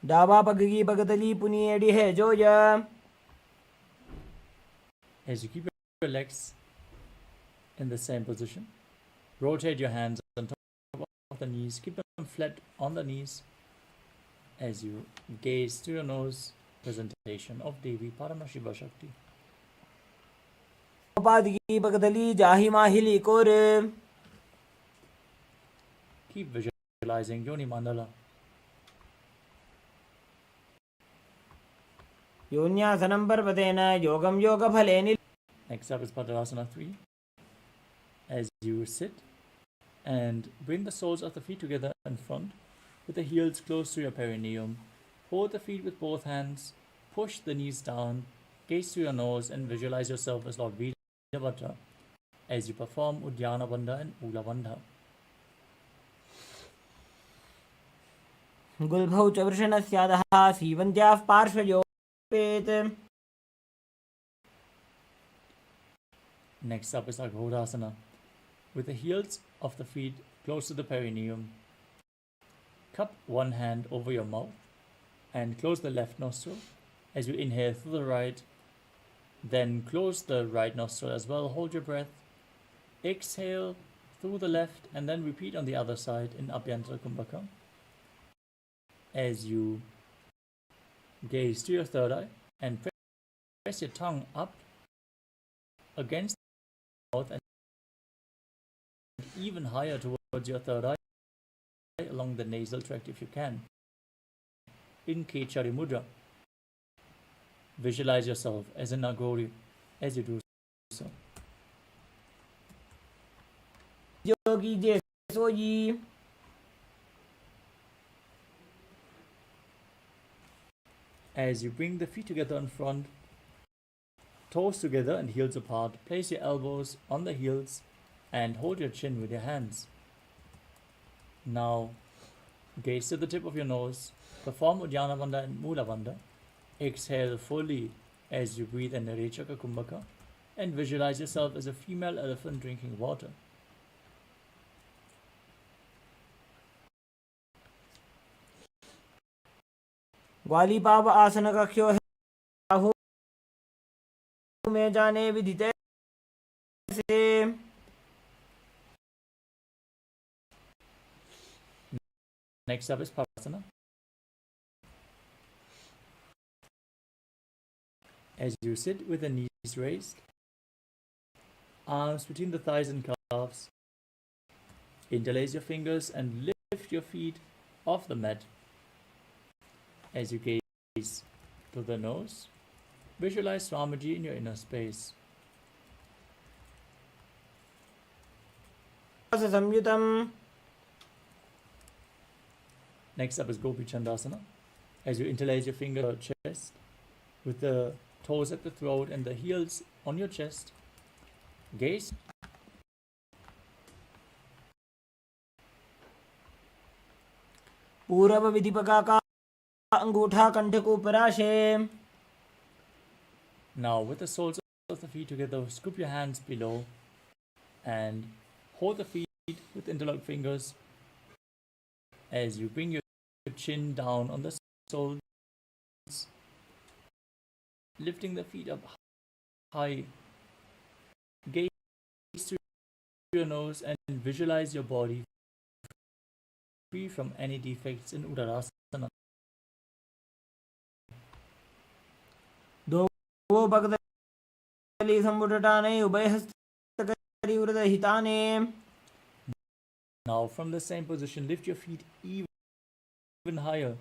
डावा पग की पगतली पुनियेडी है Zoya. As you keep your legs in the same position, rotate your hands on top of the knees, keep them flat on the knees as you gaze to your nose, presentation of Devi Paramashiva Shakti. पाद की पगतली जाही माहिली कोर. Keep visualizing Yoni Mandala. योन्यासनं पर्वतेन योगं योगफलेन. Next up is Padasana 3. As you sit and bring the soles of the feet together in front with the heels close to your perineum. Hold the feet with both hands, push the knees down, gaze to your nose and visualize yourself as Lord Virabhadra as you perform Uddiyana Bandha and Ula Bandha. गुल्भौ च वृषणस्यादः सीवन्त्याः पार्श्वयोपेत्. Next up is Aghodasana. With the heels of the feet close to the perineum, cup one hand over your mouth and close the left nostril as you inhale through the right. Then close the right nostril as well. Hold your breath. Exhale through the left and then repeat on the other side in Abhyantara Kumbhaka. As you gaze to your third eye and press your tongue up against the mouth and even higher towards your third eye along the nasal tract if you can. In Kechari Mudra, visualize yourself as a Nagori as you do so. Yogi je soji. As you bring the feet together in front, toes together and heels apart, place your elbows on the heels and hold your chin with your hands. Now, gaze to the tip of your nose, perform Uddiyana Bandha and Mula Bandha. Exhale fully as you breathe in Narechaka Kumbhaka and visualize yourself as a female elephant drinking water. ग्वाली पाव आसन कक्ष्यो है राहु में जाने विदिते से. Next up is Pavasana. As you sit with the knees raised, arms between the thighs and calves, interlace your fingers and lift your feet off the mat. As you gaze to the nose, visualize Swamiji in your inner space. संयुतम. Next up is Gopi Chandasana. As you interlace your fingers on your chest, with the toes at the throat and the heels on your chest, gaze. पूर्व विधिपका का अंगूठा कंठ को पराशे. Now with the soles of the feet together, scoop your hands below and hold the feet with interlocked fingers as you bring your chin down on the soles, lifting the feet up high. Gaze to your nose and visualize your body free from any defects in Uttarasana. दो भगतली संबुटटाने उभयहस्तकरी वृदहिताने. Now from the same position, lift your feet even higher.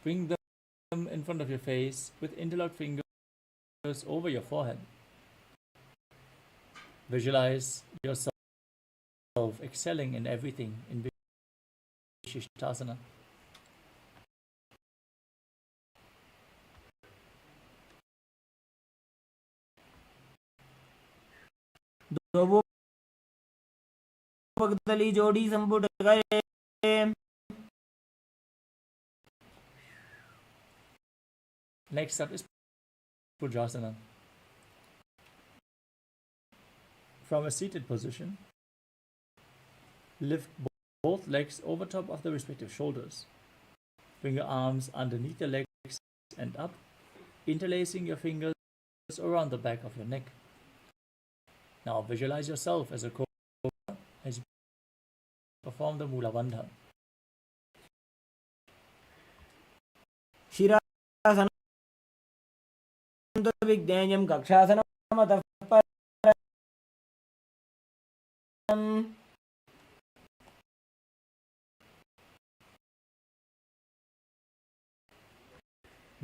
Bring them in front of your face with interlocked fingers over your forehead. Visualize yourself excelling in everything in Vishishtasana. दो भगतली जोड़ी संबुट गए. Next up is Pujasana. From a seated position, lift both legs over top of the respective shoulders. Bring your arms underneath your legs and up, interlacing your fingers around the back of your neck. Now visualize yourself as a cobra as you perform the Mula Bandha. शिरासनं विज्ञेयं कक्षासनमतः परम्.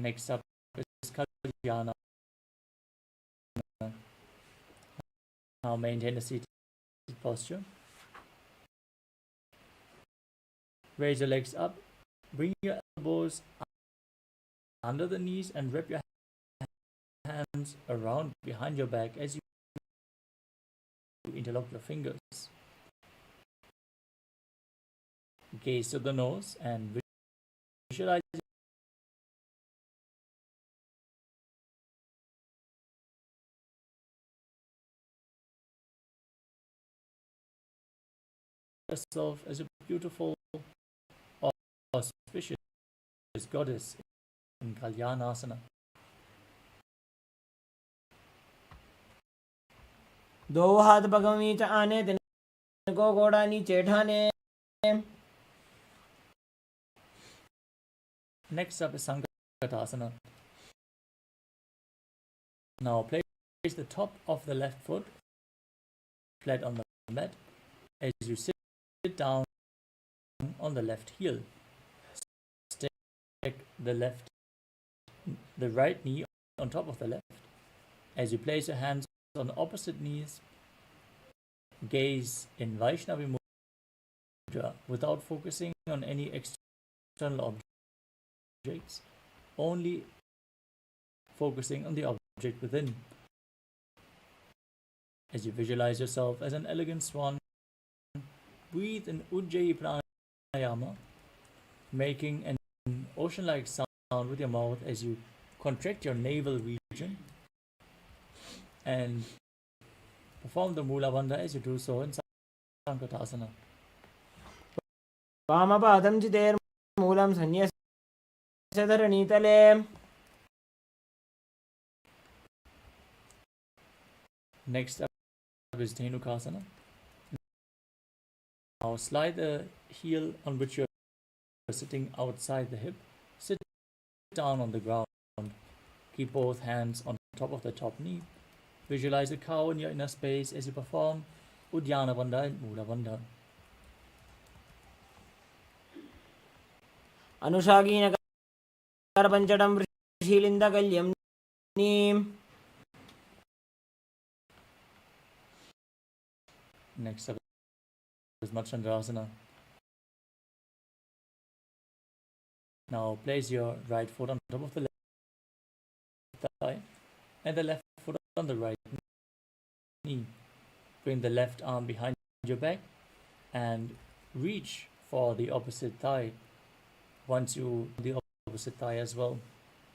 Next up is Kalyana. Now maintain a seated posture. Raise your legs up, bring your elbows under the knees and wrap your hands around behind your back as you interlock your fingers. Gaze to the nose and visualize yourself as a beautiful, auspicious goddess in Kalyanasana. दो हाथ पगों नीचे आने, तिनको घोड़ा नीचे ठाने. Next up is Sankatasana. Now place the top of the left foot flat on the mat as you sit down on the left heel. Stack the right knee on top of the left. As you place your hands on the opposite knees, gaze in Vaishnavi Mudra without focusing on any external objects, only focusing on the object within. As you visualize yourself as an elegant swan, breathe in Ujjayi Pranayama, making an ocean-like sound with your mouth as you contract your navel region and perform the Mula Bandha as you do so in Sankatasana. वामपादं चितेर्मूलं सन्न्यस्य धरणीतले. Next up is Dhenukasana. Now slide the heel on which you're sitting outside the hip. Sit down on the ground. Keep both hands on top of the top knee. Visualize a cow in your inner space as you perform Uddiyana Bandha and Mula Bandha. अनुशाकीनकारपञ्चडं वृषीलिन्दकल्यं neem. Next up is Machandrasana. Now place your right foot on top of the left thigh and the left foot on the right knee. Bring the left arm behind your back and reach for the opposite thigh. Once you the opposite thigh as well.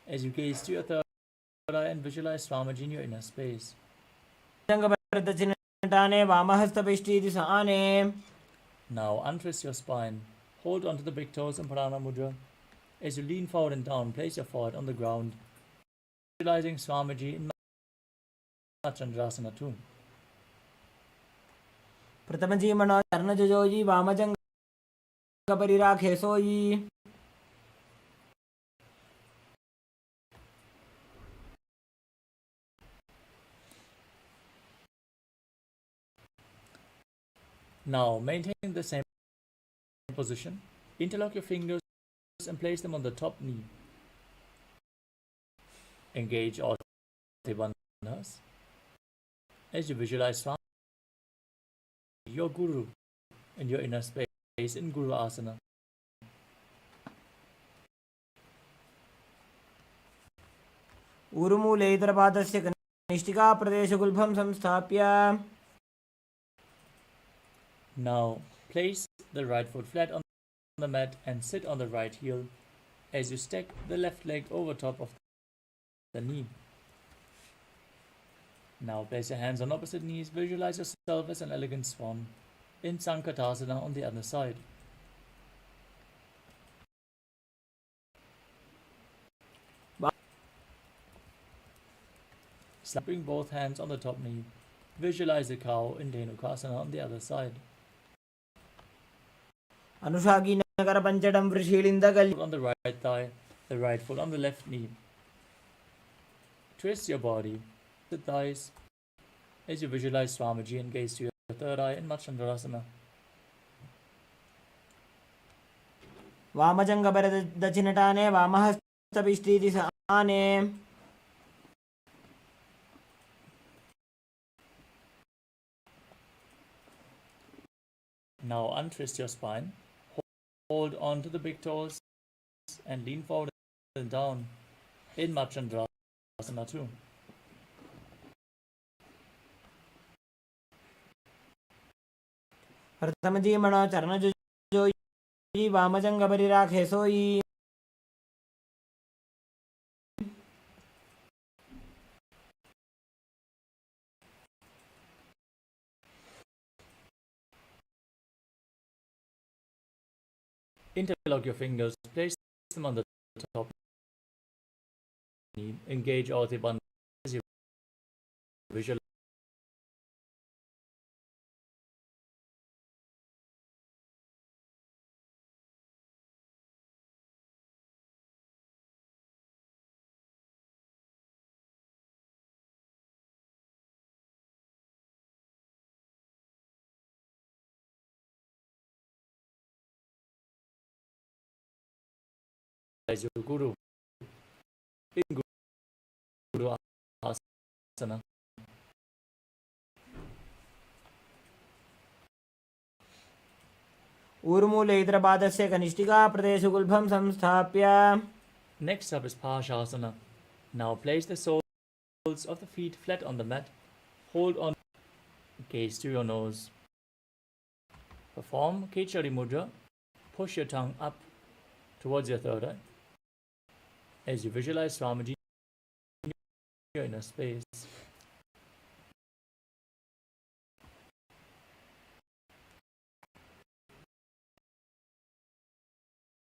As you gaze to your third eye and visualize Swamiji in your inner space. Now untwist your spine. Hold onto the big toes in Pranam Mudra. As you lean forward and down, place your forehead on the ground, visualizing Swamiji in Machandrasana too. प्रथमजीमनो चरणजुजोयि वामजङ्गपरिराखेसोयि. Now maintain the same position. Interlock your fingers and place them on the top knee. Engage all the bandhas. As you visualize Swami, your Guru in your inner space in Guru Asana. ऊरुमूलेतरपादस्य कनिष्ठिकाप्रदेशगुल्भं संस्थाप्य. Now place the right foot flat on the mat and sit on the right heel as you stack the left leg over top of the knee. Now place your hands on opposite knees. Visualize yourself as an elegant swan in Sankatasana on the other side. Bring both hands on the top knee. Visualize the cow in Dhenukasana on the other side. Anushagi Nagara Panchadam Vrishilindagal. On the right thigh, the right foot on the left knee. Twist your body, the thighs, as you visualize Swamiji and gaze to your third eye in Machandrasana. Vamajanga Dachinatane, Vamahastabishtiti Sane. Now untwist your spine. Hold on to the big toes and lean forward and down in Machandrasana too. Prathamaji Mana Charna Joyi Vamajanga Barira Khesoi. Interlock your fingers, place them on the top knee. Engage all the bandhas as you visualize. Your Guru in Guru Asana. Urmule Idrabadasya Kanishtika Pradeshugulbham Samsthapya. Next up is Pashasana. Now place the soles of the feet flat on the mat. Hold on, gaze to your nose. Perform Kechari Mudra. Push your tongue up towards your third eye as you visualize Swamiji in your inner space.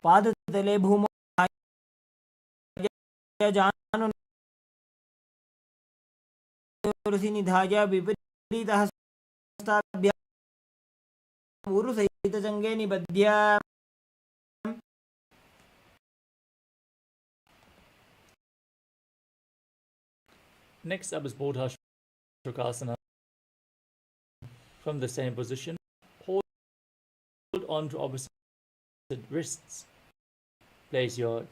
Padatale Bhuma Janu Nidhaja Viparita Hastabhya Uru Saita Jangeni Badhya. Next up is Bodha Shukasana. From the same position, hold on to opposite wrists. Place your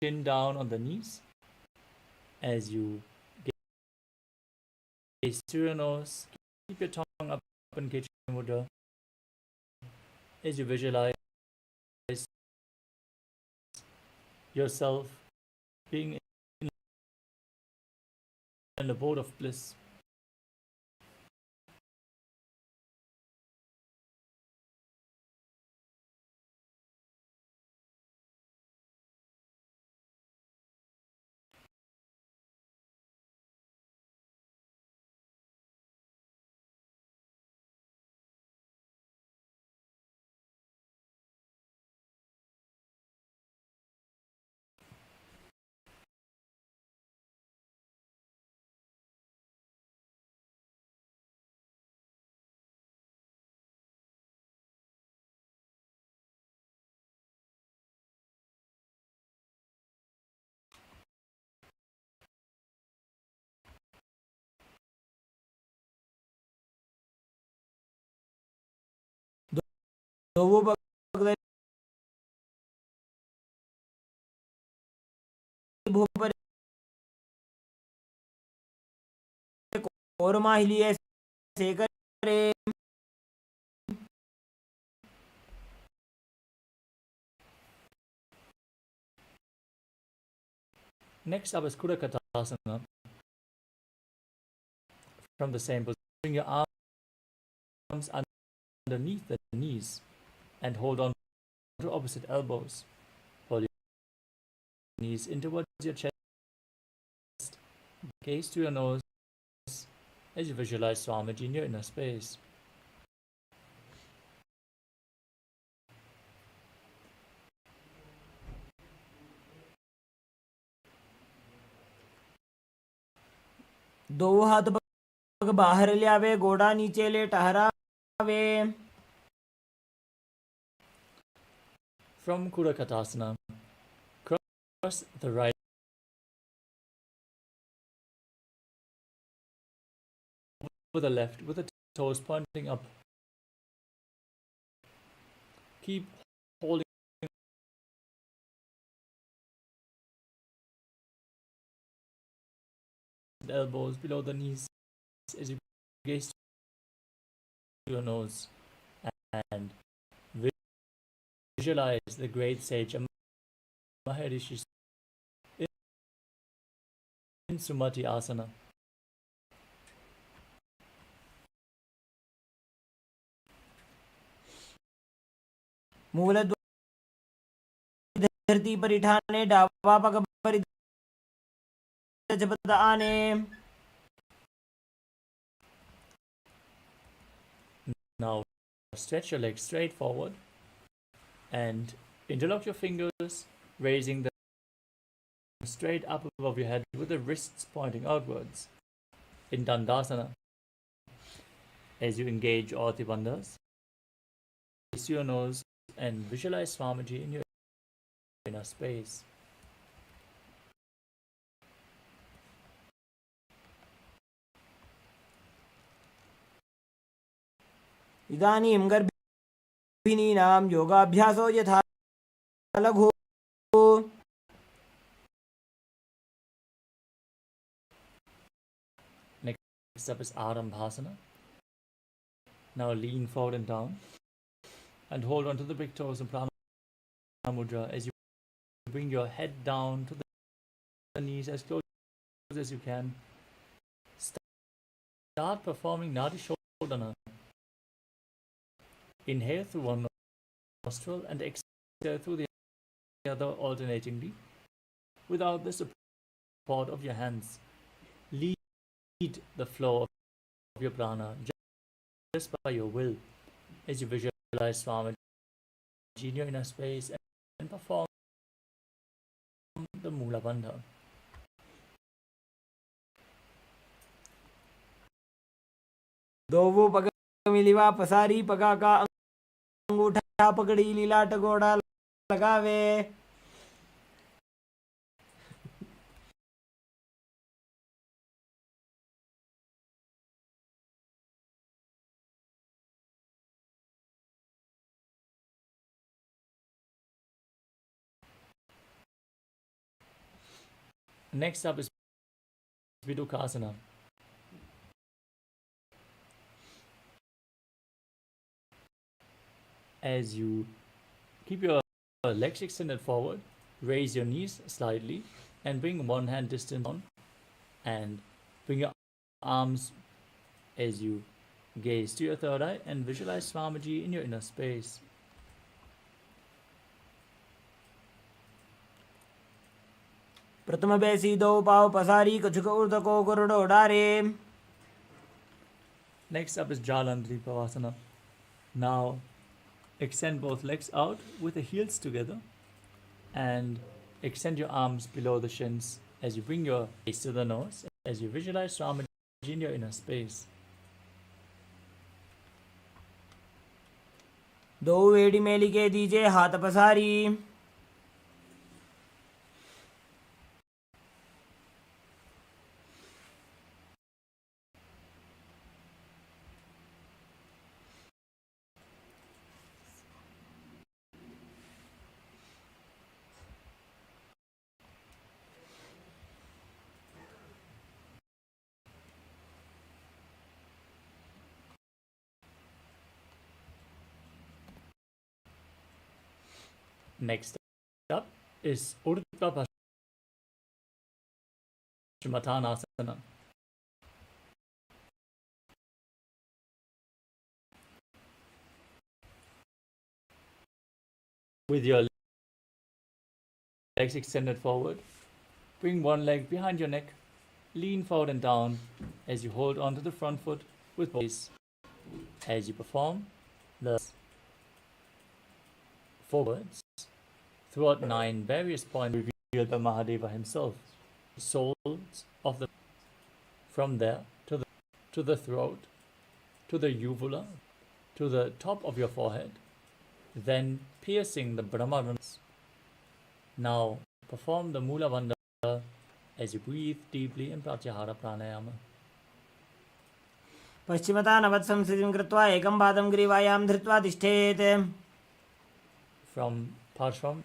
chin down on the knees as you gaze to your nose. Keep your tongue up in Kechari Mudra as you visualize yourself being in an abode of bliss. Dovu Bhagavad Bhupare Korma Hilie Sekare. Next up is Kudakatasana. From the same position, bring your arms underneath the knees and hold on to opposite elbows. Pull your knees in towards your chest. Gaze to your nose as you visualize Swamiji in your inner space. दो हाथ पग बाहर ल्यावे, गोड़ा नीचे ले टहरावे. From Kurakatasana, cross the right over the left with the toes pointing up. Keep holding the elbows below the knees as you gaze to your nose and visualize the great sage Maharishi in Sumati Asana. मूल धरती पर ठाने, डावा पग पर जपत आने. Now stretch your legs straight forward and interlock your fingers, raising them straight up above your head with the wrists pointing outwards. In Dandasana, as you engage all the bandhas, face your nose and visualize Swamiji in your inner space. इदानीं गर्भिणीनां योगाभ्यासो यथा लघु. Next up is Arambhasana. Now lean forward and down and hold on to the big toes in Prana Mudra as you bring your head down to the knees as close as you can. Start performing Nadi Shodhana. Inhale through one nostril and exhale through the other alternatingly without the support of your hands. Lead the flow of your prana just by your will as you visualize Swamiji in your inner space and perform the Mula Bandha. दो पग मिलिवा पसारी, पगा का अंगूठा पकड़ी, लीलाट गोड़ा लगावे. Next up is Vidukasana. As you keep your legs extended forward, raise your knees slightly and bring one hand distance on and bring your arms as you gaze to your third eye and visualize Swamiji in your inner space. प्रथम बैसी, दो पाव पसारी, कछुक ऊर्ध को गुरुडो डारे. Next up is Jalandhari Pavasana. Now extend both legs out with the heels together and extend your arms below the shins as you bring your face to the nose as you visualize Swamiji in your inner space. दो वेड़ी मेली के दीजिए, हाथ पसारी. Next up is Urdhva Paschimottanasana. With your legs extended forward, bring one leg behind your neck, lean forward and down as you hold onto the front foot with both. As you perform the forwards throughout 9 various points revealed by Mahadeva himself, souls of the From there to the throat, to the uvula, to the top of your forehead, then piercing the Brahma. Now perform the Mula Bandha as you breathe deeply in Pratyahara Pranayama. पश्चिमता नवत्संस्थितिं कृत्वा एकं पादं ग्रीवायां धृत्वा तिष्ठेत्. From Parshvam,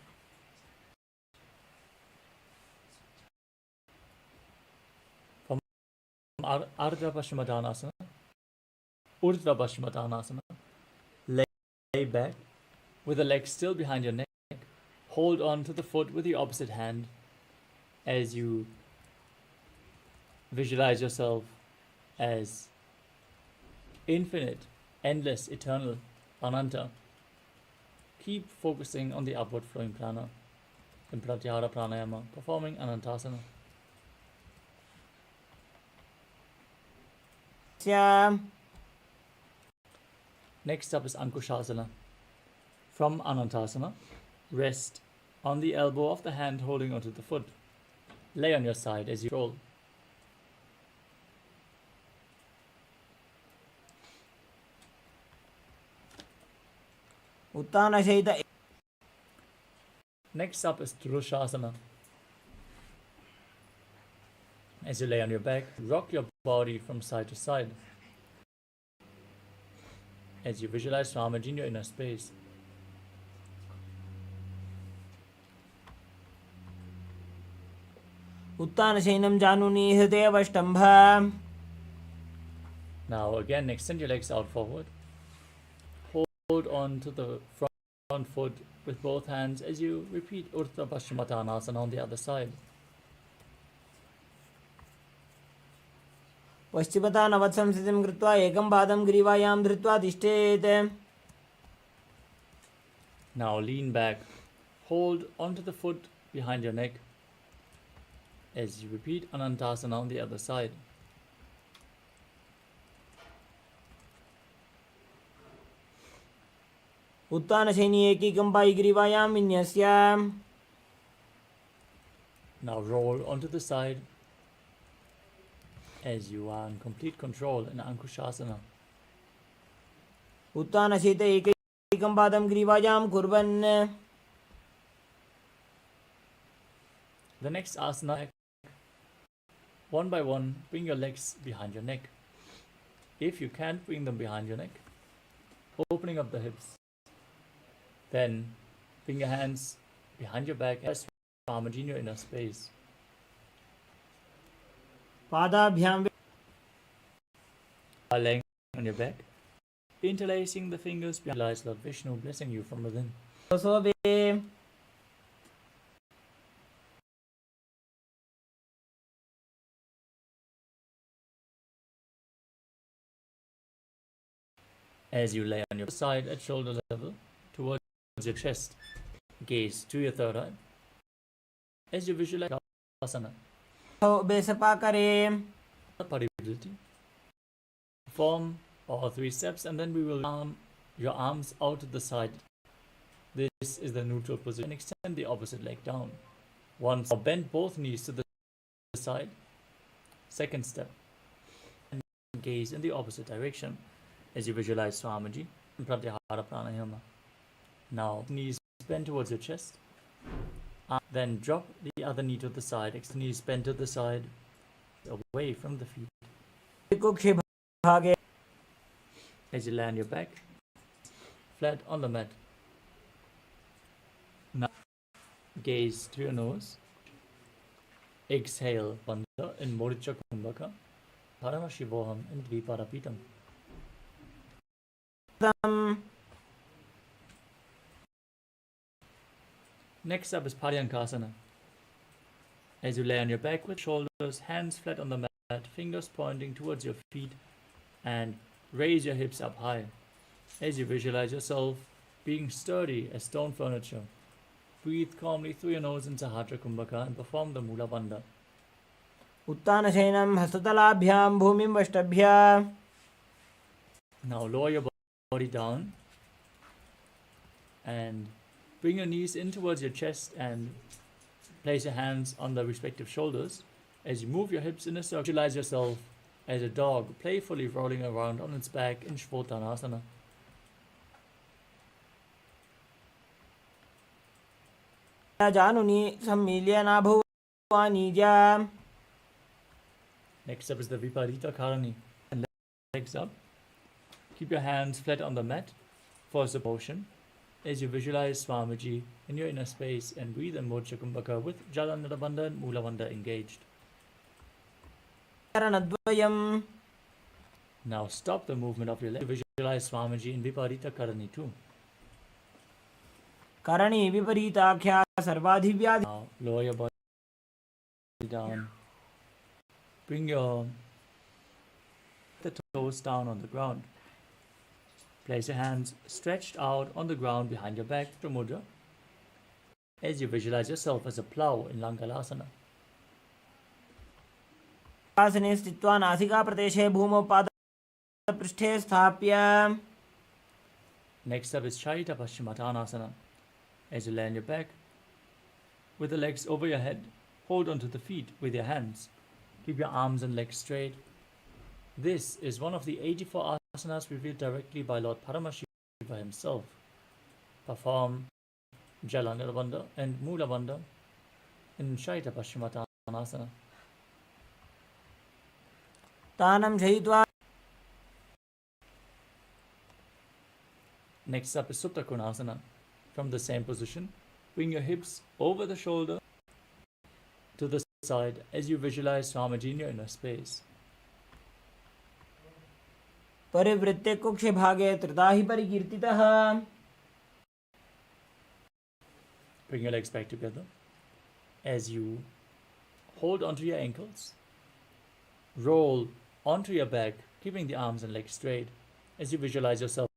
from Ardha Paschimottanasana, Urdhva Paschimottanasana, lay back with the legs still behind your neck. Hold on to the foot with the opposite hand as you visualize yourself as infinite, endless, eternal, Ananta. Keep focusing on the upward flowing prana in Pratyahara Pranayama, performing Anantasana. Next up is Ankushasana. From Anantasana, rest on the elbow of the hand holding onto the foot. Lay on your side as you roll. उत्तानशयित. Next up is Drushasana. As you lay on your back, rock your body from side to side. As you visualize Swamiji in your inner space. उत्तानशयनं जानुनी हृदयवष्टम्भ. Now again, extend your legs out forward. Hold on to the front foot with both hands as you repeat Urdhva Paschimottanasana on the other side. पश्चिमता नवत्संस्थितिं कृत्वा एकं पादं ग्रीवायां धृत्वा तिष्ठेत्. Now lean back. Hold onto the foot behind your neck as you repeat Anantasana on the other side. उत्तानशयनी एकैकं Pai ग्रीवायां विन्यस्य. Now roll onto the side as you are in complete control in Ankushasana. उत्तानशयित एकैकं पादं ग्रीवायां कुर्वन्. The next asana, one by one, bring your legs behind your neck. If you can't bring them behind your neck, opening up the hips. Then bring your hands behind your back as Swamiji in your inner space. पादाभ्यां. While laying on your back, interlacing the fingers behind Lord Vishnu, blessing you from within. सोबे. As you lay on your side at shoulder level towards your chest, gaze to your third eye. As you visualize asana, बेसपा करे. Parivriti. Perform all three steps and then we will arm your arms out to the side. This is the neutral position. And extend the opposite leg down. Once bend both knees to the side. Second step. And gaze in the opposite direction as you visualize Swamiji in Pratyahara Pranayama. Now knees bend towards your chest. Then drop the other knee to the side. Knees bend to the side, away from the feet. As you lay on your back, flat on the mat. Now gaze to your nose. Exhale, Bandha in Modicha Kumbhaka. Paramashivam in Dviparapitam. Next up is Paryankasana. As you lay on your back with shoulders, hands flat on the mat, fingers pointing towards your feet, and raise your hips up high. As you visualize yourself being sturdy as stone furniture, breathe calmly through your nose into Sahasrara Kumbhaka and perform the Mula Bandha. उत्तानशयनं हस्ततलाभ्यां भूमिं वष्टभ्य. Now lower your body down and bring your knees in towards your chest and place your hands on the respective shoulders. As you move your hips in a circle, visualize yourself as a dog playfully rolling around on its back in Shvotanasana. Januni sammilya nabhuvanija. Next up is the Viparita Karani. And legs up. Keep your hands flat on the mat for support as you visualize Swamiji in your inner space and breathe and Moksha Kumbhaka with Jalandhara Bandha and Mula Bandha engaged. Karanadvayam. Now stop the movement of your leg. Visualize Swamiji in Viparita Karani too. Karani viparitakhya sarvadhivyadhi. Now lower your body down. Bring your toes down on the ground. Place your hands stretched out on the ground behind your back to mudra as you visualize yourself as a plow in Langalasana. आसने स्थित्वा नासिका प्रदेशे भूमौ पादपृष्ठे स्थाप्य. Next up is Chaita Paschimottanasana. As you lay on your back with the legs over your head, hold onto the feet with your hands. Keep your arms and legs straight. This is one of the 84 asanas revealed directly by Lord Paramashivam himself. Perform Jalandhara Bandha and Mula Bandha in Chaita Paschimottanasana. तानं शयित्वा. Next up is Supta Konasana. From the same position, bring your hips over the shoulder to the side as you visualize Swamiji in your inner space. परिवृत्ते कुक्षे भागे त्रिदाहि परिकीर्तितः. Bring your legs back together as you hold onto your ankles. Roll onto your back, keeping the arms and legs straight as you visualize yourself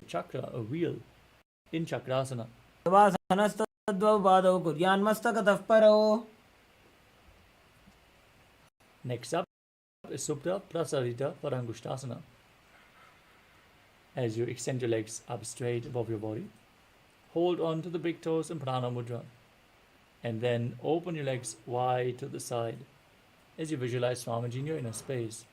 chakra, a wheel, in Chakrasana. वासनस्तद्वौ पादौ कुर्यान्मस्तकतः परौ. Next up is Supta Prasarita Parangushtasana. As you extend your legs up straight above your body, hold on to the big toes in Prana Mudra, and then open your legs wide to the side as you visualize Swamiji in your inner space.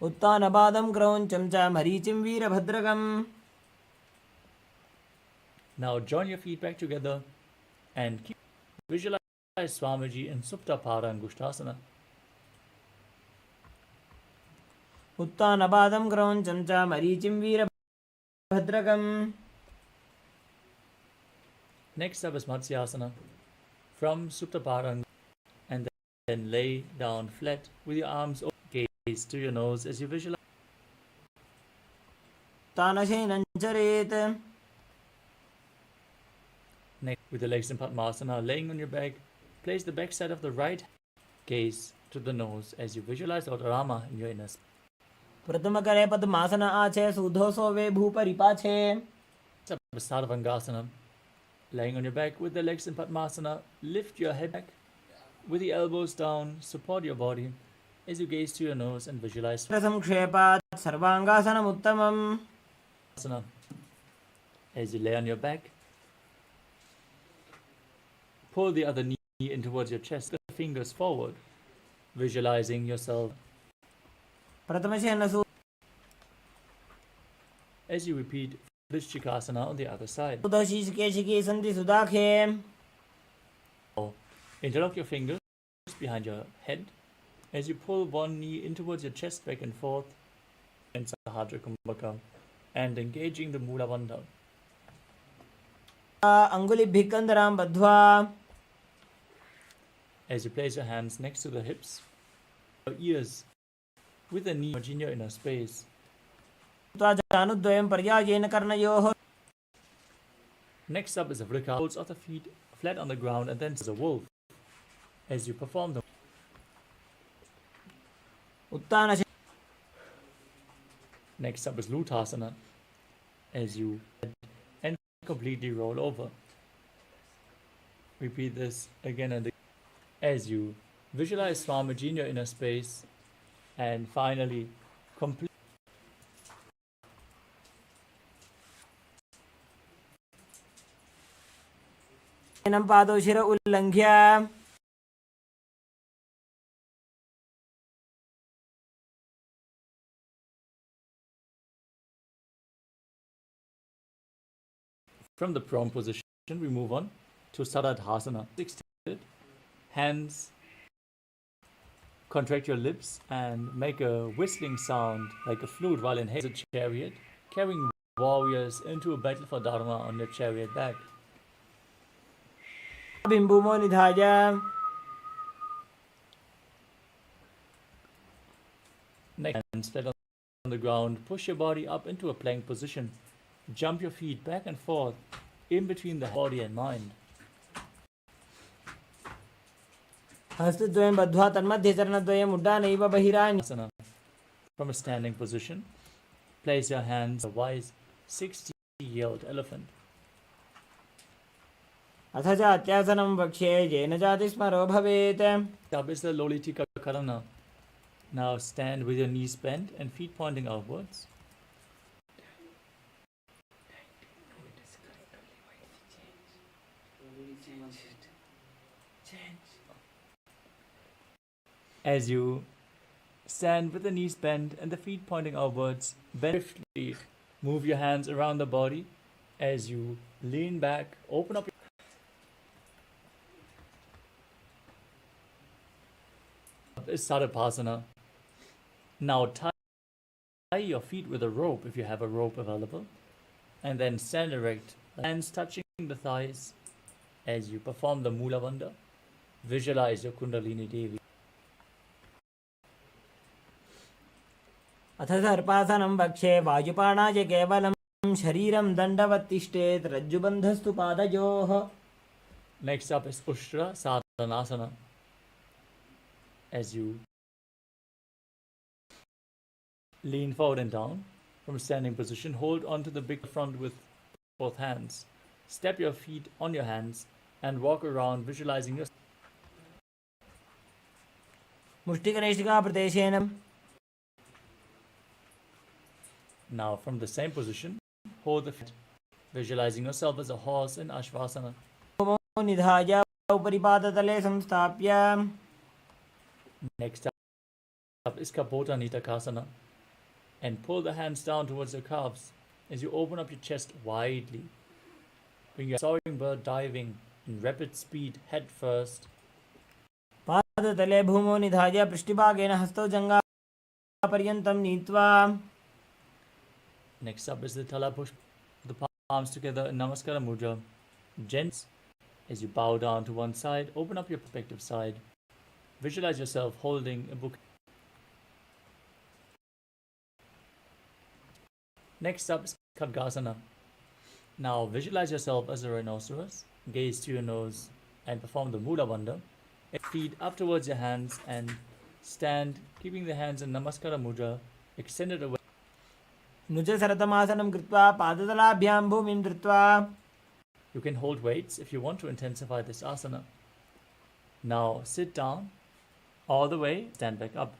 उत्तानपादं क्रौञ्चं च मरीचिं वीरभद्रकम्. Now join your feet back together and keep visualize Swamiji in Supta Parangushtasana. उत्तानपादं क्रौञ्चं च मरीचिं वीरभद्रकम्. Next up is Matsyasana. From Supta Parang, and then lay down flat with your arms open. Gaze to your nose as you visualize. तानशयनं चरेत्. Next, with the legs in Padmasana, laying on your back, place the back side of the right gaze to the nose as you visualize Lord Rama in your inner space. प्रथमकरे पद्मासन आचे सुधोसो वे भूपरिपाछे. Sarvangasana. Laying on your back with the legs in Padmasana, lift your head back with the elbows down, support your body as you gaze to your nose and visualize संक्षेपात् सर्वांगासनम् उत्तमम्. Asana. As you lay on your back, pull the other knee in towards your chest, the fingers forward, visualizing yourself. प्रथमशयनसु As you repeat Vrishchikasana on the other side. सुदशीर्षकेशिके सन्ति सुदाखे. Interlock your fingers behind your head as you pull one knee in towards your chest back and forth and Sahadra Kumbhaka and engaging the Mula Bandha. अंगुलिभ्यः कन्दरां बद्ध्वा. As you place your hands next to the hips, your ears with the knee in your inner space. अनुद्वयं पर्यायेन कर्णयोः. Next up is a vrika, holds of the feet flat on the ground and then as a wolf as you perform the उत्तानश. Next up is Lutasana as you and completely roll over. Repeat this again and again as you visualize Swamiji in your inner space and finally complete. पादौ शिर उल्लङ्घ्य From the prone position, we move on to Saradhasana. Extended, hands, contract your lips and make a whistling sound like a flute while inhaling a chariot, carrying warriors into a battle for Dharma on your chariot back. बिम्बुमो निधाय Next, hands flat on the ground, push your body up into a plank position. Jump your feet back and forth in between the body and mind. हस्तद्वयं बद्ध्वा तन्मध्ये चरणद्वयम् उड्डानैव बहिरानि. From a standing position, place your hands on a wise 60-year-old elephant. अथ च अत्यासनं वक्ष्ये येन जाति स्मरो भवेत्. Up is the Lolitika Karana. Now stand with your knees bent and feet pointing outwards. As you stand with the knees bent and the feet pointing outwards, bend swiftly. Move your hands around the body as you lean back, open up. Is Sarabhasana. Now tie your feet with a rope if you have a rope available, and then stand erect, hands touching the thighs as you perform the Mula Bandha. Visualize your Kundalini Devi. अथ सर्पासनं वक्ष्ये वायुपाणाय केवलं शरीरं दण्डवत् तिष्ठेत् रज्जुबन्धस्तु पादयोः. Next up is Ushtra Sadhanasana. As you lean forward and down from a standing position, hold onto the big front with both hands. Step your feet on your hands and walk around, visualizing your मुष्टिकनिष्ठिका प्रदेशेन. Now from the same position, hold the feet, visualizing yourself as a horse in Ashvasana. निधाय उपरि पादतले संस्थाप्य. Next up is Kapota Nitakasana, and pull the hands down towards your calves as you open up your chest widely. Bring your soaring bird diving in rapid speed head first. पादतले भूमौ निधाय पृष्ठभागेन हस्तौ जङ्घापर्यन्तं नीत्वा. Next up is the Tala Push, the palms together in Namaskara Mudra. Gents, as you bow down to one side, open up your perspective side. Visualize yourself holding a book. Next up is Khadgasana. Now visualize yourself as a rhinoceros, gaze to your nose and perform the Mula Bandha. Feet up towards your hands and stand, keeping the hands in Namaskara Mudra, extended away. नुजसरतमासनं कृत्वा पादतलाभ्यां भूमिं धृत्वा. You can hold weights if you want to intensify this asana. Now sit down all the way, stand back up.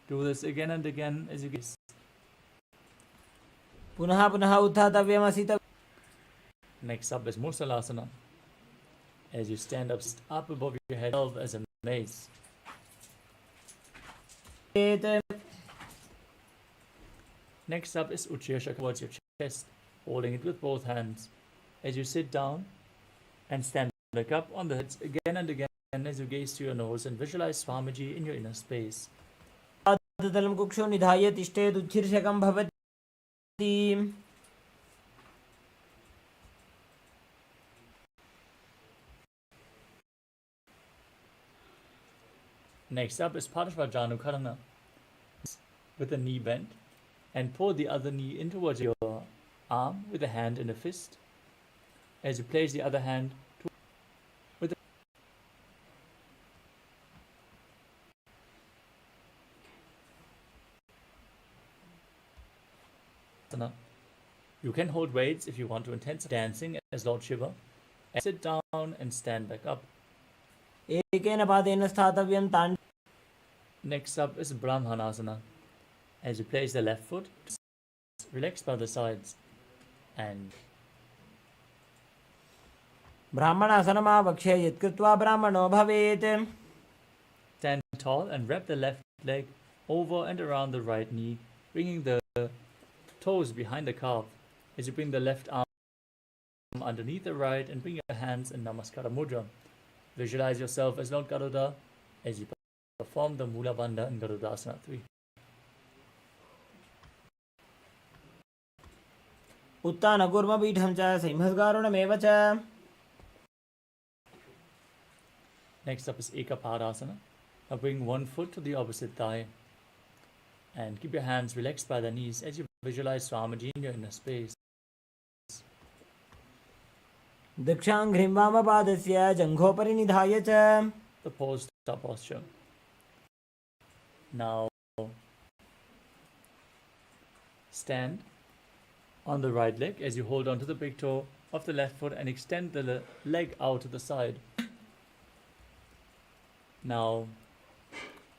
Do this again and again as you get. पुनः पुनः उत्थातव्यमसित. Next up is Musalasana. As you stand up above your head as a mace. Next up is Uchirshaka towards your chest, holding it with both hands. As you sit down and stand back up on the heads again and again as you gaze to your nose and visualize Swamiji in your inner space. पादतलं कुक्षौ निधाय तिष्ठेत् उच्छीर्षकं भवति. Next up is Padashvajanukarana, with the knee bent, and pull the other knee in towards your arm with a hand in a fist. As you place the other hand with the You can hold weights if you want to intensify dancing as Lord Shiva. And sit down and stand back up. एकेन पादेन स्थातव्यं ताण्ड. Next up is Brahmanasana. As you place the left foot, relax by the sides and ब्राह्मणासनमावक्ष्य यत्कृत्वा ब्राह्मणो भवेत्. Stand tall and wrap the left leg over and around the right knee, bringing the toes behind the calf. As you bring the left arm underneath the right and bring your hands in Namaskara Mudra. Visualize yourself as Lord Garuda as you perform the Mula Bandha in Garudasana 3. उत्तानकूर्मपीठं च सिंहस्गारुणमेव च. Next up is Ekapadasana. Now bring one foot to the opposite thigh and keep your hands relaxed by the knees as you visualize Samadhi in your inner space. दक्षाङ्घ्रिं वामपादस्य जङ्घोपरि निधाय च. The post-up posture. Now stand on the right leg as you hold on to the big toe of the left foot and extend the leg out to the side. Now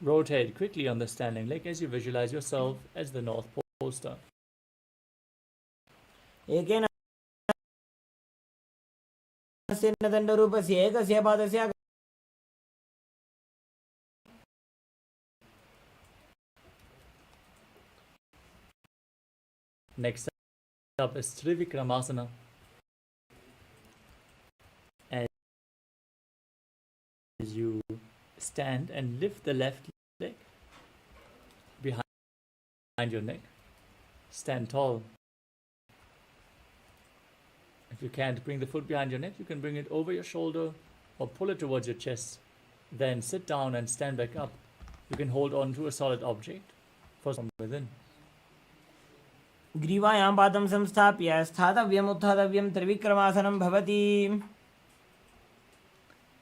rotate quickly on the standing leg as you visualize yourself as the North Pole Star. एकेन हस्तेन दण्डरूपस्य एकस्य पादस्य Next up is Trivikramasana. As you stand and lift the left leg behind your neck. Stand tall. If you can't bring the foot behind your neck, you can bring it over your shoulder or pull it towards your chest. Then sit down and stand back up. You can hold on to a solid object from within. ग्रीवायां पादं संस्थाप्य स्थातव्यम् उत्थातव्यं त्रिविक्रमासनं भवति.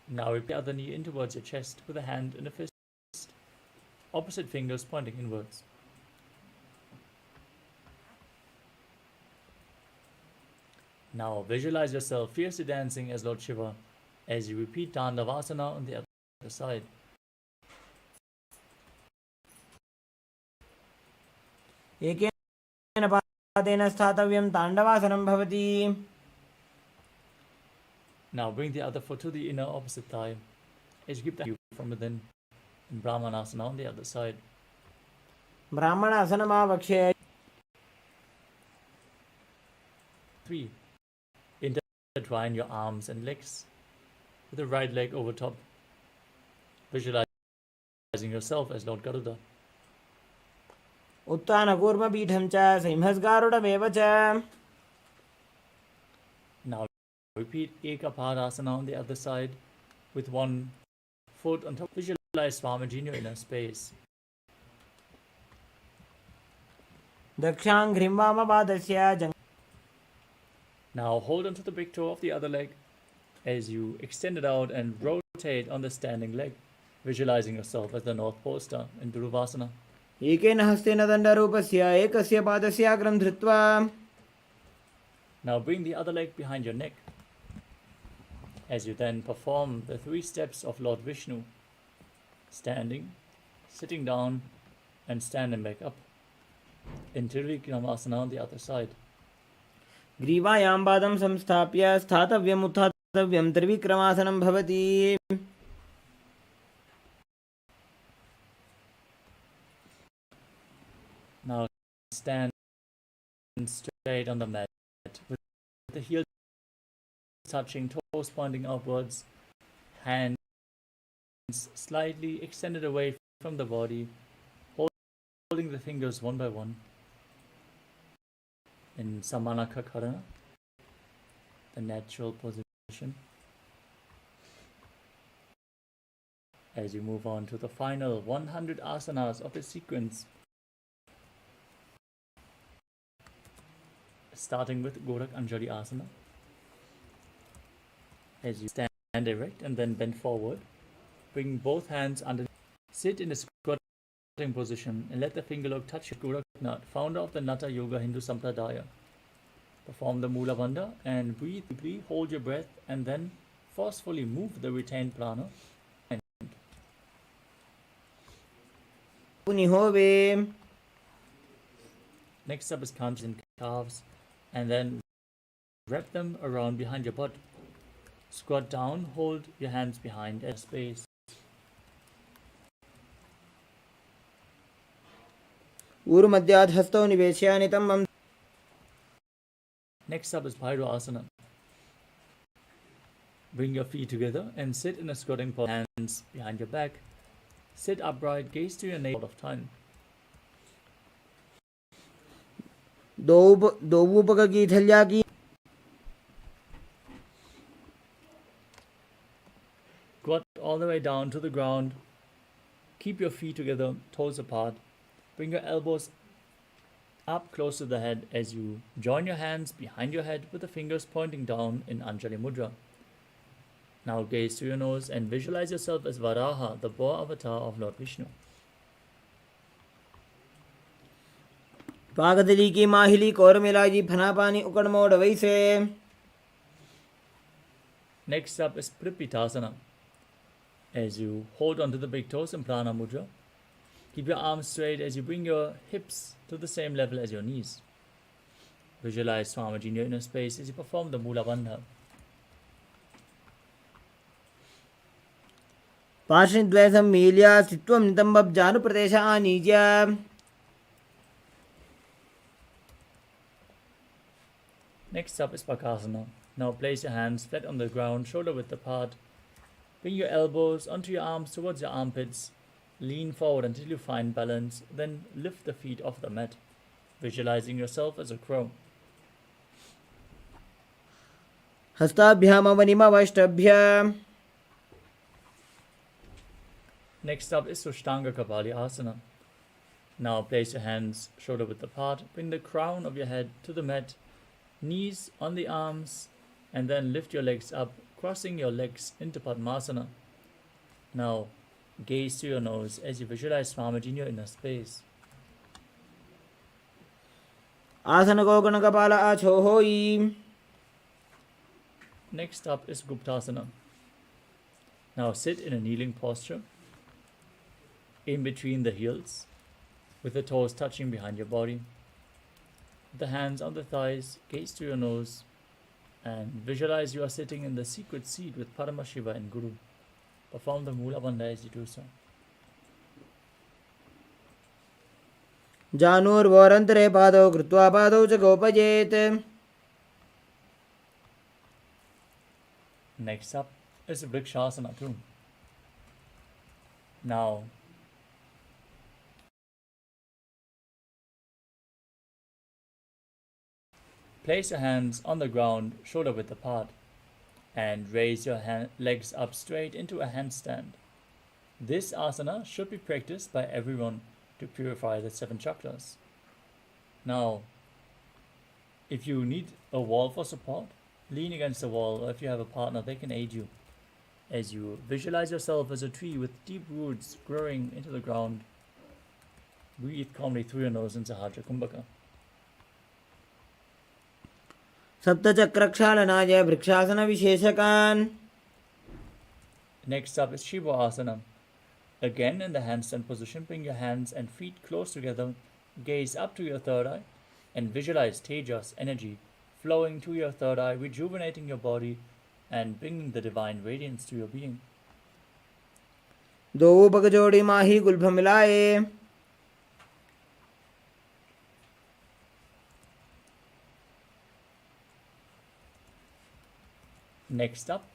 Now whip the other knee in towards your chest with a hand in a fist. Opposite fingers pointing inwards. Now visualize yourself fiercely dancing as Lord Shiva as you repeat Dandavasana on the other side. एकेन पादेन स्थातव्यं ताण्डवासनं भवति. Now bring the other foot to the inner opposite thigh as you keep the view from within in Brahmanasana on the other side. ब्राह्मणासनमावक्ष्य 3. Intertwine your arms and legs with the right leg over top, visualizing yourself as Lord Garuda. उत्तानकूर्मपीठं च सिंहस्गारुडमेव च. Now repeat Ekapadasana on the other side with one foot on top. Visualize Swamiji in your inner space. दक्षाङ्घ्रिं वामपादस्य जङ्घ. Now hold onto the big toe of the other leg as you extend it out and rotate on the standing leg, visualizing yourself as the North Pole Star in Dhuruvasana. एकेन हस्तेन दण्डरूपस्य एकस्य पादस्य अग्रं धृत्वा. Now bring the other leg behind your neck as you then perform the 3 steps of Lord Vishnu, standing, sitting down and standing back up in Trivikramasana on the other side. ग्रीवायां पादं संस्थाप्य स्थातव्यम् उत्थातव्यं त्रिविक्रमासनं भवति. Now stand straight on the mat with the heels touching, toes pointing upwards, hands slightly extended away from the body, holding the fingers one by one in Samanakakarana, the natural position. As you move on to the final 100 asanas of the sequence, starting with Gorak Anjali Asana. As you stand erect and then bend forward, bring both hands under, sit in a squatting position and let the finger lobe touch Goraknath, founder of the Nata Yoga Hindu Sampradaya. Perform the Mula Bandha and breathe deeply, hold your breath and then forcefully move the retained prana. Next up is kanchas and calves, and then wrap them around behind your butt. Squat down, hold your hands behind a space. ऊरुमध्यात् हस्तौ निवेश्य नितम्बम्. Next up is Bhairava. Bring your feet together and sit in a squatting posture, hands behind your back. Sit upright, gaze to your navel of time. Squat all the way down to the ground. Keep your feet together, toes apart. Bring your elbows up close to the head as you join your hands behind your head with the fingers pointing down in Anjali Mudra. Now gaze to your nose and visualize yourself as Varaha, the boar avatar of Lord Vishnu. पागदली की माहिली core मिलाजी फना पानी उकड़ मोड़ वैसे. Next up is Pripitasana. As you hold onto the big toes in Prana Mudra, keep your arms straight as you bring your hips to the same level as your knees. Visualize Swamiji in your inner space as you perform the Mula Bandha. पार्श्वद्वयसं मील्या स्थित्वं नितम्बं जानुप्रदेश आनीज्य. Next up is Bakasana. Now place your hands flat on the ground, shoulder width apart. Bring your elbows onto your arms towards your armpits. Lean forward until you find balance, then lift the feet off the mat, visualizing yourself as a crow. हस्ताभ्यामवनिमवष्टभ्य. Next up is Sushtanga Kapali Asana. Now place your hands shoulder width apart. Bring the crown of your head to the mat, knees on the arms, and then lift your legs up, crossing your legs into Padmasana. Now gaze to your nose as you visualize Swamiji in your inner space. आसन को गणकपाल आछो होई. Next up is Guptasana. Now sit in a kneeling posture, in between the heels, with the toes touching behind your body. With the hands on the thighs, gaze to your nose, and visualize you are sitting in the secret seat with Paramashiva and Guru. Perform the Mula Bandha as you do so. जानुर्वोरन्तरे पादौ कृत्वा पादौ च गोपजेत्. Next up is Vrikshasana too. Now place your hands on the ground, shoulder width apart, and raise your legs up straight into a handstand. This asana should be practiced by everyone to purify the 7 chakras. Now, if you need a wall for support, lean against the wall, or if you have a partner, they can aid you. As you visualize yourself as a tree with deep roots growing into the ground, breathe calmly through your nose in Sahasrara Kumbhaka. सप्तचक्रक्षालनाय vrikshasana विशेषकान्. Next up is Shiva Asana. Again in the handstand position, bring your hands and feet close together, gaze up to your third eye, and visualize Tejas energy flowing to your third eye, rejuvenating your body and bringing the divine radiance to your being. दो बगजोड़ी माही गुल्भ मिलाए. Next up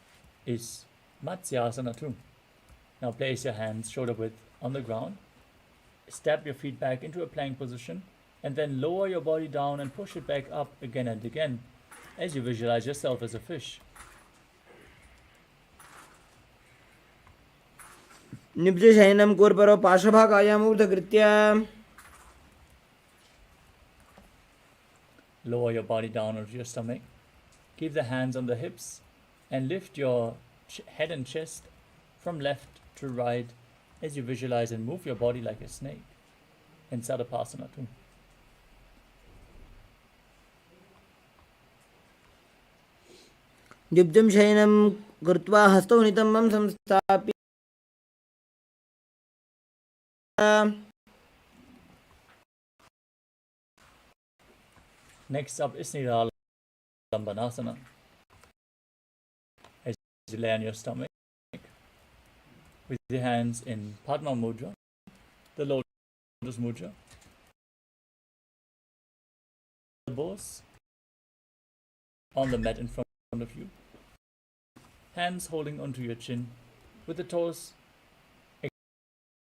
is Matsyasana too. Now place your hands shoulder width on the ground, step your feet back into a plank position, and then lower your body down and push it back up again and again as you visualize yourself as a fish. निब्जशयनं कूर्परो पार्श्वभागायाम् ऊर्ध्वकृत्य. Lower your body down onto your stomach. Keep the hands on the hips and lift your head and chest from left to right as you visualize and move your body like a snake in Sadapasana too. दिब्जं शयनं कृत्वा हस्तौ नितम्बं संस्थाप्य. Next up is Nidalambanasana. you lay on your stomach with your hands in Padma Mudra, the Lotus Mudra. Elbows on the mat in front of you. Hands holding onto your chin with the toes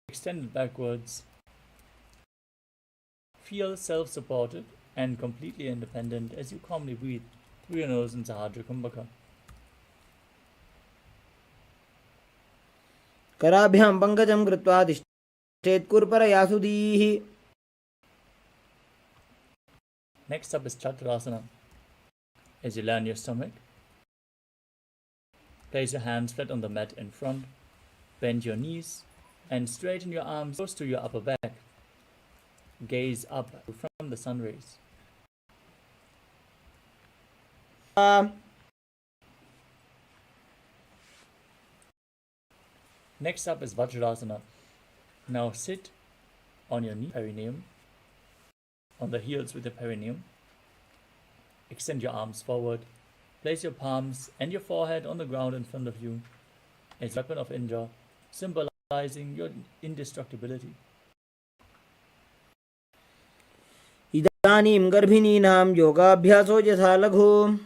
extended backwards. Feel self-supported and completely independent as you calmly breathe through your nose in Sahadra Kumbhaka. कराभ्यां पंकजं कृत्वा तिष्ठेत् कुर्परया सुधीः. Next up is Chaturasana. As you lie on your stomach, place your hands flat on the mat in front, bend your knees, and straighten your arms close to your upper back. Gaze up from the sun rays. Next up is Vajrasana. Now sit on your knee, perineum, on the heels with the perineum. Extend your arms forward. Place your palms and your forehead on the ground in front of you as a weapon of Indra, symbolizing your indestructibility. इदानीं गर्भिणीनां योगाभ्यासो यथा लघु.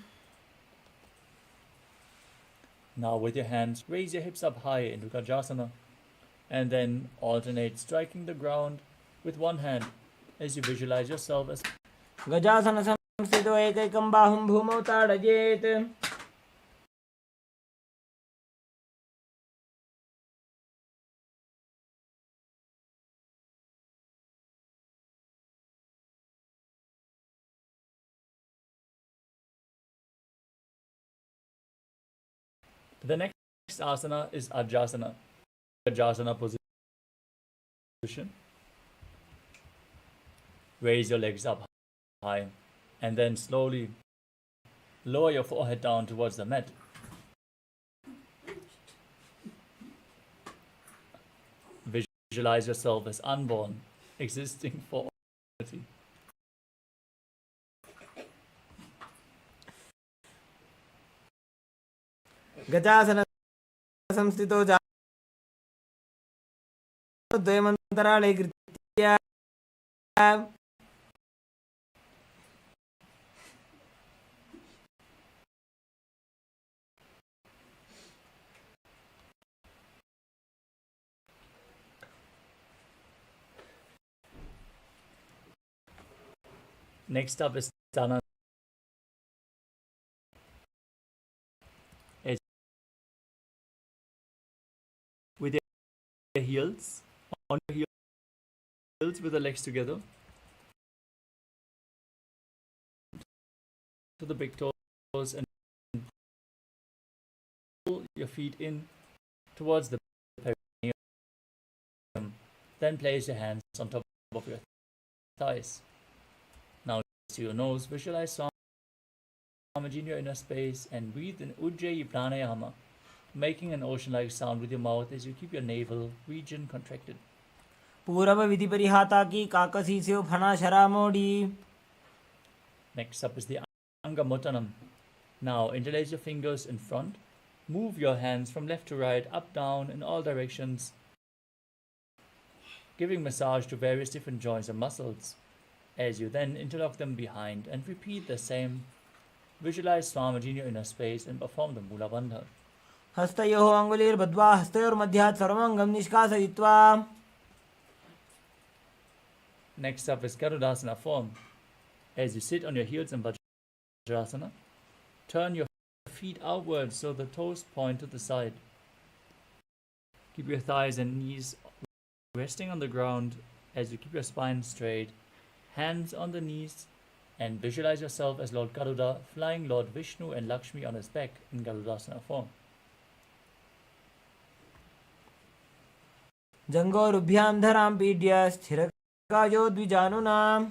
Now with your hands, raise your hips up high into Gajasana and then alternate striking the ground with one hand as you visualize yourself as गजासन संस्थितो एकैकं बाहुं भूमौ ताडयेत्. The next asana is Ajasana, Ajasana position. Raise your legs up high and then slowly lower your forehead down towards the mat. Visualize yourself as unborn, existing for eternity. गजासन संस्थितो द्वयमन्तराळे कृत्य Next up is Dana. With your heels on your heels with the legs together to the big toes and pull your feet in towards the perineum. Then place your hands on top of your thighs. Now to your nose, visualize Swamiji in your inner space and breathe in Ujjayi Pranayama, making an ocean-like sound with your mouth as you keep your navel region contracted. पूर्व विधि परिहाता की काकसी से फना शरा मोड़ी. Next up is the Angamuttanam. Now interlace your fingers in front. Move your hands from left to right, up, down, in all directions, giving massage to various different joints and muscles. As you then interlock them behind and repeat the same, visualize Swamiji in your inner space and perform the Mula Bandha. हस्तयोः अङ्गुलीर्बद्ध्वा हस्तयोर्मध्यात् सर्वमङ्गं निष्कासयित्वा. Next up is Garudasana form. As you sit on your heels in Vajrasana, turn your feet outwards so the toes point to the side. Keep your thighs and knees resting on the ground as you keep your spine straight, hands on the knees, and visualize yourself as Lord Garuda flying Lord Vishnu and Lakshmi on his back in Garudasana form. जङ्घोरुभ्यां धरां पीड्य स्थिरकायो द्विजानुनाम्.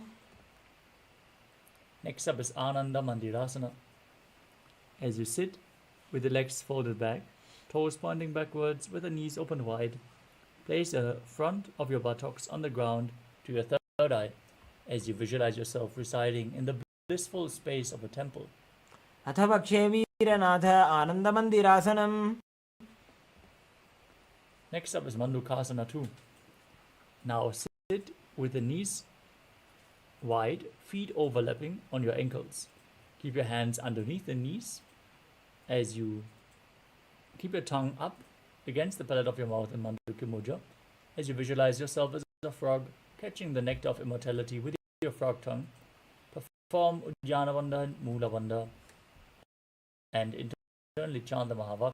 Next up is Ananda Mandirasana. As you sit with the legs folded back, toes pointing backwards with the knees open wide, place the front of your buttocks on the ground to your third eye as you visualize yourself residing in the blissful space of a temple. अथ वक्ष्ये वीरनाथ आनंदमंदिरासनम. Next up is Mandukasana 2. Now sit with the knees wide, feet overlapping on your ankles. Keep your hands underneath the knees as you keep your tongue up against the palate of your mouth in Mandukya Mudra as you visualize yourself as a frog catching the nectar of immortality with your frog tongue. Perform Udhyana Bandha and Mula Bandha and internally chant the Mahaakasha.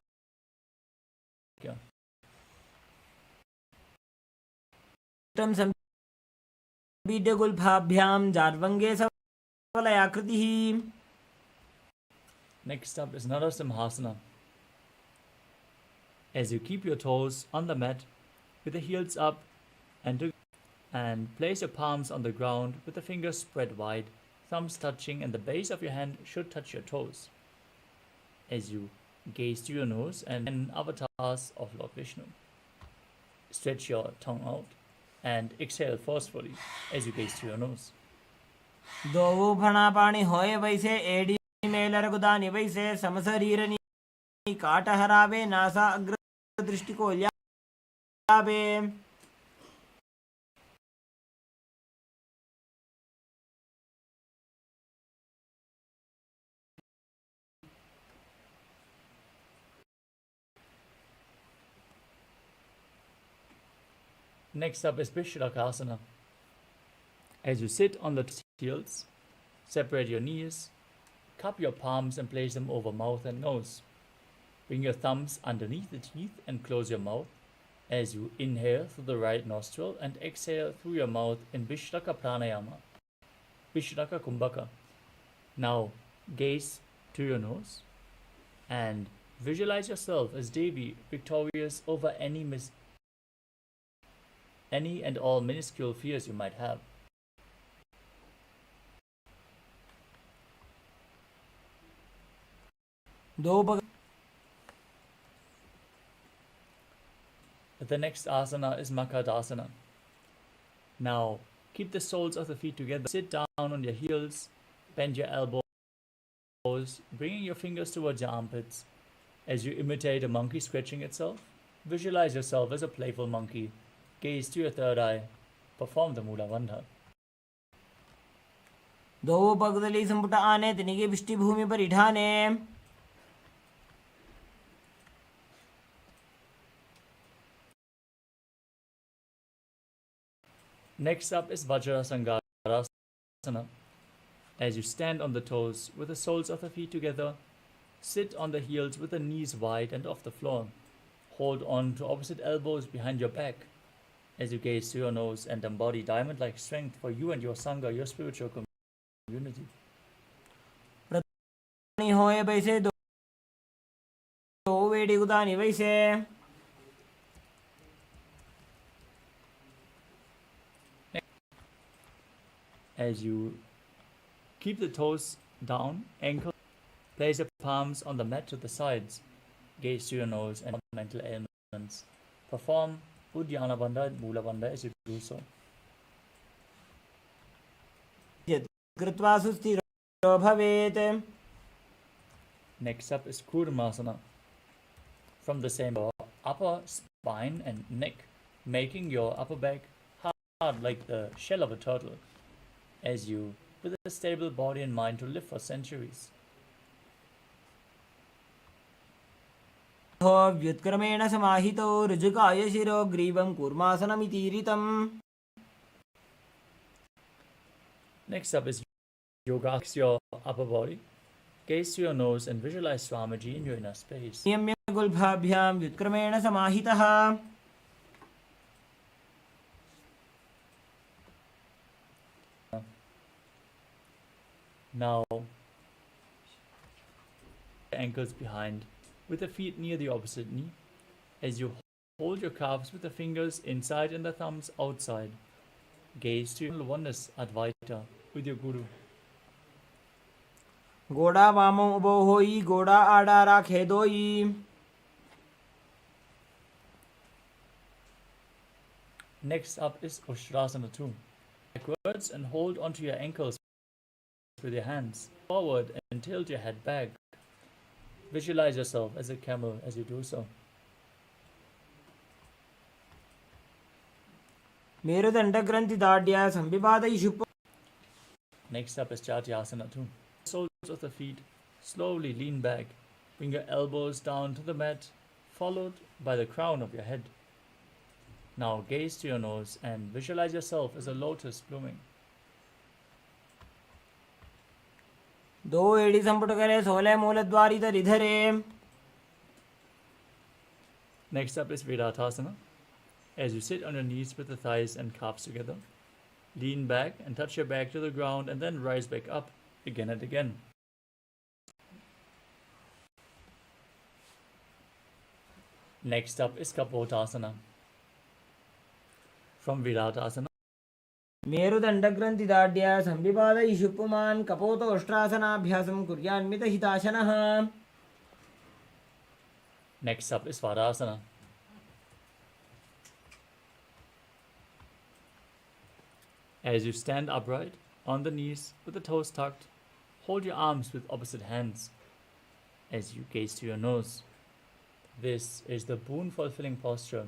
संबीड्यगुल्फाभ्याम जार्वंगे सवलयाकृतिः. Next up is Narasimhasana. As you keep your toes on the mat with the heels up and place your palms on the ground with the fingers spread wide, thumbs touching, and the base of your hand should touch your toes. As you gaze to your nose and avatars of Lord Vishnu. Stretch your tongue out and exhale forcefully as you gaze to your nose. दो फणापाणि होए वैसे AD Mailer गुदानि वैसे समशरीरनि काट हरावे NASA अग्र दृष्टि को ल्यावे. Next up is Vishalakasana. As you sit on the heels, separate your knees, cup your palms and place them over mouth and nose. Bring your thumbs underneath the teeth and close your mouth as you inhale through the right nostril and exhale through your mouth in Vishlaka Pranayama, Vishlaka Kumbhaka. Now gaze to your nose and visualize yourself as Devi, victorious over any and all minuscule fears you might have. The next asana is Mahaakasha. Now keep the soles of the feet together. Sit down on your heels, bend your elbows, bringing your fingers towards your armpits. As you imitate a monkey scratching itself, visualize yourself as a playful monkey. Gaze to your third eye. Perform the Mula Bandha. दो पगदली संपुट आने तिनिगे बिष्टि भूमि पर इठाने. Next up is Vajrasangarasana. As you stand on the toes with the soles of the feet together, sit on the heels with the knees wide and off the floor. Hold on to opposite elbows behind your back as you gaze to your nose and embody diamond-like strength for you and your Sangha, your spiritual community. होए वैसे दो वेड़ी गुदानि वैसे. As you keep the toes down, ankle, place your palms on the mat to the sides. Gaze to your nose and mental ailments. Perform Udhyana Bandha and Mula Bandha as you do so. कृत्वा सुस्थिरो भवेत्. Next up is Kurmasana. From the same upper spine and neck, making your upper back hard like the shell of a turtle. As you, with a stable body and mind to live for centuries. व्युत्क्रमेण समाहितो ऋजुकाय शिरो ग्रीवं कूर्मासनमितीरितम्. Next up is Yoga. Fix your upper body. Gaze to your nose and visualize Swamiji in your inner space. नियम्य गुल्फाभ्यां व्युत्क्रमेण समाहितः. Now, ankles behind, with the feet near the opposite knee, as you hold your calves with the fingers inside and the thumbs outside. Gaze to your oneness Advaita with your Guru. गोड़ा वामो उबो होई गोड़ा आड़ा राखे दोई. Next up is Ushrasana 2. Backwards and hold onto your ankles with your hands forward and tilt your head back. Visualize yourself as a camel as you do so. मेरुदण्डग्रन्थि दाढ्या संविपादयिषु. Next up is Chatyasana 2. Soles of the feet slowly lean back. Bring your elbows down to the mat, followed by the crown of your head. Now gaze to your nose and visualize yourself as a lotus blooming. दो एड़ी संपुट करे 16 मूलद्वारी धरे. Next up is Vedatasana. As you sit on your knees with the thighs and calves together, lean back and touch your back to the ground and then rise back up again and again. Next up is Kapotasana. From Vedatasana, मेरुदण्डग्रन्थि दाढ्या संविपादयिषु पुमान् कपोतोष्ट्रासनाभ्यासं कुर्यान्मितहिताशनः. next up is Svadasana. As you stand upright on the knees with the toes tucked, hold your arms with opposite hands as you gaze to your nose. This is the boon-fulfilling posture.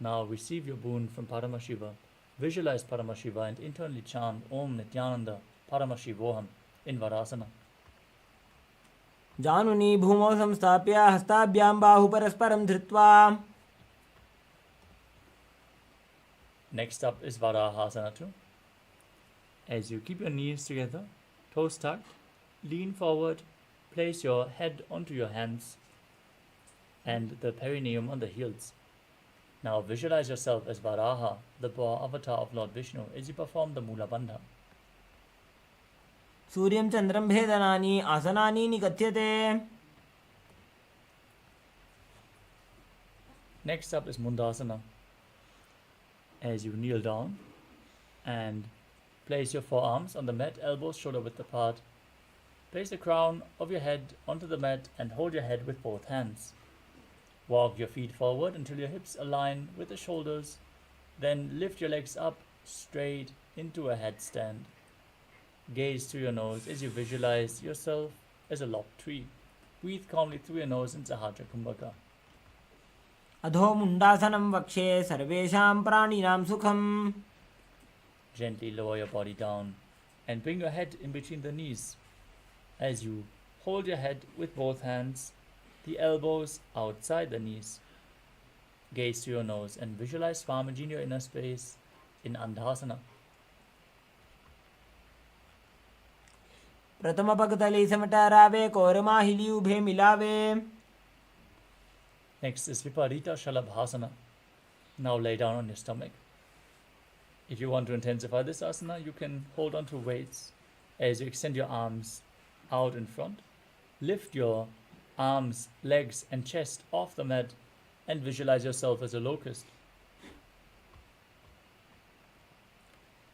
Now receive your boon from Paramashiva. Visualize Paramashiva and internally chant Om Nithyananda Paramashivoham in Vadasana. जानुनी भूमौ संस्थाप्य हस्ताभ्यां बाहु परस्परं धृत्वा. Next up is Varahasana 2. As you keep your knees together, toes tucked, lean forward, place your head onto your hands and the perineum on the heels. Now visualize yourself as Varaha, the boar avatar of Lord Vishnu, as you perform the Mula Bandha. सूर्यं चन्द्रं भेदनानि आसनानि निकथ्यते. Next up is Mundasana. As you kneel down and place your forearms on the mat, elbows shoulder width apart. Place the crown of your head onto the mat and hold your head with both hands. Walk your feet forward until your hips align with the shoulders. Then lift your legs up straight into a headstand. Gaze through your nose as you visualize yourself as a lopped tree. Breathe calmly through your nose in Sahajra Kumbhaka. अधो मुण्डासनं वक्षे सर्वेषां प्राणिनां सुखम्. Gently lower your body down and bring your head in between the knees. As you hold your head with both hands, the elbows outside the knees. Gaze to your nose and visualize Swamiji in your inner space in Andhasana. प्रथम पगतली समटरावे कोरमाहिली उभे मिलावे. Next is Viparita Shalabhasana. Now lay down on your stomach. If you want to intensify this asana, you can hold on to weights as you extend your arms out in front. Lift your arms, legs and chest off the mat and visualize yourself as a locust.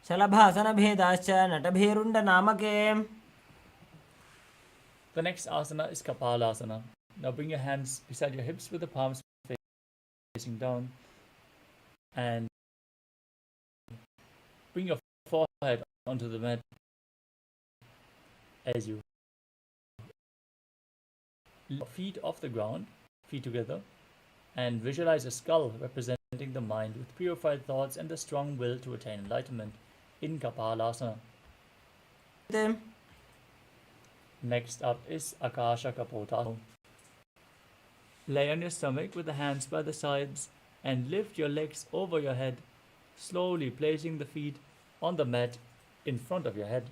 शलभासन भेदाश्च नटभेरुण्ड नामके. The next asana is Kapalasana. Now bring your hands beside your hips with the palms facing down and bring your forehead onto the mat as you feet off the ground, feet together, and visualize a skull representing the mind with purified thoughts and the strong will to attain enlightenment in Kapalasana. Next up is Akasha Bhairava. Lay on your stomach with the hands by the sides and lift your legs over your head, slowly placing the feet on the mat in front of your head.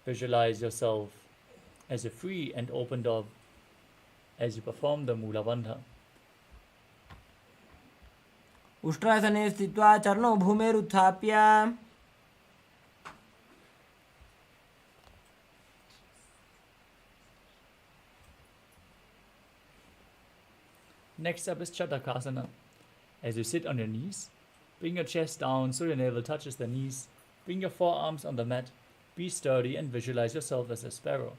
Visualize yourself as a free and open dove as you perform the Mula Bandha. उष्ट्रासने स्थित्वा चरणौ भूमेरुत्थाप्य. Next up is Chatakasana. As you sit on your knees, bring your chest down so your navel touches the knees. Bring your forearms on the mat. Be sturdy and visualize yourself as a sparrow.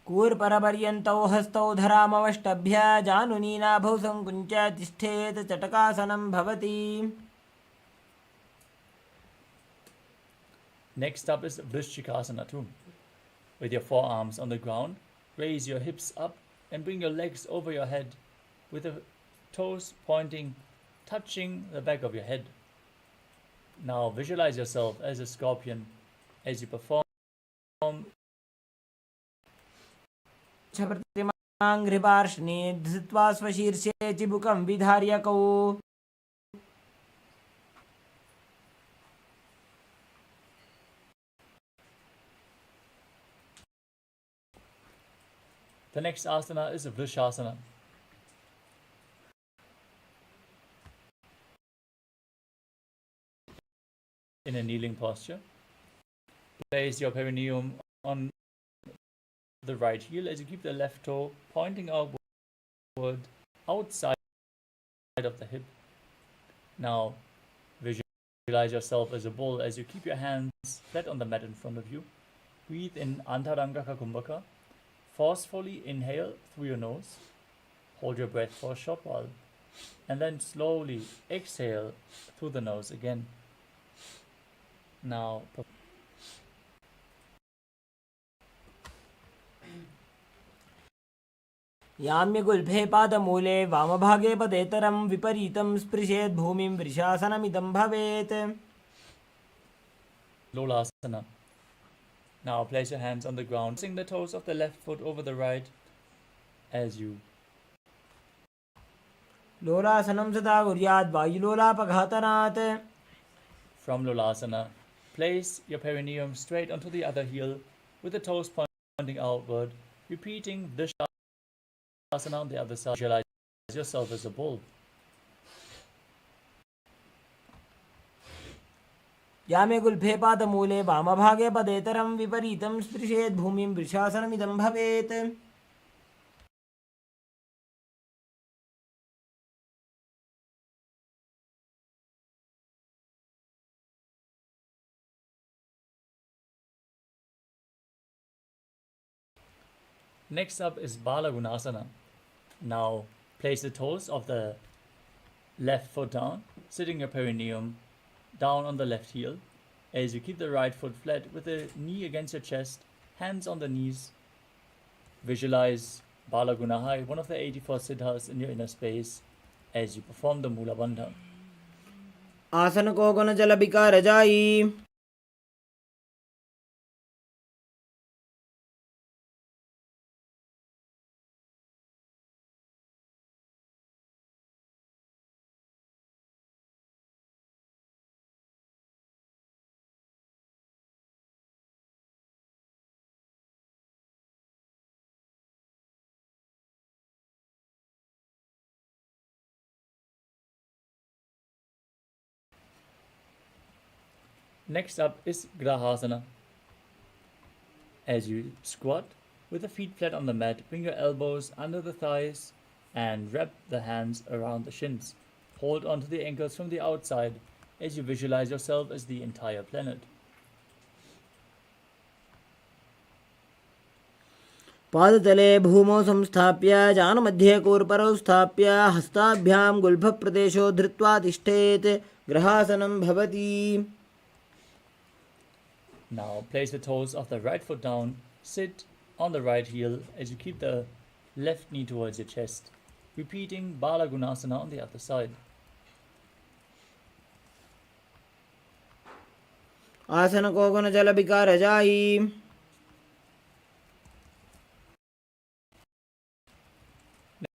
कूर्परपर्यन्तौ हस्तौ धरामवष्टभ्य जानुनी नाभौ सङ्कुञ्च्य तिष्ठेत चटकासनं भवति. Next up is Vrishchikasana 2. With your forearms on the ground, raise your hips up and bring your legs over your head with the toes pointing, touching the back of your head. Now visualize yourself as a scorpion as you perform. प्रतिमाङ्घ्रिपार्ष्णे धृत्वा स्वशीर्षे चिबुकं विधार्यकौ The next asana is a Vrishasana. In a kneeling posture, place your perineum on the right heel as you keep the left toe pointing outward outside of the hip. Now visualize yourself as a bull as you keep your hands flat on the mat in front of you. Breathe in Antaranga Kumbhaka. Forcefully inhale through your nose. Hold your breath for a short while. And then slowly exhale through the nose again. Now याम्यगुल्फे पादमूले वामभागे पदेतरं विपरीतं स्पृशेत् भूमिं वृषासनमिदं भवेत्. Lolasana. Now place your hands on the ground, pressing the toes of the left foot over the right as you. लोलासनं सदा कुर्यात् वायुलोलापघातनात्. From Lolasana, place your perineum straight onto the other heel with the toes pointing outward, repeating the asana on the other side. Visualize yourself as a bull. यामे गुल्फे पादमूले वामभागे पदेतरं विपरीतं स्पृशेत् भूमिं वृषासनमिदं भवेत्. Next up is Balagunasana. Now place the toes of the left foot down, sitting your perineum down on the left heel as you keep the right foot flat with the knee against your chest, hands on the knees. Visualize Balagunahai, one of the 84 siddhas in your inner space, as you perform the Mula Bandha. आसन को गुण जल विकार जाई. Next up is Grahasana. As you squat with the feet flat on the mat, bring your elbows under the thighs and wrap the hands around the shins. Hold onto the ankles from the outside as you visualize yourself as the entire planet. पादतले भूमौ संस्थाप्य जानमध्ये कूर्परौ स्थाप्य हस्ताभ्यां गुल्फप्रदेशो धृत्वा तिष्ठेत्. ग्रहासनं भवति. Now place the toes of the right foot down, sit on the right heel as you keep the left knee towards your chest, repeating Balagunasana on the other side. आसन को गुण जल विकार जाई.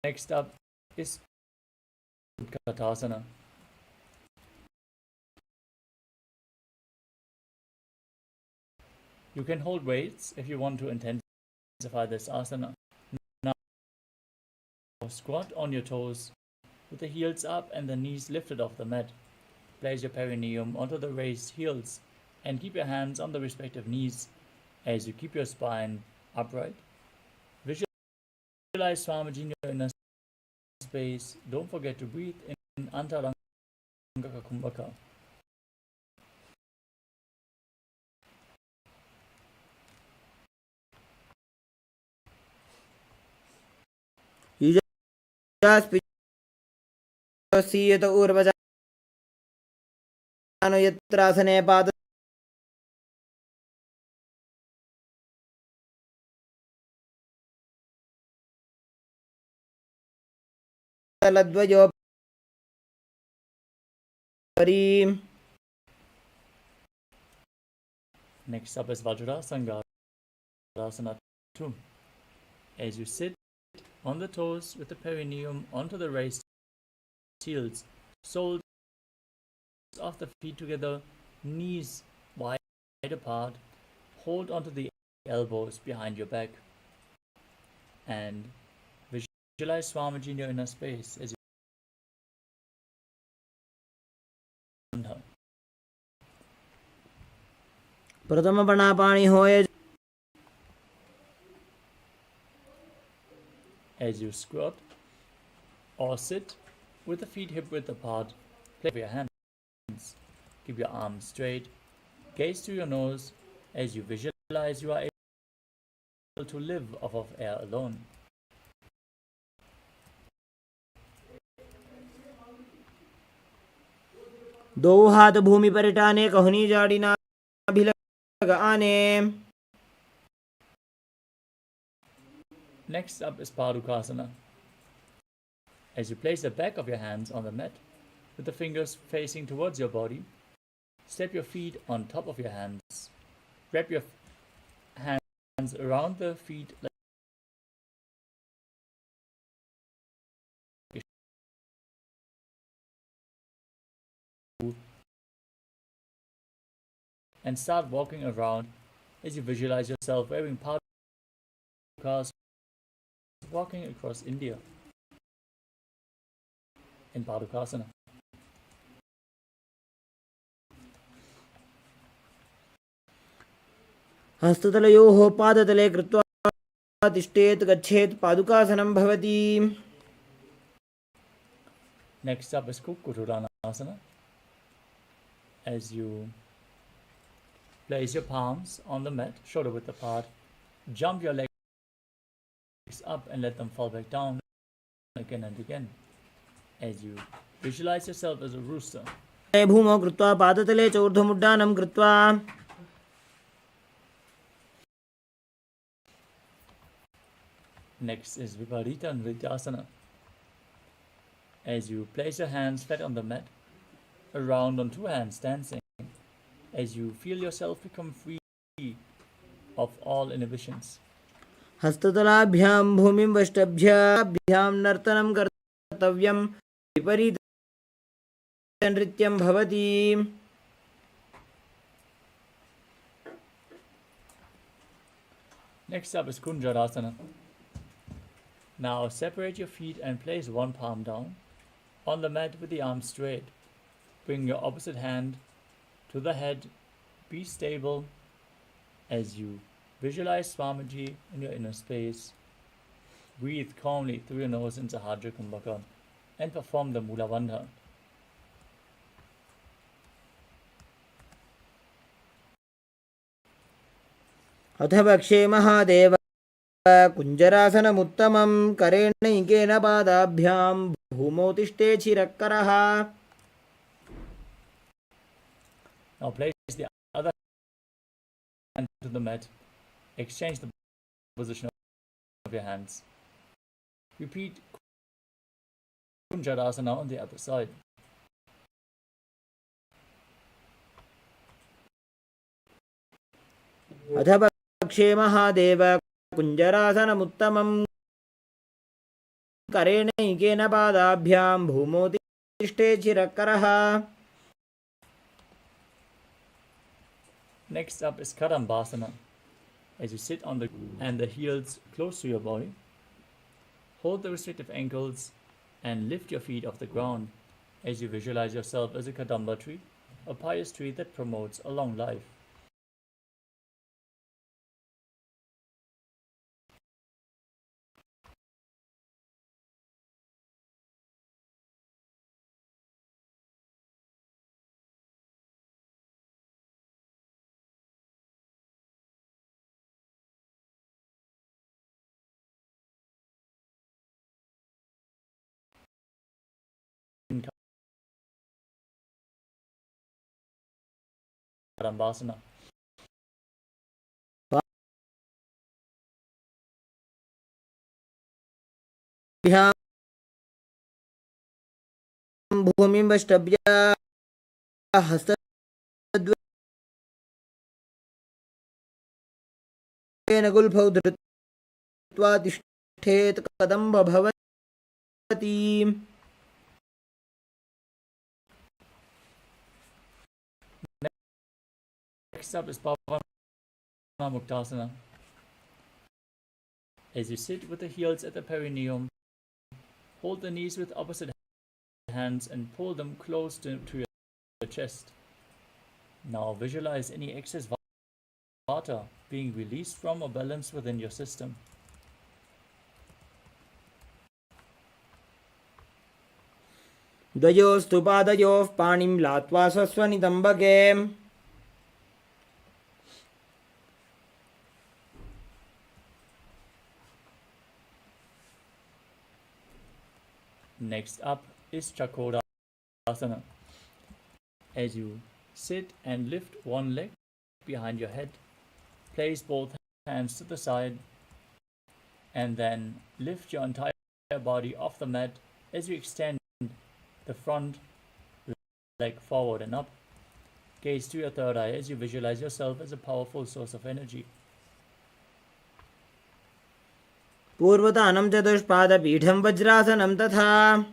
Next up is Utkatasana. You can hold weights if you want to intensify this asana. Now squat on your toes with the heels up and the knees lifted off the mat. Place your perineum onto the raised heels and keep your hands on the respective knees as you keep your spine upright. Visualize Swamiji in your inner space. Don't forget to breathe in Antaranga Kumbhaka. सीयत ऊर्वजानो यत्रासने पाद Ladvayo. Next up is Vajrasana 2. As you sit on the toes with the perineum onto the raised heels, soles of the feet together, knees wide apart, hold onto the elbows behind your back, and visualize Swamiji in your inner space as you Pratama Panapani Hoya. As you squat or sit with the feet hip width apart, play with your hands. Keep your arms straight. Gaze through your nose as you visualize you are able to live off of air alone. दो हाथ भूमि पर टाने कहनी जाड़ी ना भिलग आने. Next up is Padukasana. As you place the back of your hands on the mat with the fingers facing towards your body, step your feet on top of your hands. Wrap your hands around the feet like and start walking around as you visualize yourself wearing padukas, walking across India in Padukasana. हस्ततलयोः पादतले कृत्वा तिष्ठेत् गच्छेत् पादुकासनं भवति. Next up is Kukurudanasana. As you place your palms on the mat, shoulder width apart, jump your legs up and let them fall back down again and again. As you visualize yourself as a rooster. भूमौ कृत्वा पादतले च ऊर्ध्वमुड्डानं कृत्वा. Next is Viparita Nrityasana. As you place your hands flat on the mat, around on two hands dancing, as you feel yourself become free of all inhibitions. हस्ततलाभ्यां भूमिं वष्टभ्याभ्यां नर्तनं कर्तव्यं. विपरीत नृत्यं भवति. Next up is Kunjarasana. Now separate your feet and place one palm down on the mat with the arms straight. Bring your opposite hand to the head. Be stable as you visualize Swamiji in your inner space. Breathe calmly through your nose into Sahajra Kumbhaka and perform the Mula Bandha. अथ वक्षे महादेव कुञ्जरासनमुत्तमं करेणैकेन पादाभ्यां भूमौ तिष्ठेत् शिरःकरः. Now place the other hand to the mat. Exchange the position of your hands. Repeat Kunjarasana on the other side. अथ वक्षे महादेव कुञ्जरासनमुत्तमं करेणैकेन पादाभ्यां भूमौ तिष्ठेत् शिरःकरः. Next up is Kadambasana. As you sit on the and the heels close to your body, hold the restrictive ankles and lift your feet off the ground as you visualize yourself as a Kadamba tree, a pious tree that promotes a long life. Kadambasana. भूमिमष्टभ्य हस्तद्वयेन गुल्फौ धृत्वा तिष्ठेत् कदम्ब भवति। Next up is Bhava Muktasana. As you sit with the heels at the perineum, hold the knees with opposite hands and pull them close to your chest. Now visualize any excess vata being released from or balanced within your system. द्वयोस्तु पादयोः पाणिं लात्वा स्वस्वनितम्बके Next up is Chakodasana. As you sit and lift one leg behind your head, place both hands to the side and then lift your entire body off the mat as you extend the front leg forward and up. Gaze to your third eye as you visualize yourself as a powerful source of energy. पूर्वतानं चतुष्पादपीठं वज्रासनं तथा.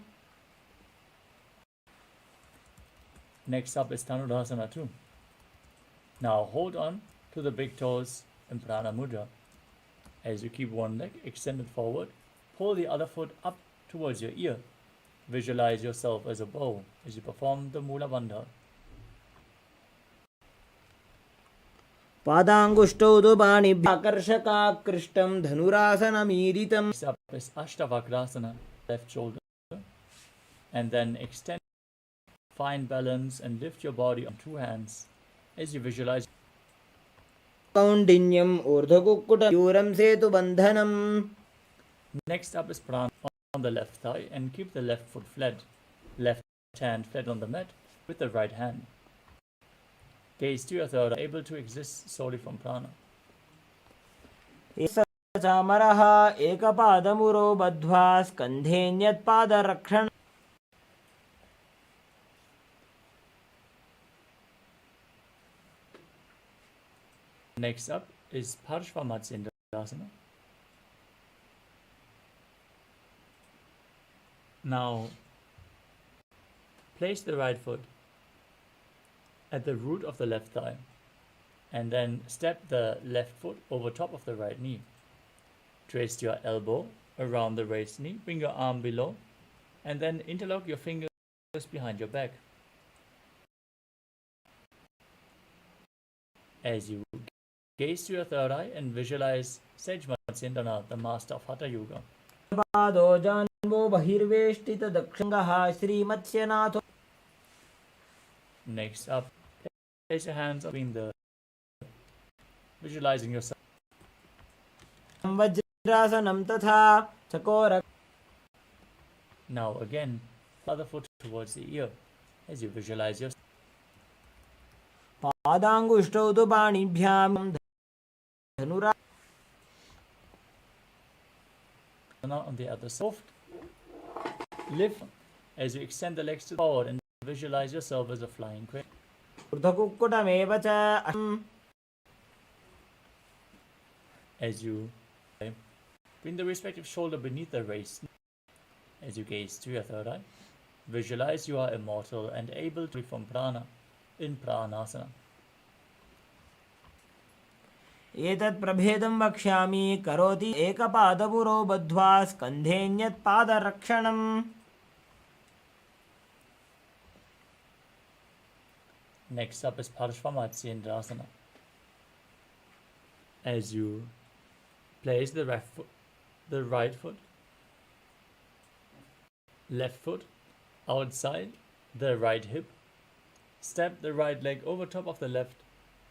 Next up is Dhanurasana 2. Now hold on to the big toes in Prana Mudra. As you keep one leg extended forward, pull the other foot up towards your ear. Visualize yourself as a bow as you perform the Mula Bandha. पादाङ्गुष्टौ तु पाणिभ्यः आकर्षकाकृष्टं धनुरासनमीरितम्. Next up is Ashtavakrasana, left shoulder. And then extend, find balance and lift your body on two hands as you visualize. कौण्डिन्यम् ऊर्ध्वकुक्कुटयूरं सेतुबन्धनम्. Next up is Prana on the left thigh and keep the left foot flat. Left hand flat on the mat with the right hand. Gaze to your third eye, able to exist solely from prana. चामरः एकपादमुरो बद्ध्वा स्कन्धेऽन्यत्पादरक्षण. Next up is Parshvamatsyendrasana. Now place the right foot at the root of the left thigh and then step the left foot over top of the right knee. Twist your elbow around the raised knee, bring your arm below and then interlock your fingers behind your back. As you gaze to your third eye and visualize Sage Matsyendranath, the master of Hatha Yoga. पादो जान्वो बहिर्वेष्टित दक्षिणः श्रीमत्स्यनाथो. Next up, place your hands between the, visualizing yourself. वज्रासनं तथा चकोर. Now again, other foot towards the ear as you visualize yourself. पादाङ्गुष्टौ तु पाणिभ्यां धनुरा. Now on the other side, lift as you extend the legs forward and visualize yourself as a flying crane. ऊर्ध्वकुक्कुटमेव च. As you bring the respective shoulder beneath the waist. As you gaze to your third eye, visualize you are immortal and able to from prana in pranasana. एतत् प्रभेदं वक्ष्यामि करोति एकपादपुरो बद्ध्वा स्कन्धेऽन्यत्पादरक्षणम्. Next up is Parshvamatsyendrasana. As you place the right foot, left foot outside the right hip, step the right leg over top of the left,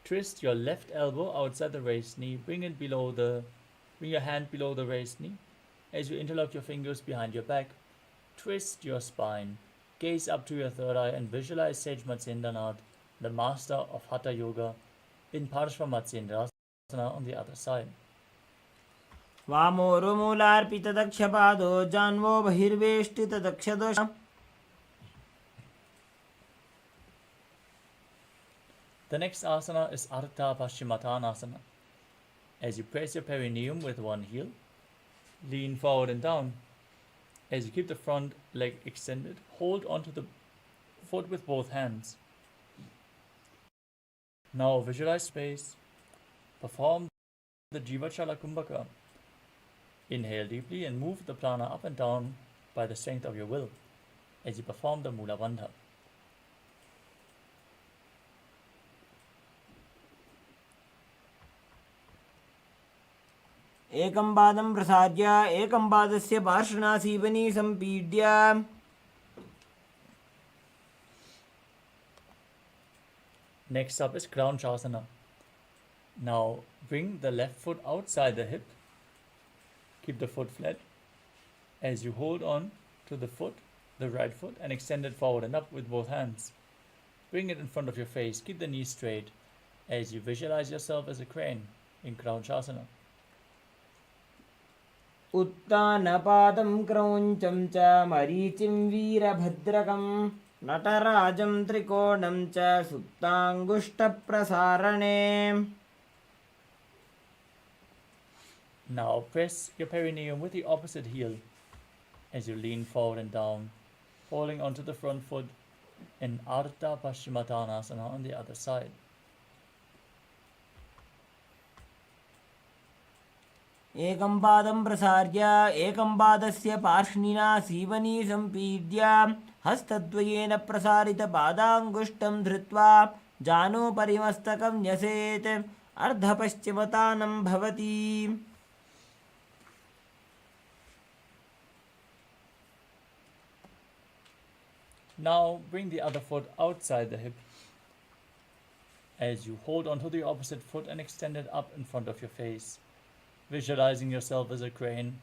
twist your left elbow outside the raised knee, bring your hand below the raised knee. As you interlock your fingers behind your back, twist your spine, gaze up to your third eye and visualize Sage Matsyendranath, the master of Hatha Yoga, in Parshvamatsyendrasana on the other side. वामोरुमूलार्पितदक्षपादो जान्वो बहिर्वेष्टितदक्षदोष. The next asana is Ardha Paschimottanasana. As you press your perineum with one heel, lean forward and down. As you keep the front leg extended, hold onto the foot with both hands. Now visualize space. Perform the Jivachala Kumbhaka. Inhale deeply and move the prana up and down by the strength of your will as you perform the Mula Bandha. एकं पादं प्रसार्य एकं पादस्य पार्श्वनासीवनी सम्पीड्य Next up is Crown Shasana. Now bring the left foot outside the hip. Keep the foot flat. As you hold on to the foot, the right foot, and extend it forward and up with both hands. Bring it in front of your face. Keep the knees straight as you visualize yourself as a crane in Crown Shasana. उत्तानपादं क्रौञ्चं च मरीचिं वीरभद्रकं नटराजं त्रिकोणं च सुप्ताङ्गुष्ठप्रसारणे. Now press your perineum with the opposite heel as you lean forward and down, holding onto the front foot in Ardha Paschimottanasana on the other side. एकं पादं प्रसार्य एकं पादस्य पार्ष्णिना सीवनी सम्पीड्य हस्तद्वयेन प्रसारितपादाङ्गुष्ठं धृत्वा जानुपरिमस्तकं न्यसेत् अर्धपश्चिमतानं भवति. Now bring the other foot outside the hip as you hold onto the opposite foot and extend it up in front of your face, visualizing yourself as a crane,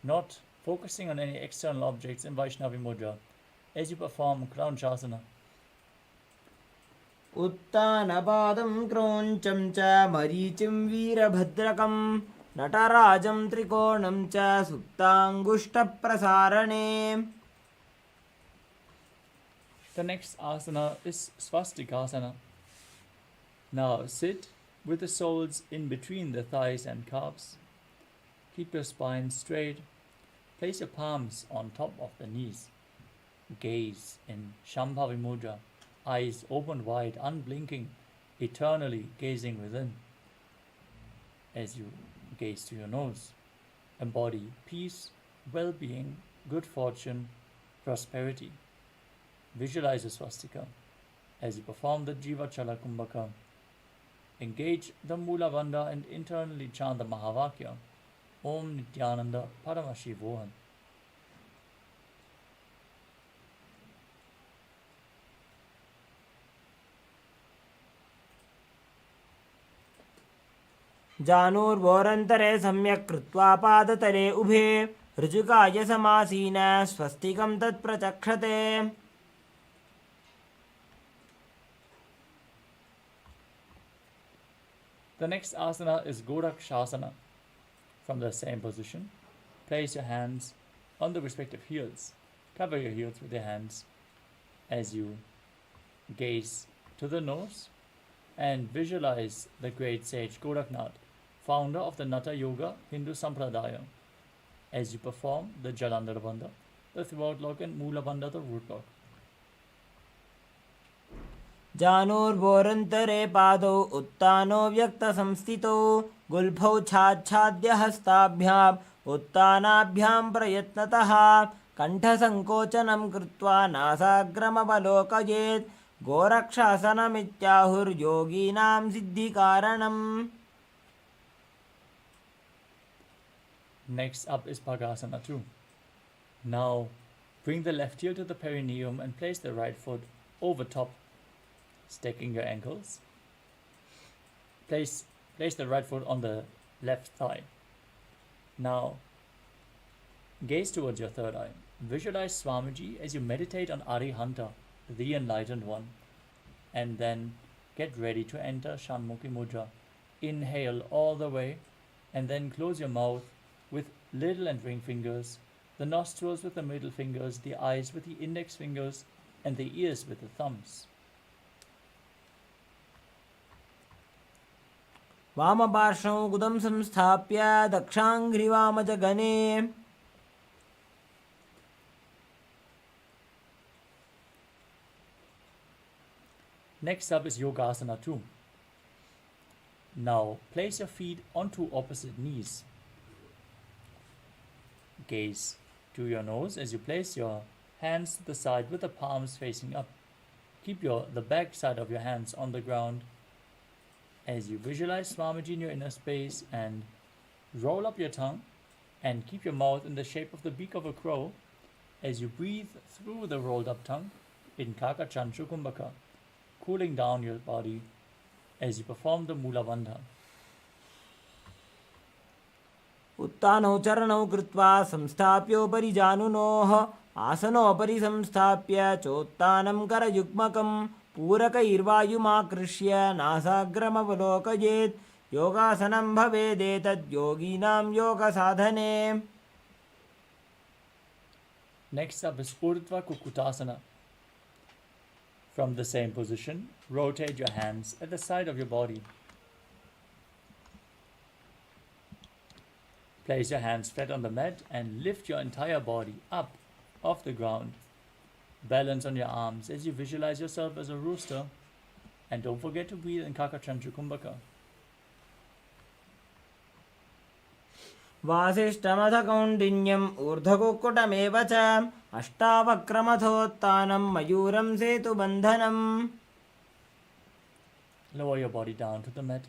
not focusing on any external objects in Vaishnavi Mudra as you perform Crown Shasana. उत्तानपादं क्रौञ्चं च मरीचिं वीरभद्रकं नटराजं त्रिकोणं च सुप्ताङ्गुष्ठप्रसारणे. The next asana is Swastikasana. Now sit with the soles in between the thighs and calves. Keep your spine straight. Place your palms on top of the knees. Gaze in Shambhavi Mudra, eyes open wide, unblinking, eternally gazing within. As you gaze to your nose, embody peace, well-being, good fortune, prosperity. Visualize a swastika as you perform the Jivachala Kumbhaka. Engage the Mula Bandha and internally chant the Mahavakya, Om Nithyananda Paramashivam. जानुर्वोरन्तरे सम्यक् कृत्वा पादतले उभे ऋजुकाय समासीन स्वस्तिकं तत्प्रचक्षते. The next asana is Gorakshasana. From the same position, place your hands on the respective heels. Cover your heels with your hands as you gaze to the nose and visualize the great sage Goraknath, founder of the Nata Yoga Hindu Sampradaya, as you perform the Jalandhara Bandha, the throat lock, and Mula Bandha, the root lock. जानुर्वोरन्तरे पादौ उत्तानो व्यक्तसंस्थितौ गुल्फौ छाच्छाद्य हस्ताभ्याम् उत्तानाभ्यां प्रयत्नतः कण्ठसङ्कोचनं कृत्वा नासाग्रमवलोकयेत् गोरक्षासनमित्याहुर्योगीनां सिद्धिकारणम्. Next up is Bhagasana 2. Now bring the left heel to the perineum and place the right foot over top, stacking your ankles. Place the right foot on the left thigh. Now gaze towards your third eye. Visualize Swamiji as you meditate on Arihanta, the enlightened one, and then get ready to enter Shanmukhi Mudra. Inhale all the way and then close your mouth with little and ring fingers, the nostrils with the middle fingers, the eyes with the index fingers, and the ears with the thumbs. वामपार्श्वं गुदं संस्थाप्य दक्षाङ्घ्रिवामजगने Next up is Yogasana 2. Now place your feet onto opposite knees. Gaze to your nose as you place your hands to the side with the palms facing up. Keep the back side of your hands on the ground as you visualize Swamiji in your inner space, and roll up your tongue and keep your mouth in the shape of the beak of a crow as you breathe through the rolled up tongue in Kakachanchukumbhaka, cooling down your body as you perform the Mula Bandha. उत्तानौ चरणौ कृत्वा संस्थाप्योपरि जानुनोः आसनोपरि संस्थाप्य चोत्तानं करयुग्मकं पूरकैर्वायुमाकृष्य नासाग्रमवलोकयेत् योगासनं भवेदेतद् योगिनां योगसाधने. Next up is Urdhva Kukutasana. From the same position, rotate your hands at the side of your body. Place your hands flat on the mat and lift your entire body up off the ground. Balance on your arms as you visualize yourself as a rooster, and don't forget to breathe in Kakachanchukumbhaka. वासिष्ठमथ ऊर्ध्वकुक्कुटमेव च अष्टावक्रमथोत्तानं मयूरं सेतुबन्धनम्. Lower your body down to the mat.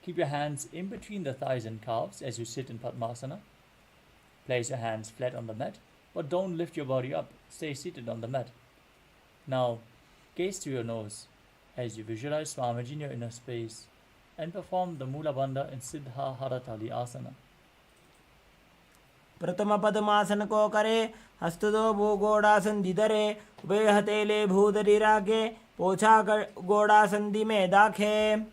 Keep your hands in between the thighs and calves as you sit in Padmasana. Place your hands flat on the mat, but don't lift your body up. Stay seated on the mat. Now, gaze to your nose as you visualize Swamiji in your inner space and perform the Mula Bandha in Siddha Haratali Asana. प्रथम पद्मासन को करे हस्तदो भूगोड़ासन दिधरे उभय हथेले भूधरि रागे पोछा गोड़ासन में दाखे.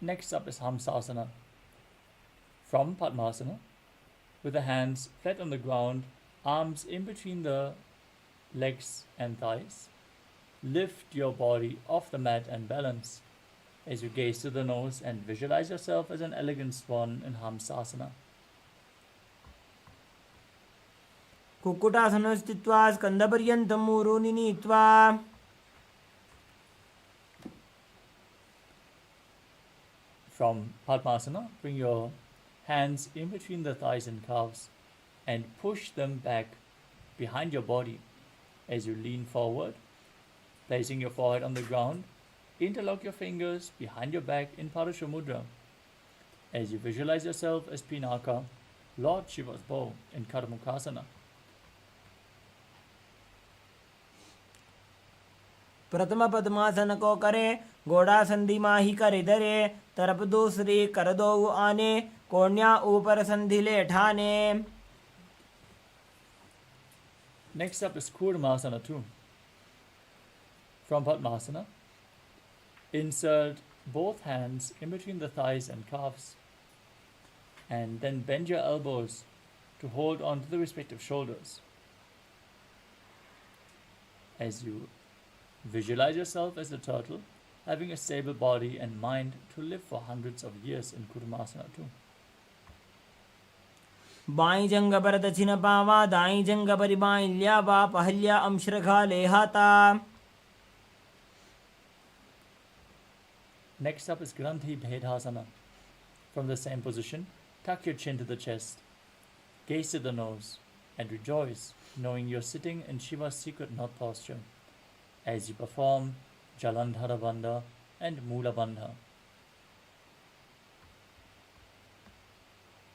Next up is Hamsasana. From Padmasana, with the hands flat on the ground, arms in between the legs and thighs, lift your body off the mat and balance as you gaze to the nose and visualize yourself as an elegant swan in Hamsasana. कुक्कुटासनं स्थित्वा स्कन्धपर्यन्तं ऊरूनि नीत्वा. From Padmasana, bring your hands in between the thighs and calves and push them back behind your body as you lean forward, placing your forehead on the ground. Interlock your fingers behind your back in Parasha Mudra as you visualize yourself as Pinaka, Lord Shiva's bow in Karmukasana. प्रथम पद्मासन को करे घोड़ा संधि माही कर धरे तरफ दूसरी कर दो आने कोन्या ऊपर संधि ले ठाने. Next up is Kurmasana 2. From Padmasana, insert both hands in between the thighs and calves, and then bend your elbows to hold on to the respective shoulders. As you visualize yourself as a turtle, having a stable body and mind to live for hundreds of years in Kurmasana 2. By जंग पर दक्षिण पावा दाई जंग पर by ल्यावा पहल्या अंश्रखा लेहाता. Next up is Granthi Bhedhasana. From the same position, tuck your chin to the chest, gaze to the nose, and rejoice, knowing you're sitting in Shiva's secret knot posture as you perform Jalandhara Bandha and Mula Bandha.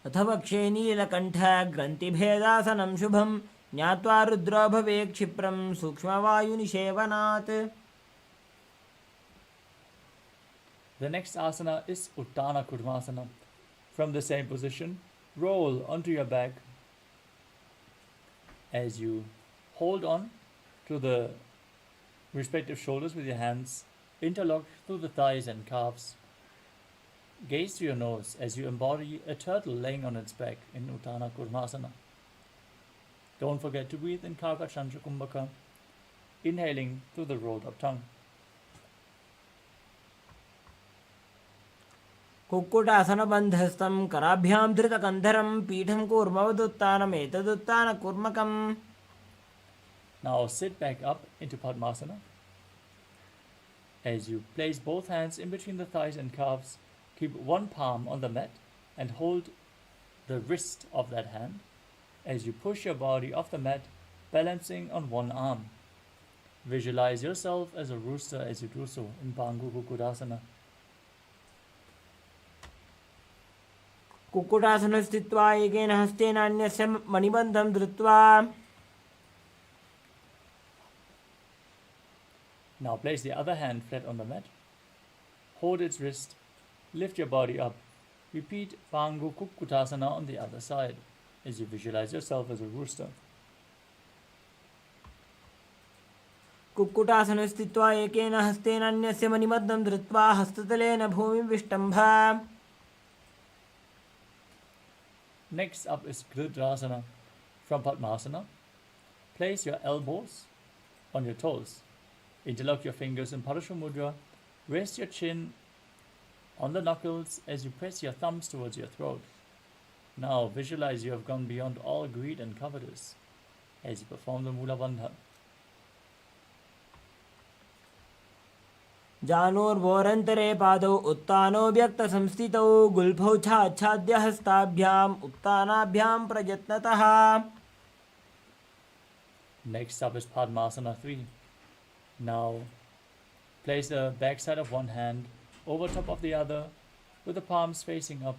अथवा क्षेनीलकण्ठ ग्रन्थिभेदासनं शुभं ज्ञात्वा रुद्रो भवे क्षिप्रं सूक्ष्मवायुनिषेवनात्. The next asana is Uttana Kurmasana. From the same position, roll onto your back as you hold on to the respective shoulders with your hands interlocked through the thighs and calves. Gaze to your nose as you embody a turtle laying on its back in Uttana Kurmasana. Don't forget to breathe in Kakachanchukumbhaka, inhaling through the rolled up tongue. कुक्कुटासनबन्धस्थं कराभ्यां धृतकन्धरं पीठं कूर्मवदुत्तानमेतदुत्तानकूर्मकम्. Now sit back up into Padmasana. As you place both hands in between the thighs and calves, keep one palm on the mat and hold the wrist of that hand as you push your body off the mat, balancing on one arm. Visualize yourself as a rooster as you do so in Bhangu Kukkudasana. कुक्कुटासने स्थित्वा एकेन हस्तेन अन्यस्य मणिबन्धं धृत्वा. Now place the other hand flat on the mat. Hold its wrist. Lift your body up. Repeat Bhangu Kukkudasana on the other side as you visualize yourself as a rooster. कुक्कुटासने स्थित्वा एकेन हस्तेन अन्यस्य मणिबन्धं धृत्वा हस्ततलेन भूमिं विष्टम्भ. Next up is Gridrasana. From Padmasana, place your elbows on your toes. Interlock your fingers in Parashu Mudra. Rest your chin on the knuckles as you press your thumbs towards your throat. Now visualize you have gone beyond all greed and covetous as you perform the Mula Bandha. जानोर्वोरन्तरे पादौ उत्तानो व्यक्तसंस्थितौ गुल्फौ छाच्छाद्य हस्ताभ्याम् उत्तानाभ्यां प्रयत्नतः. Next up is Padmasana 3. Now place the backside of one hand over top of the other with the palms facing up.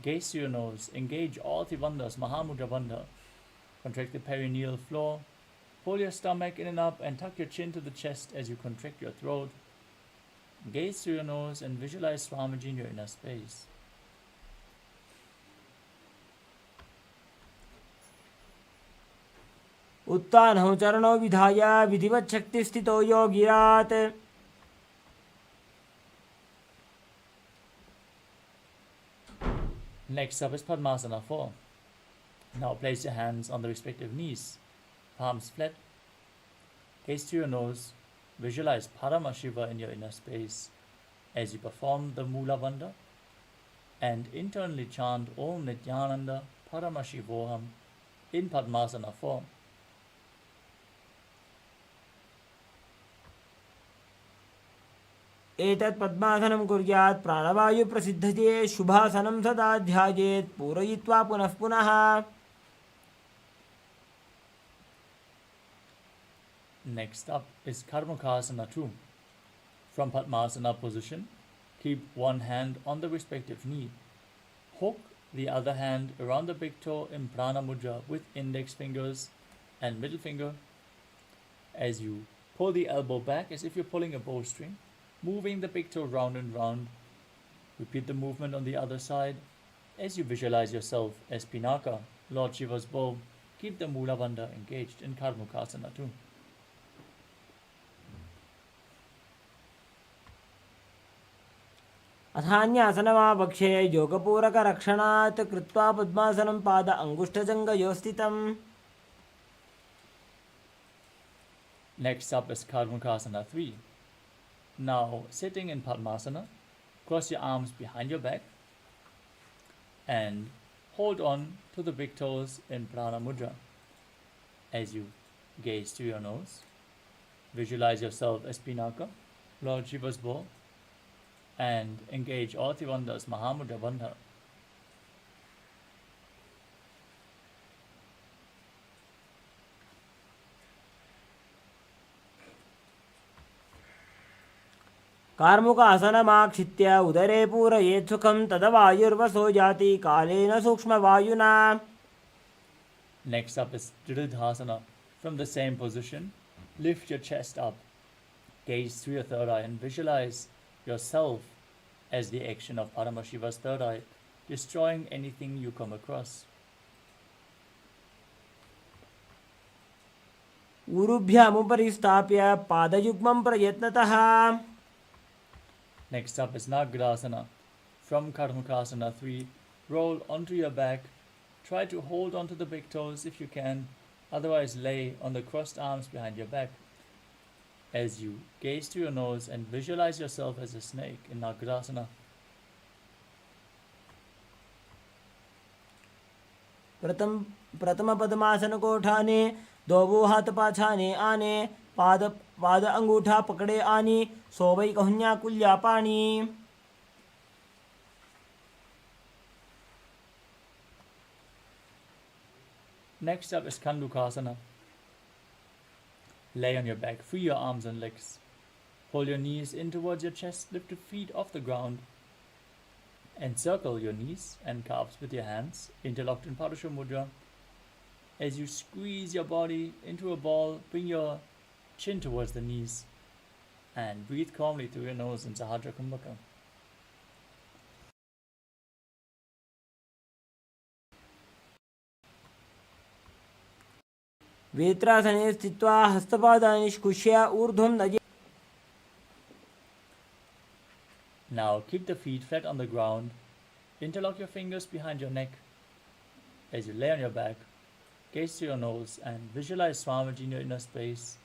Gaze to your nose. Engage all Tribandhas, Mahamudra Bandha. Contract the perineal floor. Pull your stomach in and up and tuck your chin to the chest as you contract your throat. Gaze through your nose and visualize Swamiji in your inner space. उत्तानौ चरणौ विधाय विधिवत् शक्तिस्थितो योगिरात्. Next up is Padmasana 4. Now place your hands on the respective knees, palms flat. Gaze to your nose. Visualize Paramashiva in your inner space as you perform the Mula Bandha and internally chant Om Nithyananda Paramashivoham in Padmasana form. एतत् पद्मासनं कुर्यात् प्राणवायु प्रसिद्धये शुभासनं सदा ध्यायेत् पूरयित्वा पुनः पुनः. Next up is Karmakasana 2. From Padmasana position, keep one hand on the respective knee. Hook the other hand around the big toe in Prana Mudra with index fingers and middle finger as you pull the elbow back as if you're pulling a bowstring, moving the big toe round and round. Repeat the movement on the other side as you visualize yourself as Pinaka, Lord Shiva's bow. Keep the Mula Bandha engaged in Karmakasana 2. अथान्यासनमावक्षे योगपूरकरक्षणात् कृत्वा पद्मासनं पाद अङ्गुष्ठजङ्घयो स्थितम्. Next up is Karmakasana 3. Now sitting in Padmasana, cross your arms behind your back and hold on to the big toes in Prana Mudra. As you gaze to your nose, visualize yourself as Pinaka, Lord Shiva's bow, and engage all Tribandhas, Mahamudra Bandha. कार्मुकासनमाक्षित्य उदरे पूरयेत् सुखं तदवायुर्वसो जाति कालेन सूक्ष्मवायुना. Next up is Dridhasana. From the same position, lift your chest up, gaze through your third eye and visualize yourself as the action of Paramashiva's third eye, destroying anything you come across. उरुभ्यामुपरि स्थाप्य पादयुग्मं प्रयत्नतः. Next up is Nagrasana. From Karmakasana 3, roll onto your back. Try to hold onto the big toes if you can, otherwise lay on the crossed arms behind your back. As you gaze to your nose and visualize yourself as a snake in Nagrasana. प्रथम पद्मासन को उठाने, दो हाथ पाछाने आने, पाद अंगूठा पकड़े आनी, सोबई कहुन्या कुल्या पानी। Next up is Kandukasana. Lay on your back, free your arms and legs. Pull your knees in towards your chest, lift your feet off the ground, encircle your knees and calves with your hands, interlocked in Padusha Mudra. As you squeeze your body into a ball, bring your chin towards the knees and breathe calmly through your nose in Sahadra Kumbhaka. वेत्रासने स्थित्वा हस्तपादानि निष्कुष्य ऊर्ध्वं नजे। Now keep the feet flat on the ground. Interlock your fingers behind your neck. As you lay on your back, gaze to your nose and visualize Swamiji in your inner space.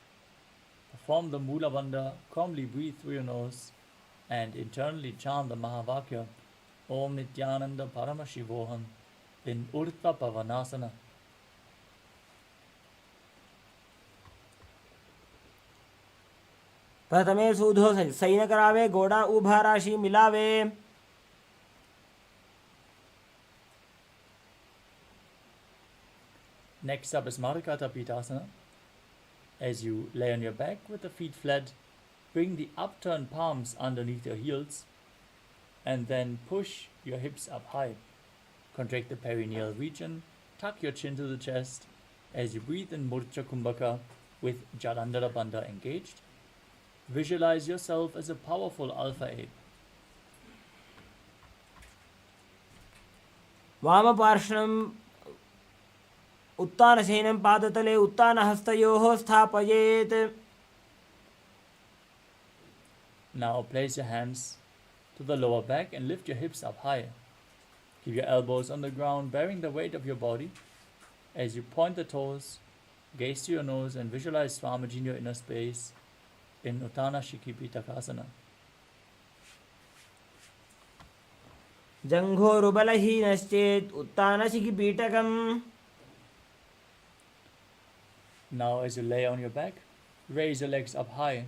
Perform the Mula Bandha, calmly breathe through your nose and internally chant the Mahavakya Om Nithyananda Paramashivam in Urdhva Pavanasana. प्रथमे सूधो San करावे, गोड़ा उभा राशि मिलावे। Next up is Mahaakasha Bhairava. As you lay on your back with the feet flat, bring the upturned palms underneath your heels and then push your hips up high. Contract the perineal region, tuck your chin to the chest as you breathe in Murcha Kumbhaka with Jalandhara Bandha engaged. Visualize yourself as a powerful alpha ape. वामपार्श्वं उत्तानशयनं पादतले उत्तानहस्तयोः स्थापयेत्। Now place your hands to the lower back and lift your hips up high. Keep your elbows on the ground, bearing the weight of your body. As you point the toes, gaze to your nose and visualize Swamiji in your inner space in Uttana Shikhi Pitakasana. जंघोरुबलहीनश्चेत् उत्तानशिखिपीठकम्। Now as you lay on your back, raise your legs up high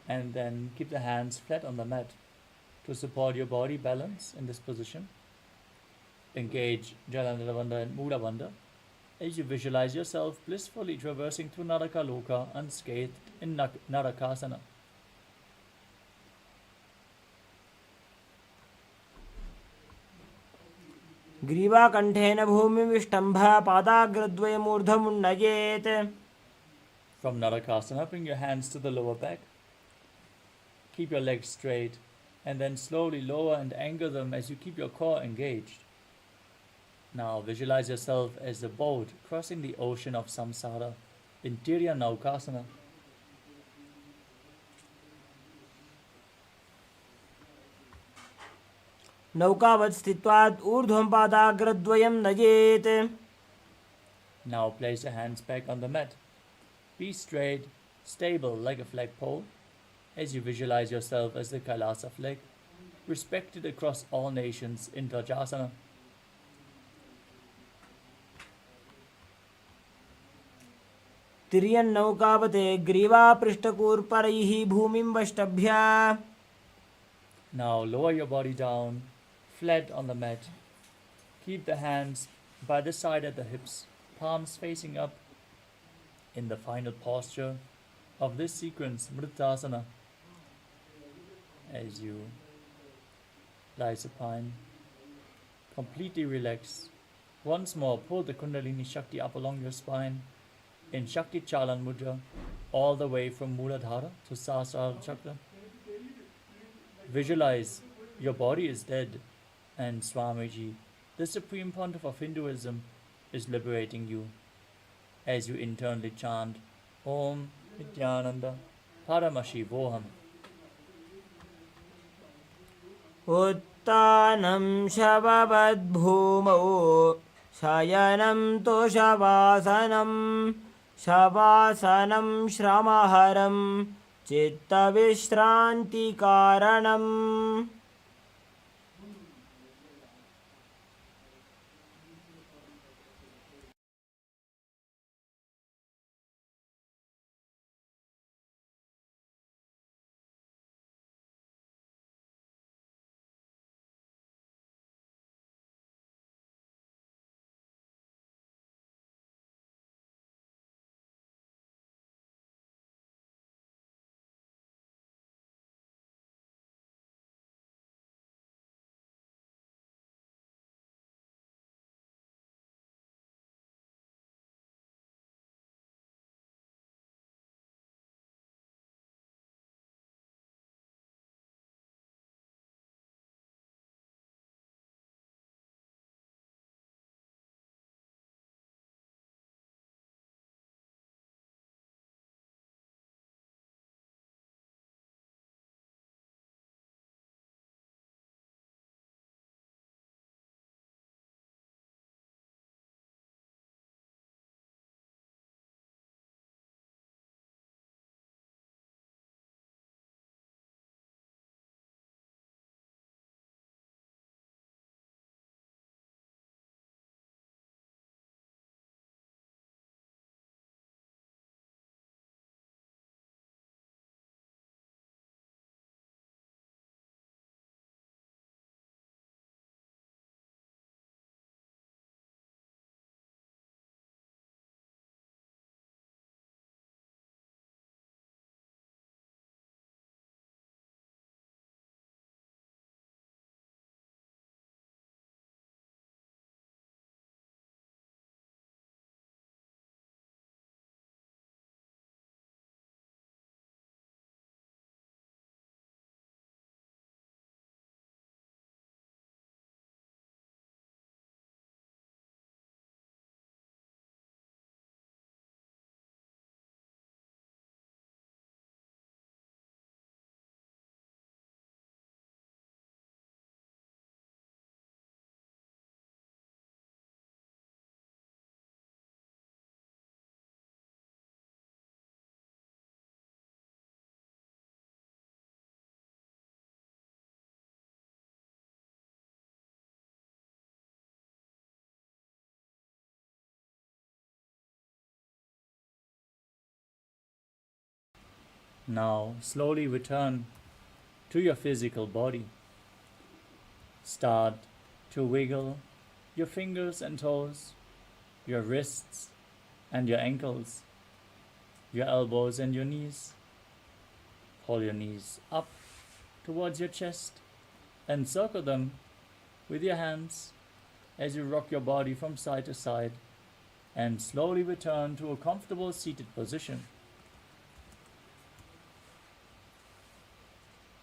and then keep the hands flat on the mat to support your body balance in this position. Engage Jalandhara Bandha and Mula Bandha as you visualize yourself blissfully traversing through Naraka Loka unscathed in Narakasana. ग्रीवाकण्ठेन भूमिविष्टम्भ पादाग्रद्वयमूर्धमुन्नयेत्। From Narakasana, bring your hands to the lower back. Keep your legs straight and then slowly lower and anchor them as you keep your core engaged. Now visualize yourself as a boat crossing the ocean of samsara in Tirya Naukasana. नौकावत् स्थित्वात् ऊर्ध्वं पादाग्रद्वयं नयेत्। Now place your hands back on the mat. Be straight, stable like a flagpole as you visualize yourself as the Kailasa flag, respected across all nations in Rajasana. तिर्यन्नौकावते ग्रीवापृष्ठकूर्परैः भूमिं वष्टभ्य। Now lower your body down, flat on the mat. Keep the hands by the side at the hips, palms facing up in the final posture of this sequence, Mritasana. As you lie supine, completely relax. Once more, pull the Kundalini Shakti up along your spine in Shakti Chalan Mudra, all the way from Muladhara to Sahasrara Chakra. Visualize your body is dead and Swamiji, the supreme pontiff of Hinduism, is liberating you as you internally chant Om Nithyananda Paramashivam. उत्तानं शववद्भूमौ शयनं तोषवासनं शवासनं श्रमहरं चित्तविश्रान्तिकारणम्। Now slowly return to your physical body. Start to wiggle your fingers and toes, your wrists and your ankles, your elbows and your knees. Pull your knees up towards your chest and circle them with your hands as you rock your body from side to side and slowly return to a comfortable seated position.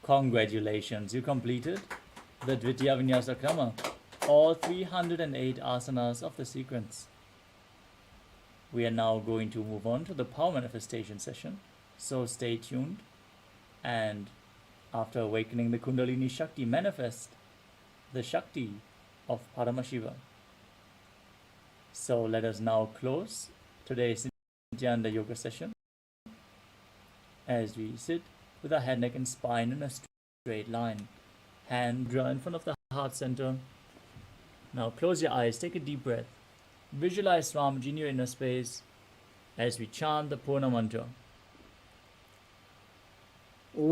Congratulations, you completed the Dvitiya Vinyasa Krama, all 308 asanas of the sequence. We are now going to move on to the power manifestation session, so stay tuned, and after awakening the Kundalini Shakti, manifest the Shakti of Paramashiva. So let us now close today's Nityananda Yoga session as we sit with our head, neck and spine in a straight line. Hand drawn in front of the heart center. Now close your eyes, take a deep breath. Visualize Swamiji in your inner space as we chant the Purna Mantra. Om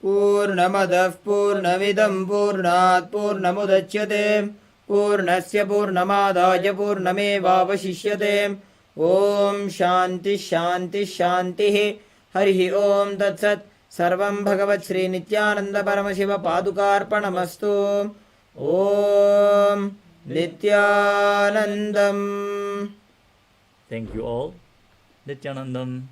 Purnamadav Purnamidam Purnat Purnamudachyate Purnasya Purnamadaya Purnamevavashishyate. Om Shanti Shanti Shanti Harihi Om Tat Sat. Sarvam Bhagavat Sri Nithyananda Paramashiva Padukarpanamastu. Om Nithyanandam. Thank you all. Nithyanandam.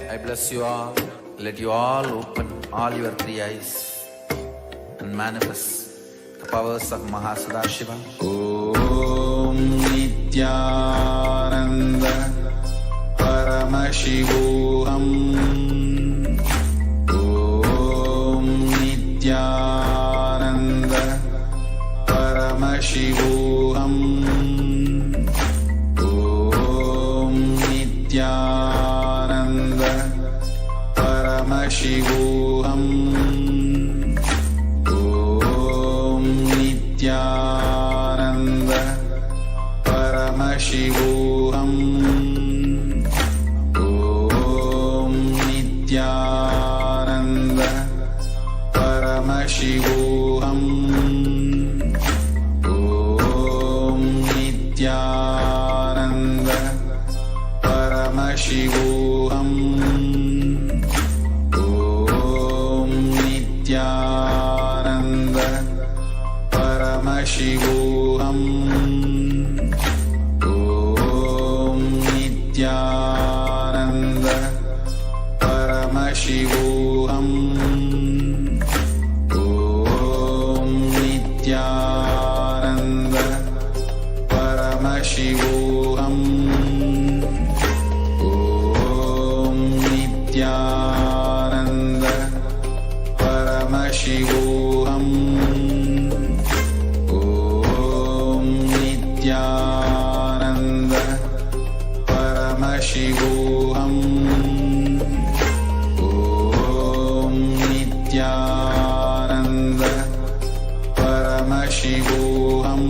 I bless you all. Let you all open all your three eyes and manifest the powers of Mahaakasha Shiva. Om Nithyananda Paramashivam. Om Nithyananda Paramashivam. Om Nithyananda Paramashivam. Om Nithyananda Paramashivam. Om Nithyananda Paramashivam. Om Nithyananda Paramashivam. Om Nithyananda Paramashivam. Om Nithyananda Paramashivam. Om Nithyananda Paramashivam. Om Nithyananda Paramashivam. Om Nithyananda Paramashivam. Om Nithyananda Paramashivam. Om Nithyananda Paramashivam. Om Nithyananda Paramashivam. Om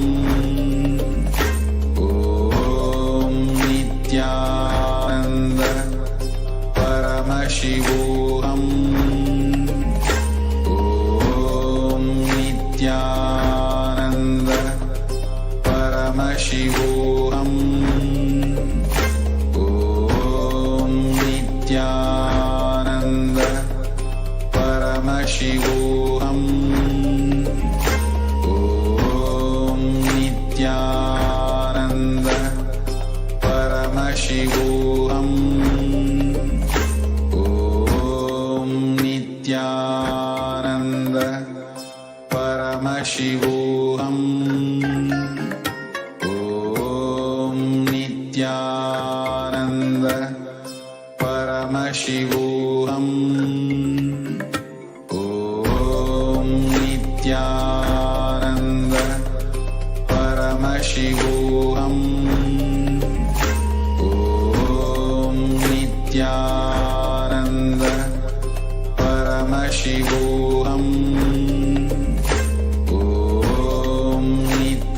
Nithyananda Paramashivam. Om Nithyananda Paramashivam. Om Nithyananda Paramashivam. Om Nithyananda Paramashivam. Om Nithyananda Paramashivam. Om Nithyananda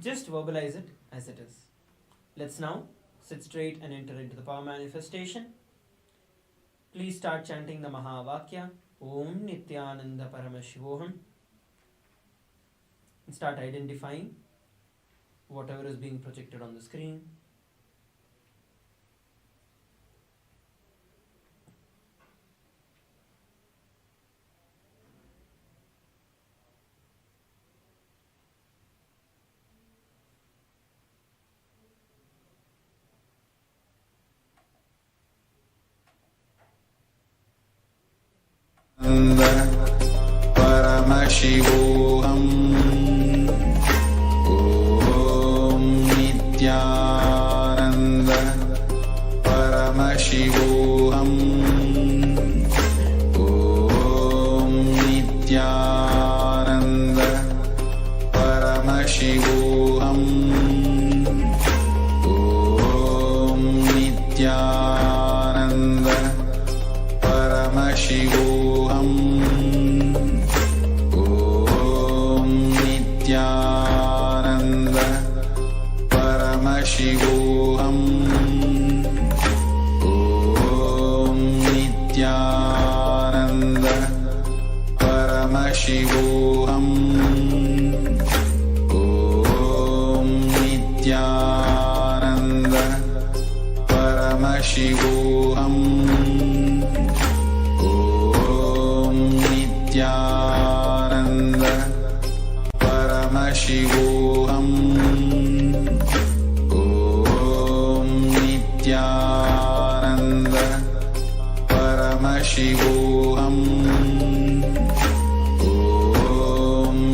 Just verbalize it as it is. Let's now sit straight and enter into the power manifestation. Please start chanting the Mahavakya, Om Nithyananda Paramashivam, and start identifying whatever is being projected on the screen. Paramashivam. Om Nithyananda Paramashivam. Om Nithyananda Paramashivam. Om Nithyananda Paramashivam. Om Nithyananda Paramashivam. Om Nithyananda Paramashivam. Om Nithyananda Paramashivam. Om Nithyananda Paramashivam. Om Nithyananda Paramashivam. Om Nithyananda Paramashivam. Om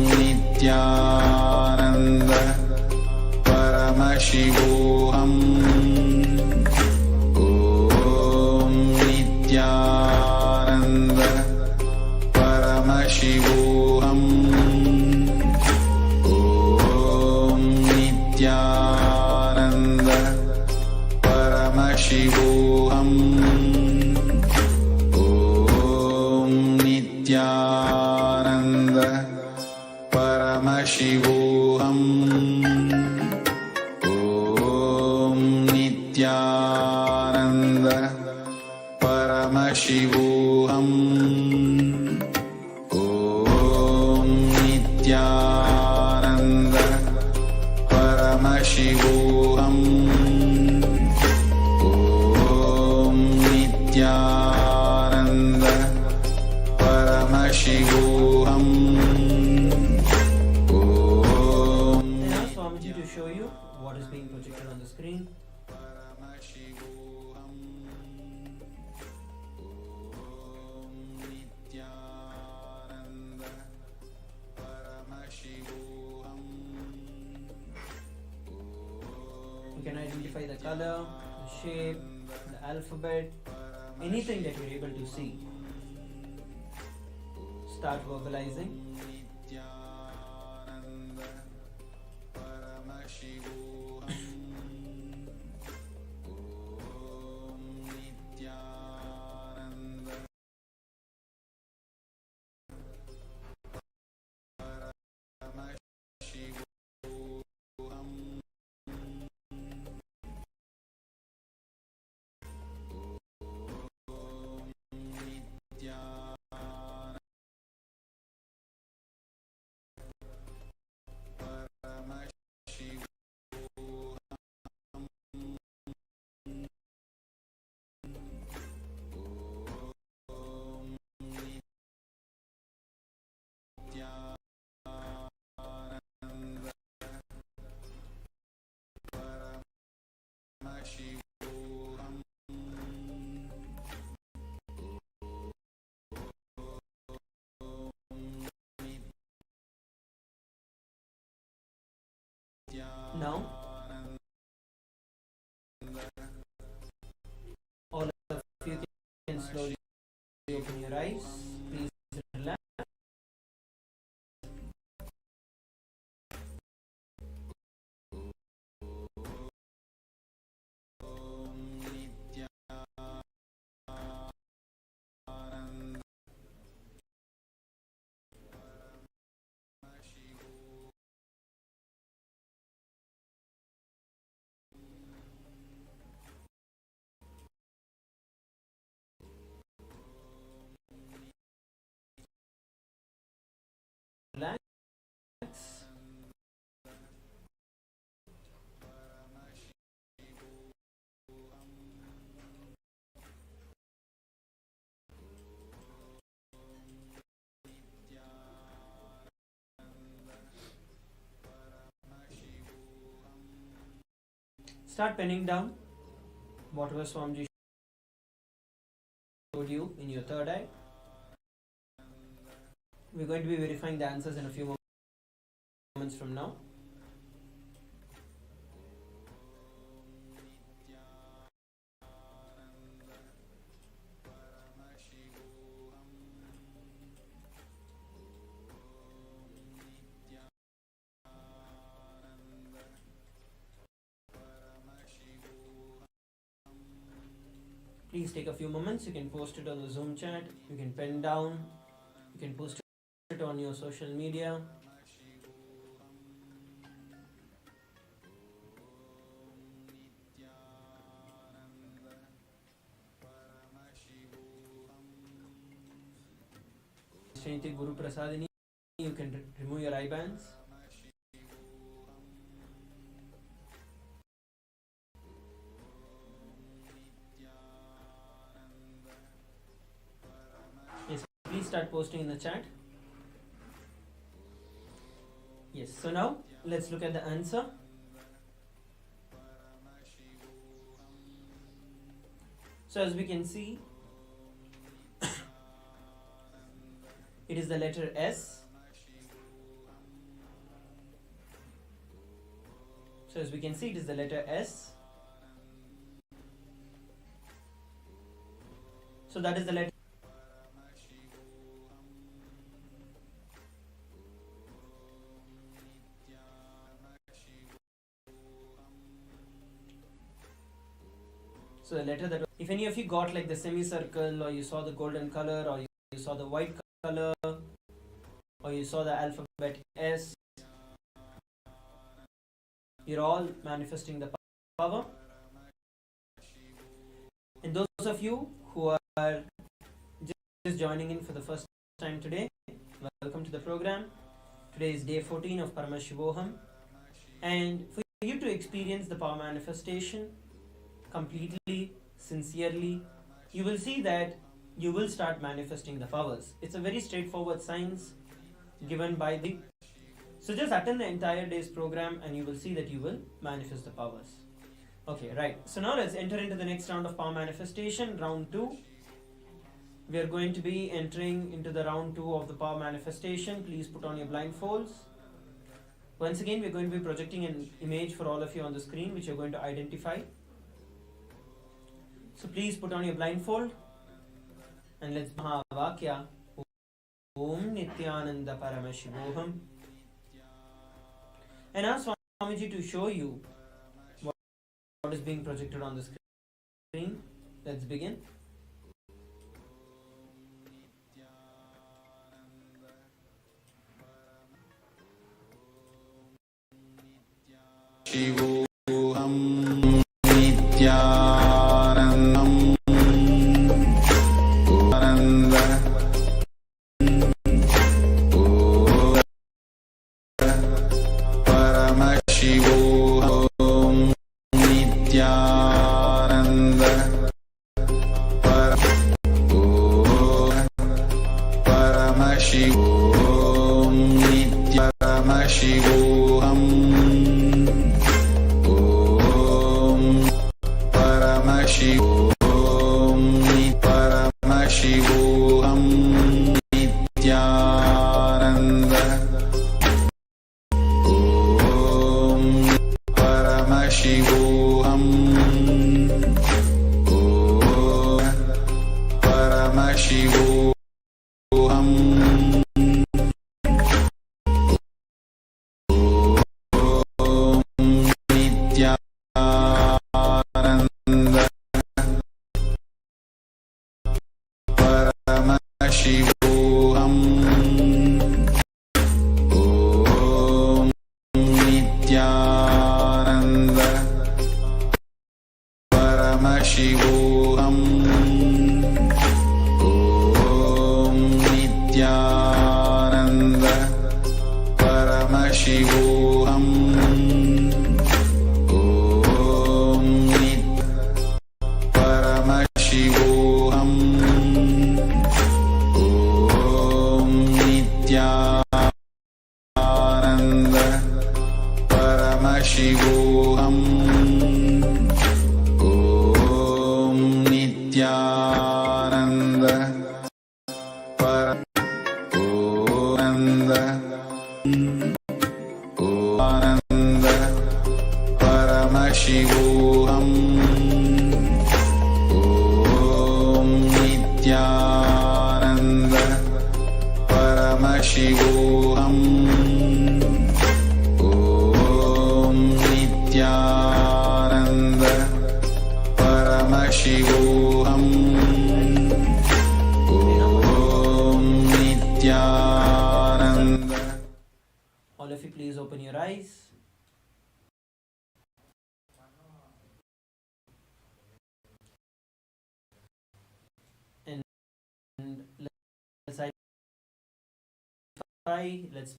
Nithyananda Paramashivam. Om Nithyananda Paramashivam. Om Nithyananda Paramashivam. Om Nithyananda Paramashivam. Om Nithyananda Paramashivam. Om Nithyananda Paramashivam. Om And now Swamiji to show you what is being projected on the screen. Paramashivam. Om Nithyananda Paramashivam. You can identify the color, the shape, the alphabet, anything that you're able to see. Start verbalizing. Nithyananda Paramashivam. Om Nithyananda Paramashivam. Now, all of you can slowly open your eyes. Please relax. Relax. Start penning down whatever Swamiji showed you in your third eye. We're going to be verifying the answers in a few moments from now. Please take a few moments. You can post it on the Zoom chat. You can pen down. You can post it on your social media. Sriniti Guru Prasadini, you can remove your eye bands. Yes, please start posting in the chat. Yes, so now let's look at the answer. So as we can see, it is the letter S. So as we can see, it is the letter S. So that is the letter. So the letter that, if any of you got like the semicircle, or you saw the golden color, or you saw the white color, or you saw the alphabet S, you're all manifesting the power. And those of you who are just joining in for the first time today, welcome to the program. Today is day 14 of Paramashivoham, and for you to experience the power manifestation completely, sincerely, you will see that you will start manifesting the powers. It's a very straightforward science given by the... So just attend the entire day's program and you will see that you will manifest the powers. Okay, right. So now let's enter into the next round of power manifestation, round 2. We are going to be entering into the round 2 of the power manifestation. Please put on your blindfolds. Once again, we're going to be projecting an image for all of you on the screen, which you're going to identify. So please put on your blindfold and let's Mahaakasha Om Nithyananda Paramashivam, and ask Swamiji to show you what is being projected on the screen. Let's begin. Shivoham Nithyanandam Paramashivoham Nithyananda Paramashivoham Paramashivoham Paramashivoham Nithyananda Om Paramashivoham Paramashivoham Nithyananda Paramashivoham Om Nithyananda Paramashivoham. Om Paramashivoham. Om Nityananda Paramashivoham. Om Nityananda Ananda Paramashivoham. Om Nityananda Paramashivoham. Om Nityananda Paramashivoham. Om Nityananda. All of you, please open your eyes. And let's identify, let's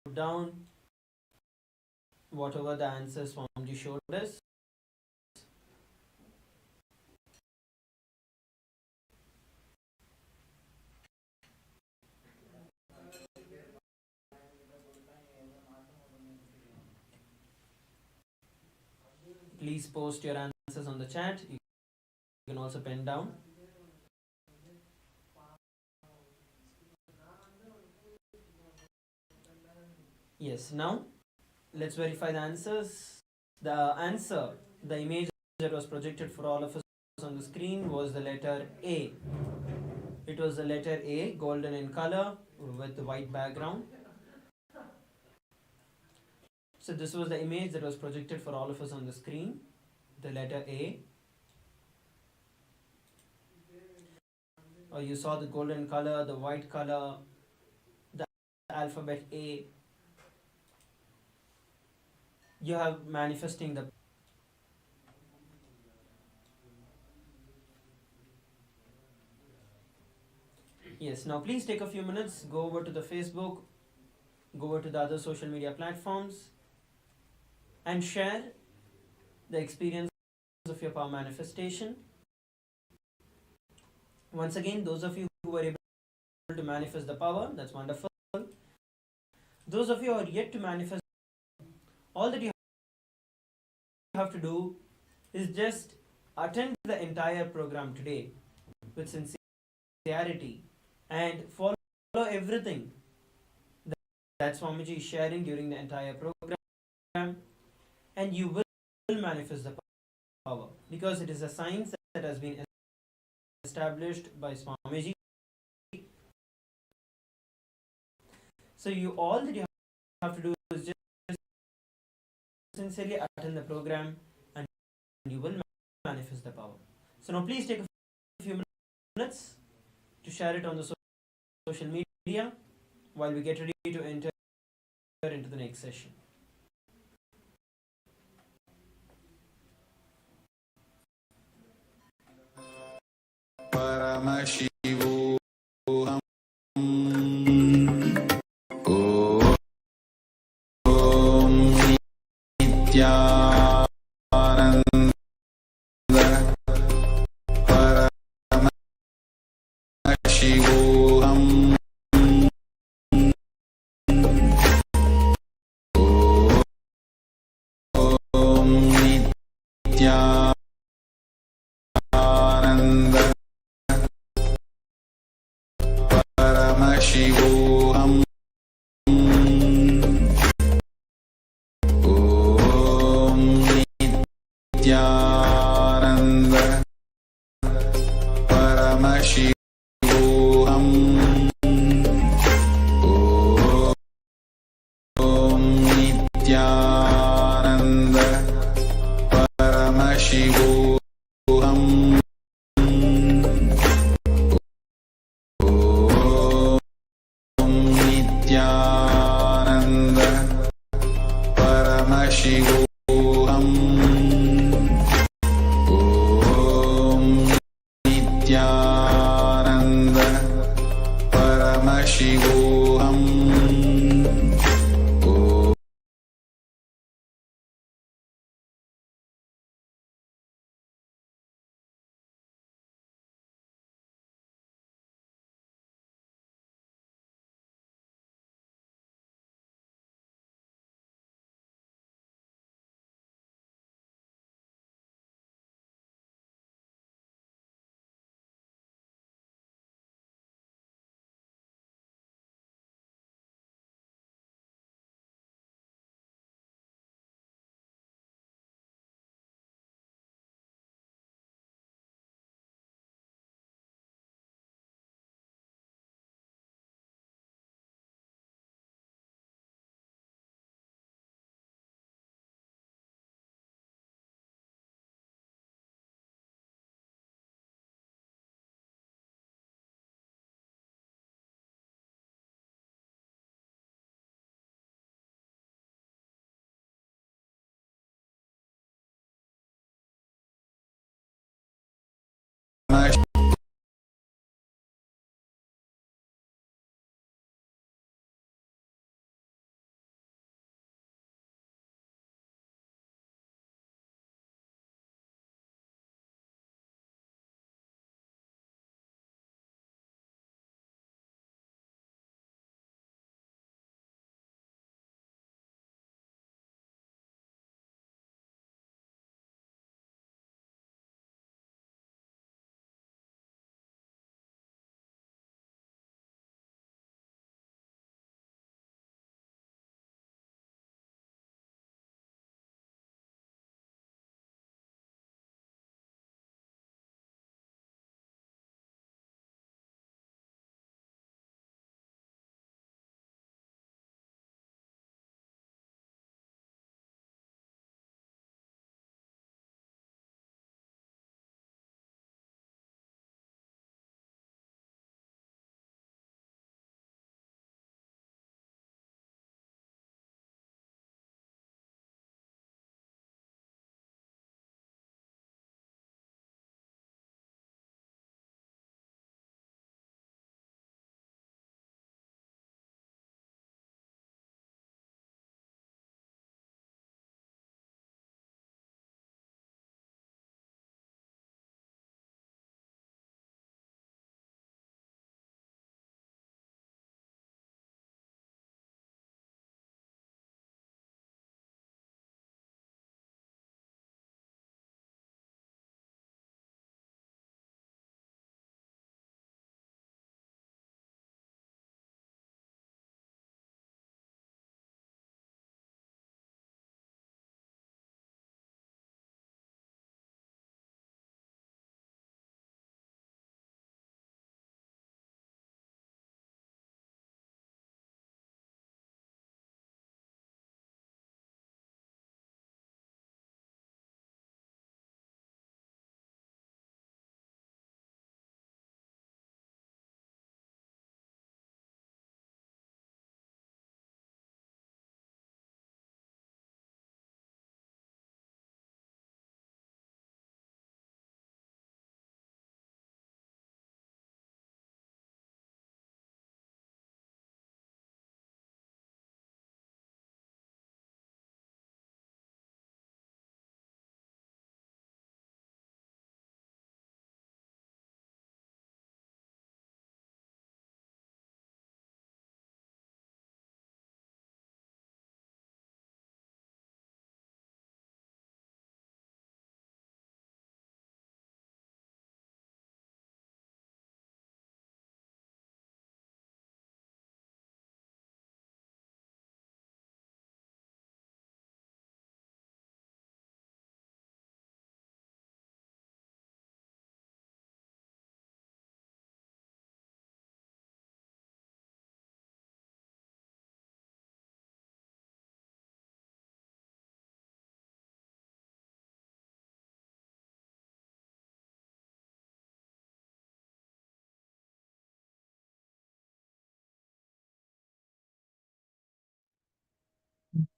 put down whatever the answers Swamiji showed us. Please post your answers on the chat. You can also pen down. Yes, now let's verify the answers. The answer, the image that was projected for all of us on the screen was the letter A. It was the letter A, golden in color with the white background. So this was the image that was projected for all of us on the screen, the letter A. Or you saw the golden color, the white color, the alphabet A. You have manifesting the Yes, now please take a few minutes, go over to the Facebook, go over to the other social media platforms and share the experience of your power manifestation. Once again, those of you who were able to manifest the power, that's wonderful. Those of you who are yet to manifest, all that you have to do is just attend the entire program today with sincerity and follow everything that Swamiji is sharing during the entire program, and you will manifest the power, because it is a science that has been established by Swamiji. So all that you have to do is just sincerely attend the program and you will manifest the power. So now please take a few minutes to share it on the social media while we get ready to enter into the next session. Paramashivoham. Paramashivoham.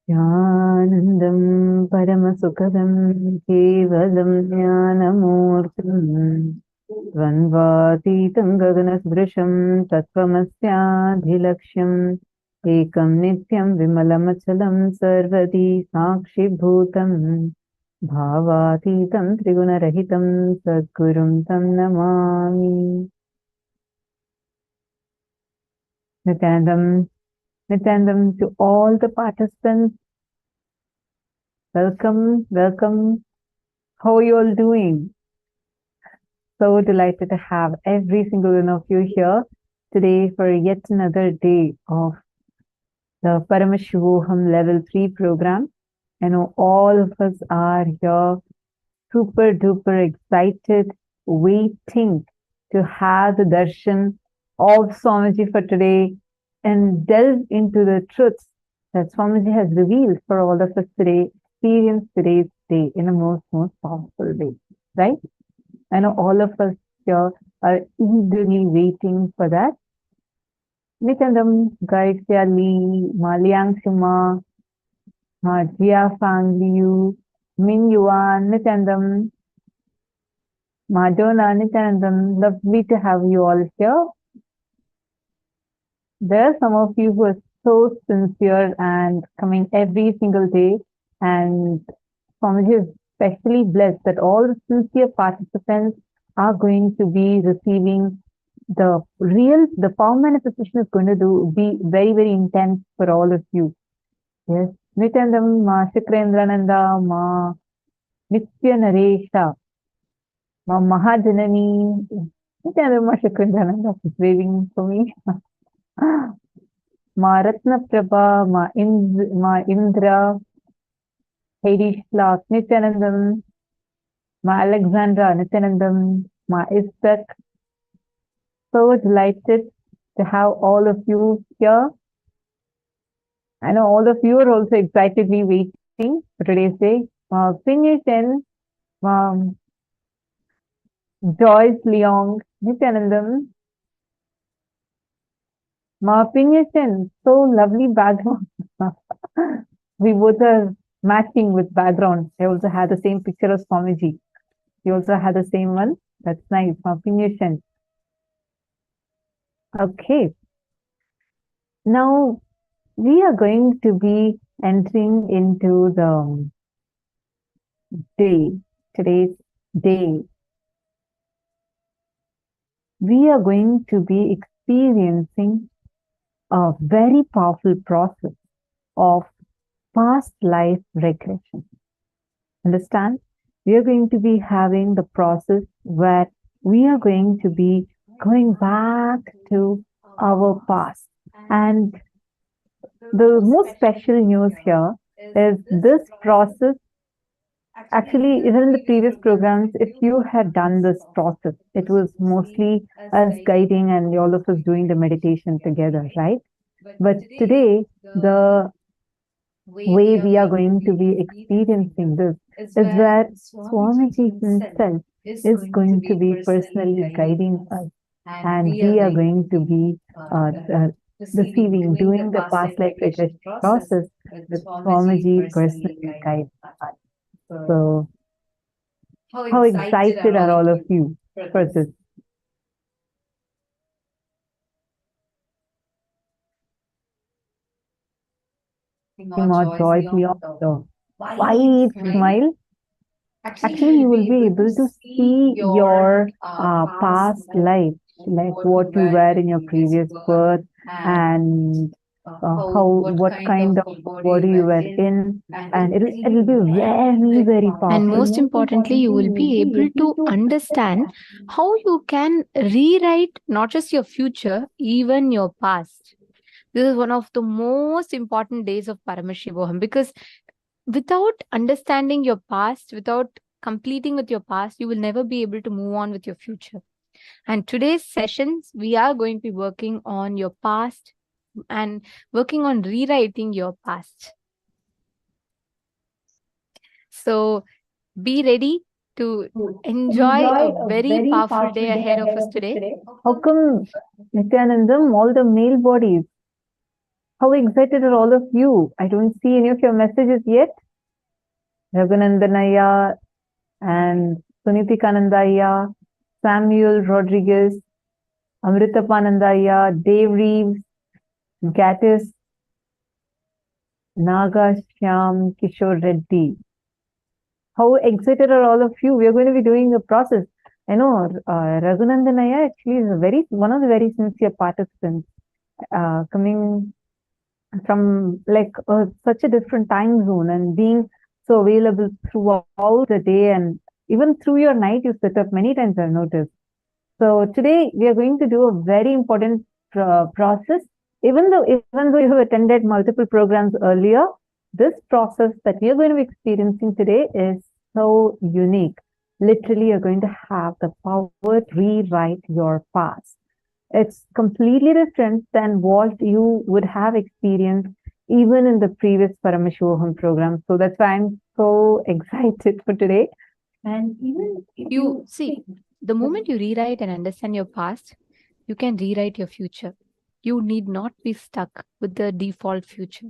Jnanandam Paramasukadam Kevalam Jnanamurtam Dvandvatitam Gaganasdrisham Tattvamasyaadhilaksham Ekam Nityam Vimalamachalam Sarvadi Sakshibhutam Bhavatitam Trigunarahitam Sadgurum Tam Namami. Nithyanandam to all the participants. Welcome, welcome. How are you all doing? So delighted to have every single one of you here today for yet another day of the Paramashivam Level 3 program. I know all of us are here super duper excited, waiting to have the darshan of Swamiji for today and delve into the truths that Swamiji has revealed for all of us today, experience today's day in a most powerful way, right? I know all of us here are eagerly waiting for that. Nithyanandam, Guide Siali, Maliang Sima, Jia Fangliu, Min Yuan, Nithyanandam, Madonna, Nithyanandam, lovely to have you all here. There are some of you who are so sincere and coming every single day, and Swamiji is especially blessed that all the sincere participants are going to be receiving the power manifestation is going to be very, very intense for all of you. Yes. Nithyanandam, Ma Shikrendrananda, Ma Nitya Naresha, Ma Mahajanani, Nithyanandam, Ma Shikrendrananda is waving for me. Ma Ratna Prabha, Ma Indra, Harish Clark, Nithyanandam, Ma Alexandra, Nithyanandam, Ma Istak. So delighted to have all of you here. I know all of you are also excitedly waiting for today's day. Ma Pinyushen, Ma Joyce Leong, Nithyanandam, Ma Pinyushen, so lovely background. We both are matching with background. I also had the same picture of Swamiji. You also had the same one. That's nice. Ma Pinyushen. Okay. Now we are going to be entering into the today's day. We are going to be experiencing a very powerful process of past life regression. Understand? We are going to be having the process where we are going to be going back to our past. And the most special news here is this process. Actually, even in the previous programs, if you had done this process, it was mostly us guiding and all of us doing the meditation together, right? But today, the way we are going to be experiencing this is where Swamiji himself is going to be personally guiding us, and we are going to be doing the past life regression process with Swamiji personally guiding us. So, how excited are all of you for this? More joyfully on the wide smile. Actually, you will be able to see your past life, like what you were in your previous birth, and what kind of body you were in, and it'll be very, very powerful. And most importantly, you will be able to understand how you can rewrite not just your future, even your past. This is one of the most important days of Paramashivam, because without understanding your past, without completing with your past, you will never be able to move on with your future. And today's sessions, we are going to be working on your past and working on rewriting your past. So be ready to enjoy a very powerful day ahead of us today. How come, Nithyanandam, all the male bodies? How excited are all of you? I don't see any of your messages yet. Raghunandanaya and Sunitikanandaya, Samuel Rodriguez, Amritapanandaya, Dave Reeves, Gatis, Naga Shyam Kishore Reddy. How excited are all of you? We are going to be doing a process. I know Raghunandanaya actually is one of the very sincere participants, coming from like such a different time zone and being so available throughout the day, and even through your night you sit up many times, I've noticed. So today we are going to do a very important process. Even though you have attended multiple programs earlier, this process that we are going to be experiencing today is so unique. Literally, you're going to have the power to rewrite your past. It's completely different than what you would have experienced even in the previous Paramashivam program. So that's why I'm so excited for today. And even if You see, the moment you rewrite and understand your past, you can rewrite your future. You need not be stuck with the default future.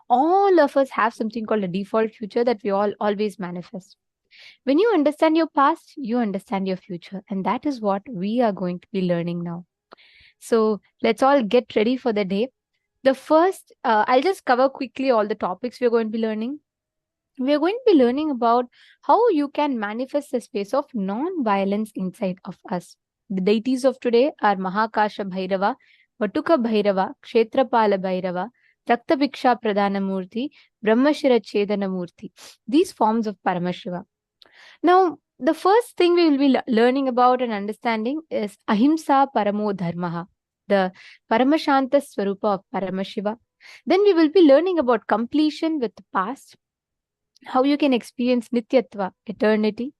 All of us have something called a default future that we all always manifest. When you understand your past, you understand your future. And that is what we are going to be learning now. So let's all get ready for the day. The first, I'll just cover quickly all the topics we're going to be learning. We're going to be learning about how you can manifest the space of non-violence inside of us. The deities of today are Mahaakasha Bhairava, Vatuka Bhairava, Kshetrapala Bhairava, Raktabhiksha Pradhana Murti, Brahmashira Chedana Murti. These forms of Paramashiva. Now, the first thing we will be learning about and understanding is Ahimsa Paramo Dharmaha, the Paramashanta Swarupa of Paramashiva. Then we will be learning about completion with the past, how you can experience Nityatva, eternity.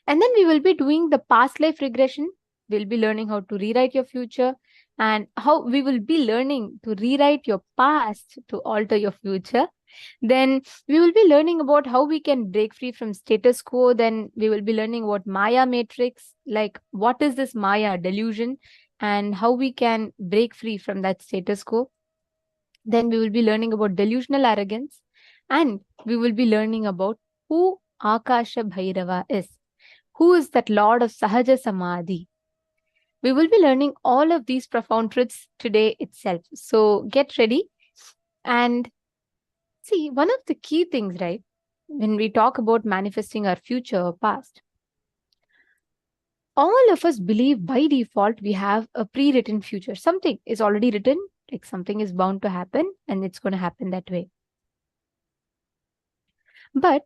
And then we will be doing the past life regression. We'll be learning how to rewrite your future and how we will be learning to rewrite your past to alter your future. Then we will be learning about how we can break free from status quo. Then we will be learning about Maya matrix, like what is this Maya delusion and how we can break free from that status quo. Then we will be learning about delusional arrogance, and we will be learning about who Akasha Bhairava is. Who is that Lord of Sahaja Samadhi? We will be learning all of these profound truths today itself. So get ready. And see, one of the key things, right, when we talk about manifesting our future or past, all of us believe by default we have a pre-written future. Something is already written, like something is bound to happen, and it's going to happen that way. But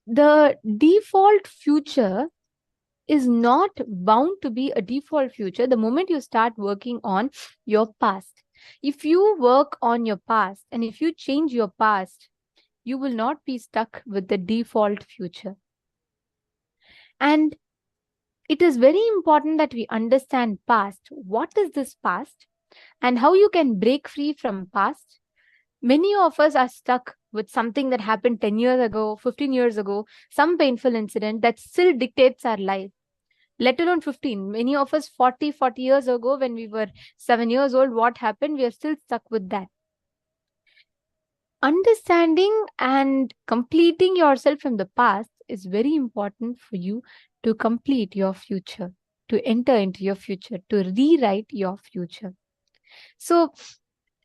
the default future is not bound to be a default future the moment you start working on your past. If you work on your past and if you change your past, you will not be stuck with the default future. And it is very important that we understand past. What is this past and how you can break free from past? Many of us are stuck with something that happened 10 years ago, 15 years ago, some painful incident that still dictates our life. Let alone 15. Many of us 40 years ago, when we were 7 years old, what happened? We are still stuck with that. Understanding and completing yourself from the past is very important for you to complete your future, to enter into your future, to rewrite your future. So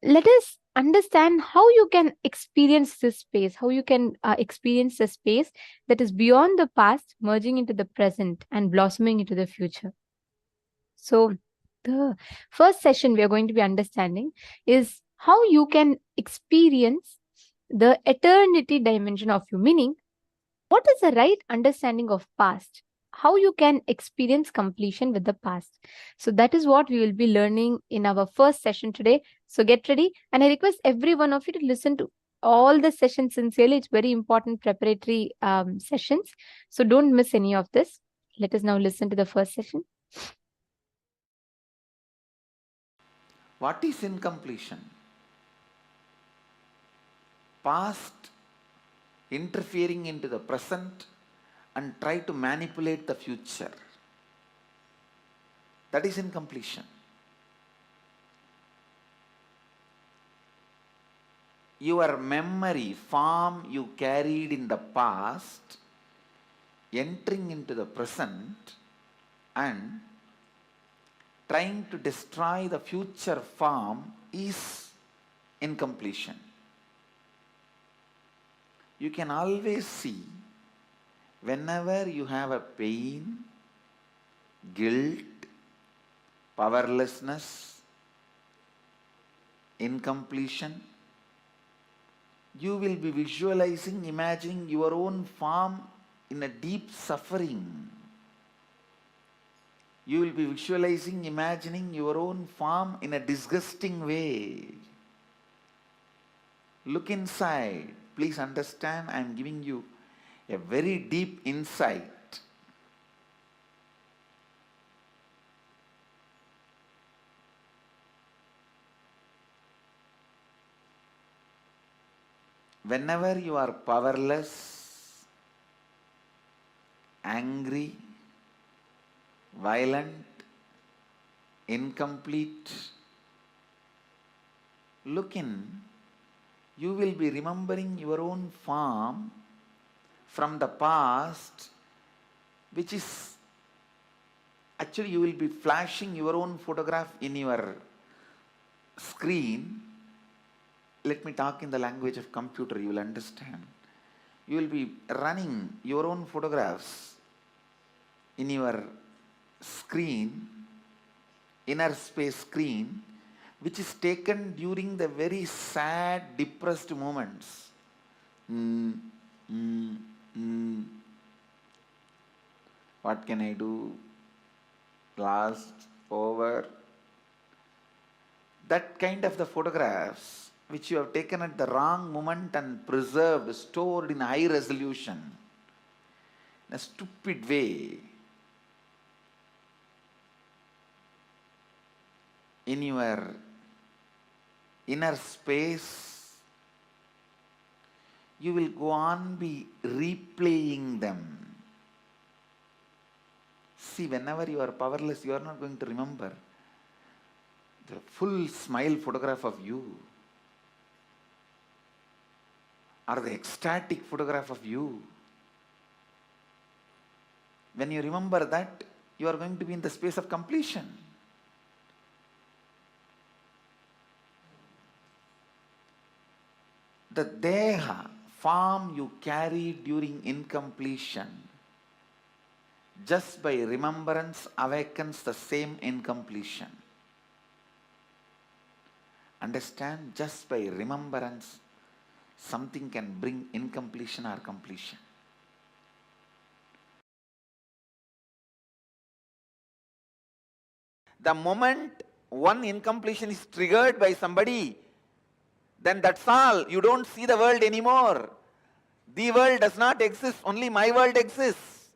let us understand how you can experience this space, how you can experience the space that is beyond the past, merging into the present and blossoming into the future. So the first session we are going to be understanding is how you can experience the eternity dimension of you, meaning what is the right understanding of past, how you can experience completion with the past. So that is what we will be learning in our first session today. So get ready, and I request every one of you to listen to all the sessions sincerely. It's very important preparatory sessions, so don't miss any of this. Let us now listen to the first session. What is incompletion? Past interfering into the present and try to manipulate the future. That is incompletion. your memory, form you carried in the past, entering into the present and trying to destroy the future form is incompletion. You can always see whenever you have a pain, guilt, powerlessness, incompletion, you will be visualizing, imagining your own form in a deep suffering. You will be visualizing, imagining your own form in a disgusting way. Look inside. Please understand, I am giving you a very deep insight. Whenever you are powerless, angry, violent, incomplete, look in, you will be remembering your own form from the past, which is actually you will be flashing your own photograph in your screen. Let me talk in the language of computer, you will understand. You will be running your own photographs in your screen, inner space screen, which is taken during the very sad, depressed moments. What can I do? Lost, over. That kind of the photographs which you have taken at the wrong moment and preserved, stored in high resolution, in a stupid way, in your inner space, you will go on be replaying them. See, whenever you are powerless, you are not going to remember the full smile photograph of you, or the ecstatic photograph of you. When you remember that, you are going to be in the space of completion. The deha, form you carry during incompletion, just by remembrance awakens the same incompletion. Understand? Just by remembrance, something can bring incompletion or completion. The moment one incompletion is triggered by somebody, then that's all. You don't see the world anymore. The world does not exist, only my world exists.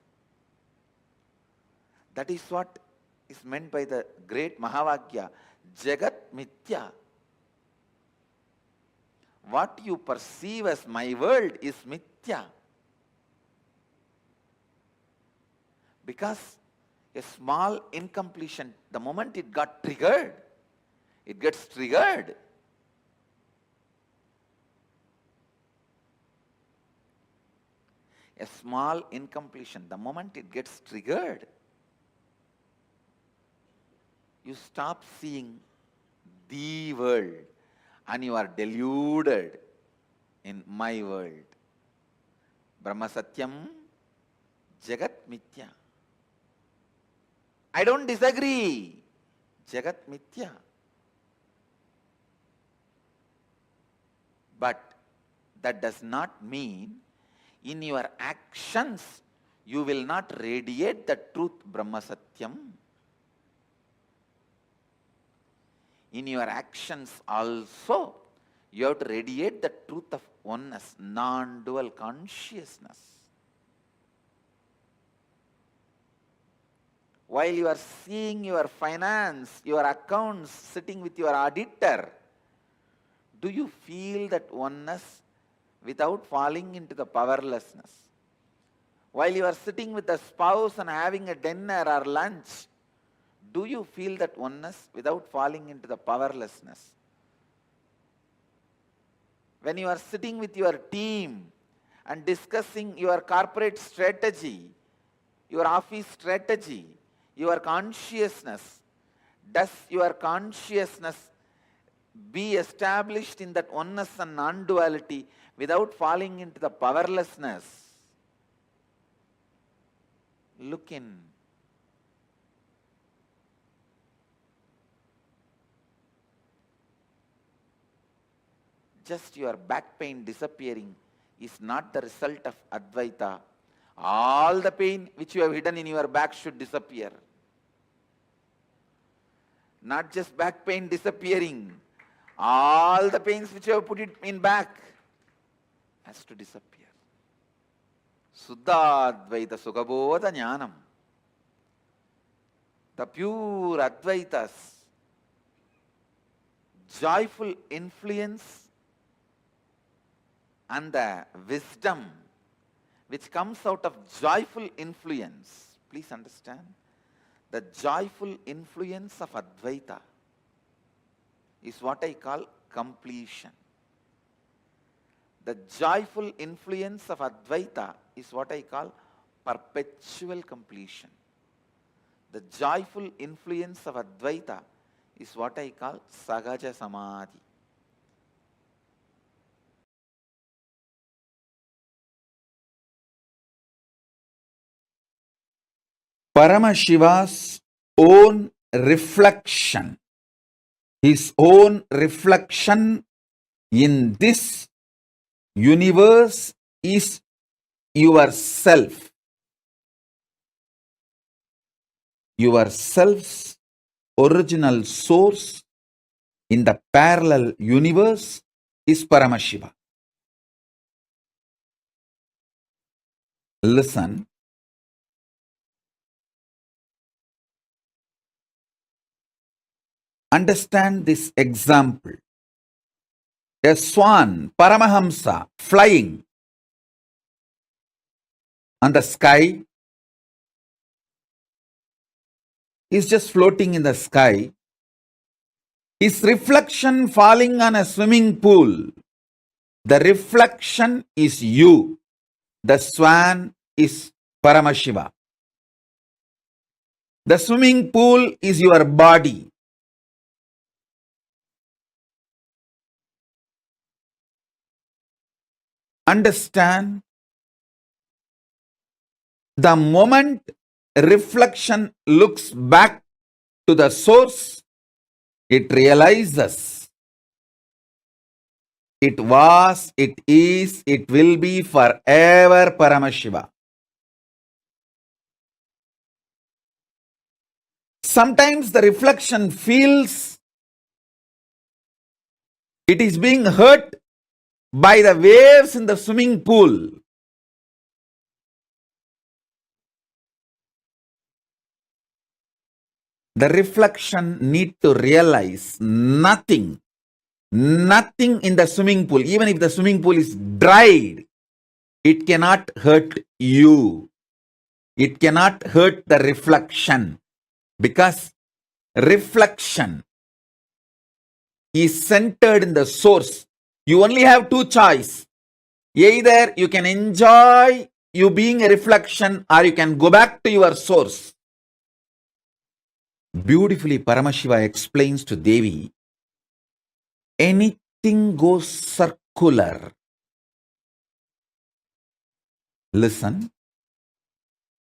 That is what is meant by the great Mahavakya, Jagat Mithya. What you perceive as my world is Mithya. Because a small incompletion, the moment it got triggered, it gets triggered. A small incompletion, the moment it gets triggered, you stop seeing the world and you are deluded in my world. Brahma Satyam, Jagat Mithya. I don't disagree. Jagat Mithya. But that does not mean in your actions you will not radiate the truth Brahma Satyam. In your actions also you have to radiate the truth of oneness, non-dual consciousness. While you are seeing your finance, your accounts, sitting with your auditor, do you feel that oneness without falling into the powerlessness? While you are sitting with a spouse and having a dinner or lunch, do you feel that oneness without falling into the powerlessness? when you are sitting with your team and discussing your corporate strategy, your office strategy, your consciousness, does your consciousness be established in that oneness and non-duality without falling into the powerlessness? Look in. Just your back pain disappearing is not the result of Advaita. All the pain which you have hidden in your back should disappear. Not just back pain disappearing. All the pains which you have put it in back has to disappear. Suddha Advaita Sukhabodha Jnanam. The pure Advaitas, joyful influence and the wisdom which comes out of joyful influence. Please understand, the joyful influence of Advaita is what I call completion. The joyful influence of Advaita is what I call perpetual completion. The joyful influence of Advaita is what I call Sahaja Samadhi. Paramashiva's own reflection, his own reflection in this universe is yourself. Yourself's original source in the parallel universe is Paramashiva. Listen. Understand this example. A swan, Paramahamsa, flying on the sky, is just floating in the sky. His reflection falling on a swimming pool. The reflection is you. The swan is Paramashiva. The swimming pool is your body. Understand, the moment reflection looks back to the source, it realizes it was, it is, it will be forever Paramashiva. Sometimes the reflection feels it is being hurt by the waves in the swimming pool. The reflection need to realize nothing in the swimming pool, even if the swimming pool is dried, it cannot hurt you. It cannot hurt the reflection, because reflection is centered in the source. You only have two choices. Either you can enjoy you being a reflection, or you can go back to your source. Beautifully, Paramashiva explains to Devi, anything goes circular. Listen,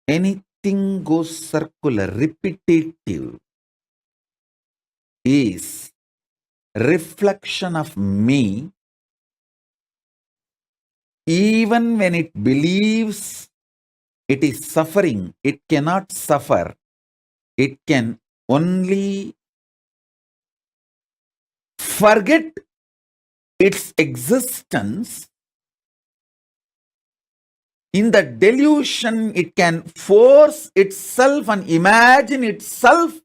anything goes circular, repetitive, is reflection of me. Even when it believes it is suffering, it cannot suffer. It can only forget its existence. In the delusion, it can force itself and imagine itself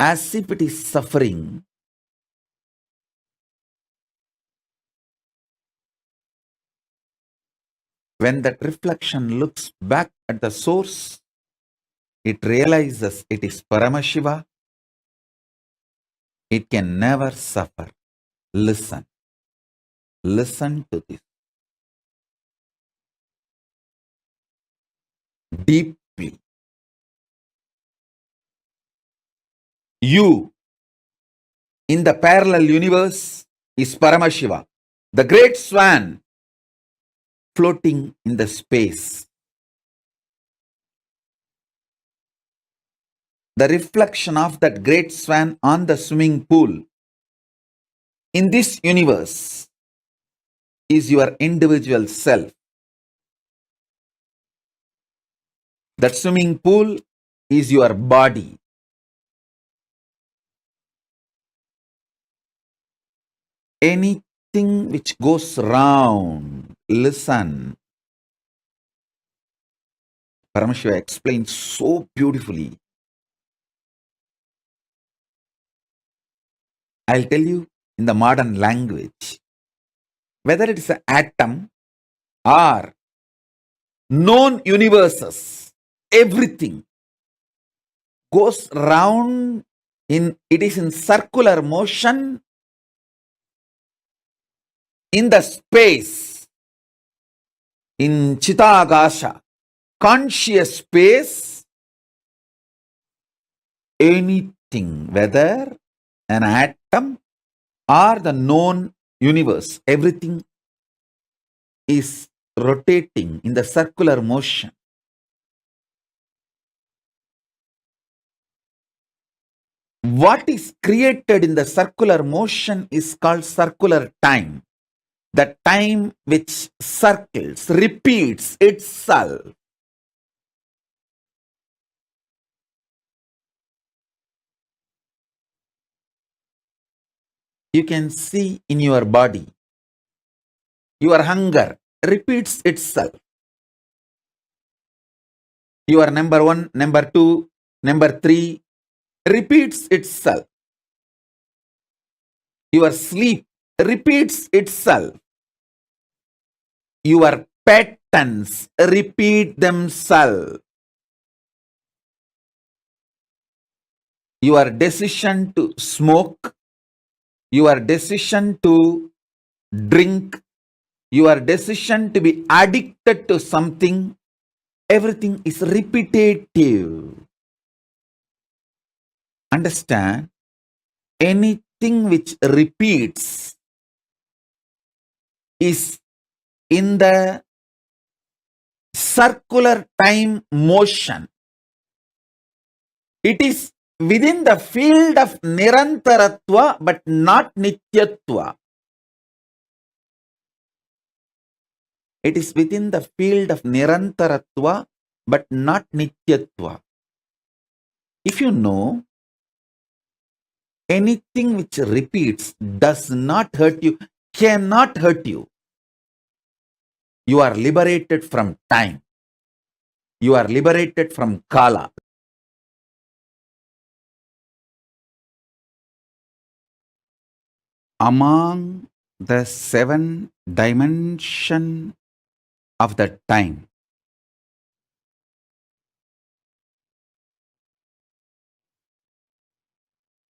as if it is suffering. When that reflection looks back at the source, it realizes it is Paramashiva. It can never suffer. Listen. Listen to this deeply. You in the parallel universe is Paramashiva, the great swan floating in the space. The reflection of that great swan on the swimming pool in this universe is your individual self. That swimming pool is your body. Anything which goes round, listen. Paramashiva explains so beautifully. I'll tell you in the modern language, whether it is an atom or known universes, everything goes round it is in circular motion in the space, in Akasha, conscious space. Anything, whether an atom or the known universe, everything is rotating in the circular motion. What is created in the circular motion is called circular time. The time which circles, repeats itself. You can see in your body, your hunger repeats itself. Your number 1, number 2, number 3 repeats itself. Your sleep repeats itself. Your patterns repeat themselves. Your decision to smoke, your decision to drink, your decision to be addicted to something, everything is repetitive. Understand? Anything which repeats is in the circular time motion. It is within the field of Nirantaratva but not Nityatva. It is within the field of Nirantaratva but not Nityatva. If you know, anything which repeats does not hurt you, cannot hurt you. You are liberated from time. You are liberated from Kala. Among the 7 dimensions of the time,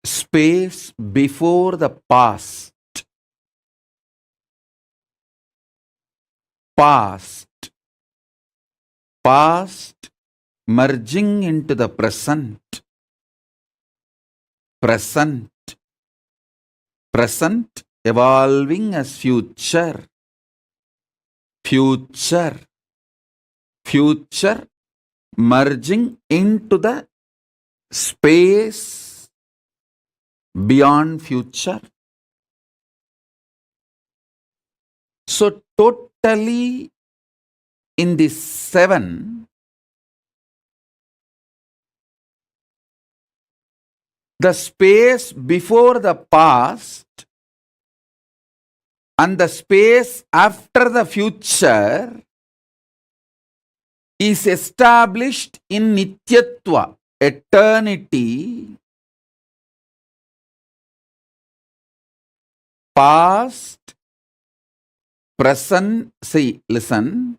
space before the past, past merging into the present, present evolving as future, future merging into the space beyond future. So totally in these 7, the space before the past and the space after the future is established in Nityatva, eternity. Past, present, see, listen.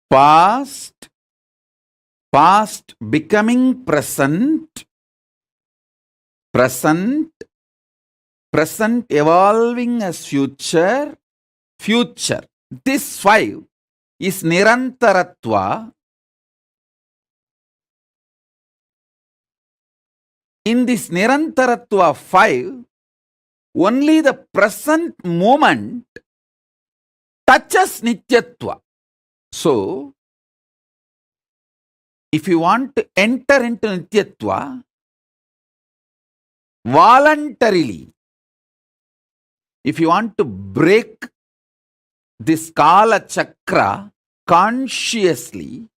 Past, past becoming present, present evolving as future, future. This 5 is Nirantaratva. In this Nirantaratva 5, only the present moment touches Nityatva. So, if you want to enter into Nityatva, voluntarily, if you want to break this Kala Chakra consciously,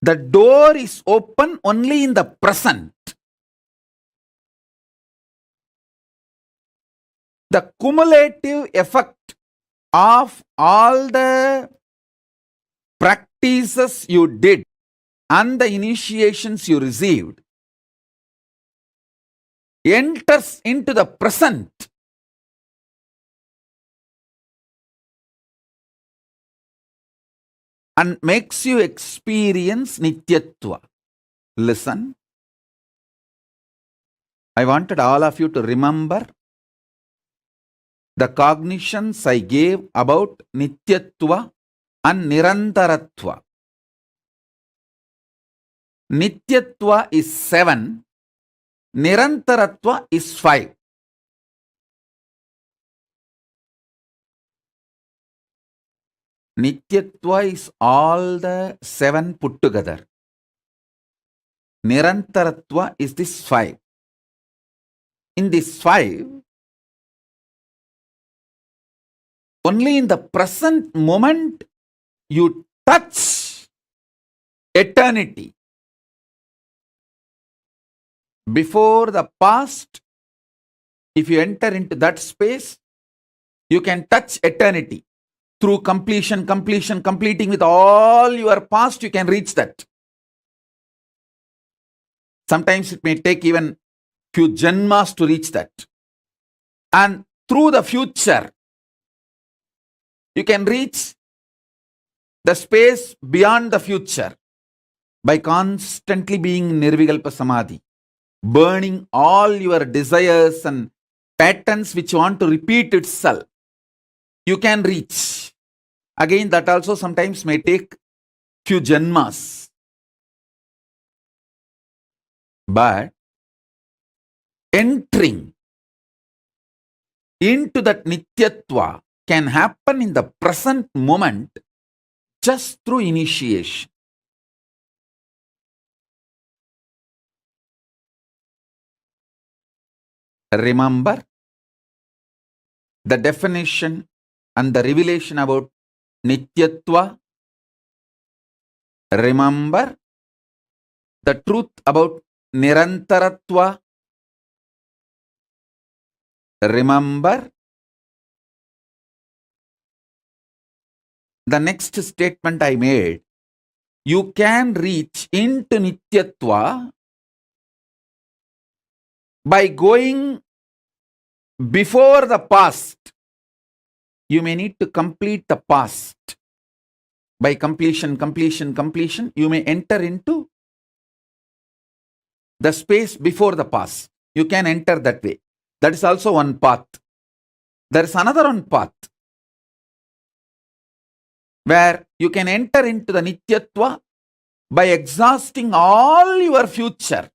the door is open only in the present. The cumulative effect of all the practices you did and the initiations you received enters into the present. And makes you experience Nityatva. Listen. I wanted all of you to remember the cognitions I gave about Nityatva and Nirantaratva. Nityatva is 7, Nirantaratva is 5. Nityatva is all the 7 put together. Nirantaratva is this 5. In this 5, only in the present moment you touch eternity. Before the past, if you enter into that space, you can touch eternity. Through completing with all your past, you can reach that. Sometimes it may take even few janmas to reach that. And through the future, you can reach the space beyond the future by constantly being Nirvikalpa Samadhi, burning all your desires and patterns which want to repeat itself. You can reach. Again, that also sometimes may take few janmas. But entering into that Nityatva can happen in the present moment just through initiation. Remember the definition and the revelation about Nityatva. Remember the truth about Nirantaratva. Remember the next statement I made. You can reach into Nityatva by going before the past. You may need to complete the past. By completion, you may enter into the space before the past. You can enter that way. That is also one path. There is another one path where you can enter into the Nityatva by exhausting all your future.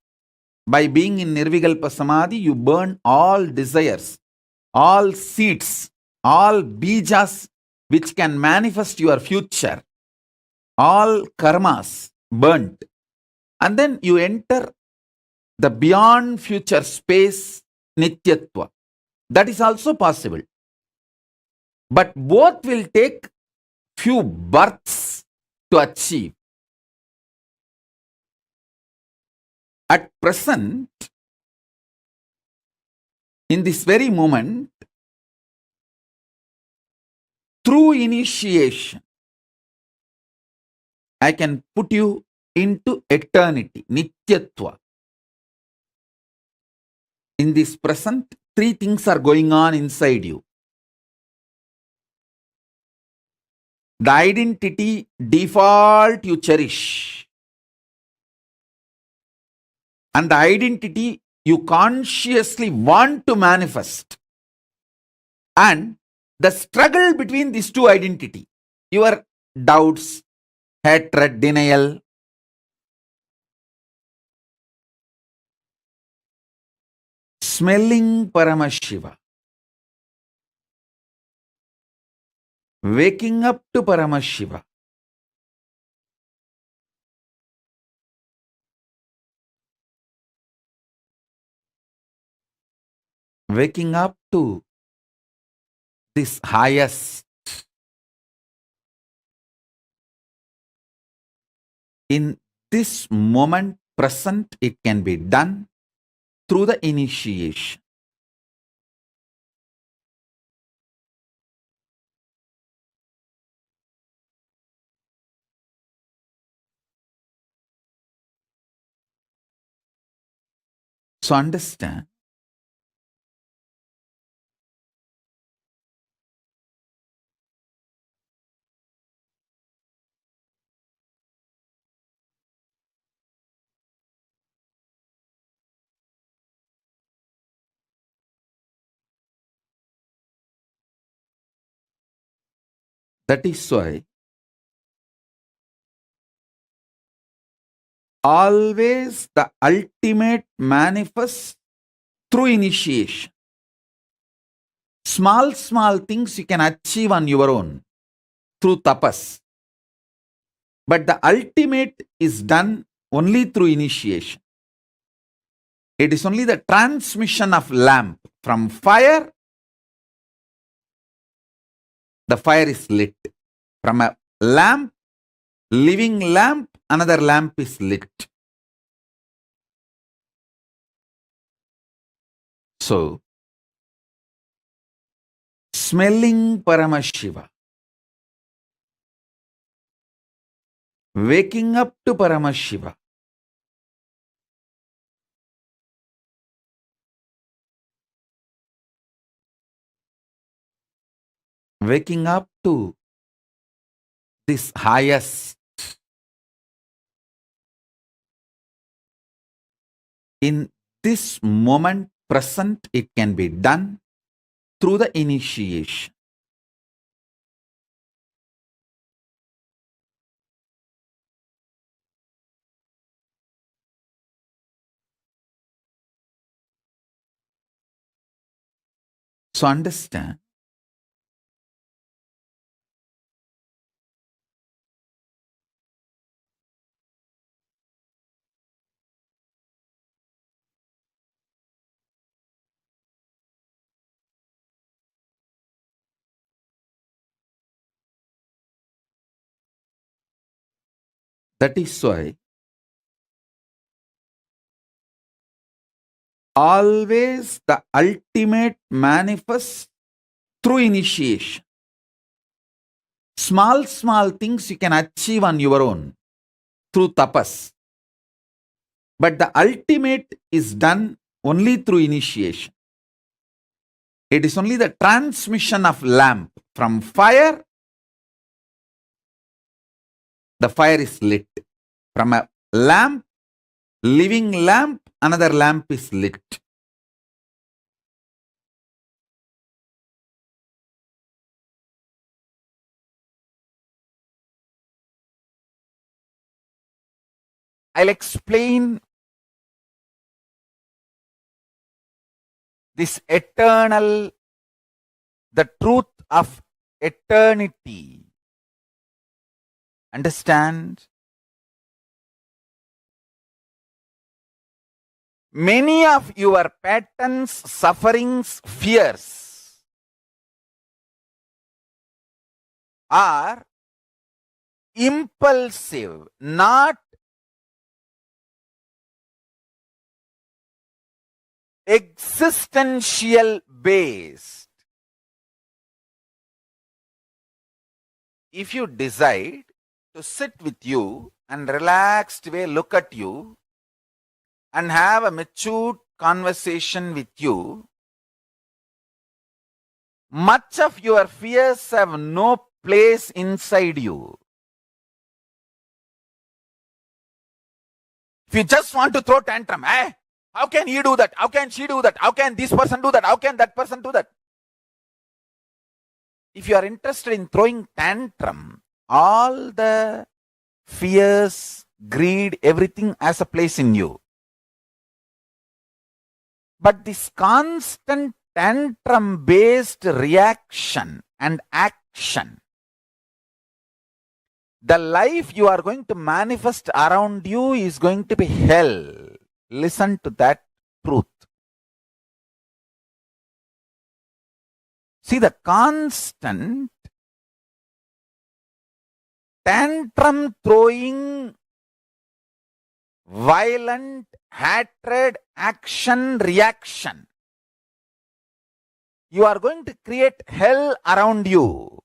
By being in Nirvikalpa Samadhi, you burn all desires, all seeds, all bijas which can manifest your future, all karmas burnt. And then you enter the beyond future space, Nityatva. That is also possible. But both will take few births to achieve. At present, in this very moment, through initiation, I can put you into eternity, Nityatva. In this present, 3 things are going on inside you. The identity default you cherish, and the identity you consciously want to manifest, and the struggle between these two identity, your doubts, hatred, denial, smelling Paramashiva, waking up to Paramashiva, waking up to this highest. In this moment present, it can be done through the initiation. So understand, that is why always the ultimate manifests through initiation. Small things you can achieve on your own through tapas. But the ultimate is done only through initiation. It is only the transmission of lamp from fire. The fire is lit. From a lamp, living lamp, another lamp is lit. So, smelling Paramashiva, waking up to Paramashiva, waking up to this highest. In this moment present, it can be done through the initiation. So understand, that is why always the ultimate manifests through initiation. Small things you can achieve on your own through tapas. But the ultimate is done only through initiation. It is only the transmission of lamp from fire. The fire is lit. From a lamp, living lamp, another lamp is lit. I'll explain this eternal, the truth of eternity. Understand? Many of your patterns, sufferings, fears are impulsive, not existential based. If you decide to sit with you and relaxed way look at you and have a matured conversation with you, much of your fears have no place inside you. If you just want to throw tantrum, how can he do that? How can she do that? How can this person do that? How can that person do that? If you are interested in throwing tantrum, all the fears, greed, everything has a place in you. But this constant tantrum-based reaction and action, the life you are going to manifest around you is going to be hell. Listen to that truth. See, the constant tantrum throwing, violent, hatred, action, reaction, you are going to create hell around you.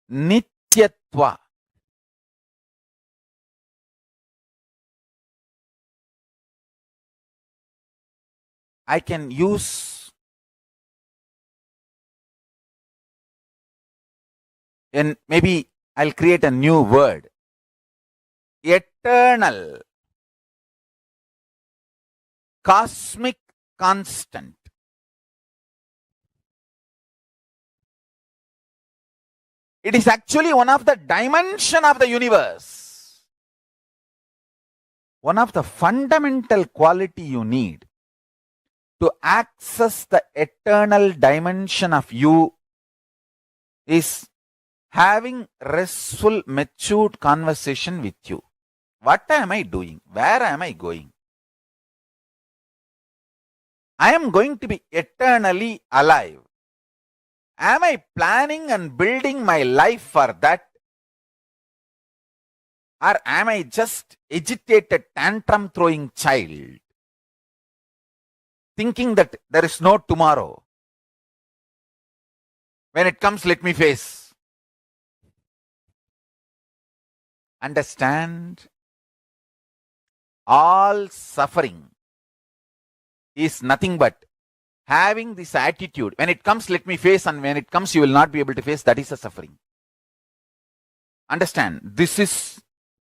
Nityatva. I can use and maybe I'll create a new word. Eternal, cosmic constant. It is actually one of the dimensions of the universe. One of the fundamental quality you need to access the eternal dimension of you is having restful, matured conversation with you. What am I doing? Where am I going? I am going to be eternally alive. Am I planning and building my life for that? Or am I just agitated, tantrum throwing child, thinking that there is no tomorrow? When it comes, let me face. Understand? All suffering is nothing but having this attitude. When it comes, let me face, and when it comes, you will not be able to face. That is a suffering. Understand? This is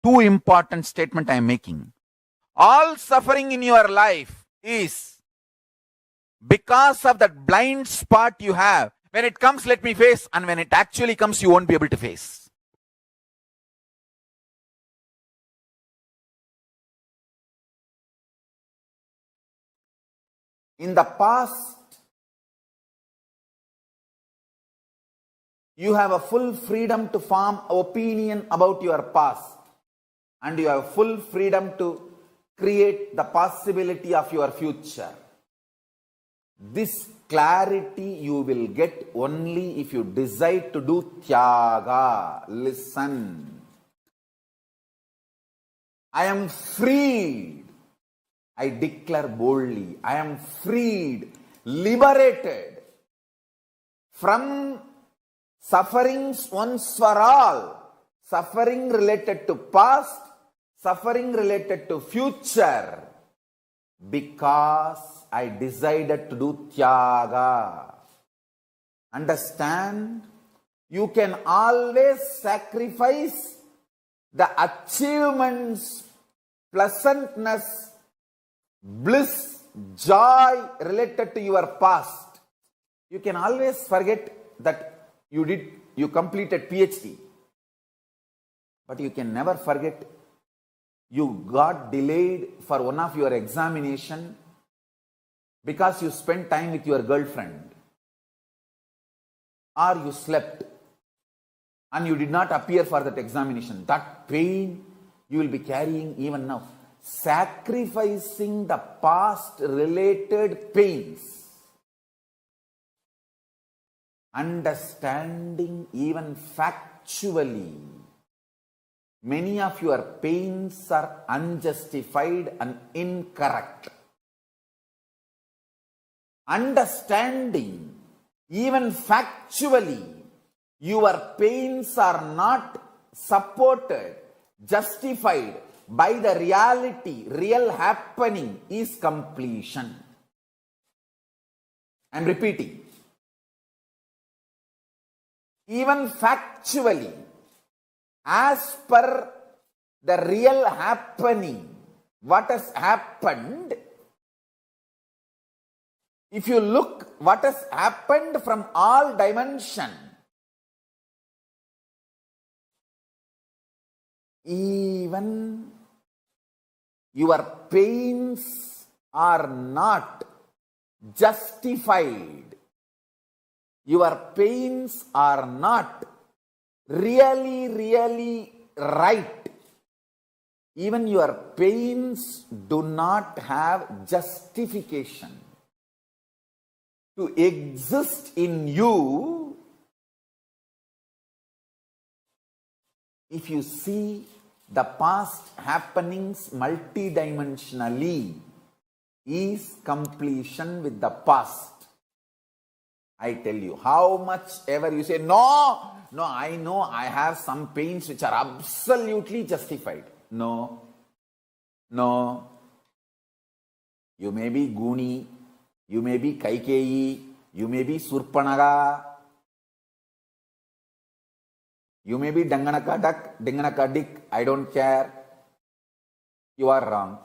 two important statement I am making. All suffering in your life is because of that blind spot you have. When it comes, let me face, and when it actually comes, you won't be able to face. In the past, you have a full freedom to form opinion about your past, and you have full freedom to create the possibility of your future. This clarity you will get only if you decide to do tyaga. Listen. I am freed. I declare boldly, I am freed, liberated from sufferings once for all. Suffering related to past, suffering related to future. Because I decided to do tyaga. Understand? You can always sacrifice the achievements, pleasantness, bliss, joy related to your past. You can always forget that you completed PhD. But you can never forget you got delayed for one of your examination because you spent time with your girlfriend, or you slept and you did not appear for that examination. That pain you will be carrying even now. Sacrificing the past related pains, understanding even factually, many of your pains are unjustified and incorrect. understanding, even factually, your pains are not supported, justified by the reality, real happening is completion. I am repeating. Even factually, as per the real happening, what has happened, if you look what has happened from all dimensions, even your pains are not justified. Your pains are not really right. Even your pains do not have justification to exist in you. If you see the past happenings multidimensionally, is completion with the past. I tell you, how much ever you say, no, I know I have some pains which are absolutely justified. No. You may be Guni, you may be Kaikeyi, you may be Surpanaga, you may be Danganaka Duck, Danganaka Dick, I don't care. You are wrong.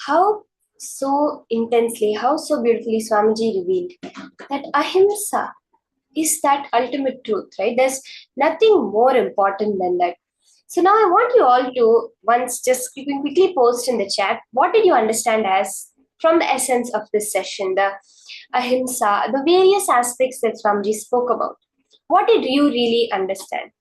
how so intensely, how so beautifully Swamiji revealed that ahimsa is that ultimate truth, right? There's nothing more important than that. So now I want you all to once just quickly post in the chat, what did you understand as from the essence of this session, the ahimsa, the various aspects that Swamiji spoke about? What did you really understand?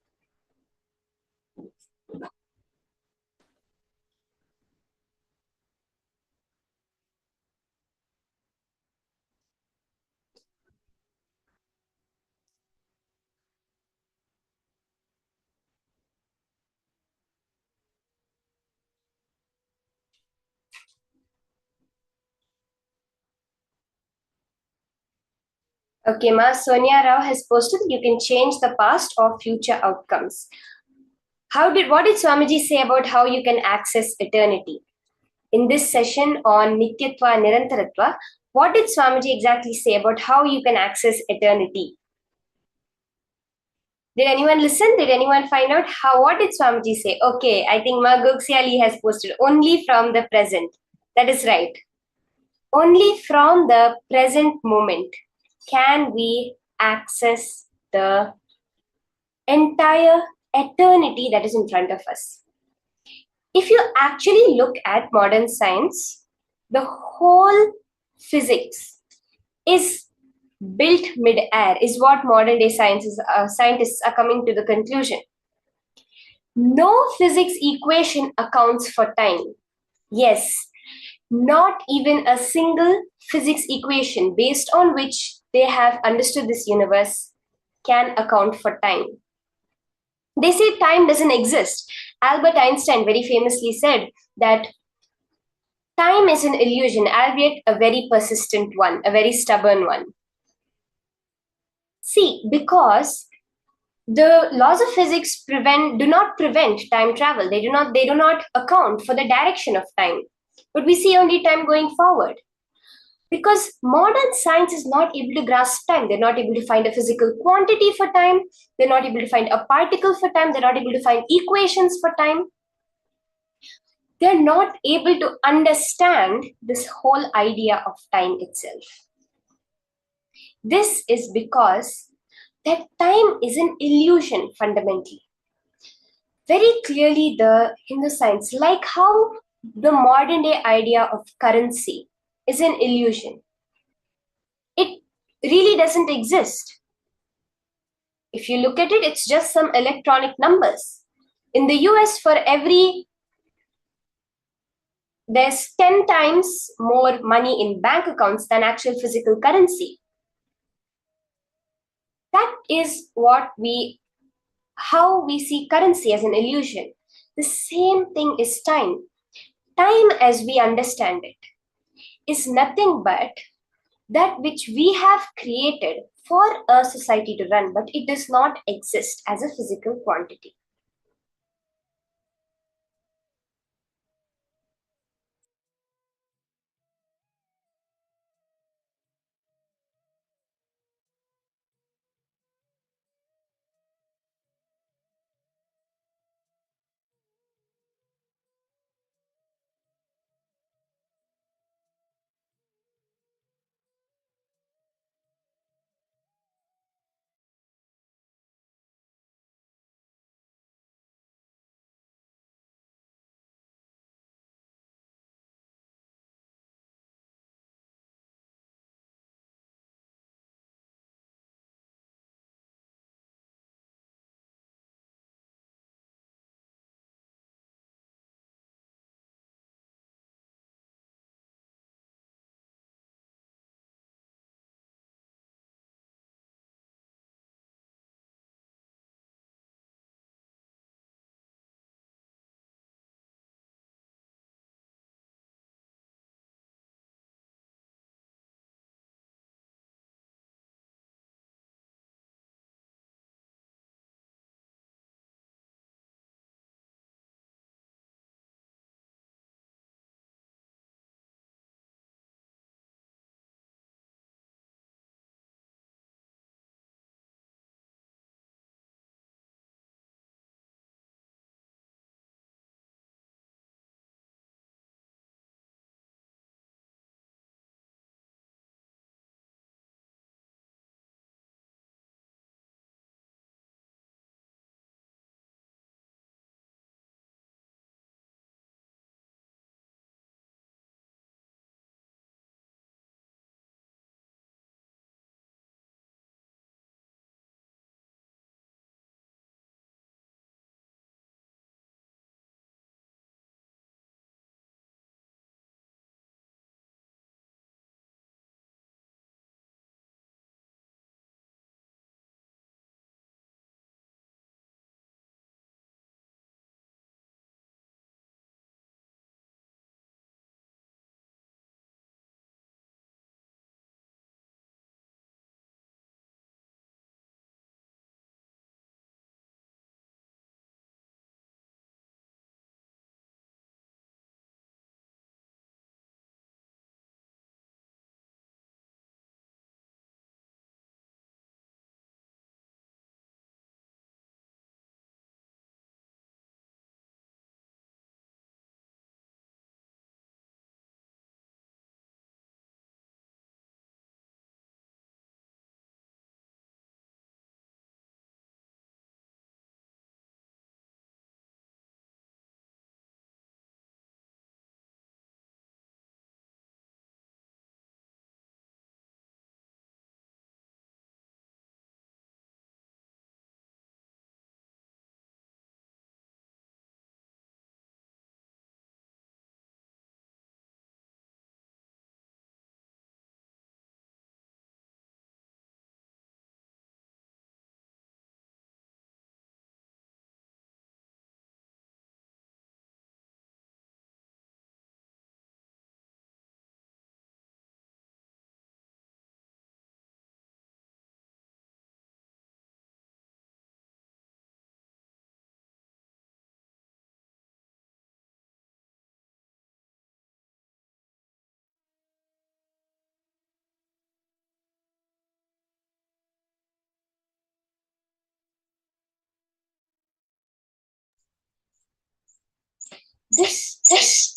Okay, Ma Sonia Rao has posted you can change the past or future outcomes. What did Swamiji say about how you can access eternity? In this session on Nityatva Nirantaratva, what did Swamiji exactly say about how you can access eternity? Did anyone listen? Did anyone find out what did Swamiji say? Okay, I think Ma Gugsiali has posted only from the present. That is right. Only from the present moment can we access the entire eternity that is in front of us. If you actually look at modern science, the whole physics is built mid-air, is what modern day scientists are coming to the conclusion. No physics equation accounts for time. Yes, not even a single physics equation based on which they have understood this universe can account for time. They say time doesn't exist. Albert Einstein very famously said that time is an illusion, albeit a very persistent one, a very stubborn one. See, because the laws of physics do not prevent time travel. They do not account for the direction of time. But we see only time going forward. Because modern science is not able to grasp time. They're not able to find a physical quantity for time. They're not able to find a particle for time. They're not able to find equations for time. They're not able to understand this whole idea of time itself. This is because that time is an illusion fundamentally. Very clearly, the Hindu science, like how the modern day idea of currency is an illusion, it really doesn't exist. If you look at it, it's just some electronic numbers. In the US, there's 10 times more money in bank accounts than actual physical currency. That is how we see currency as an illusion. The same thing is time. Time as we understand it is nothing but that which we have created for a society to run, but it does not exist as a physical quantity. This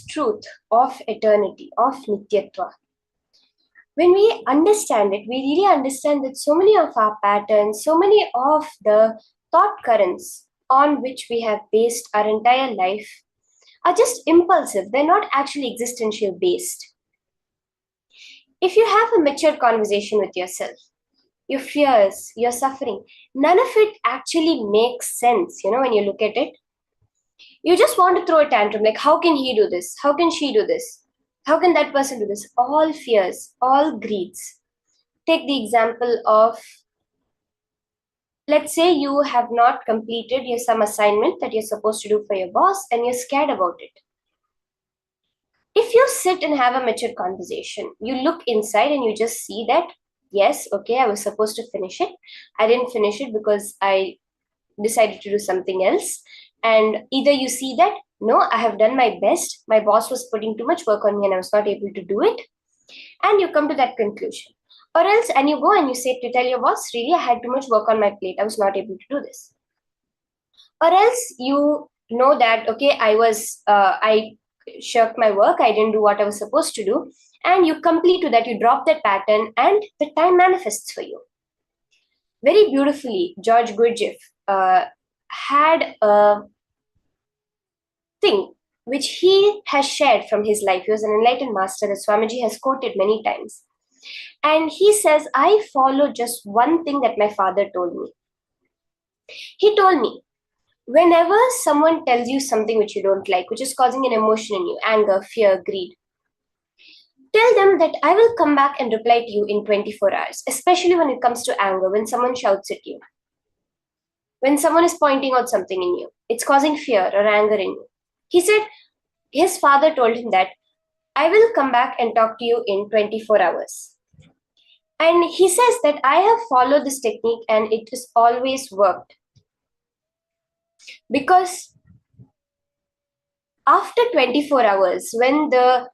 truth of eternity, of Nityatva, when we understand it, we really understand that so many of our patterns, so many of the thought currents on which we have based our entire life are just impulsive. They're not actually existential based. If you have a mature conversation with yourself, your fears, your suffering, none of it actually makes sense, when you look at it. You just want to throw a tantrum like, how can he do this? How can she do this? How can that person do this? All fears, all greeds. Take the example of, let's say you have not completed some assignment that you're supposed to do for your boss and you're scared about it. If you sit and have a mature conversation, you look inside and you just see that, yes, okay, I was supposed to finish it. I didn't finish it because I decided to do something else. And either you see that, no, I have done my best. My boss was putting too much work on me and I was not able to do it. And you come to that conclusion. Or else, and you go and you say to tell your boss, really, I had too much work on my plate. I was not able to do this. Or else you know that, okay, I shirked my work. I didn't do what I was supposed to do. And you complete to that, you drop that pattern and the time manifests for you. Very beautifully, George Gurdjieff had a thing which he has shared from his life. He was an enlightened master that Swamiji has quoted many times. And he says, I follow just one thing that my father told me. He told me, whenever someone tells you something which you don't like, which is causing an emotion in you, anger, fear, greed, tell them that I will come back and reply to you in 24 hours, especially when it comes to anger, when someone shouts at you. When someone is pointing out something in you, it's causing fear or anger in you. He said his father told him that I will come back and talk to you in 24 hours. And he says that I have followed this technique and it has always worked. Because after 24 hours, when the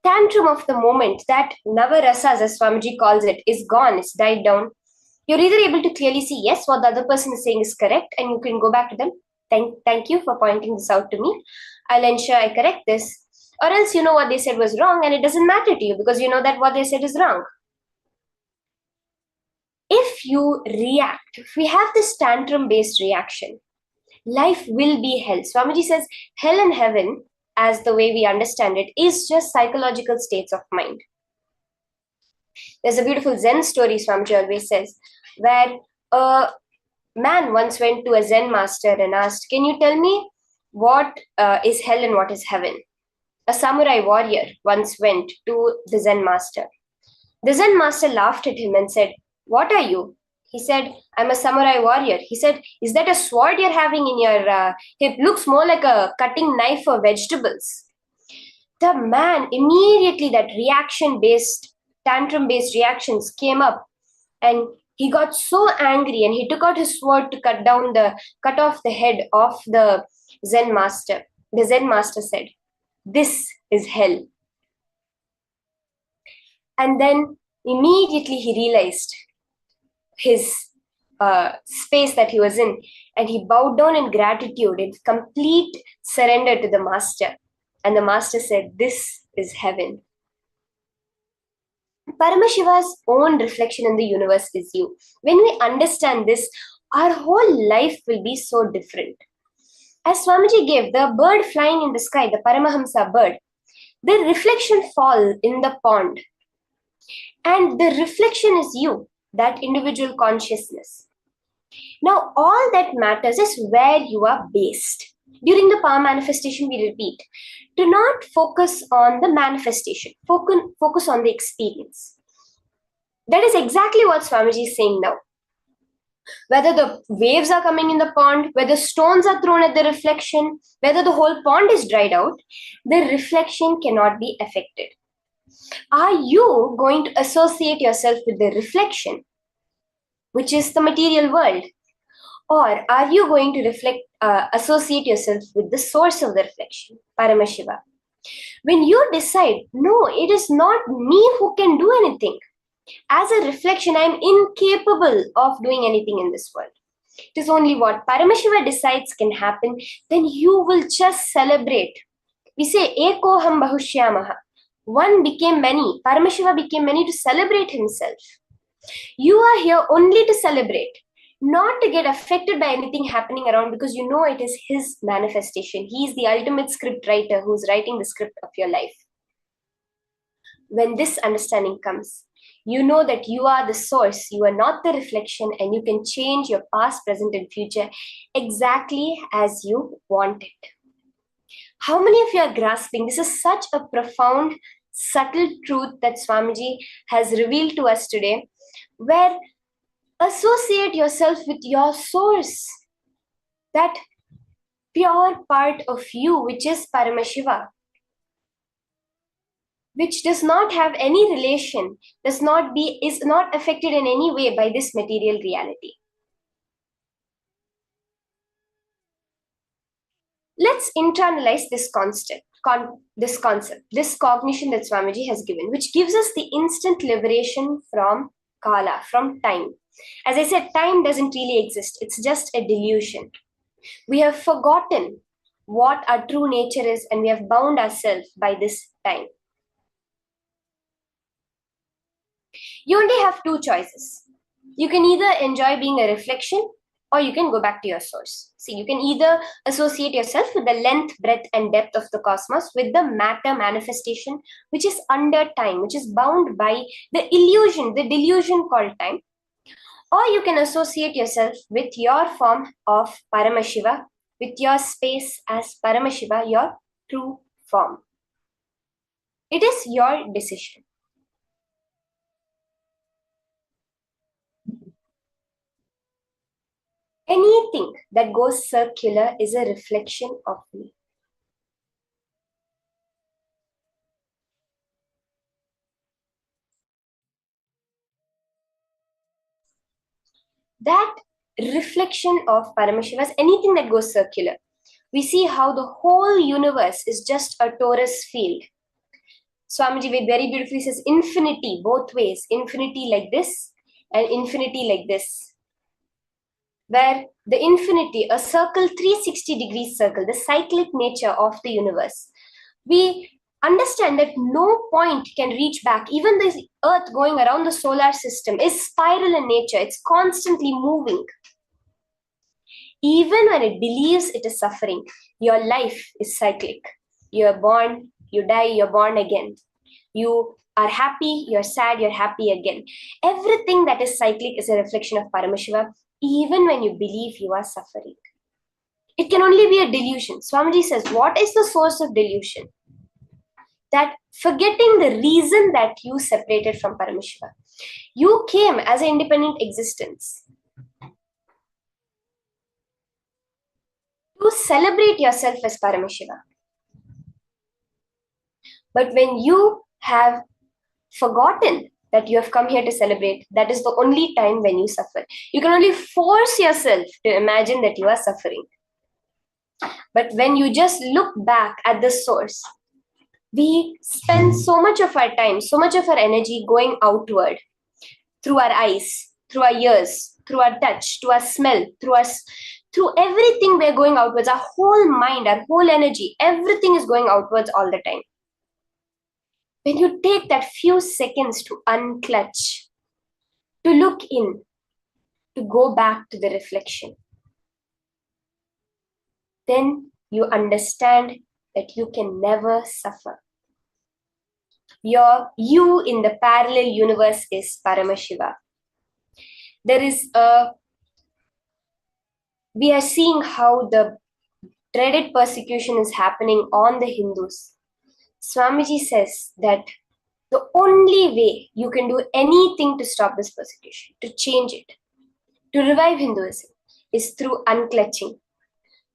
tantrum of the moment, that navarasas, as Swamiji calls it, is gone, it's died down, you're either able to clearly see, yes, what the other person is saying is correct, and you can go back to them. Thank you for pointing this out to me. I'll ensure I correct this. Or else you know what they said was wrong and it doesn't matter to you because you know that what they said is wrong. If you react, if we have this tantrum-based reaction, life will be hell. Swamiji says hell and heaven, as the way we understand it, is just psychological states of mind. There's a beautiful Zen story, Swamiji always says, where a man once went to a Zen master and asked, can you tell me what is hell and what is heaven? A samurai warrior once went to the Zen master. The Zen master laughed at him and said, what are you? He said, I'm a samurai warrior. He said, is that a sword you're having in your hip? Looks more like a cutting knife for vegetables. The man, immediately that reaction-based, tantrum-based reactions came up and he got so angry and he took out his sword to cut off the head of the Zen master. The Zen master said, this is hell. And then immediately he realized his space that he was in, and he bowed down in gratitude, in complete surrender to the master. And the master said, this is heaven. Paramashiva's own reflection in the universe is you. When we understand this, our whole life will be so different. As Swamiji gave the bird flying in the sky, the Paramahamsa bird, the reflection falls in the pond. And the reflection is you, that individual consciousness. Now, all that matters is where you are based. During the power manifestation, we repeat, do not focus on the manifestation, focus on the experience. That is exactly what Swamiji is saying now. Whether the waves are coming in the pond, whether stones are thrown at the reflection, whether the whole pond is dried out, the reflection cannot be affected. Are you going to associate yourself with the reflection, which is the material world? Or are you going to associate yourself with the source of the reflection, Paramashiva? When you decide, no, it is not me who can do anything. As a reflection, I am incapable of doing anything in this world. It is only what Paramashiva decides can happen, then you will just celebrate. We say, Ekoham Bahushyamaha. One became many. Paramashiva became many to celebrate himself. You are here only to celebrate, not to get affected by anything happening around, because you know it is his manifestation. He is the ultimate script writer who's writing the script of your life. When this understanding comes, you know that you are the source, you are not the reflection, and you can change your past, present, and future exactly as you want it. How many of you are grasping? This is such a profound, subtle truth that Swamiji has revealed to us today, where associate yourself with your source, that pure part of you, which is Paramashiva, which does not have any relation, is not affected in any way by this material reality. Let's internalize this concept, this cognition that Swamiji has given, which gives us the instant liberation from Kala, from time. As I said, time doesn't really exist. It's just a delusion. We have forgotten what our true nature is, and we have bound ourselves by this time. You only have two choices. You can either enjoy being a reflection, or you can go back to your source. See, you can either associate yourself with the length, breadth, and depth of the cosmos, with the matter manifestation, which is under time, which is bound by the illusion, the delusion called time. Or you can associate yourself with your form of Paramashiva, with your space as Paramashiva, your true form. It is your decision. Anything that goes circular is a reflection of me. That reflection of Paramashiva is anything that goes circular. We see how the whole universe is just a torus field. Swamiji very beautifully says infinity both ways, infinity like this and infinity like this. Where the infinity, a circle, 360-degree circle, the cyclic nature of the universe, we understand that no point can reach back. Even the earth going around the solar system is spiral in nature. It's constantly moving. Even when it believes it is suffering, your life is cyclic. You're born, you die, you're born again. You are happy, you're sad, you're happy again. Everything that is cyclic is a reflection of Paramashiva, even when you believe you are suffering. It can only be a delusion. Swamiji says, what is the source of delusion? That forgetting the reason that you separated from Paramashiva. You came as an independent existence to celebrate yourself as Paramashiva. But when you have forgotten that you have come here to celebrate, that is the only time when you suffer. You can only force yourself to imagine that you are suffering. But when you just look back at the source, we spend so much of our time, so much of our energy going outward, through our eyes, through our ears, through our touch, to our smell, through everything we're going outwards. Our whole mind, our whole energy, everything is going outwards all the time. When you take that few seconds to unclutch, to look in, to go back to the reflection, then you understand that you can never suffer. You in the parallel universe is Paramashiva. We are seeing how the dreaded persecution is happening on the Hindus. Swamiji says that the only way you can do anything to stop this persecution, to change it, to revive Hinduism, is through unclutching,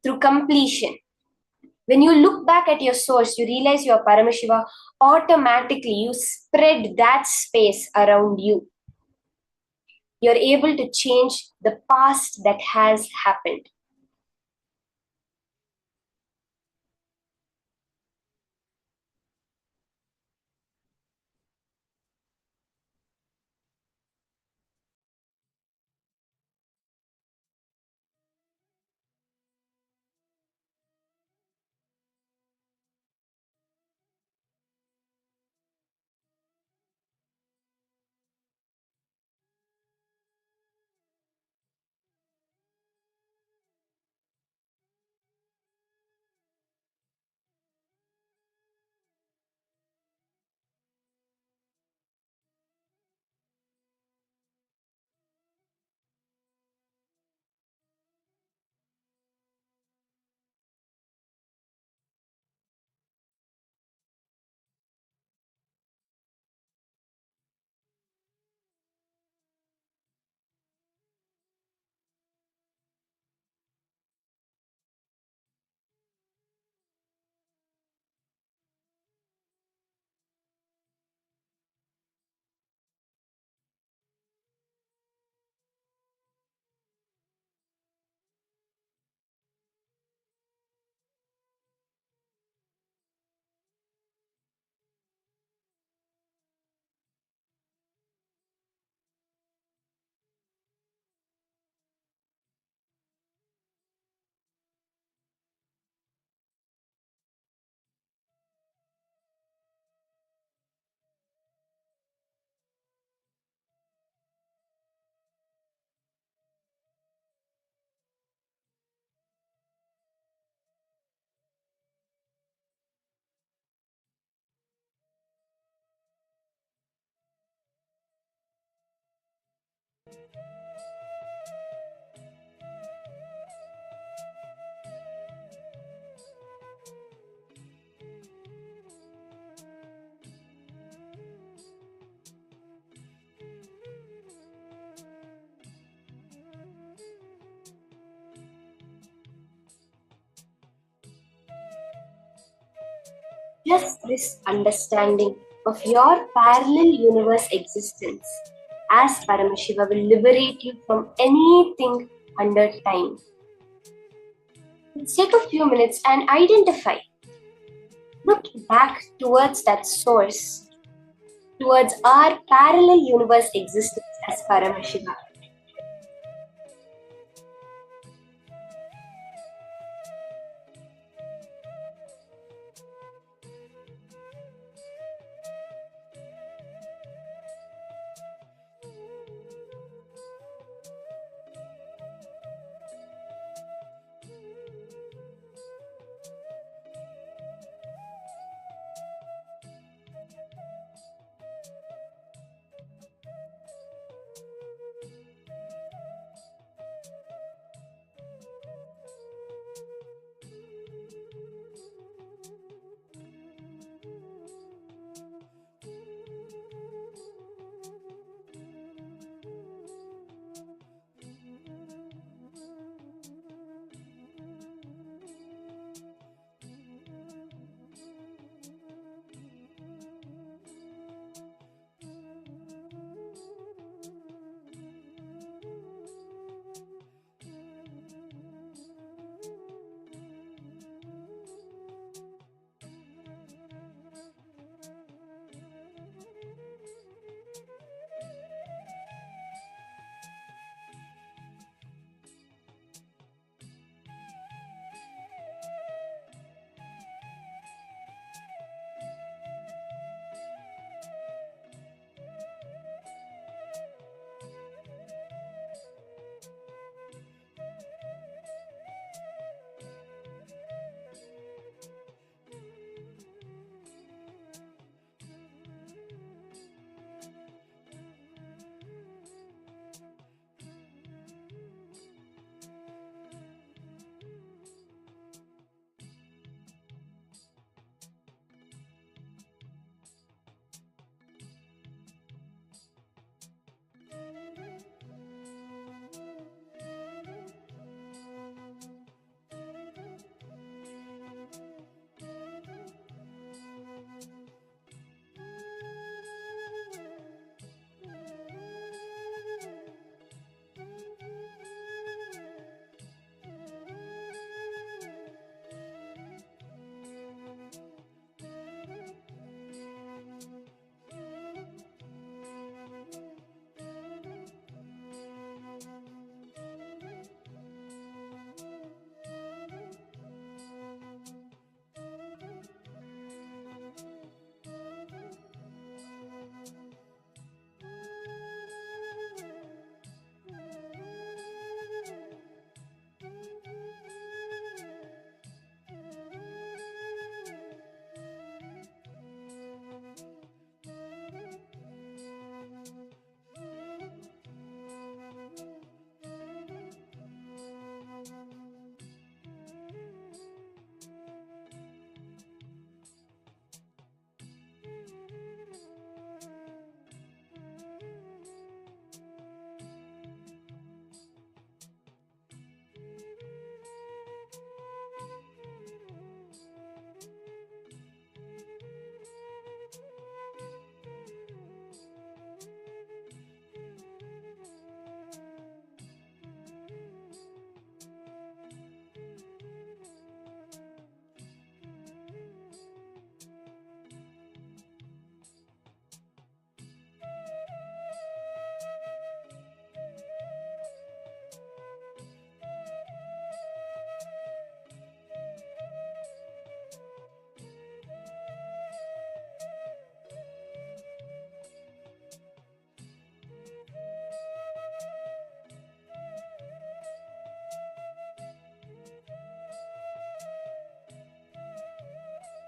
through completion. When you look back at your source, you realize you are Paramashiva, automatically you spread that space around you. you're able to change the past that has happened. Just this understanding of your parallel universe existence as Paramashiva will liberate you from anything under time. Let's take a few minutes and identify. Look back towards that source, towards our parallel universe existence as Paramashiva.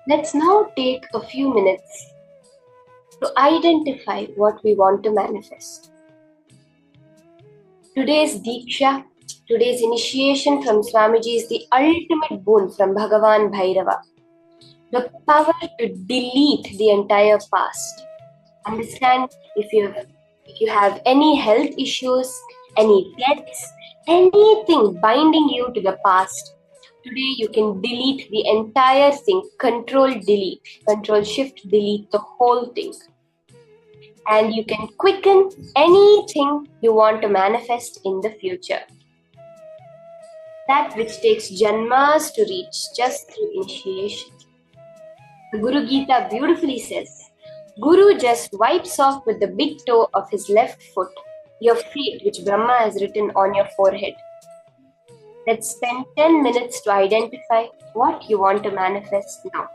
Let's now take a few minutes to identify what we want to manifest. Today's Diksha, today's initiation from Swamiji is the ultimate boon from Bhagavan Bhairava. The power to delete the entire past. Understand if you have any health issues, any debts, anything binding you to the past, today you can delete the entire thing. Control shift delete the whole thing. And you can quicken anything you want to manifest in the future. That which takes janmas to reach just through initiation. The Guru Gita beautifully says, Guru just wipes off with the big toe of his left foot your fate which Brahma has written on your forehead. Let's spend 10 minutes to identify what you want to manifest now.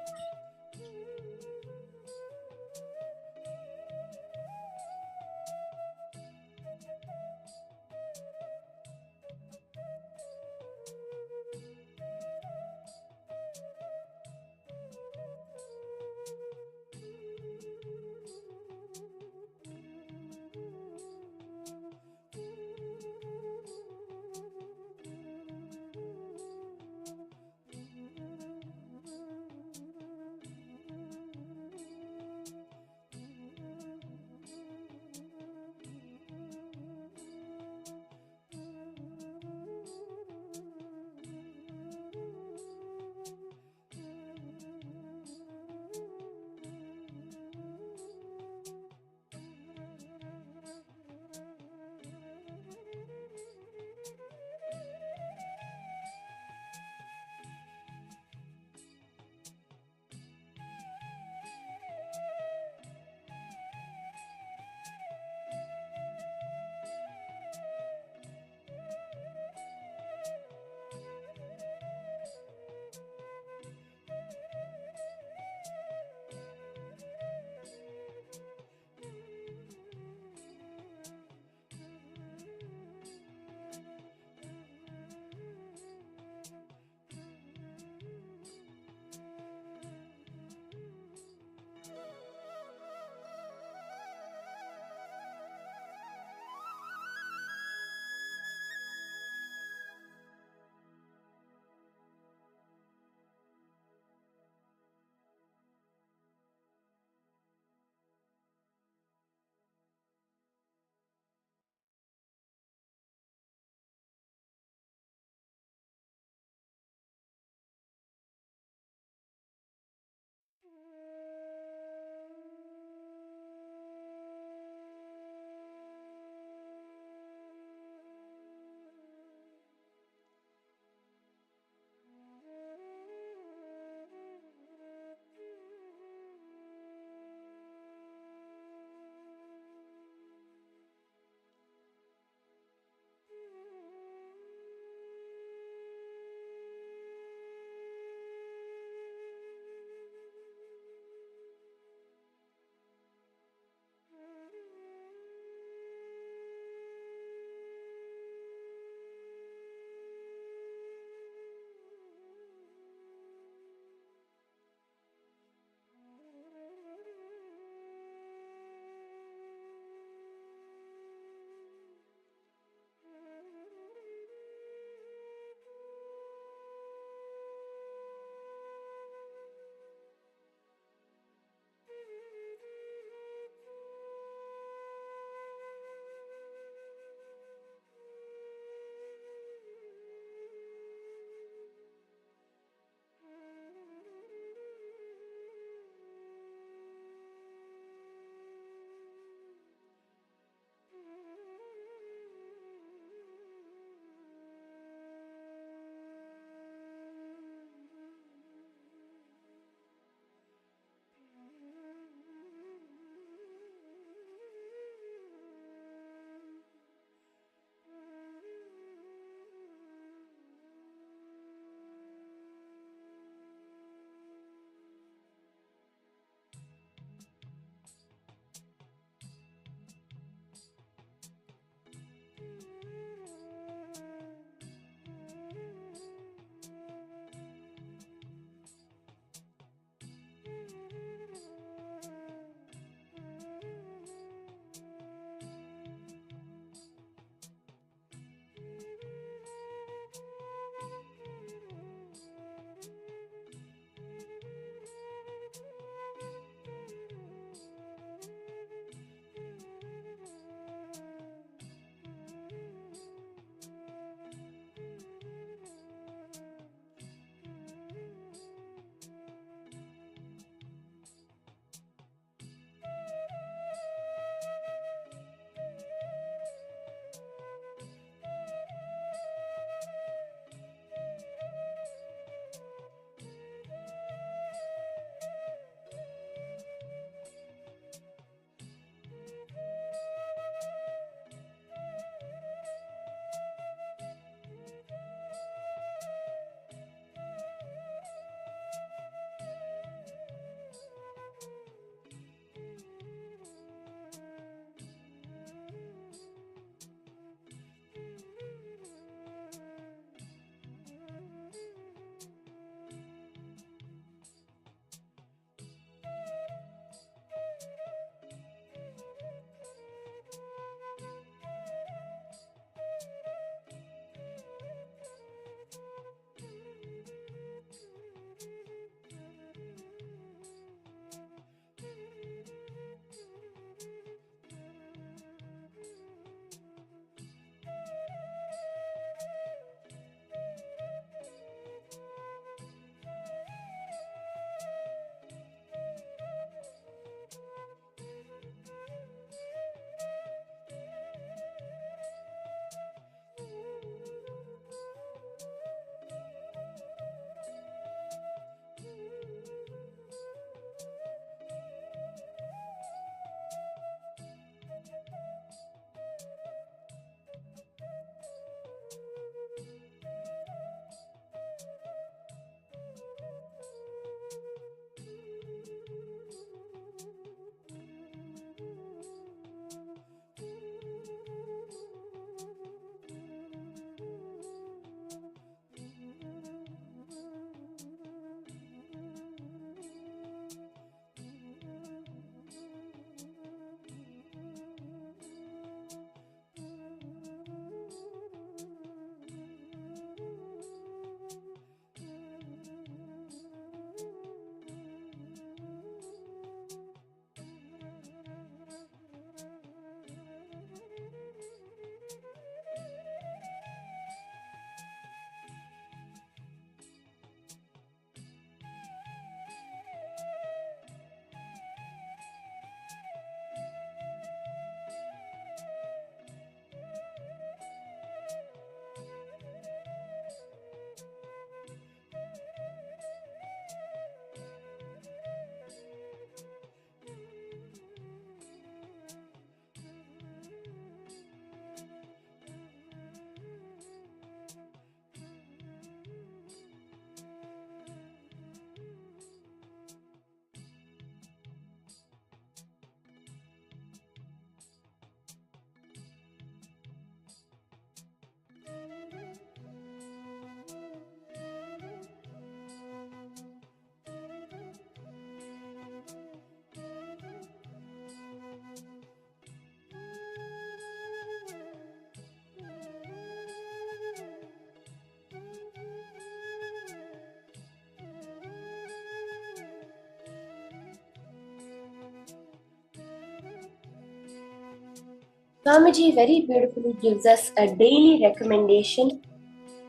Swamiji very beautifully gives us a daily recommendation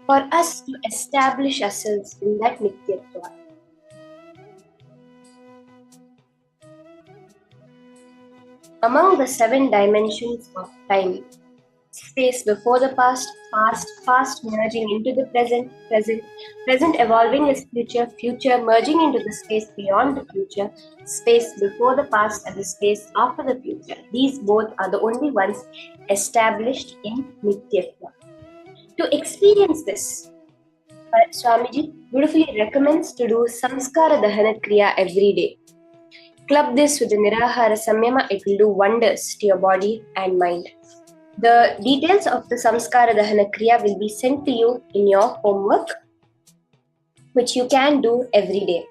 for us to establish ourselves in that Nityatva. Among the 7 dimensions of time, space before the past, past merging into the present, present evolving as future, future merging into the space beyond the future, space before the past and the space after the future. These both are the only ones established in Nityatva. To experience this, Swamiji beautifully recommends to do Samskara Dahana Kriya every day. Club this with the Nirahara Samyama, it will do wonders to your body and mind. The details of the Samskara Dahana Kriya will be sent to you in your homework, which you can do every day.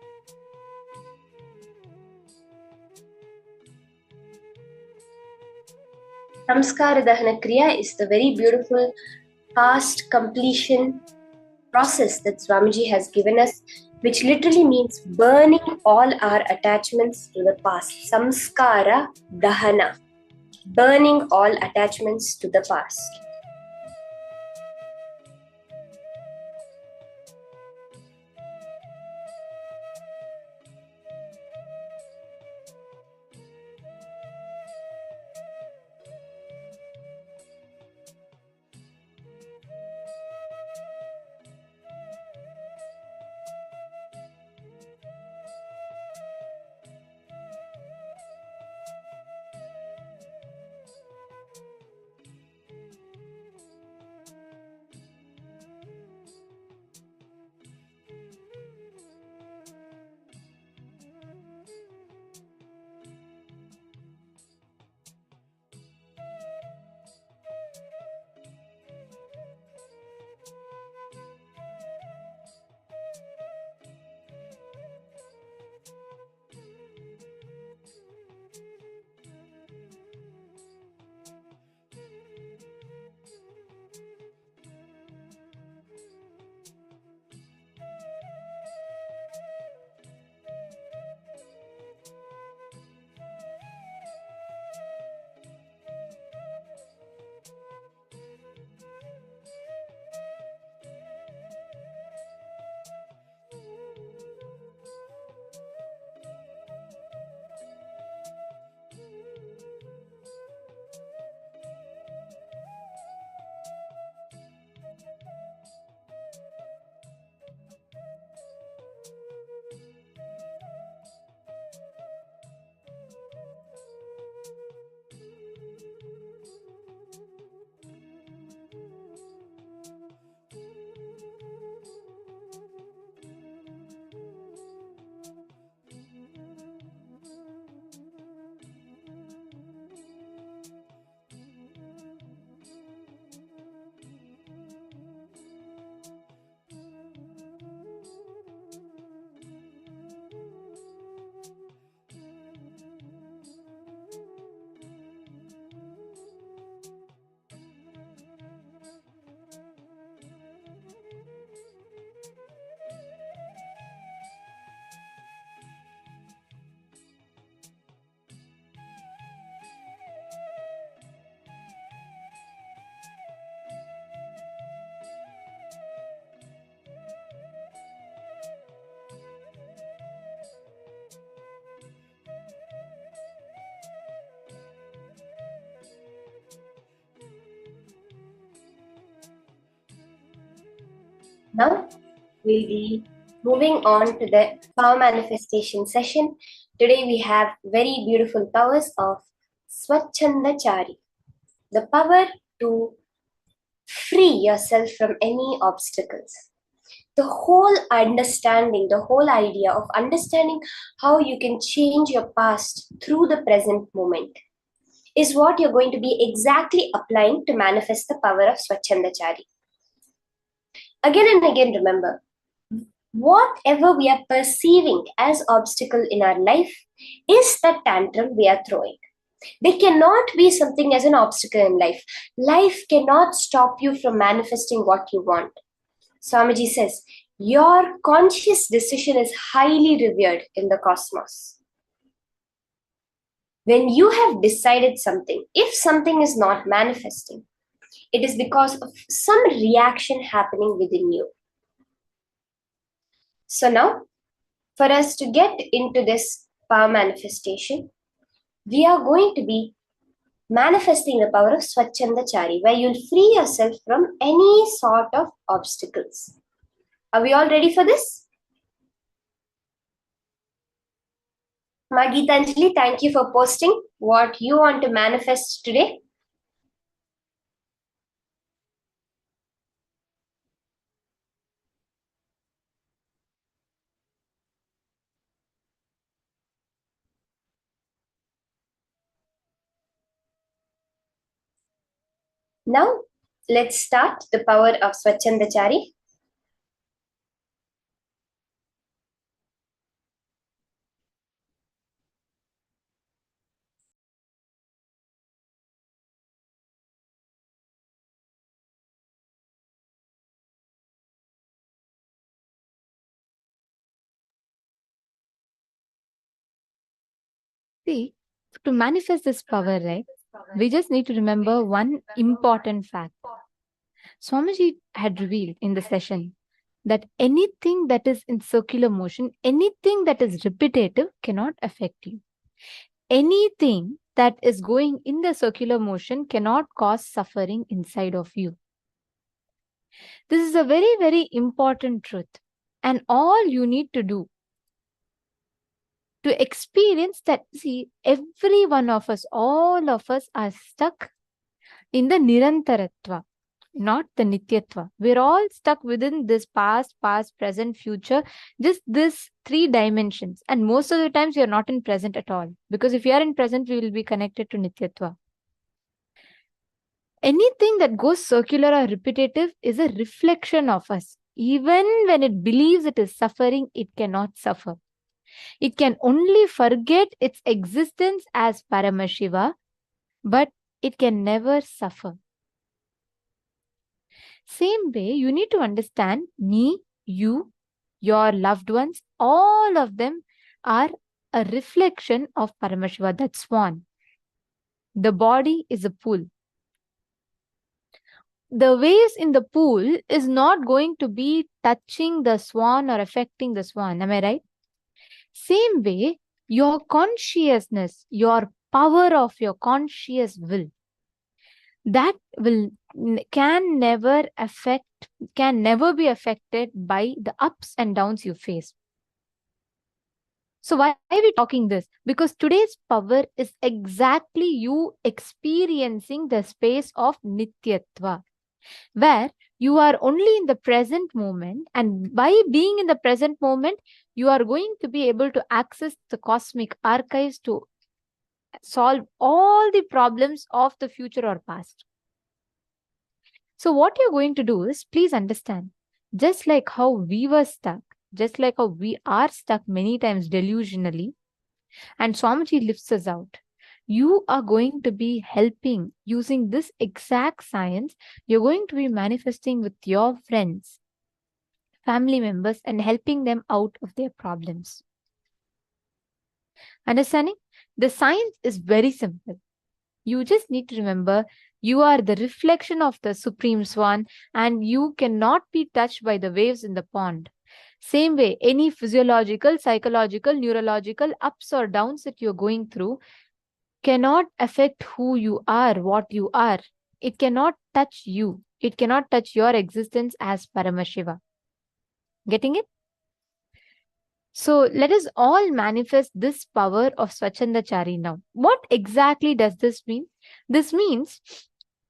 Samskara Dahana Kriya is the very beautiful past completion process that Swamiji has given us, which literally means burning all our attachments to the past. Samskara Dahana, burning all attachments to the past. Now, we'll be moving on to the power manifestation session. Today we have very beautiful powers of Swachandachari, the power to free yourself from any obstacles. The whole understanding, the whole idea of understanding how you can change your past through the present moment is what you're going to be exactly applying to manifest the power of Swachandachari. Again and again, remember, whatever we are perceiving as obstacle in our life is the tantrum we are throwing. They cannot be something as an obstacle in life. Life cannot stop you from manifesting what you want. Swamiji says, your conscious decision is highly revered in the cosmos. When you have decided something, if something is not manifesting, it is because of some reaction happening within you. So now, for us to get into this power manifestation, we are going to be manifesting the power of Swachandachari, where you'll free yourself from any sort of obstacles. Are we all ready for this? Magitanjali, thank you for posting what you want to manifest today. Now, let's start the power of Swachandachari. See, to manifest this power, right, we just need to remember one important fact. Swamiji had revealed in the session that anything that is in circular motion, anything that is repetitive cannot affect you. Anything that is going in the circular motion cannot cause suffering inside of you. This is a very, very important truth. And all you need to do to experience that, see, every one of us, all of us are stuck in the Nirantaratva, not the Nityatva. We're all stuck within this past, present, future, just this 3 dimensions. And most of the times you're not in present at all. Because if you are in present, we will be connected to Nityatva. Anything that goes circular or repetitive is a reflection of us. Even when it believes it is suffering, it cannot suffer. It can only forget its existence as Paramashiva, but it can never suffer. Same way, you need to understand me, you, your loved ones, all of them are a reflection of Paramashiva, that swan. The body is a pool. The waves in the pool is not going to be touching the swan or affecting the swan. Am I right? Same way, your consciousness, your power of your conscious will, that will can never be affected by the ups and downs you face. So why are we talking this? Because today's power is exactly you experiencing the space of Nityatva, where you are only in the present moment, and by being in the present moment, you are going to be able to access the cosmic archives to solve all the problems of the future or past. So what you're going to do is, please understand, just like how we were stuck, just like how we are stuck many times delusionally, and Swamiji lifts us out, you are going to be helping using this exact science. You're going to be manifesting with your friends, family members, and helping them out of their problems. Understanding? The science is very simple. You just need to remember you are the reflection of the Supreme Swan, and you cannot be touched by the waves in the pond. Same way, any physiological, psychological, neurological ups or downs that you're going through cannot affect who you are, what you are. It cannot touch you. It cannot touch your existence as Paramashiva. Getting it? So let us all manifest this power of Swachandachari now. What exactly does this mean? This means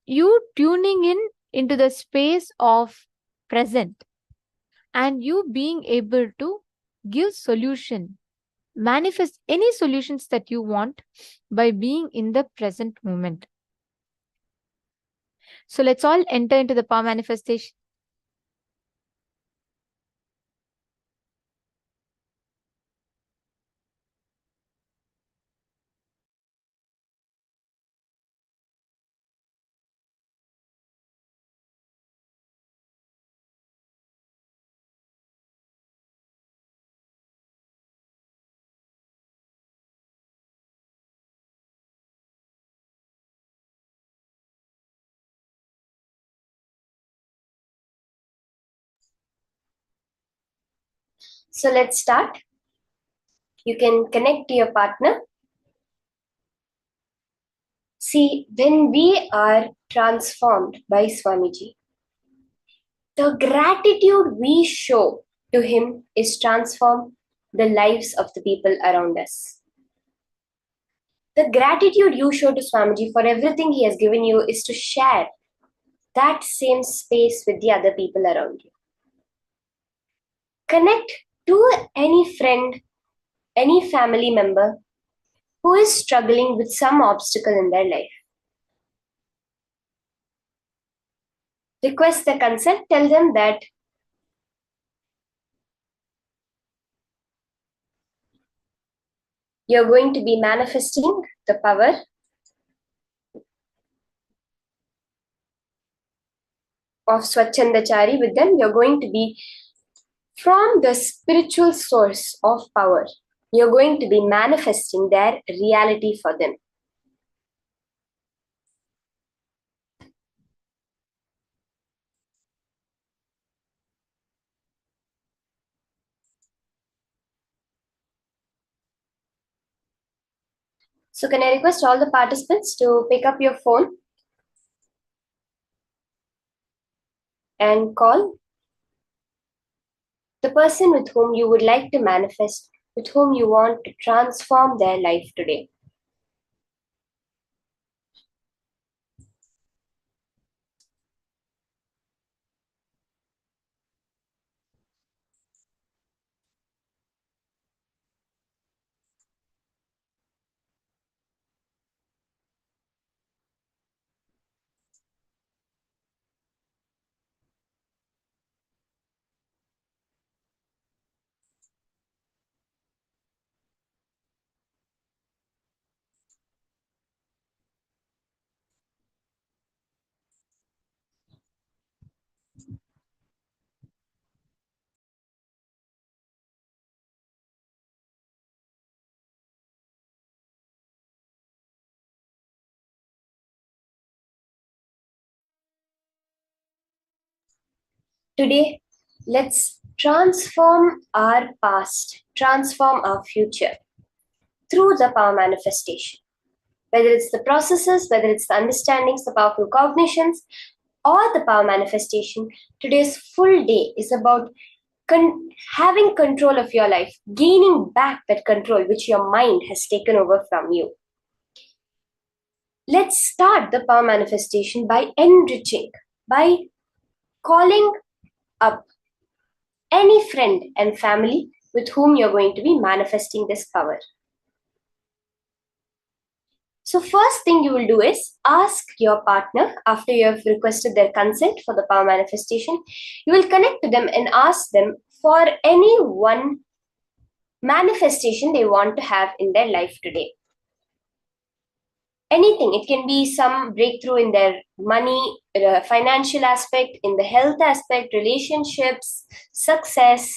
you tuning into the space of present and you being able to give solution, manifest any solutions that you want by being in the present moment. So let's all enter into the power manifestation. So let's start. You can connect to your partner. See, when we are transformed by Swamiji, the gratitude we show to him is transform the lives of the people around us. The gratitude you show to Swamiji for everything he has given you is to share that same space with the other people around you. Connect to any friend, any family member who is struggling with some obstacle in their life. Request their consent, tell them that you're going to be manifesting the power of Swachandachari with them. You're going to be from the spiritual source of power. You're going to be manifesting their reality for them. So can I request all the participants to pick up your phone and call the person with whom you would like to manifest, with whom you want to transform their life today. Today, let's transform our past, transform our future through the power manifestation. Whether it's the processes, whether it's the understandings, the powerful cognitions, or the power manifestation, today's full day is about having control of your life, gaining back that control which your mind has taken over from you. Let's start the power manifestation by enriching, by calling up any friend and family with whom you're going to be manifesting this power. So first thing you will do is ask your partner, after you have requested their consent for the power manifestation, you will connect to them and ask them for any one manifestation they want to have in their life today. Anything, it can be some breakthrough in their money, financial aspect, in the health aspect, relationships, success,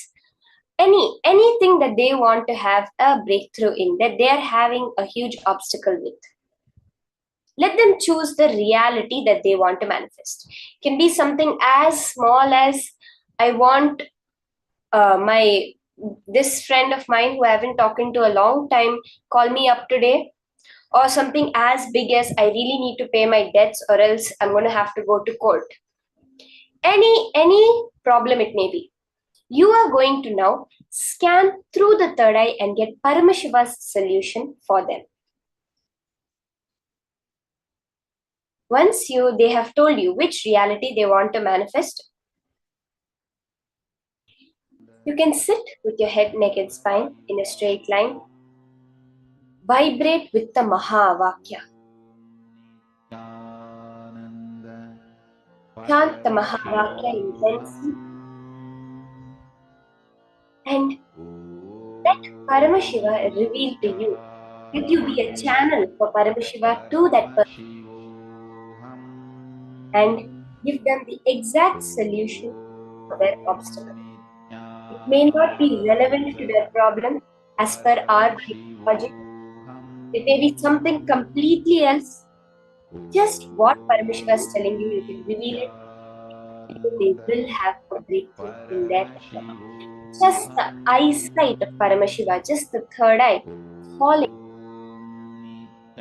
anything that they want to have a breakthrough in, that they are having a huge obstacle with. Let them choose the reality that they want to manifest. It can be something as small as, I want this friend of mine who I haven't talked to a long time call me up today, or something as big as, I really need to pay my debts or else I'm going to have to go to court. Any problem it may be, you are going to now scan through the third eye and get Paramashiva's solution for them. Once they have told you which reality they want to manifest, you can sit with your head, neck and spine in a straight line. Vibrate with the Mahavakya. Chant the Mahavakya intensely and let Paramashiva reveal to you. Let you be a channel for Paramashiva to that person and give them the exact solution for their obstacle. It may not be relevant to their problem as per our logic. It may be something completely else. Just what Paramashiva is telling you, you can reveal it. They will have a breakthrough in their life. just the eyesight of Paramashiva, just the third eye, falling,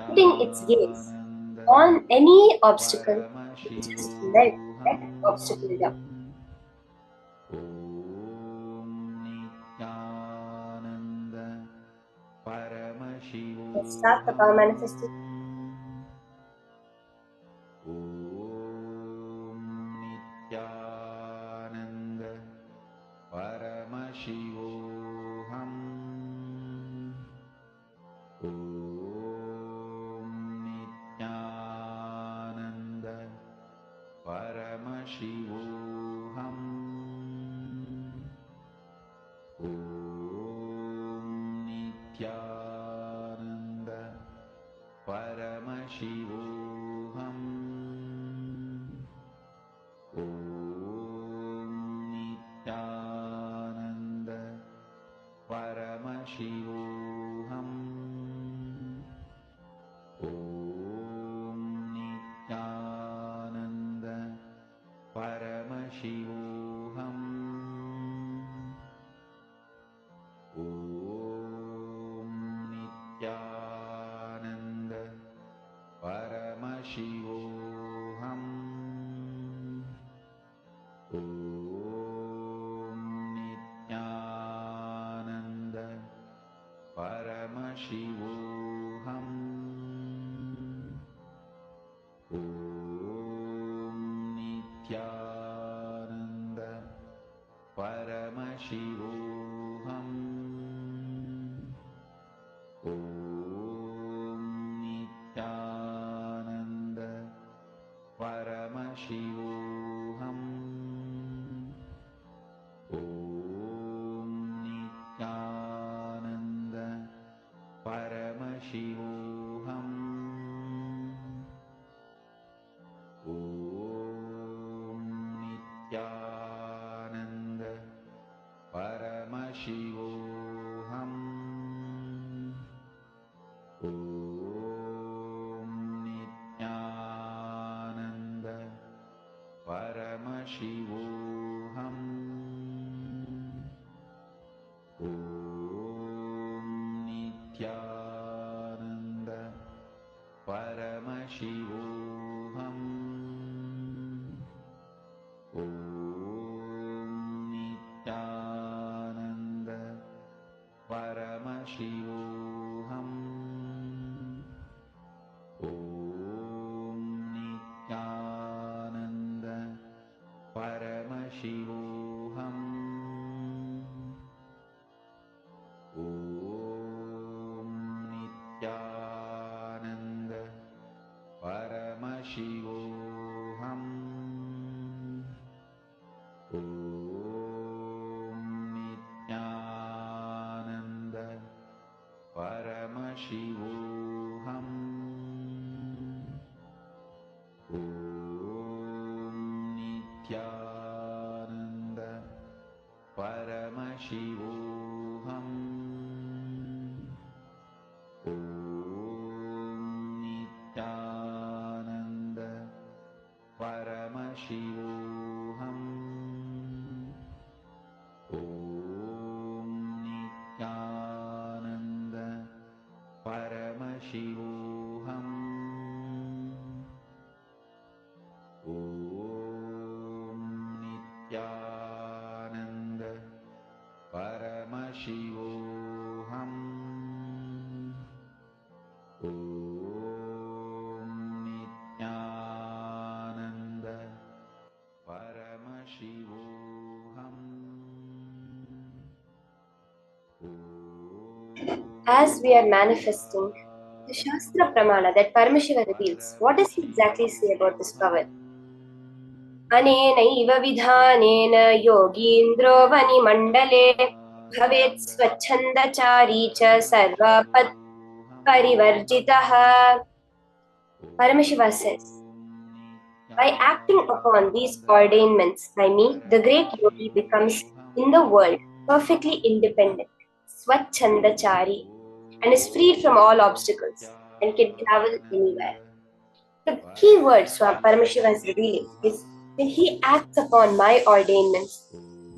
putting its gaze on any obstacle, it just melt that obstacle down. Let's start the power manifestation. As we are manifesting, the Shastra Pramana that Paramashiva reveals, what does he exactly say about this power? Anenaiva vidhanena yogindro vani mandale bhavet swachandachari cha sarvapat parivarjitaha. Paramashiva says, by acting upon these ordainments by me, the great yogi becomes in the world perfectly independent, swachandachari, and is freed from all obstacles and can travel anywhere. The key word Paramashiva is revealing is when he acts upon my ordainments,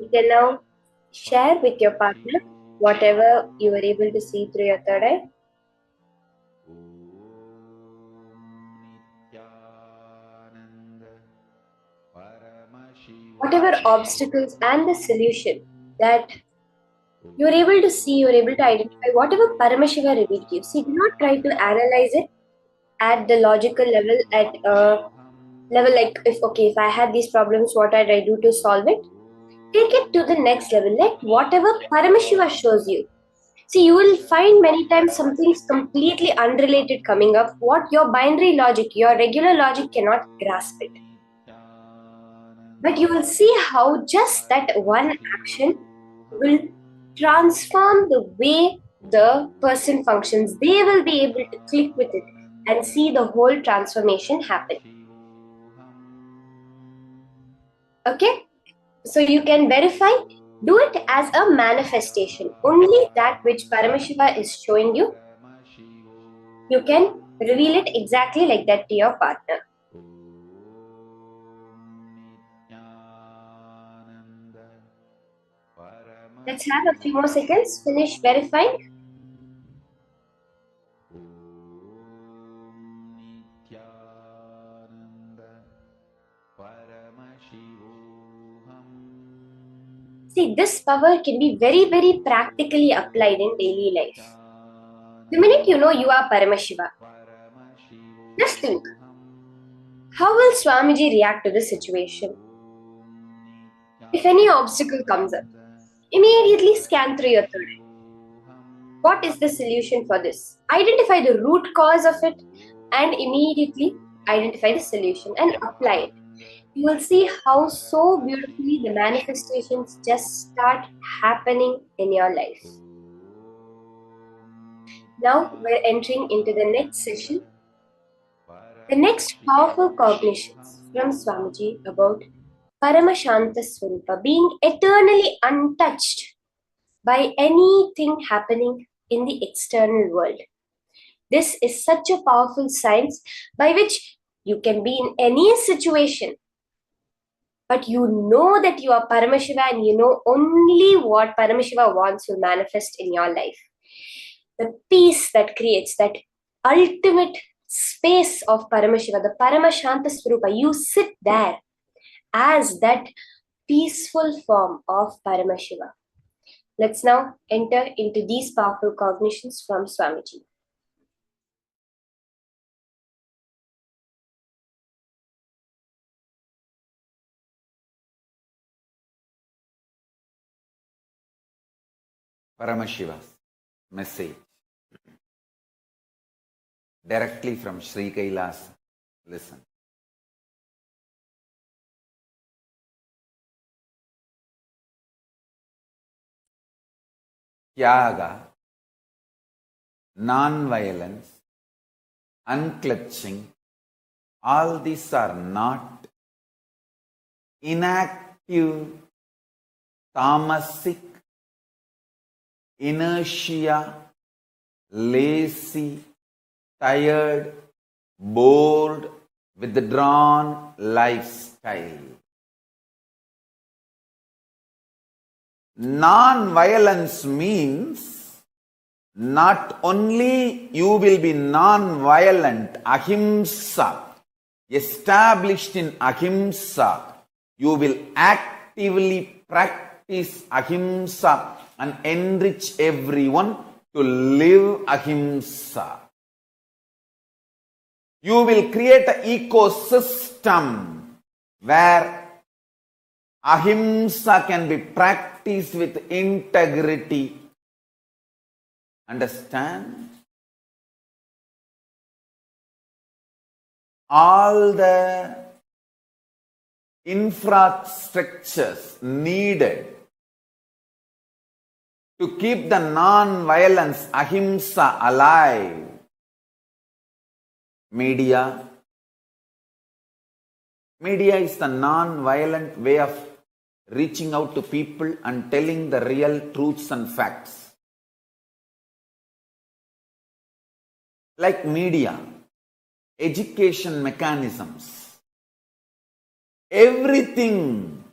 You can now share with your partner whatever you were able to see through your third eye. Whatever obstacles and the solution that you are able to see, you are able to identify, whatever Paramashiva revealed to you. See, do not try to analyze it at the logical level, at level, like if I had these problems, what did I do to solve it? Take it to the next level, like whatever Paramashiva shows you. See, you will find many times something's completely unrelated coming up, what your binary logic, your regular logic cannot grasp it. But you will see how just that one action will transform the way the person functions. They will be able to click with it and see the whole transformation happen. Okay? So you can verify, do it as a manifestation. Only that which Paramashiva is showing you, you can reveal it exactly like that to your partner. Let's have a few more seconds, finish verifying. See, this power can be very, very practically applied in daily life. The minute you know you are Paramashiva, just think, how will Swamiji react to the situation? If any obstacle comes up, immediately scan through your third eye. What is the solution for this? Identify the root cause of it and immediately identify the solution and apply it. You will see how so beautifully the manifestations just start happening in your life. Now we're entering into the next session. The next powerful cognitions from Swamiji about Paramashanta Swarupa, being eternally untouched by anything happening in the external world. This is such a powerful science by which you can be in any situation, but you know that you are Paramashiva and you know only what Paramashiva wants will manifest in your life. The peace that creates that ultimate space of Paramashiva, the Paramashanta Swarupa, you sit there as that peaceful form of Paramashiva. Let's now enter into these powerful cognitions from Swamiji. Paramashiva's message directly from Sri Kailas. Listen. Tyaga, non-violence, unclutching, all these are not inactive, tamasic, inertia, lazy, tired, bored, withdrawn lifestyle. Non-violence means not only you will be non-violent, ahimsa, established in ahimsa, you will actively practice ahimsa and enrich everyone to live ahimsa. You will create an ecosystem where ahimsa can be practiced with integrity. Understand? All the infrastructures needed to keep the non-violence ahimsa alive. Media is the non-violent way of reaching out to people and telling the real truths and facts. Like media, education mechanisms, everything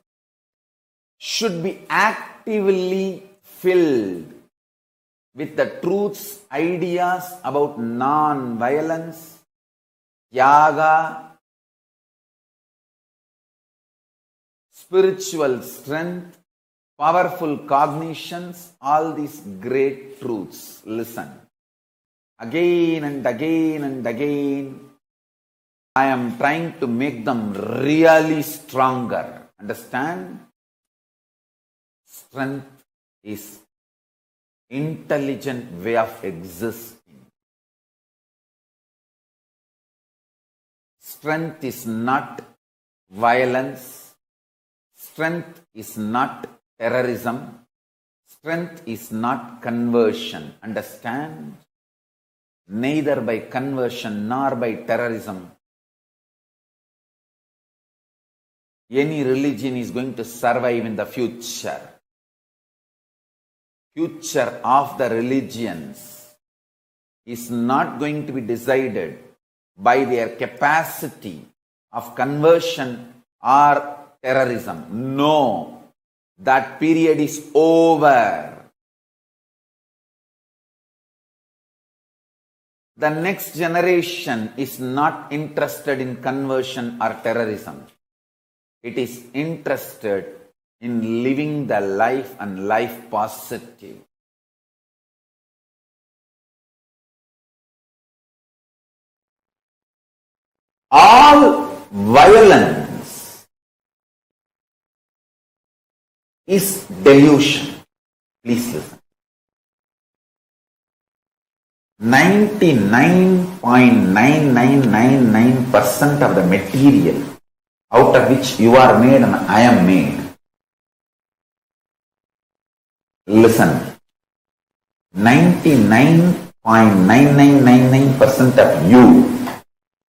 should be actively filled with the truths, ideas about non-violence, Yaga, spiritual strength, powerful cognitions, all these great truths. Listen. Again and again and again. I am trying to make them really stronger. Understand? Strength is intelligent way of existing. Strength is not violence. Strength is not terrorism. Strength is not conversion. Understand? Neither by conversion nor by terrorism any religion is going to survive in the future. Future of the religions is not going to be decided by their capacity of conversion or terrorism. No, that period is over. The next generation is not interested in conversion or terrorism. It is interested in living the life and life positive. All violence is delusion. Please listen. 99.9999% of the material out of which you are made and I am made. Listen. 99.9999% of you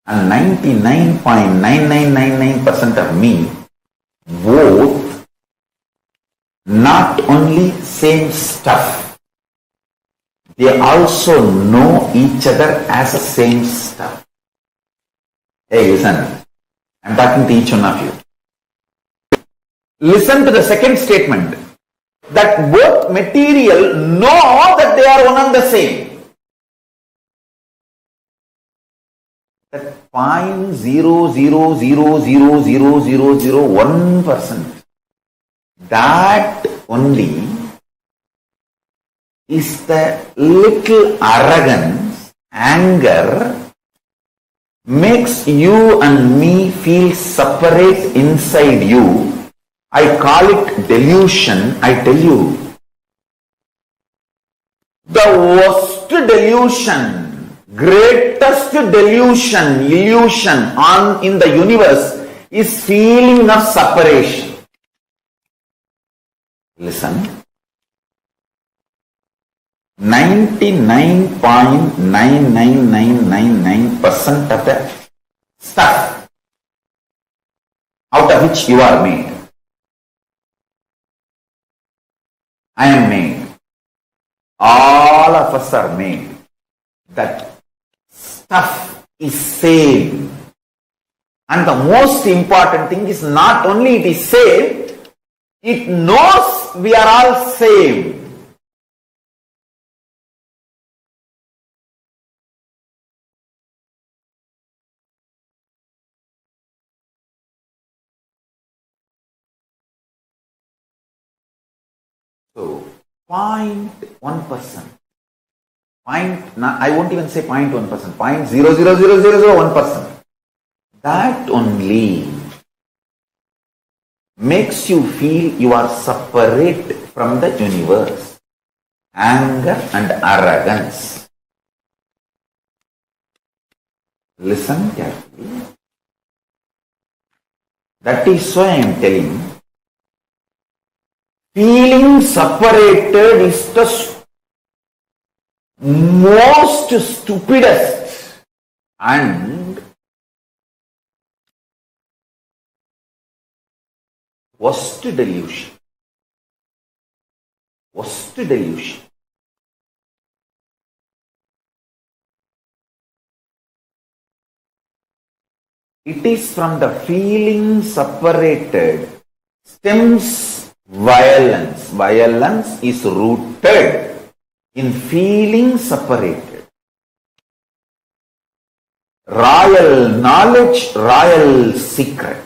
and 99.9999% of me, both not only same stuff, they also know each other as the same stuff. Hey, listen. I'm talking to each one of you. Listen to the second statement. That both material know that they are one and the same. That 0.0000001%. That only is the little arrogance, anger, makes you and me feel separate inside you. I call it delusion. I tell you, the worst delusion, greatest delusion, illusion in the universe is feeling of separation. Listen. 99.99999% of the stuff out of which you are made. I am made. All of us are made. That stuff is same. And the most important thing is not only it is same, it knows we are all same. So, 0.1%. I won't even say 0.1%. 0.00001%. That only makes you feel you are separate from the universe. Anger and arrogance. Listen carefully. That is why I am telling. Feeling separated is the most stupidest and worst delusion. Worst delusion. It is from the feeling separated stems violence. Violence is rooted in feeling separated. Royal knowledge, royal secret.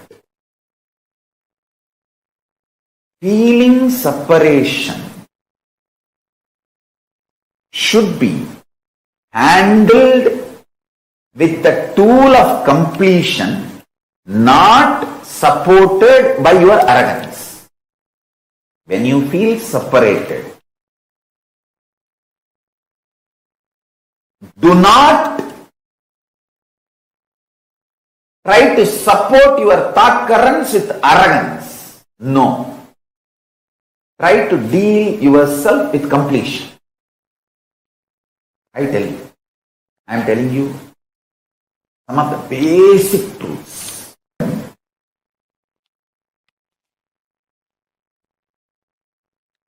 Feeling separation should be handled with the tool of completion, not supported by your arrogance. When you feel separated, do not try to support your thought currents with arrogance. No. Try to deal yourself with completion. I am telling you some of the basic truths.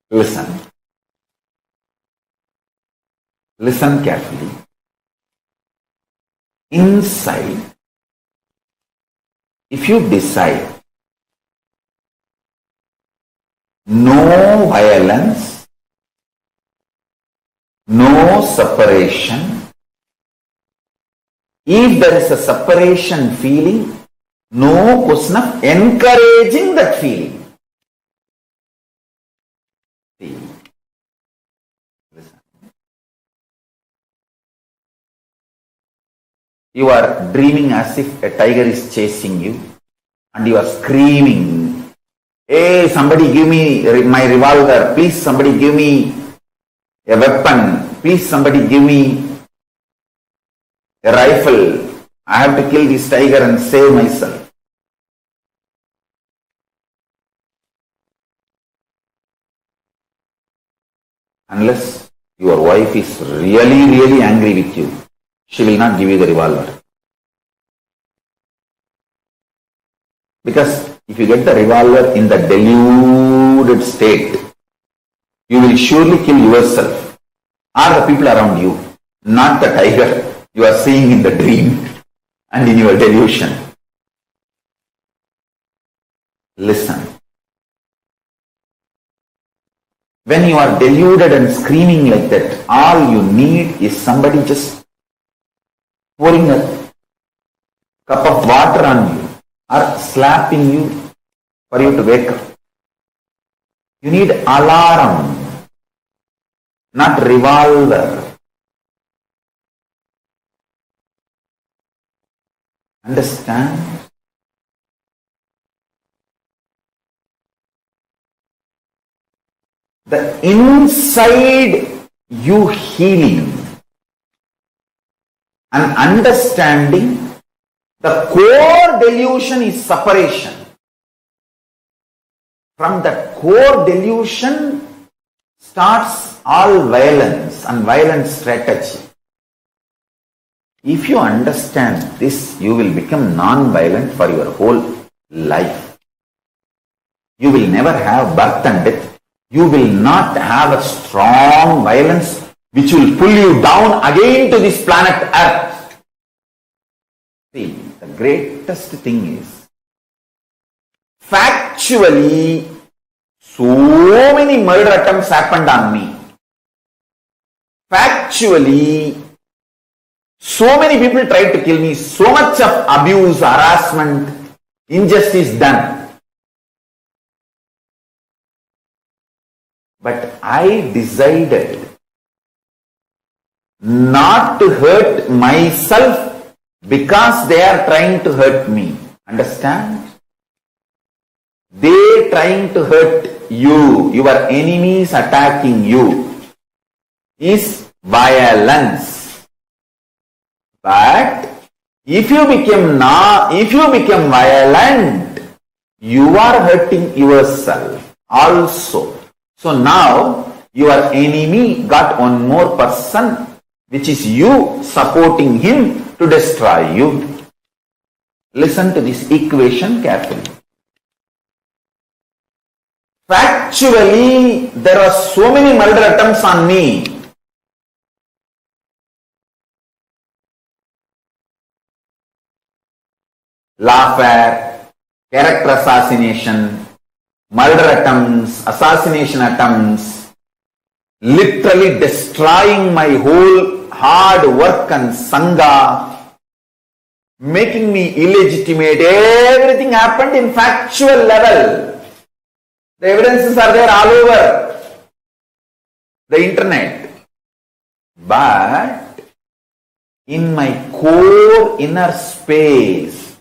Listen. Listen carefully. Inside, if you decide no violence, no separation, if there is a separation feeling, no question of encouraging that feeling. See, listen. You are dreaming as if a tiger is chasing you and you are screaming, "Hey, somebody give me my revolver, please somebody give me a weapon, please somebody give me a rifle, I have to kill this tiger and save myself." Unless your wife is really angry with you, she will not give you the revolver. Because if you get the revolver in the deluded state, you will surely kill yourself or the people around you, not the tiger you are seeing in the dream and in your delusion. Listen. When you are deluded and screaming like that, all you need is somebody just pouring a cup of water on you or slapping you for you to wake up. You need alarm, not revolver. Understand? The inside you healing and understanding the core delusion is separation. From that core delusion starts all violence and violent strategy. If you understand this, you will become non-violent for your whole life. You will never have birth and death. You will not have a strong violence which will pull you down again to this planet Earth. See, the greatest thing is, factually, so many murder attempts happened on me. Factually, so many people tried to kill me. So much of abuse, harassment, injustice done. But I decided not to hurt myself because they are trying to hurt me. Understand? They trying to hurt you. Your enemies attacking you is violence. But if you become violent, you are hurting yourself also. So now your enemy got one more person, which is you supporting him to destroy you. Listen to this equation carefully. Factually, there are so many murder attempts on me. Lawfare, character assassination, murder attempts, assassination attempts, literally destroying my whole hard work and sangha, making me illegitimate. Everything happened in factual level. The evidences are there all over the internet. But in my core inner space,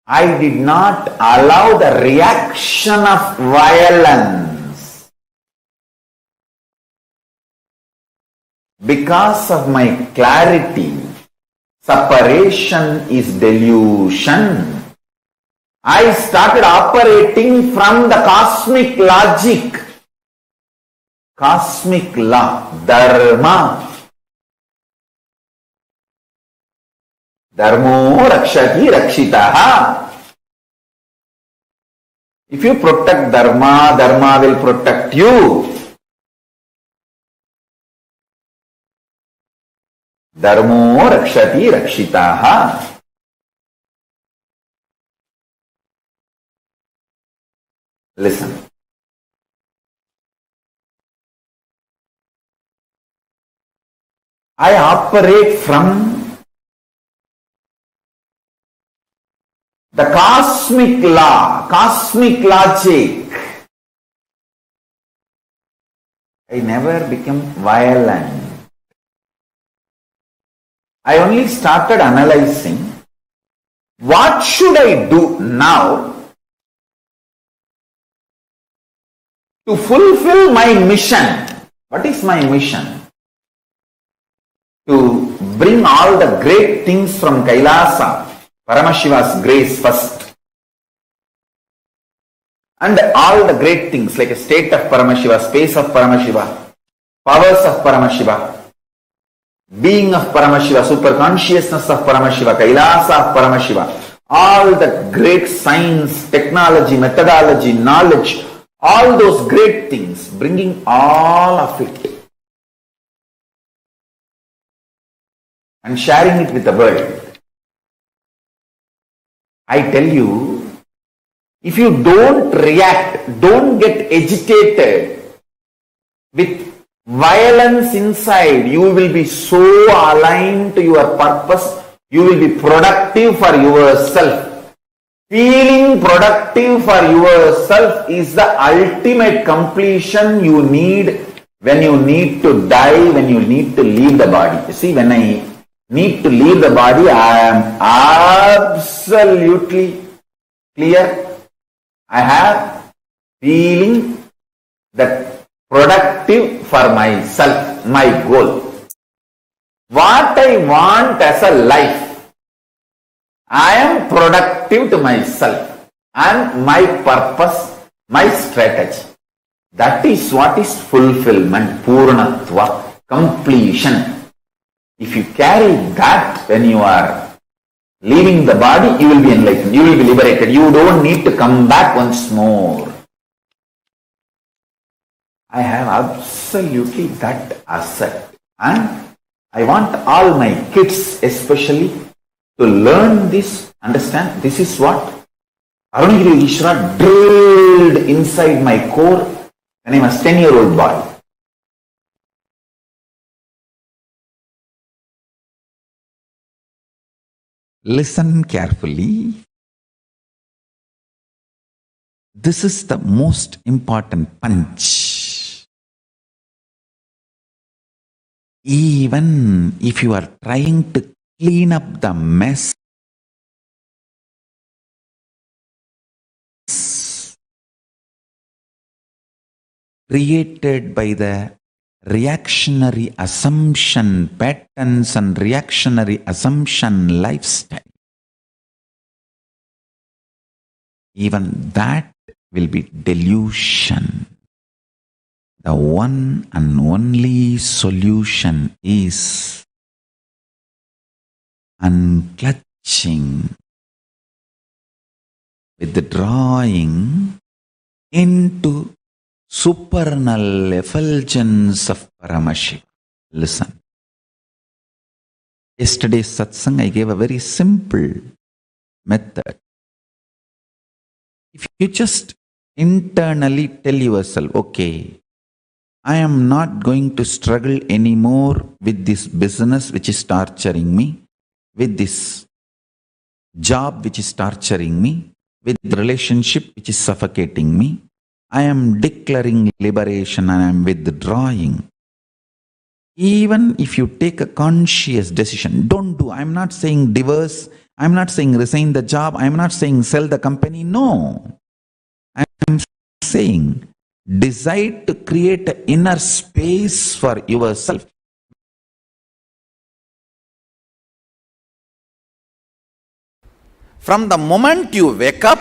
I did not allow the reaction of violence. Because of my clarity, separation is delusion. I started operating from the cosmic logic, cosmic law, dharma. Dharmo rakshati rakshitaha. If you protect dharma, dharma will protect you. Dharmo rakshati rakshitaha. Listen. I operate from the cosmic law, cosmic logic. I never became violent. I only started analyzing what should I do now to fulfill my mission. What is my mission? To bring all the great things from Kailasa, Paramashiva's grace first, and all the great things like a state of Paramashiva, space of Paramashiva, powers of Paramashiva, being of Paramashiva, super consciousness of Paramashiva, Kailasa of Paramashiva, all the great science, technology, methodology, knowledge, all those great things, bringing all of it and sharing it with the world. I tell you, if you don't react, don't get agitated with violence inside, you will be so aligned to your purpose, you will be productive for yourself. Feeling productive for yourself is the ultimate completion you need when you need to die, when you need to leave the body. You see, when I need to leave the body, I am absolutely clear. I have feeling that productive for myself, my goal. What I want as a life, I am productive to myself and my purpose, my strategy. That is what is fulfillment, purnatva, completion. If you carry that when you are leaving the body, you will be enlightened, you will be liberated. You don't need to come back once more. I have absolutely that asset, and I want all my kids especially to learn this, understand, this is what Arunagiri Ishvara drilled inside my core when I was 10-year-old boy. Listen carefully. This is the most important punch. Even if you are trying to clean up the mess created by the reactionary assumption patterns and reactionary assumption lifestyle, even that will be delusion. The one and only solution is unclutching, withdrawing into supernal effulgence of Paramashiva. Listen. Yesterday's satsang, I gave a very simple method. If you just internally tell yourself, okay, I am not going to struggle anymore with this business which is torturing me, with this job which is torturing me, with the relationship which is suffocating me. I am declaring liberation and I am withdrawing. Even if you take a conscious decision, don't do. I'm not saying divorce. I'm not saying resign the job. I'm not saying sell the company. No. I'm saying decide to create an inner space for yourself. From the moment you wake up,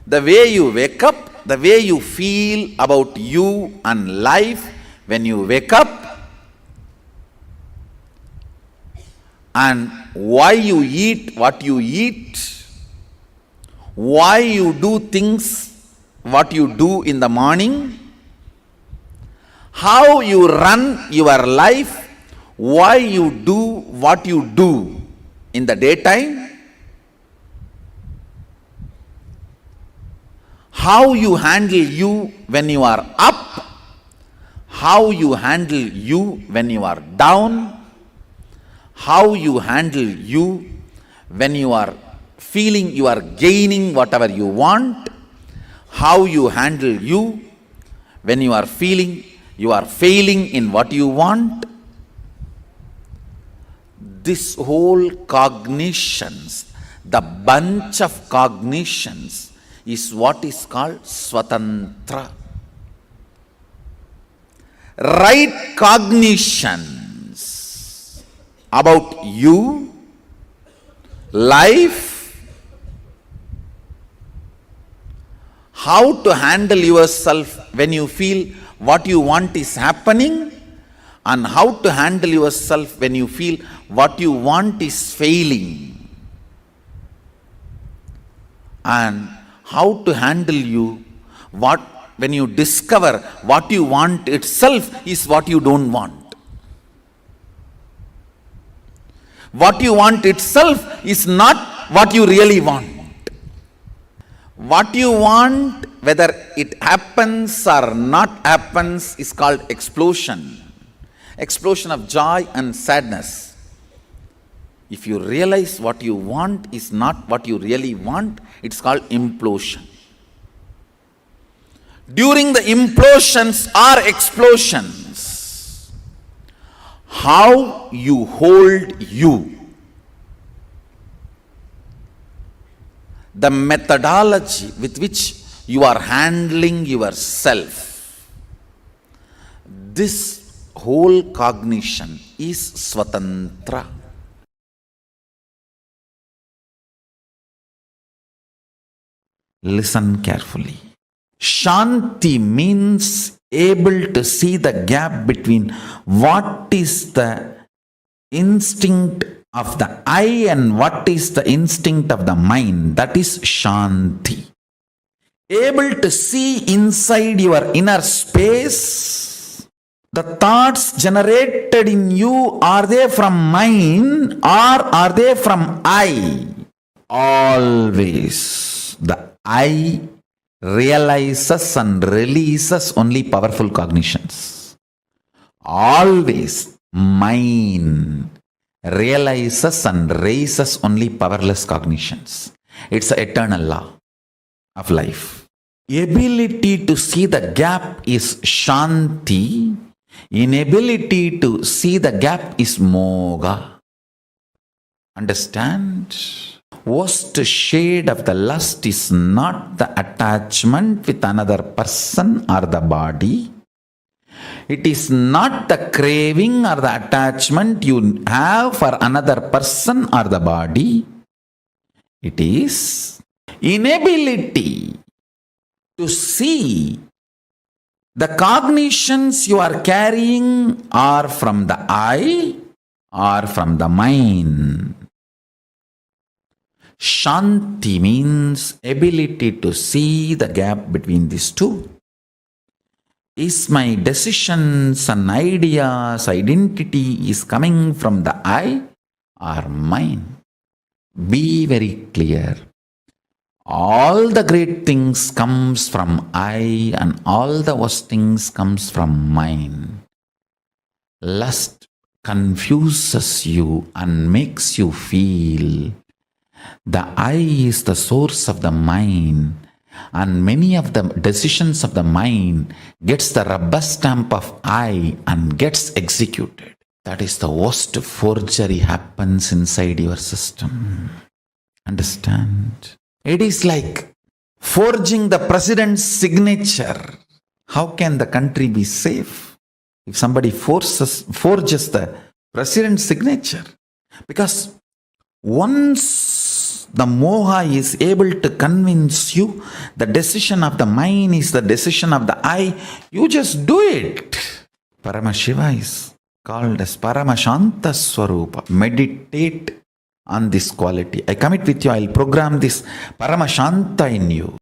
the way you wake up, the way you feel about you and life when you wake up, and why you eat what you eat, why you do things what you do in the morning, how you run your life, why you do what you do in the daytime, how you handle you when you are up, how you handle you when you are down, how you handle you when you are feeling you are gaining whatever you want, how you handle you when you are feeling you are failing in what you want. This whole cognitions, the bunch of cognitions, is what is called swatantra. Right cognitions about you, life, how to handle yourself when you feel what you want is happening, and how to handle yourself when you feel what you want is failing, and how to handle you when you discover what you want itself is what you don't want. What you want itself is not what you really want. What you want, whether it happens or not happens, is called explosion. Explosion of joy and sadness. If you realize what you want is not what you really want, it's called implosion. During the implosions or explosions, how you hold you, the methodology with which you are handling yourself, this whole cognition is swatantra. Listen carefully. Shanti means able to see the gap between what is the instinct of the I and what is the instinct of the mind. That is Shanti. Able to see inside your inner space. The thoughts generated in you, are they from mind or are they from I? Always the I realizes and releases only powerful cognitions. Always mind realizes and raises only powerless cognitions. It's an eternal law of life. Ability to see the gap is Shanti. Inability to see the gap is Moga. Understand? Worst shade of the lust is not the attachment with another person or the body. It is not the craving or the attachment you have for another person or the body. It is inability to see the cognitions you are carrying are from the I or from the mind. Shanti means ability to see the gap between these two. Is my decisions and ideas, identity is coming from the I or mind? Be very clear. All the great things comes from I and all the worst things comes from mind. Lust confuses you and makes you feel the I is the source of the mind And many of the decisions of the mind gets the rubber stamp of I and gets executed. That is the worst forgery happens inside your system. Understand? It is like forging the president's signature. How can the country be safe if somebody forges the president's signature? Because once the moha is able to convince you, the decision of the mind is the decision of the I, you just do it. Paramashiva is called as Paramashanta Swarupa. Meditate on this quality. I commit with you, I'll program this Paramashanta in you.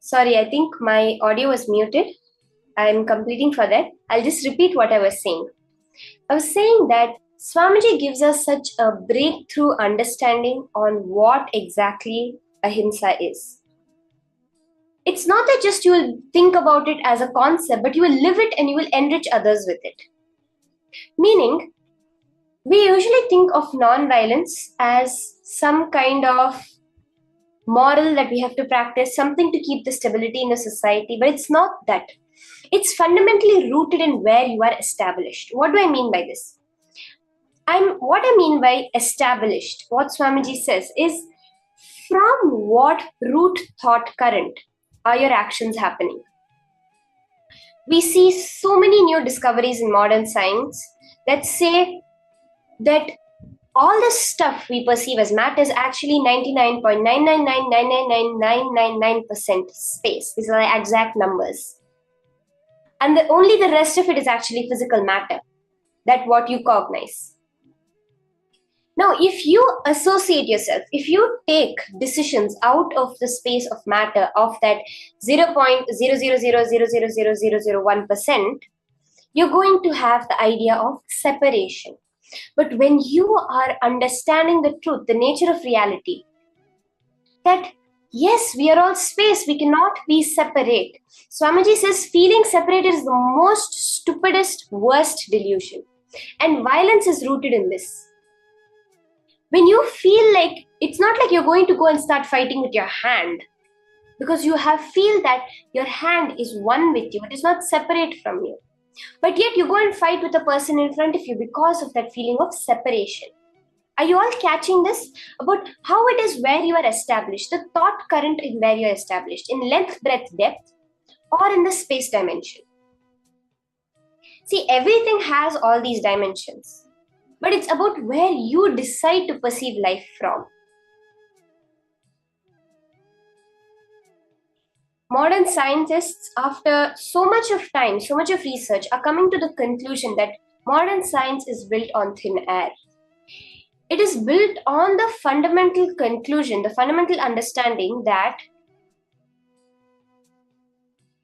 Sorry, I think my audio was muted. I'm completing for that. I'll just repeat what I was saying. I was saying that Swamiji gives us such a breakthrough understanding on what exactly ahimsa is. It's not that just you will think about it as a concept, but you will live it and you will enrich others with it. Meaning, we usually think of non-violence as some kind of moral that we have to practice, something to keep the stability in the society, but it's not that. It's fundamentally rooted in where you are established. What do I mean by this? What I mean by established, what Swamiji says is, from what root thought current are your actions happening? We see so many new discoveries in modern science that say that all the stuff we perceive as matter is actually 99.999999999% space. These are the exact numbers. And only the rest of it is actually physical matter. That's what you cognize. Now, if you associate yourself, if you take decisions out of the space of matter of that 0.000000001%, you're going to have the idea of separation. But when you are understanding the truth, the nature of reality, that yes, we are all space, we cannot be separate. Swamiji says feeling separate is the most stupidest, worst delusion. And violence is rooted in this. When you feel like, it's not like you're going to go and start fighting with your hand, because you feel that your hand is one with you, it is not separate from you. But yet you go and fight with the person in front of you because of that feeling of separation. Are you all catching this? About how it is where you are established, the thought current in where you are established, in length, breadth, depth, or in the space dimension. See, everything has all these dimensions. But it's about where you decide to perceive life from. Modern scientists, after so much of time, so much of research, are coming to the conclusion that modern science is built on thin air. It is built on the fundamental conclusion, the fundamental understanding that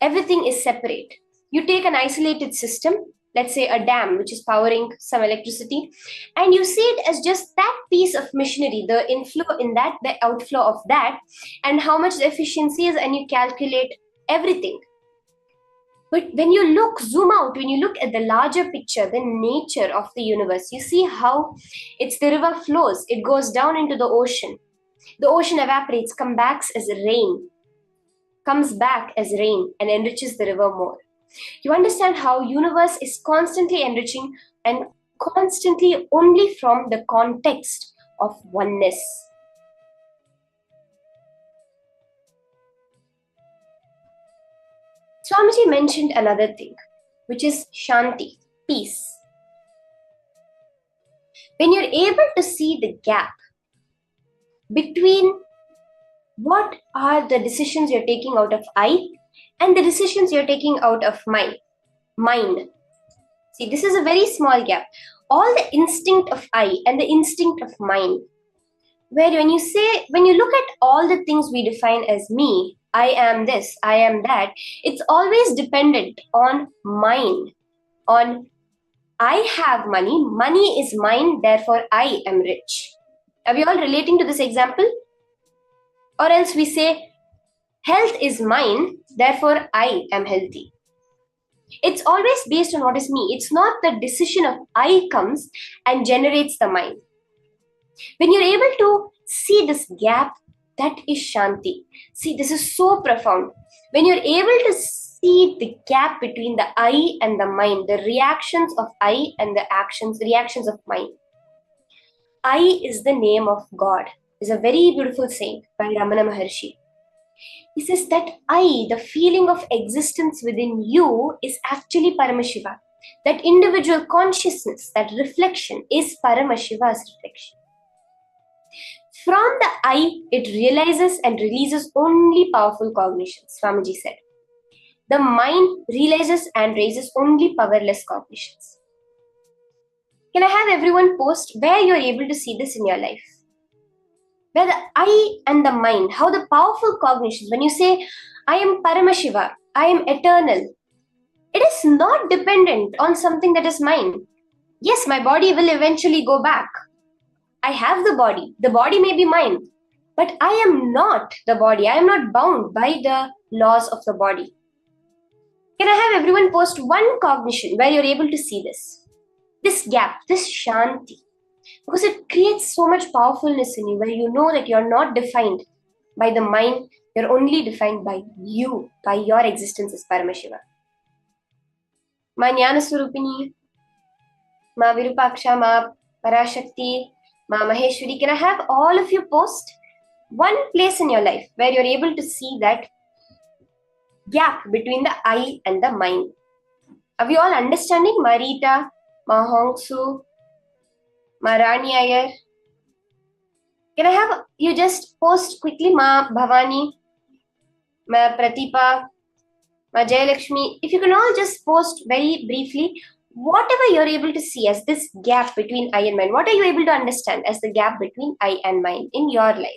everything is separate. You take an isolated system, let's say a dam, which is powering some electricity, and you see it as just that piece of machinery, the inflow in that, the outflow of that, and how much the efficiency is, and you calculate everything. But when you zoom out, when you look at the larger picture, the nature of the universe, you see how the river flows, it goes down into the ocean. The ocean evaporates, comes back as rain, and enriches the river more. You understand how universe is constantly enriching and constantly only from the context of oneness. Swamiji mentioned another thing, which is Shanti, peace. When you're able to see the gap between what are the decisions you're taking out of I and the decisions you're taking out of mind. See, this is a very small gap. All the instinct of I and the instinct of mind, where when you look at all the things we define as me, I am this, I am that, it's always dependent on mine, on I have money, money is mine, therefore I am rich. Are we all relating to this example? Or else we say, health is mine, therefore I am healthy. It's always based on what is me. It's not the decision of I comes and generates the mind. When you're able to see this gap, that is Shanti. See, this is so profound. When you're able to see the gap between the I and the mind, the reactions of I and the reactions of mind. I is the name of God. Is a very beautiful saying by Ramana Maharshi. He says that I, the feeling of existence within you, is actually Paramashiva. That individual consciousness, that reflection is Paramashiva's reflection. From the I, it realizes and releases only powerful cognitions, Swamiji said. The mind realizes and raises only powerless cognitions. Can I have everyone post where you're able to see this in your life? Where the I and the mind, how the powerful cognitions, when you say, I am Paramashiva. I am eternal. It is not dependent on something that is mine. Yes, my body will eventually go back. I have the body. The body may be mine. But I am not the body. I am not bound by the laws of the body. Can I have everyone post one cognition where you're able to see this gap, this shanti? Because it creates so much powerfulness in you where you know that you're not defined by the mind, you're only defined by you, by your existence as Paramashiva. Ma Jnana Swarupini, Ma Virupaksha, Ma Parashakti, Ma Maheshwari. Can I have all of you post one place in your life where you're able to see that gap between the I and the mind? Are we all understanding? Marita, Ma Hongsu, Ma Rani Iyer. Can I have you just post quickly? Ma Bhavani, Ma Pratipa, Ma Jayalakshmi. If you can all just post very briefly, whatever you're able to see as this gap between I and mind, what are you able to understand as the gap between I and mind in your life?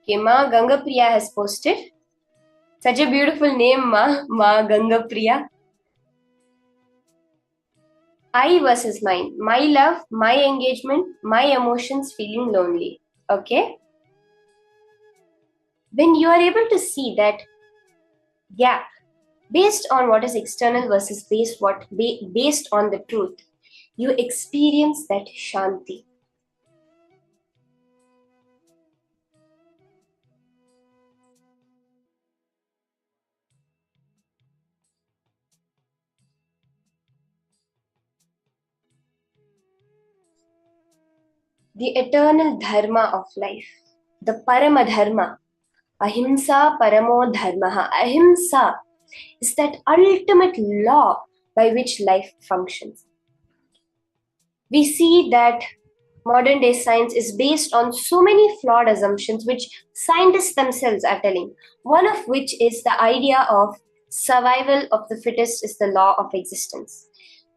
Okay, Ma Gangapriya has posted. Such a beautiful name, Ma Gangapriya. I versus mind. My love, my engagement, my emotions feeling lonely. Okay? When you are able to see that gap based on what is external versus based on the truth, you experience that shanti. The eternal dharma of life, the parama dharma, ahimsa paramo dharma. Ahimsa is that ultimate law by which life functions. We see that modern day science is based on so many flawed assumptions which scientists themselves are telling, one of which is the idea of survival of the fittest is the law of existence,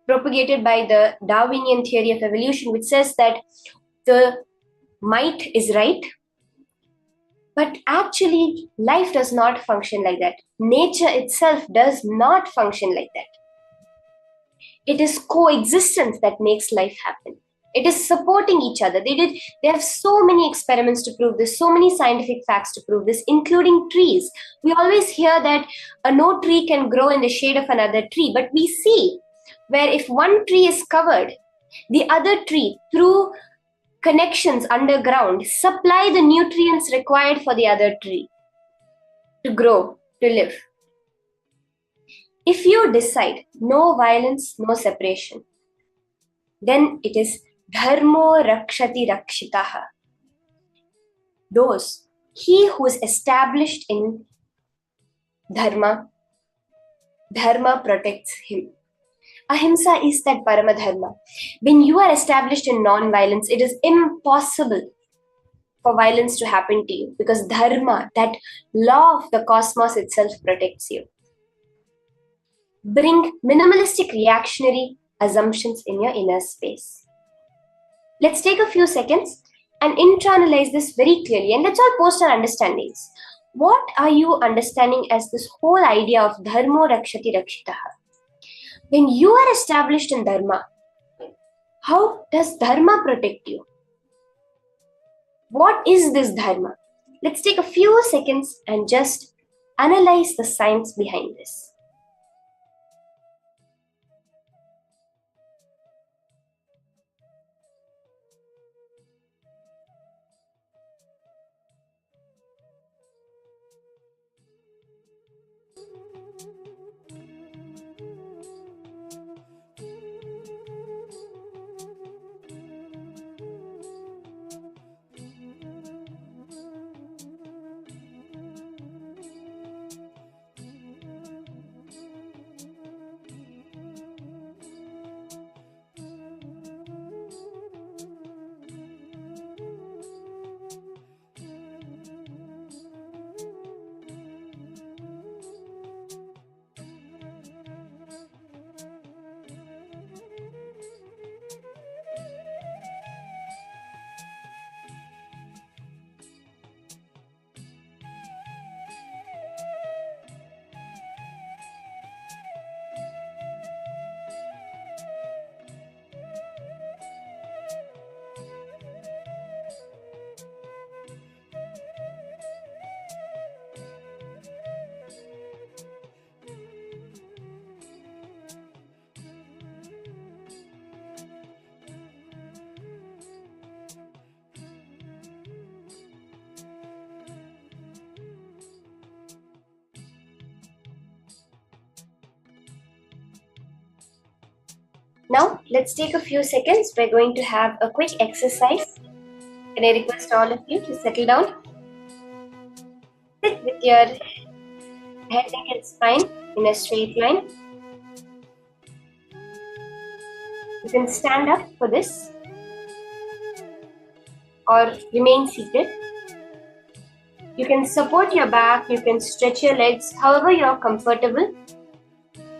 propagated by the Darwinian theory of evolution, which says that the might is right, but actually life does not function like that. Nature itself does not function like that. It is coexistence that makes life happen. It is supporting each other. They have so many experiments to prove this, so many scientific facts to prove this, including trees. We always hear that no tree can grow in the shade of another tree, but we see where if one tree is covered, the other tree, through connections underground, supply the nutrients required for the other tree to grow, to live. If you decide no violence, no separation, then it is dharmo rakshati rakshitaha. He who is established in dharma, dharma protects him. Ahimsa is that parama dharma. When you are established in non-violence, it is impossible for violence to happen to you because dharma, that law of the cosmos itself, protects you. Bring minimalistic reactionary assumptions in your inner space. Let's take a few seconds and internalize this very clearly, and let's all post our understandings. What are you understanding as this whole idea of dharmo rakshati rakshitaha? When you are established in dharma, how does dharma protect you? What is this dharma? Let's take a few seconds and just analyze the science behind this. Now, let's take a few seconds. We're going to have a quick exercise. Can I request all of you to settle down? Sit with your head, neck and spine in a straight line. You can stand up for this or remain seated. You can support your back, you can stretch your legs, however you're comfortable.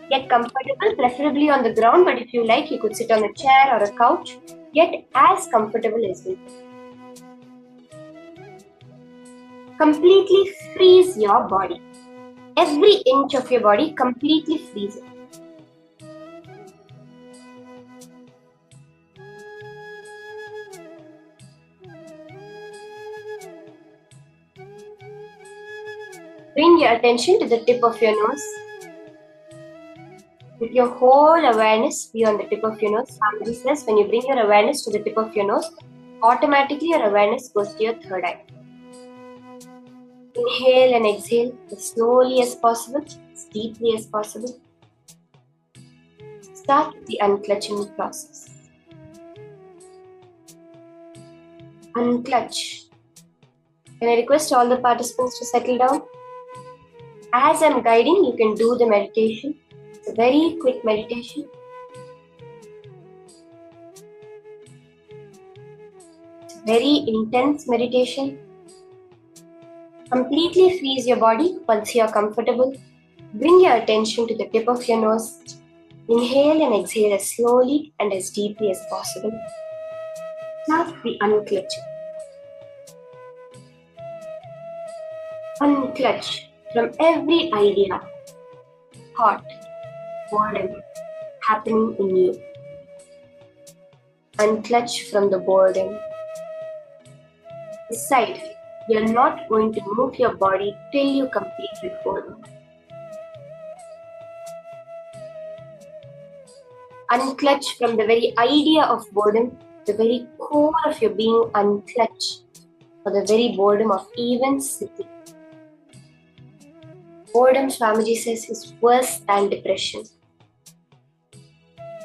Get comfortable, preferably on the ground, but if you like, you could sit on a chair or a couch. Get as comfortable as you can. Completely freeze your body. Every inch of your body, completely freeze it. Bring your attention to the tip of your nose. With your whole awareness, be on the tip of your nose. Swamiji says, when you bring your awareness to the tip of your nose, automatically your awareness goes to your third eye. Inhale and exhale as slowly as possible, as deeply as possible. Start the unclutching process. Unclutch. Can I request all the participants to settle down? As I'm guiding, you can do the meditation. It's a very quick meditation. It's a very intense meditation. Completely freeze your body once you are comfortable. Bring your attention to the tip of your nose. Inhale and exhale as slowly and as deeply as possible. Start the unclutching. Unclutch from every idea, thought, boredom happening in you. Unclutch from the boredom. Decide you're not going to move your body till you complete with boredom. Unclutch from the very idea of boredom, the very core of your being. Unclutch for the very boredom of even sitting. Boredom, Swamiji says, is worse than depression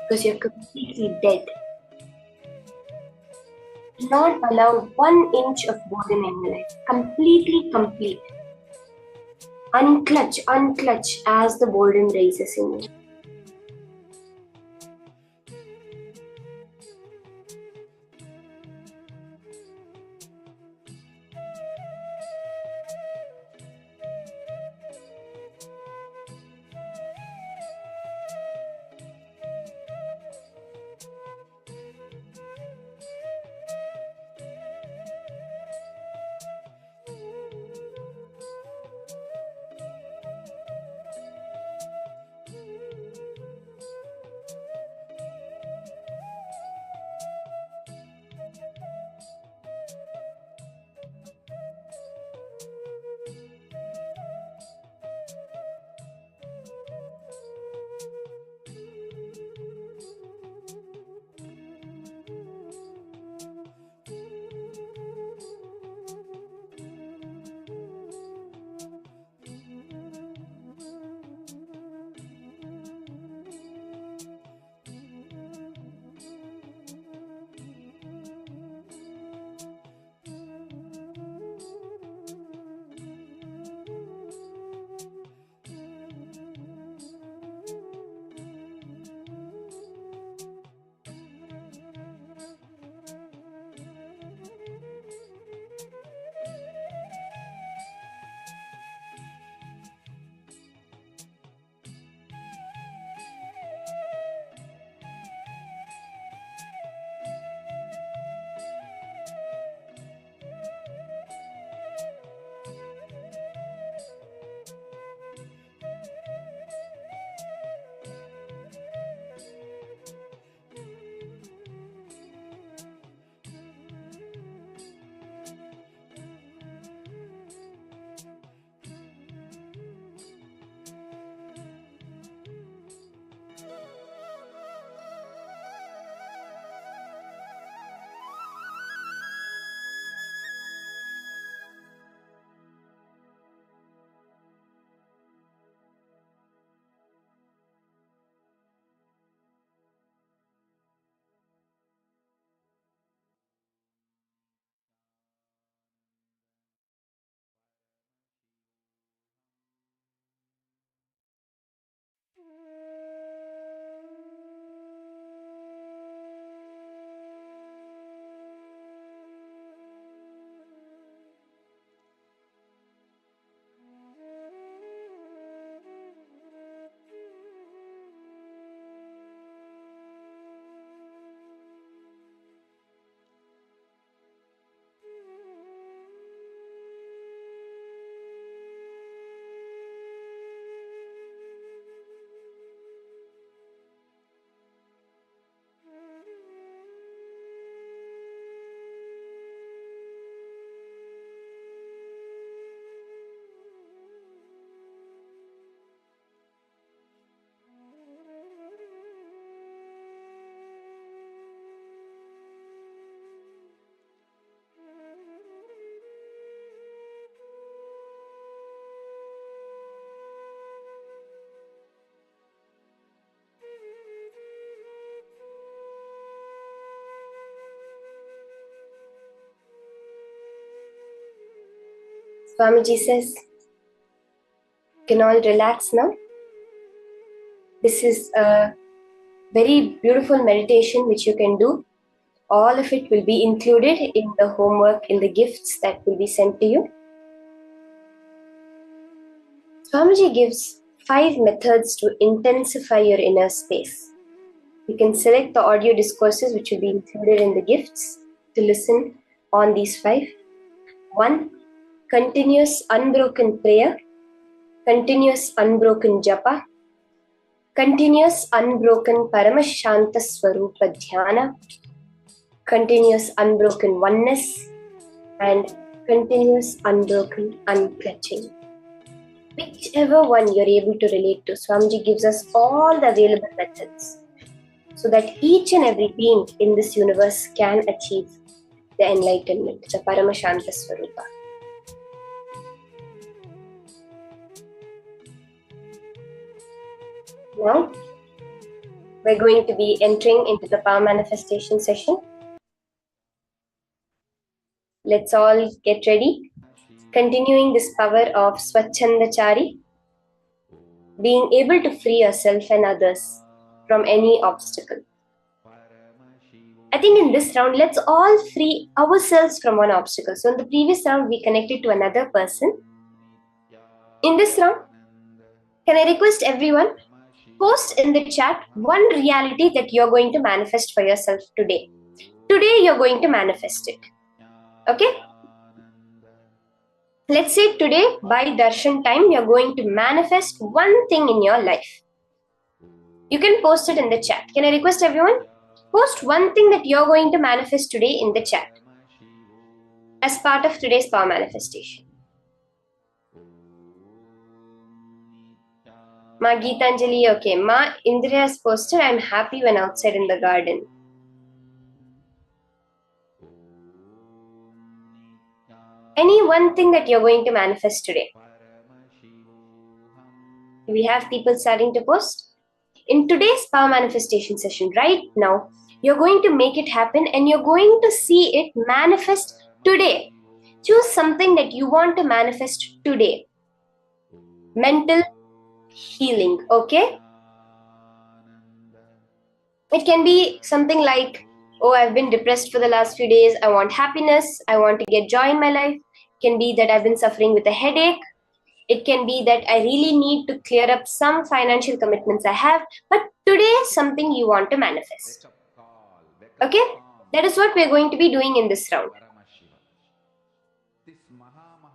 because you're completely dead. Do not allow 1 inch of boredom in your life. Completely complete. Unclutch, unclutch as the boredom rises in you. Swamiji says, you can all relax now. This is a very beautiful meditation which you can do. All of it will be included in the homework, in the gifts that will be sent to you. Swamiji gives 5 methods to intensify your inner space. You can select the audio discourses which will be included in the gifts to listen on these 5. 1. Continuous unbroken prayer, continuous unbroken japa, continuous unbroken Paramashanta Swarupa Dhyana, continuous unbroken oneness, and continuous unbroken unclutching. Whichever one you're able to relate to, Swamiji gives us all the available methods so that each and every being in this universe can achieve the enlightenment, the Paramashanta Swarupa. Now, we're going to be entering into the power manifestation session. Let's all get ready. Continuing this power of Swachandachari, being able to free yourself and others from any obstacle. I think in this round, let's all free ourselves from one obstacle. So in the previous round, we connected to another person. In this round, can I request everyone, post in the chat one reality that you're going to manifest for yourself today. Today, you're going to manifest it. Okay? Let's say today, by darshan time, you're going to manifest one thing in your life. You can post it in the chat. Can I request everyone? Post one thing that you're going to manifest today in the chat as part of today's power manifestation. Ma Geetanjali, okay. Ma Indra has posted, I'm happy when outside in the garden. Any one thing that you're going to manifest today. We have people starting to post. In today's power manifestation session, right now, you're going to make it happen and you're going to see it manifest today. Choose something that you want to manifest today. Mental healing, okay? It can be something like, oh, I've been depressed for the last few days. I want happiness. I want to get joy in my life. It can be that I've been suffering with a headache. It can be that I really need to clear up some financial commitments I have. But today, something you want to manifest. Okay? That is what we're going to be doing in this round.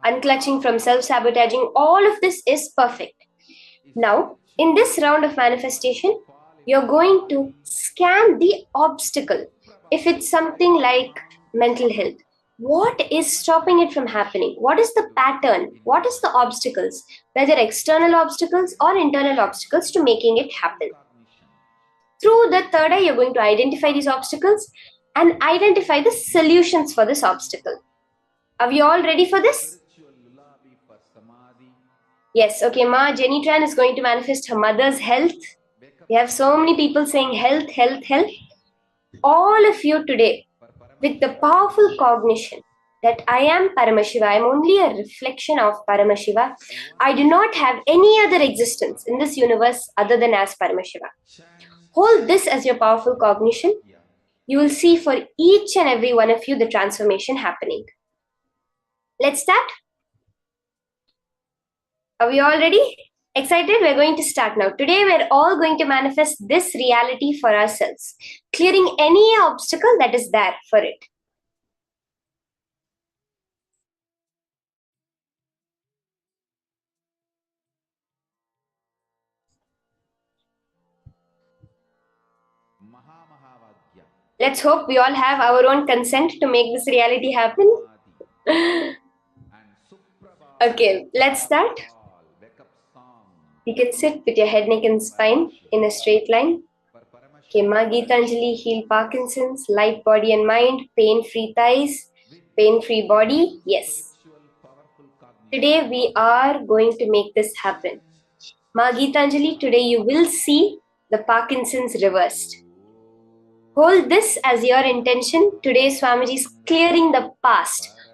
Unclutching from self-sabotaging, all of this is perfect. Now, in this round of manifestation, you're going to scan the obstacle. If it's something like mental health, what is stopping it from happening? What is the pattern? What is the obstacles? Whether external obstacles or internal obstacles to making it happen. Through the third eye, you're going to identify these obstacles and identify the solutions for this obstacle. Are we all ready for this? Yes, okay, Ma Jenny Tran is going to manifest her mother's health. We have so many people saying health, health, health. All of you today, with the powerful cognition that I am Paramashiva, I am only a reflection of Paramashiva. I do not have any other existence in this universe other than as Paramashiva. Hold this as your powerful cognition. You will see for each and every one of you the transformation happening. Let's start. Are we all ready? Excited? We're going to start now. Today, we're all going to manifest this reality for ourselves, clearing any obstacle that is there for it. Let's hope we all have our own consent to make this reality happen. Okay, let's start. You can sit with your head, neck and spine in a straight line. Okay, Ma Geetanjali, heal Parkinson's, light body and mind, pain-free thighs, pain-free body. Yes. Today we are going to make this happen. Ma Geetanjali, today you will see the Parkinson's reversed. Hold this as your intention. Today Swamiji is clearing the past.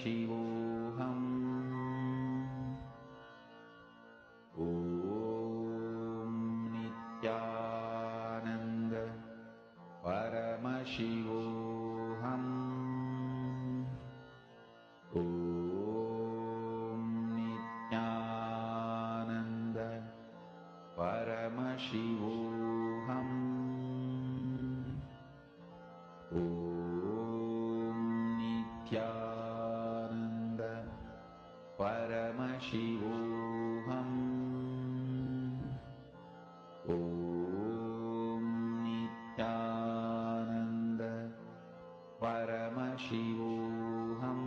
Paramashivoham. Om Nityananda Paramashivoham. Om Nityananda Paramashivoham. Om Nityananda Paramashivoham. Om Nityananda Paramashivoham.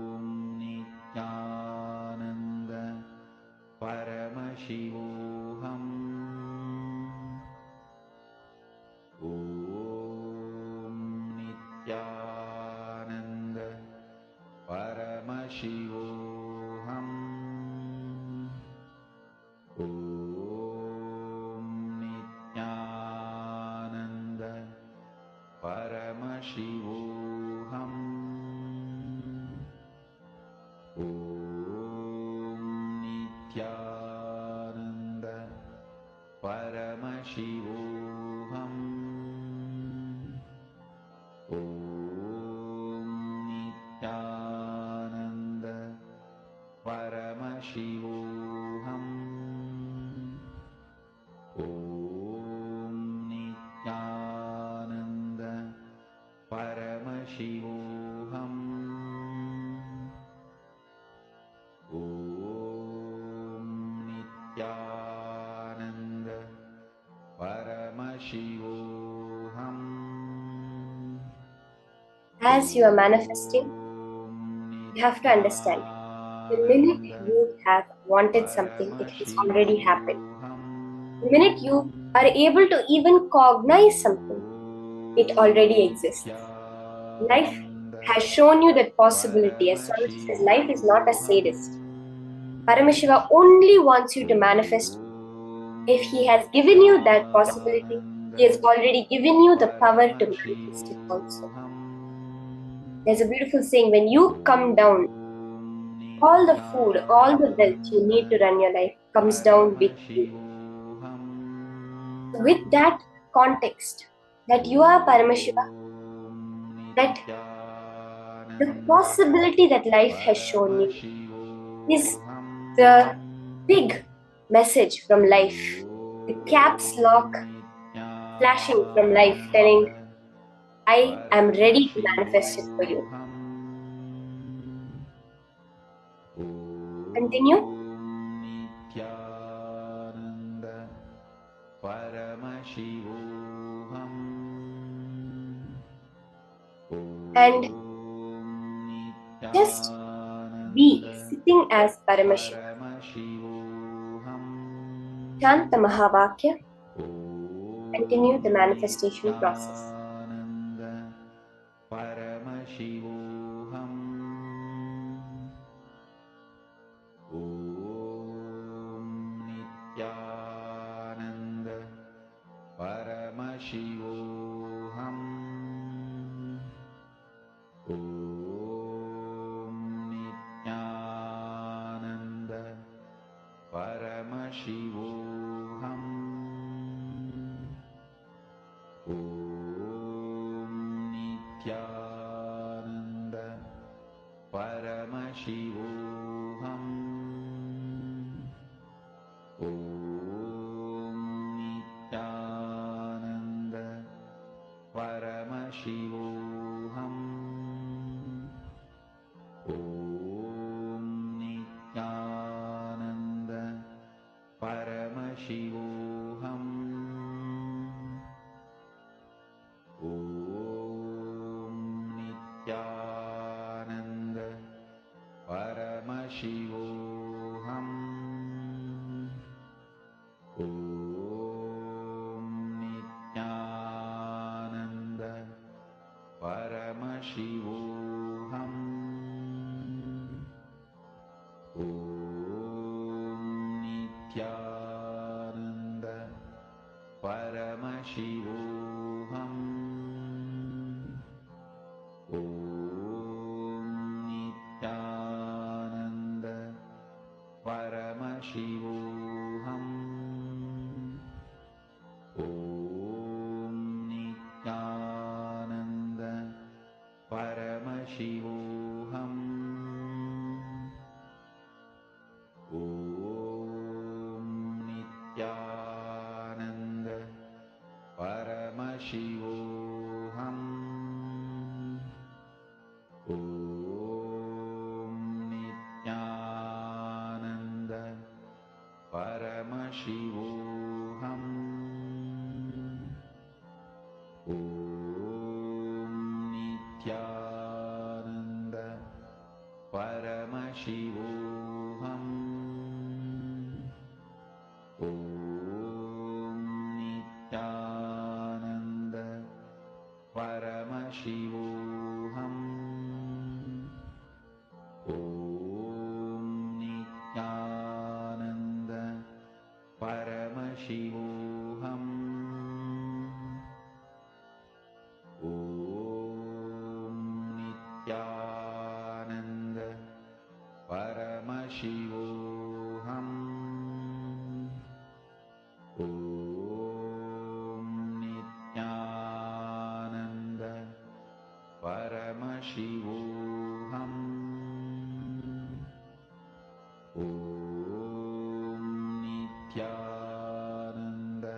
Om Nityananda Paramashivoham. Om Nityananda Paramashivoham. Om Nityananda Paramashivoham. Om Nityananda Paramashivoham. Om Nityananda Paramashivoham. Om Nityananda Paramashivoham. Om Nityananda Paramashivoham. As you are manifesting, you have to understand, the minute you have wanted something, it has already happened. The minute you are able to even cognize something, it already exists. Life has shown you that possibility. As Swamiji says, life is not a sadist. Paramashiva only wants you to manifest. If he has given you that possibility, he has already given you the power to manifest it also. There's a beautiful saying, when you come down, all the food, all the wealth you need to run your life comes down with you. With that context, that you are Paramashiva, that the possibility that life has shown you is the big message from life, the caps lock flashing from life telling, I am ready to manifest it for you. Continue. And just be sitting as Paramashiva. Chant the Mahavakya. Continue the manifestation process. Paramashivoham. Om Nityananda Paramashivoham. Om Nityananda Paramashivoham. Om Nityananda Paramashivoham. Om Nityananda Paramashivoham. Om Nityananda Paramashivoham. Om Nityananda Paramashivoham. Om Nityananda Paramashivoham. Paramashivoham. Om Nityananda Paramashivoham. Om Nityananda Paramashivoham. Om Nityananda Paramashivoham. Om Nityananda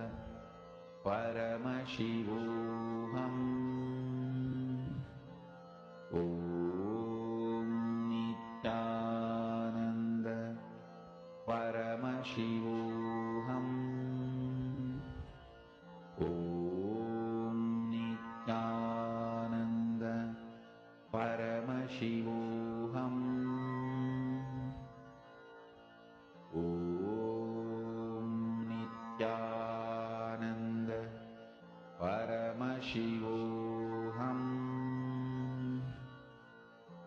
Paramashivoham. Om Nityananda Paramashivoham. Om Nityananda Paramashivoham. Om Nityananda Paramashivoham.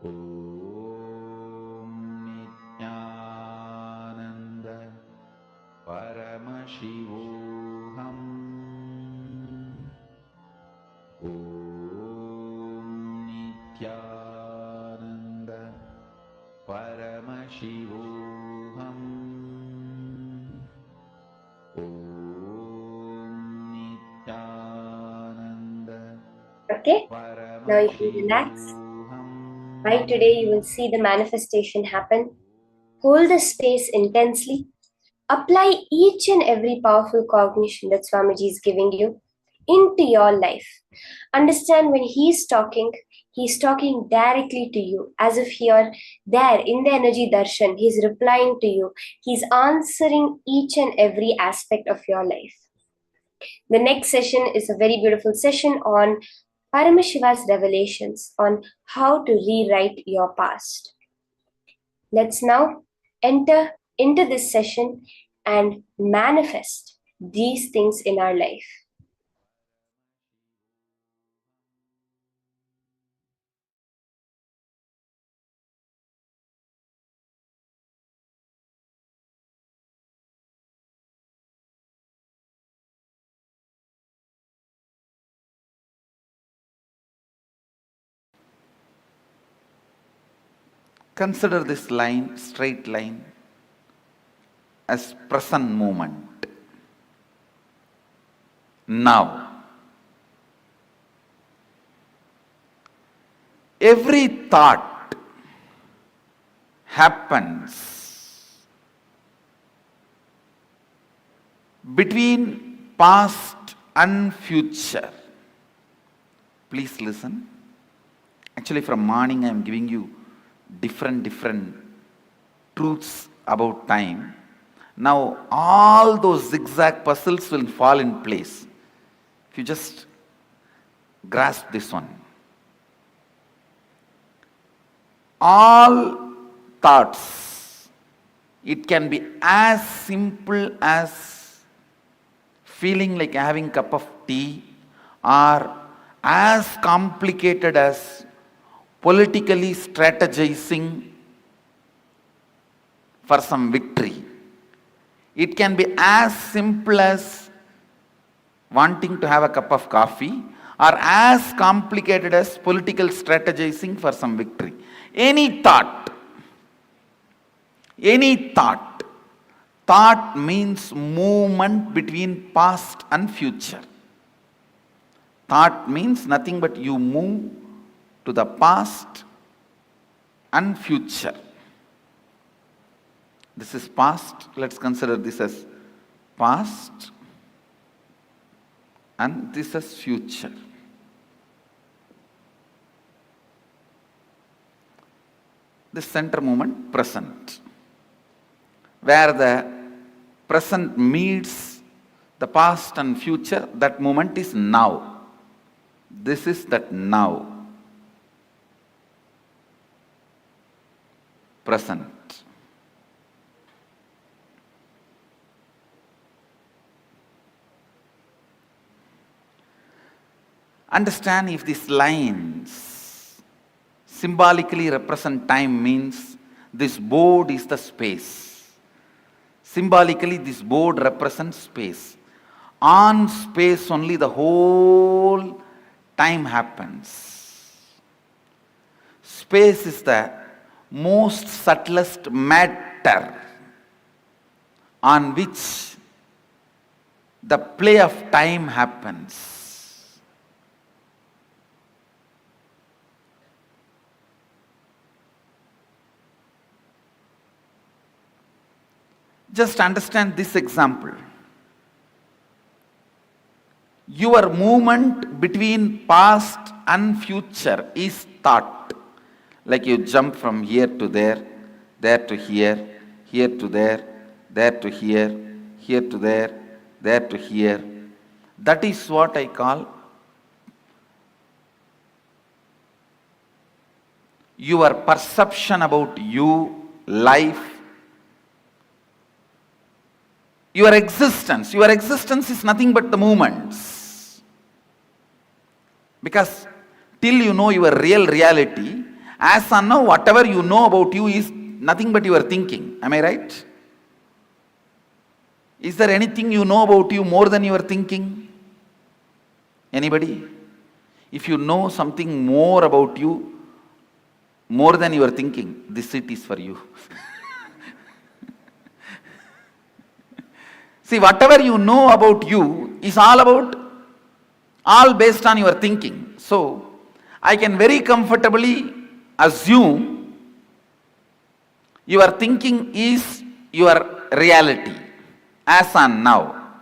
Om Nityananda Paramashivoham. Om Nityananda Paramashivoham. Om Nityananda Okay, now you can relax. Right, today you will see the manifestation happen. Hold the space intensely. Apply each and every powerful cognition that Swamiji is giving you into your life. Understand when he's talking directly to you as if you're there in the energy darshan. He's replying to you. He's answering each and every aspect of your life. The next session is a very beautiful session on Paramashiva's revelations on how to rewrite your past. Let's now enter into this session and manifest these things in our life. Consider this line, straight line, as present moment. Now, every thought happens between past and future. Please listen. Actually, from morning I am giving you different truths about time. Now all those zigzag puzzles will fall in place if you just grasp this one. All thoughts, it can be as simple as feeling like having a cup of tea, or as complicated as politically strategizing for some victory. It can be as simple as wanting to have a cup of coffee, or as complicated as political strategizing for some victory. Any thought means movement between past and future. Thought means nothing but you move to the past and future. This is past. Let's consider this as past, and this as future. The center moment, present. Where the present meets the past and future, that moment is now. This is that now. Present. Understand, if these lines symbolically represent time, means this board is the space. Symbolically, this board represents space. On space only the whole time happens. Space is the most subtlest matter on which the play of time happens. Just understand this example. Your movement between past and future is thought. Like you jump from here to there to here, here to there to here, here to there to here. That is what I call your perception about you, life, your existence. Your existence is nothing but the movements. Because till you know your real reality, as of now, whatever you know about you is nothing but your thinking. Am I right? Is there anything you know about you more than your thinking? Anybody? If you know something more about you, more than your thinking, this seat is for you. See, whatever you know about you is all based on your thinking. So, I can very comfortably assume your thinking is your reality as on now.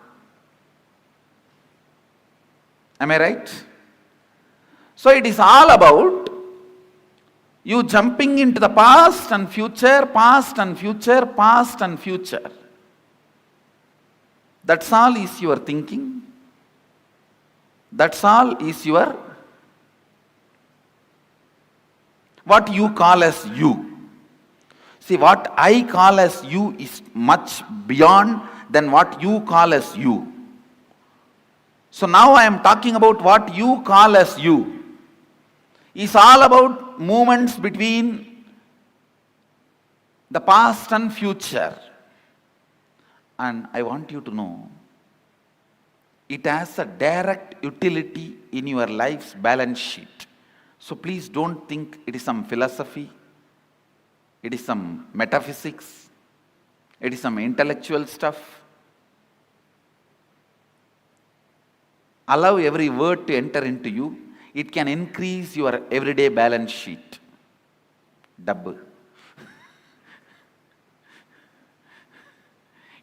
Am I right? So it is all about you jumping into the past and future, past and future, past and future. That's all is your thinking. That's all is your what you call as you. See, what I call as you is much beyond than what you call as you. So now I am talking about what you call as you. It's all about movements between the past and future. And I want you to know, it has a direct utility in your life's balance sheet. So please don't think it is some philosophy, it is some metaphysics, it is some intellectual stuff. Allow every word to enter into you. It can increase your everyday balance sheet. Double.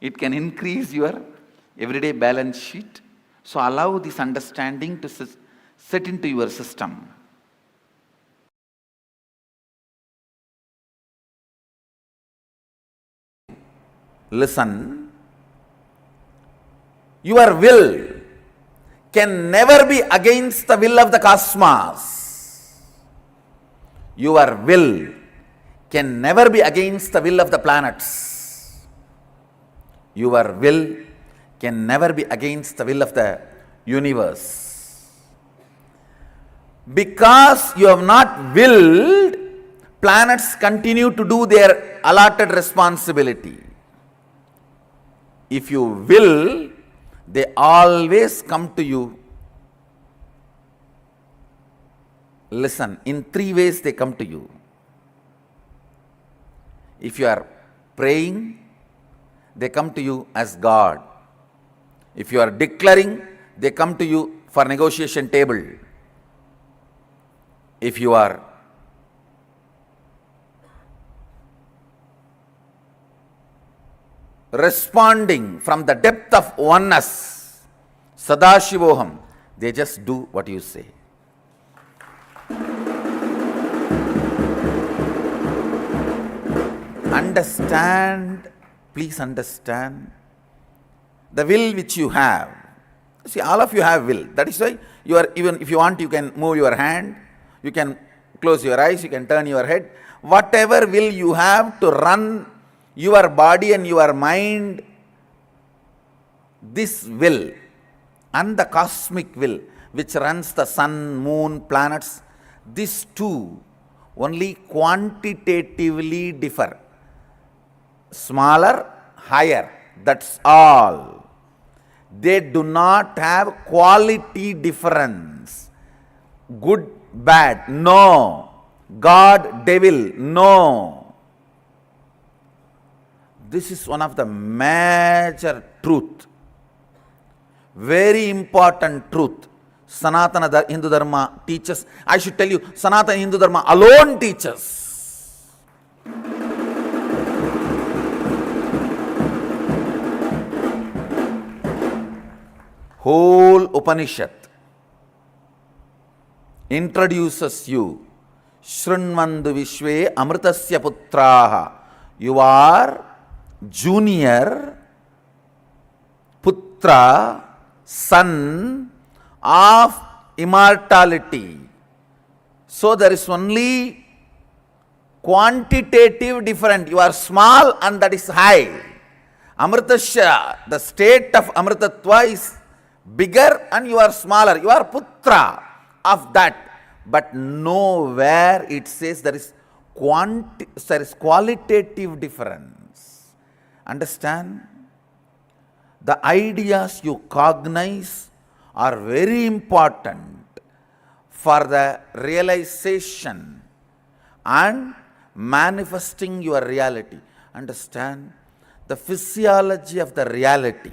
It can increase your everyday balance sheet. So allow this understanding to set into your system. Listen. Your will can never be against the will of the cosmos. Your will can never be against the will of the planets. Your will can never be against the will of the universe. Because you have not willed, planets continue to do their allotted responsibility. If you will, they always come to you. Listen, in 3 ways they come to you. If you are praying, they come to you as God. If you are declaring, they come to you for negotiation table. If you are responding from the depth of oneness, Sadashivoham, they just do what you say. Understand, please understand, the will which you have. See, all of you have will. That is why you are, even if you want, you can move your hand, you can close your eyes, you can turn your head. Whatever will you have to run your body and your mind, this will and the cosmic will which runs the sun, moon, planets, these two only quantitatively differ. Smaller, higher, that's all. They do not have quality difference. Good, bad, no. God, devil, no. This is one of the major truth. Very important truth. Sanatana Hindu Dharma teaches. I should tell you, Sanatana Hindu Dharma alone teaches. Whole Upanishad introduces you. Shrunvandu Vishwe Amritasya Putraha. You are junior Putra, son of immortality. So there is only quantitative difference. You are small and that is high. Amritasya, the state of Amritatva is bigger and you are smaller. You are Putra of that. But nowhere it says there is qualitative difference. Understand? The ideas you cognize are very important for the realization and manifesting your reality. Understand? The physiology of the reality.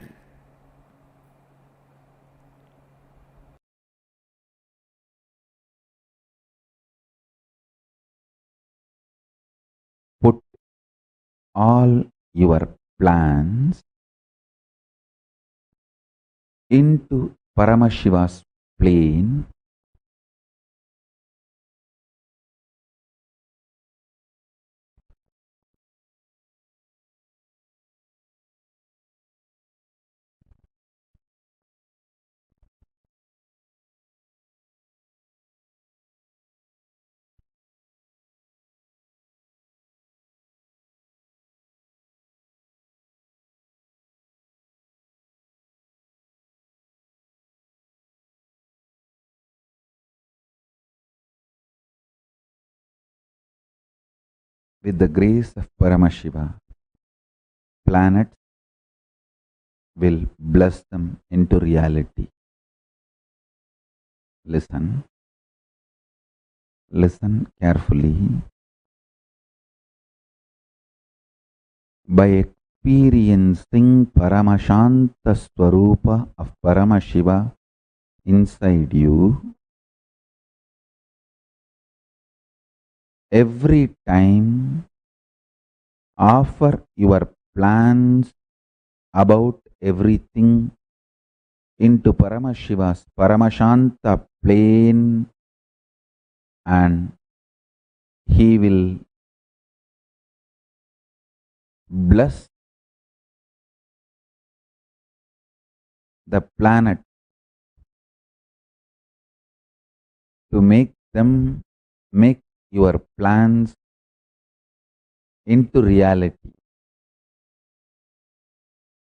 Put all your plans into Paramashiva's plane with the grace of Paramashiva. Planets will bless them into reality. Listen. Listen carefully. By experiencing Paramashanta Swarupa of Paramashiva inside you, every time offer your plans about everything into Paramashiva's Paramashanta plane, and he will bless the planet to make your plans into reality.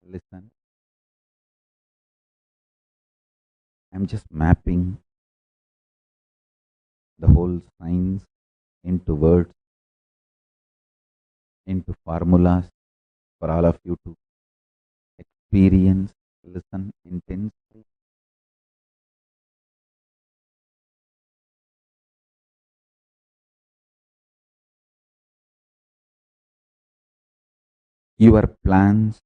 Listen. I'm just mapping the whole science into words, into formulas for all of you to experience, listen intensely. Your plans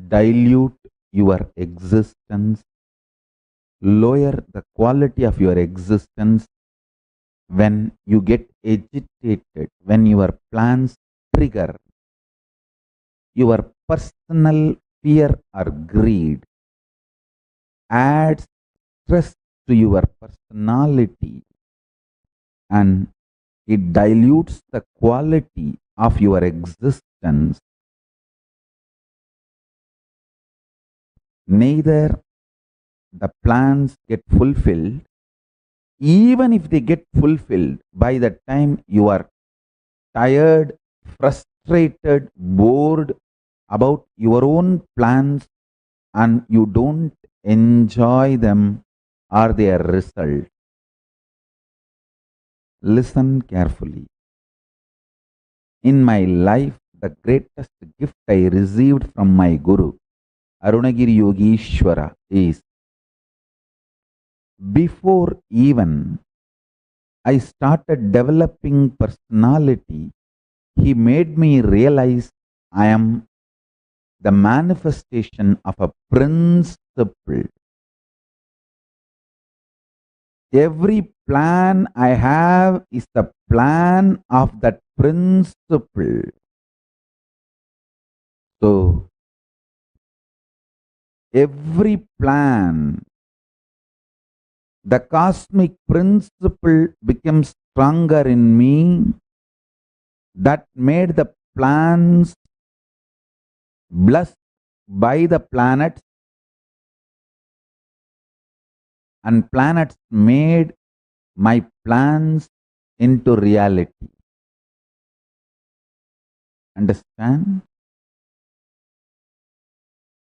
dilute your existence, lower the quality of your existence when you get agitated, when your plans trigger your personal fear or greed, adds stress to your personality, and it dilutes the quality of your existence. Neither the plans get fulfilled. Even if they get fulfilled, by the time you are tired, frustrated, bored about your own plans, and you don't enjoy them or their result. Listen carefully. In my life, the greatest gift I received from my Guru, Arunagiri Yogishwara, is before even I started developing personality, he made me realize I am the manifestation of a principle. Every plan I have is the plan of that principle. So, every plan, the cosmic principle becomes stronger in me, that made the plans blessed by the planets, and planets made my plans into reality. Understand?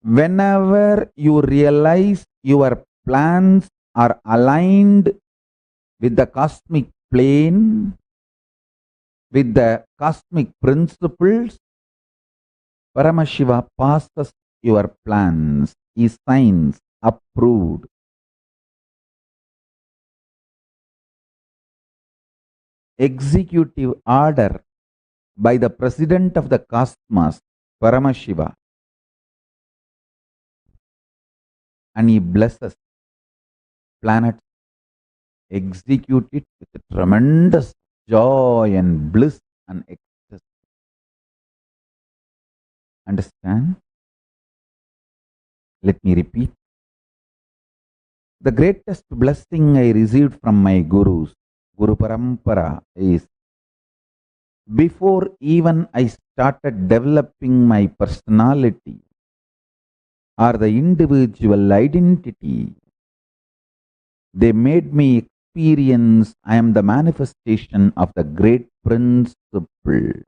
Whenever you realize your plans are aligned with the cosmic plane, with the cosmic principles, Paramashiva passes your plans. He signs approved. Executive order by the President of the Cosmos, Paramashiva, and he blesses planets, execute it with tremendous joy and bliss and ecstasy. Understand? Let me repeat. The greatest blessing I received from my Gurus, Guru Parampara, is before even I started developing my personality or the individual identity, they made me experience I am the manifestation of the great principle,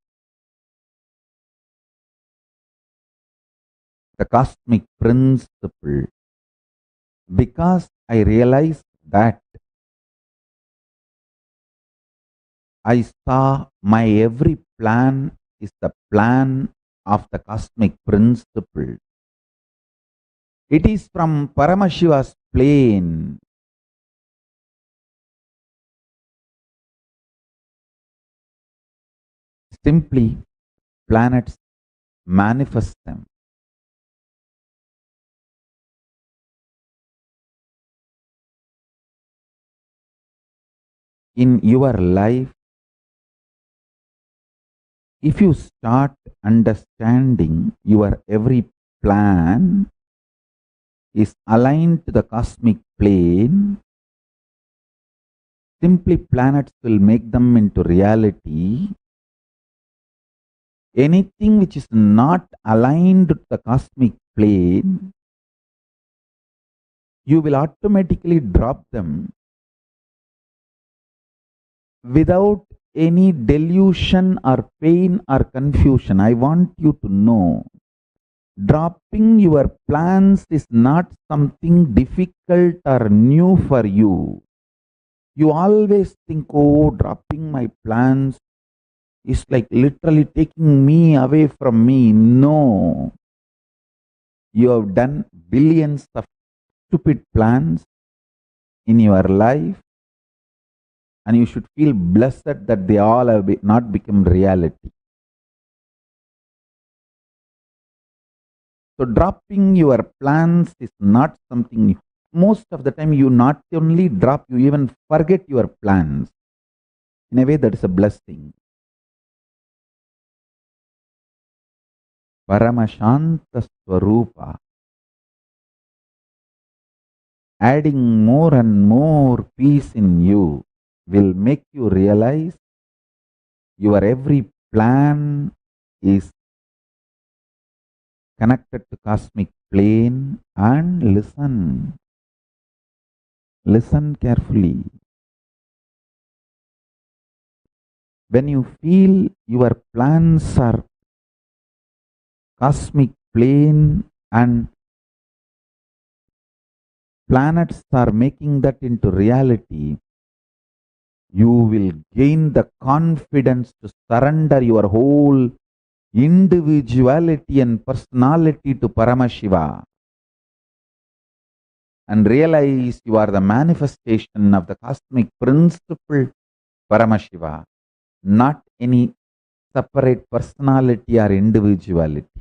the cosmic principle. Because I realized that, I saw my every plan is the plan of the cosmic principle. It is from Paramashiva's plane. Simply, planets manifest them. In your life, if you start understanding your every plan is aligned to the cosmic plane, simply planets will make them into reality. Anything which is not aligned to the cosmic plane, you will automatically drop them without any delusion or pain or confusion. I want you to know, dropping your plans is not something difficult or new for you. You always think, oh, dropping my plans is like literally taking me away from me. No. You have done billions of stupid plans in your life, and you should feel blessed that they all have not become reality. So dropping your plans is not something new. Most of the time you not only drop, you even forget your plans. In a way, that is a blessing. Paramashanta Swarupa, adding more and more peace in you will make you realize your every plan is connected to cosmic plane. And listen carefully. When you feel your plans are cosmic plane and planets are making that into reality, you will gain the confidence to surrender your whole individuality and personality to Paramashiva and realize you are the manifestation of the cosmic principle Paramashiva, not any separate personality or individuality.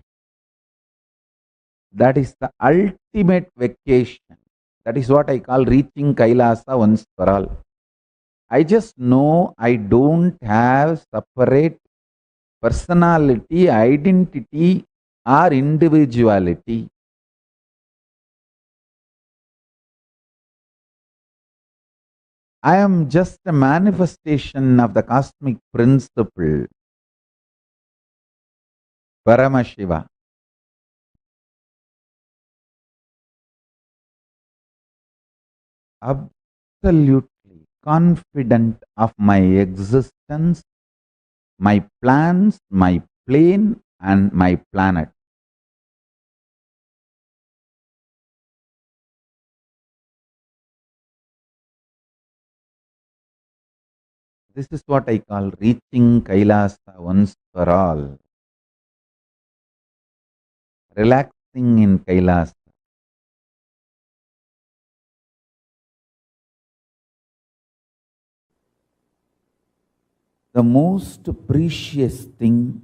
That is the ultimate vacation. That is what I call reaching Kailasa once for all. I just know I don't have separate personality, identity, or individuality. I am just a manifestation of the cosmic principle, Paramashiva. Absolutely confident of my existence, my plans, my plane, and my planet. This is what I call reaching Kailasa once for all. Relaxing in Kailasa. The most precious thing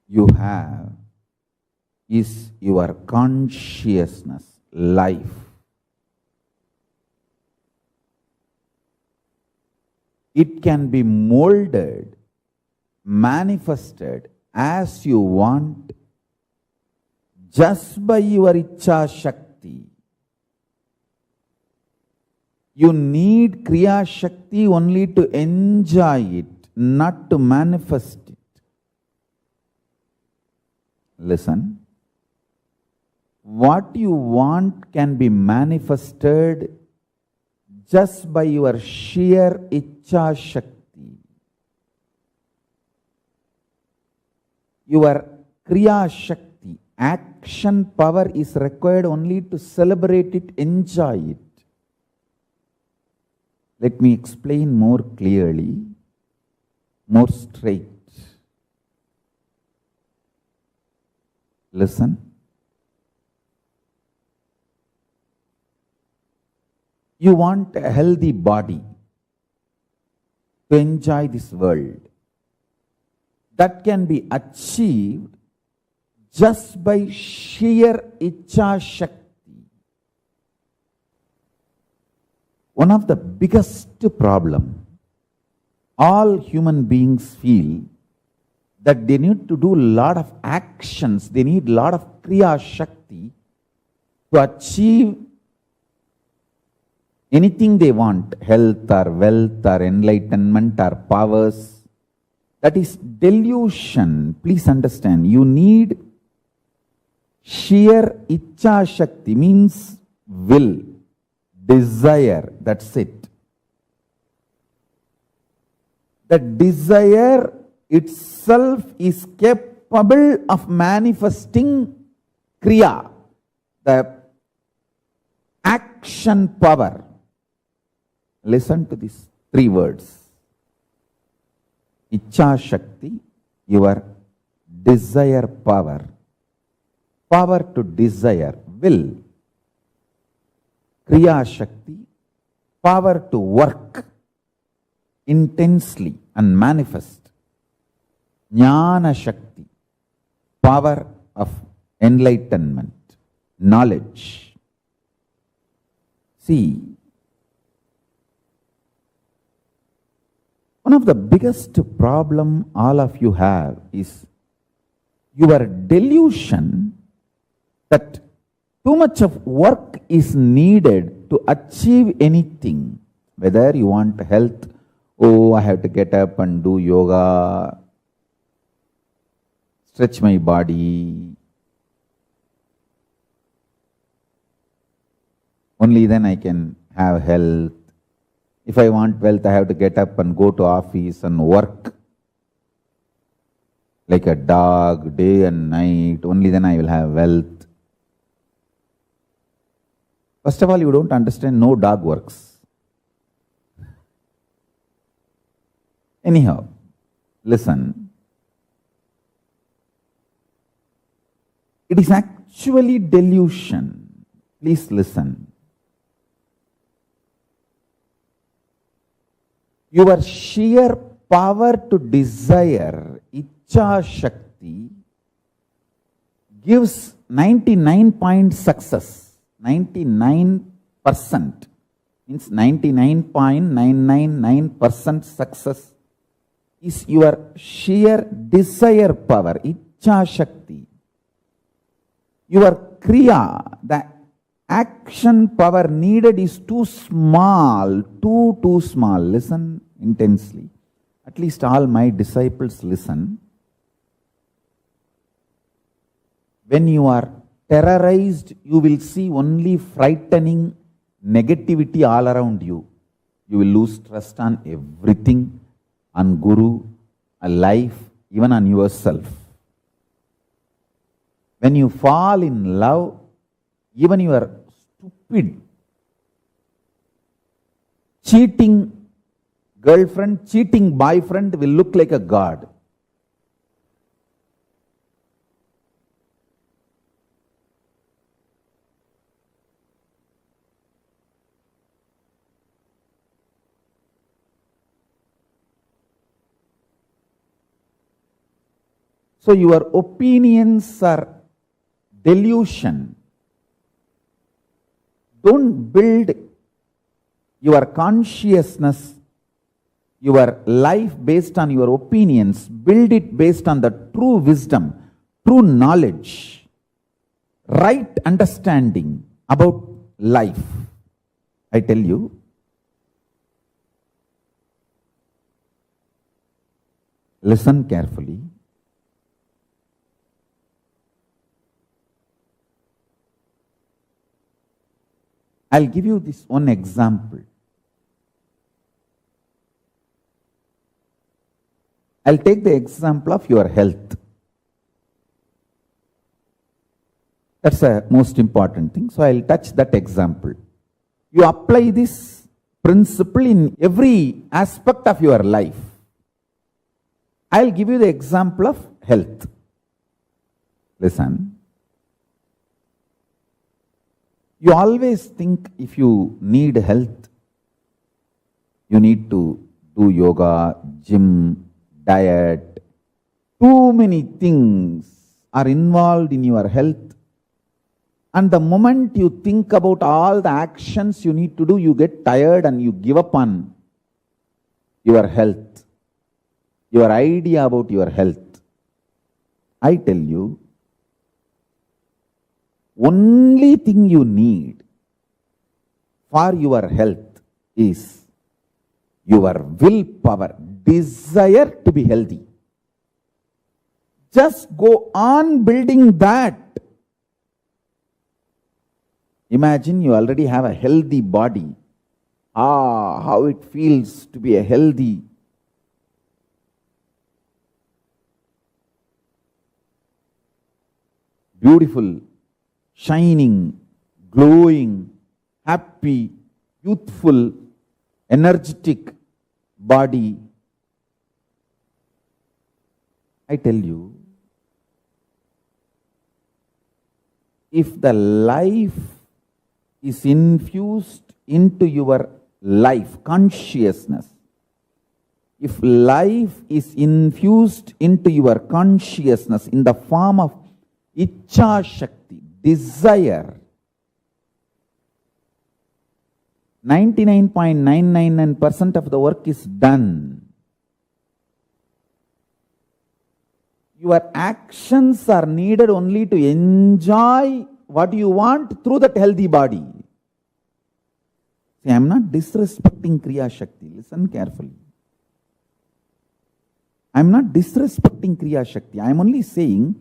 you have is your consciousness, life. It can be molded, manifested as you want just by your Ichcha Shakti. You need Kriya Shakti only to enjoy it, not to manifest it. Listen. What you want can be manifested just by your sheer Ichcha Shakti. Your Kriya Shakti, action power is required only to celebrate it, enjoy it. Let me explain more clearly, more straight. Listen. You want a healthy body to enjoy this world. That can be achieved just by sheer Ichcha Shakti. One of the biggest problem all human beings feel that they need to do a lot of actions, they need a lot of Kriya Shakti to achieve anything they want, health or wealth or enlightenment or powers. That is delusion. Please understand, you need sheer Ichcha Shakti, means will, desire, that's it. The desire itself is capable of manifesting Kriya, the action power. Listen to these three words. Ichcha Shakti, your desire power. Power to desire, will. Kriya Shakti, power to work intensely and manifest. Jnana Shakti, power of enlightenment, knowledge. See, one of the biggest problem all of you have is your delusion that too much of work is needed to achieve anything. Whether you want health, oh, I have to get up and do yoga, stretch my body. Only then I can have health. If I want wealth, I have to get up and go to office and work like a dog, day and night. Only then I will have wealth. First of all, you don't understand no dog works. Anyhow, listen. It is actually delusion. Please listen. Your sheer power to desire, Icha Shakti, gives 99% success. 99% means 99.999% success is your sheer desire power, Icha Shakti. Your Kriya, the action power needed is too small, too small. Listen intensely. At least all my disciples listen. When you are terrorized, you will see only frightening negativity all around you. You will lose trust on everything, on Guru, on life, even on yourself. When you fall in love, even your stupid, cheating girlfriend, cheating boyfriend will look like a god. So your opinions are delusion. Don't build your consciousness, your life based on your opinions. Build it based on the true wisdom, true knowledge, right understanding about life. I tell you, listen carefully. I'll give you this one example. I'll take the example of your health. That's the most important thing. So I'll touch that example. You apply this principle in every aspect of your life. I'll give you the example of health. Listen. You always think if you need health, you need to do yoga, gym, diet. Too many things are involved in your health. And the moment you think about all the actions you need to do, you get tired and you give up on your health, your idea about your health. I tell you, only thing you need for your health is your willpower, desire to be healthy. Just go on building that. Imagine you already have a healthy body. How it feels to be a healthy. Beautiful, shining, glowing, happy, youthful, energetic body. I tell you, if the life is infused into your life, consciousness, if life is infused into your consciousness in the form of Icha Shakti, desire, 99.999% of the work is done. Your actions are needed only to enjoy what you want through that healthy body. See, I am not disrespecting Kriya Shakti. Listen carefully. I am not disrespecting Kriya Shakti. I am only saying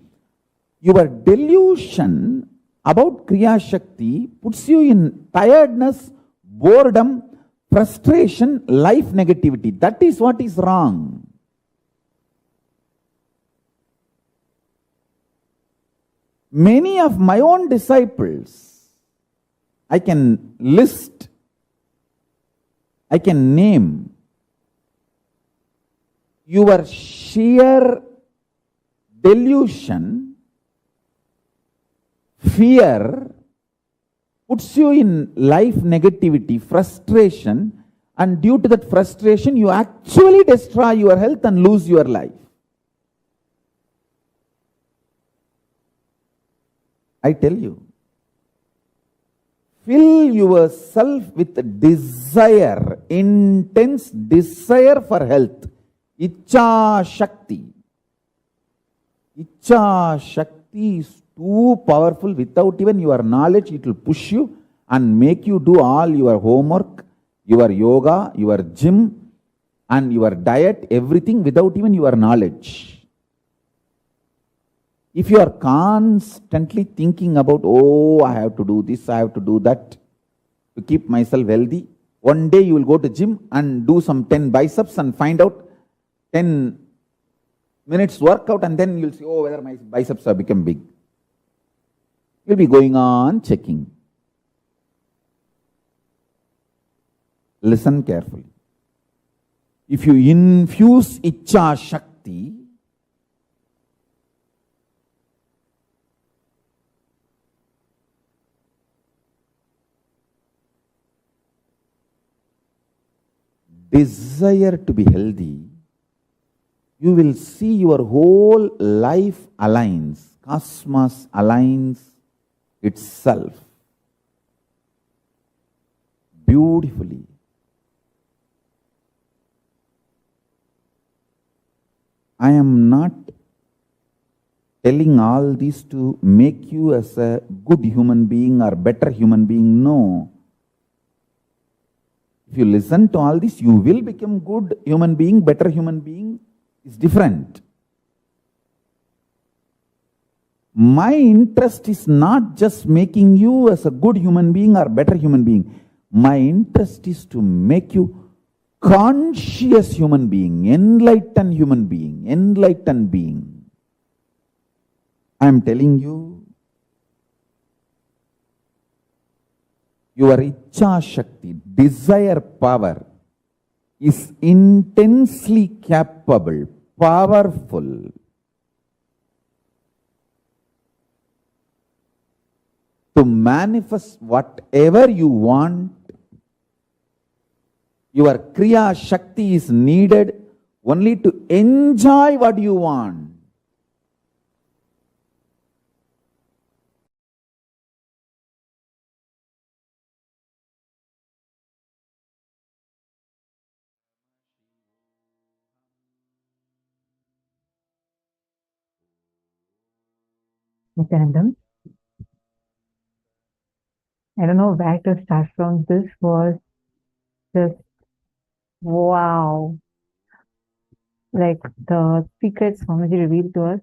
your delusion about Kriya Shakti puts you in tiredness, boredom, frustration, life negativity. That is what is wrong. Many of my own disciples, I can list, I can name your sheer delusion, fear, puts you in life negativity, frustration, and due to that frustration, you actually destroy your health and lose your life. I tell you, fill yourself with desire, intense desire for health. Icha Shakti. Icha Shakti is too powerful. Without even your knowledge, it will push you and make you do all your homework, your yoga, your gym, and your diet, everything without even your knowledge. If you are constantly thinking about, oh, I have to do this, I have to do that, to keep myself healthy, one day you will go to gym and do some 10 biceps and find out 10 minutes workout, and then you'll see, oh, whether my biceps have become big. You'll be going on checking. Listen carefully. If you infuse Icha Shakti, desire to be healthy, you will see your whole life aligns, cosmos aligns itself beautifully. I am not telling all this to make you as a good human being or better human being. No. If you listen to all this, you will become good human being, better human being. Is different. My interest is not just making you as a good human being or better human being. My interest is to make you conscious human being, enlightened human being, enlightened being. I am telling you, your Icha Shakti, desire power, is intensely capable, powerful to manifest whatever you want. Your Kriya Shakti is needed only to enjoy what you want. Nityanandam, I don't know where to start from. This was just wow. Like the secrets Swamiji revealed to us.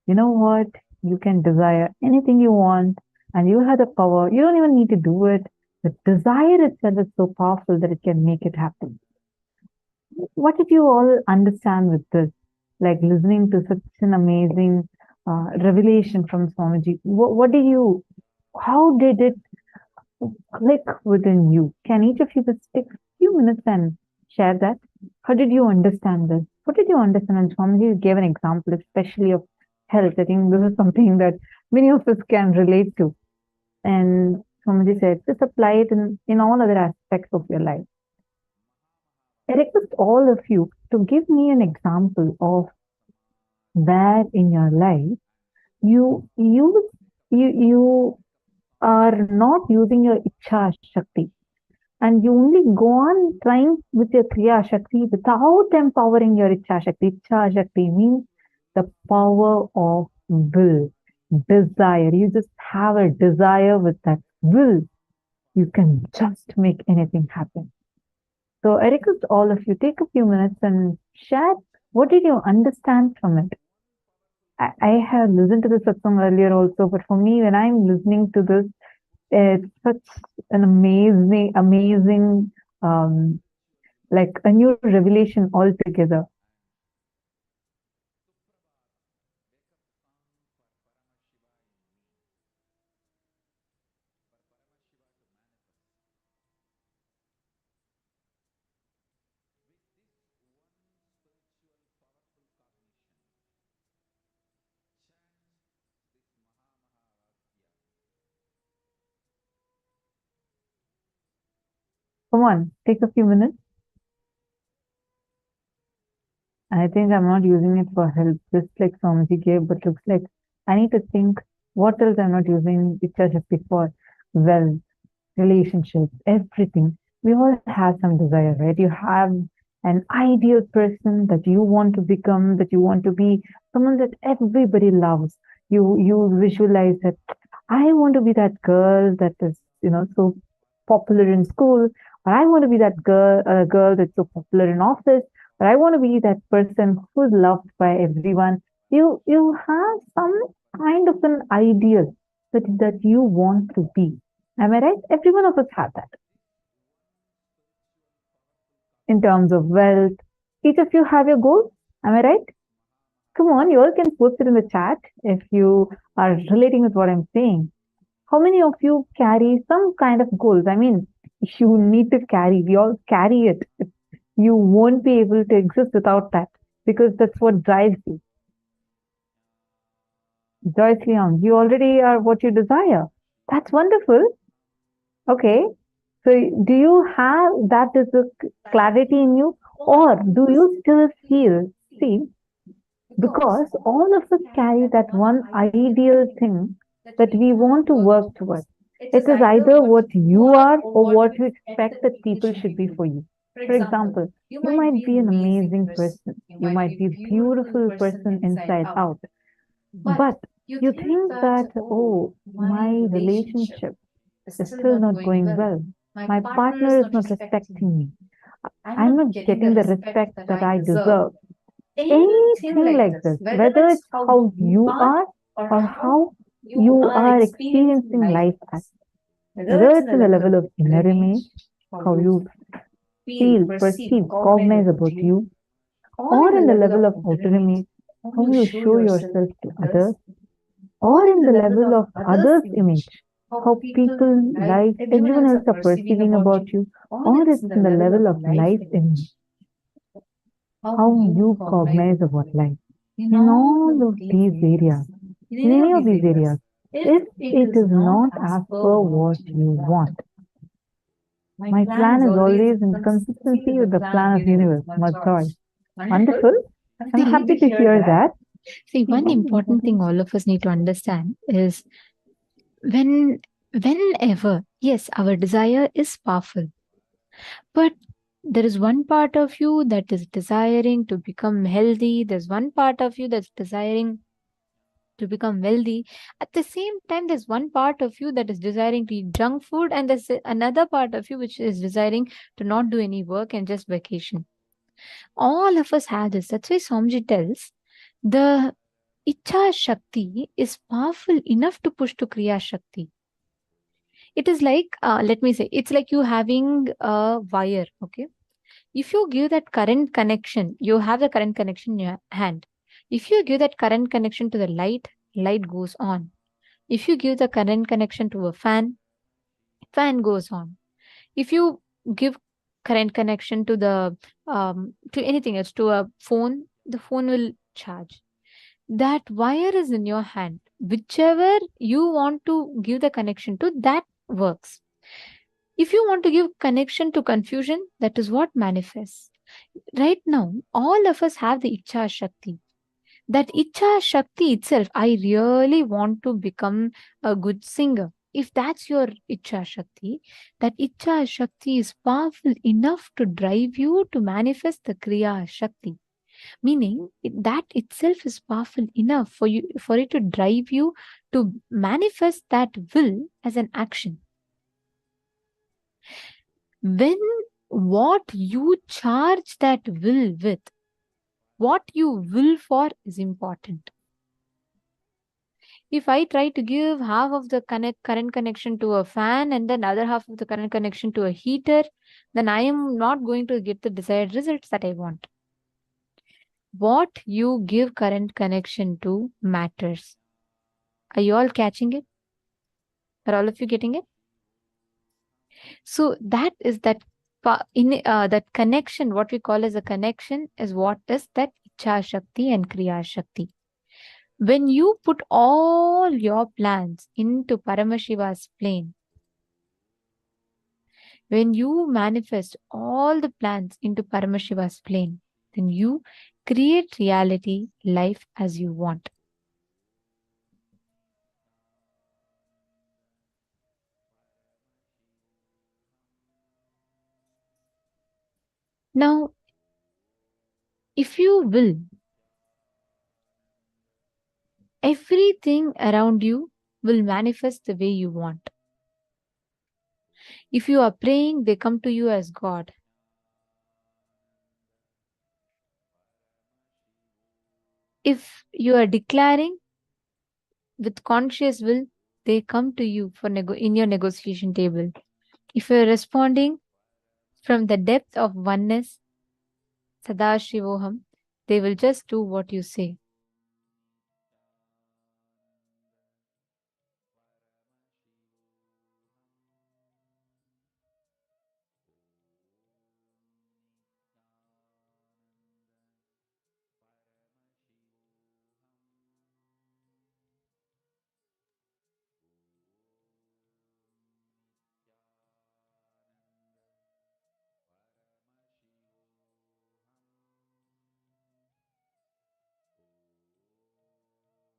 You know what? You can desire anything you want and you have the power. You don't even need to do it. The desire itself is so powerful that it can make it happen. What did you all understand with this? Like listening to such an amazing revelation from Swamiji. What did you, how did it click within you? Can each of you just take a few minutes and share that? How did you understand this? What did you understand? And Swamiji gave an example, especially of health. I think this is something that many of us can relate to. And Swamiji said, just apply it in all other aspects of your life. I request all of you to give me an example of where in your life you are not using your Icha Shakti and you only go on trying with your Kriya Shakti without empowering your Icha Shakti. Icha Shakti means the power of will, desire. You just have a desire with that will. You can just make anything happen. So I request all of you, take a few minutes and share what did you understand from it. I have listened to the satsang earlier also, but for me, when I'm listening to this, it's such an amazing, like a new revelation altogether. Come on, take a few minutes. I think I'm not using it for help, just like Swamiji gave, but looks like I need to think what else I'm not using Ichha Shakti for. Wealth, relationships, everything. We all have some desire, right? You have an ideal person that you want to become, that you want to be, someone that everybody loves. You visualize that I want to be that girl that is, so popular in school, or I want to be that girl that's so popular in office, or I want to be that person who's loved by everyone. You have some kind of an ideal that you want to be. Am I right? Every one of us have that. In terms of wealth, each of you have your goals. Am I right? Come on, you all can post it in the chat if you are relating with what I'm saying. How many of you carry some kind of goals? I mean, you need to carry, we all carry it. You won't be able to exist without that because that's what drives you. Joyce Leon, you already are what you desire. That's wonderful. Okay. So do you have that as a clarity in you, or do you still feel, see, because all of us carry that one ideal thing that we want to work towards. It is either what you are or what you expect that people should be for you. For example, you might be an amazing person. You might be a beautiful person inside out. But you think that, oh, my relationship is still not going well. My partner is not respecting me. I'm not getting the respect that I deserve. Anything like this, whether it's how you are or how you are experiencing life as, whether it's in the level of inner image, how you feel, perceive, cognize about you, or in the level of outer image, how you show yourself to others, or in the level of others' image, how people, life, everyone else are perceiving about you, or it's in the level of life image, how you cognize about life. In all of these areas, in any of these areas, if it is not as per what you want, my plan is always in consistency with the plan of universe, my joy. Wonderful. I'm happy to hear that. See, one important thing all of us need to understand is whenever, yes, our desire is powerful, but there is one part of you that is desiring to become healthy. There's one part of you that's desiring to become wealthy. At the same time, there's one part of you that is desiring to eat junk food, and there's another part of you which is desiring to not do any work and just vacation. All of us have this. That's why Swamiji tells the Ichha Shakti is powerful enough to push to Kriya Shakti. It is like, let me say, it's like you having a wire, okay? If you give that current connection, you have the current connection in your hand. If you give that current connection to the light, light goes on. If you give the current connection to a fan, fan goes on. If you give current connection to the to anything else, to a phone, the phone will charge. That wire is in your hand. Whichever you want to give the connection to, that works. If you want to give connection to confusion, that is what manifests. Right now, all of us have the Ichha Shakti. That Ichha Shakti itself, I really want to become a good singer. If that's your Ichha Shakti, that Ichha Shakti is powerful enough to drive you to manifest the Kriya Shakti. Meaning that itself is powerful enough for it to drive you to manifest that will as an action. When what you charge that will with, what you will for is important. If I try to give half of the current connection to a fan and then other half of the current connection to a heater, then I am not going to get the desired results that I want. What you give current connection to matters. Are you all catching it? Are all of you getting it? So that is that connection, what we call as a connection, is what is that Ichha Shakti and Kriya Shakti. When you put all your plans into Paramashiva's plane, When you manifest all the plans into Paramashiva's plane, then you create reality, life as you want. Now, if you will, everything around you will manifest the way you want. If you are praying, they come to you as God. If you are declaring with conscious will, they come to you for in your negotiation table. If you are responding from the depth of oneness, Sadashivoham, they will just do what you say.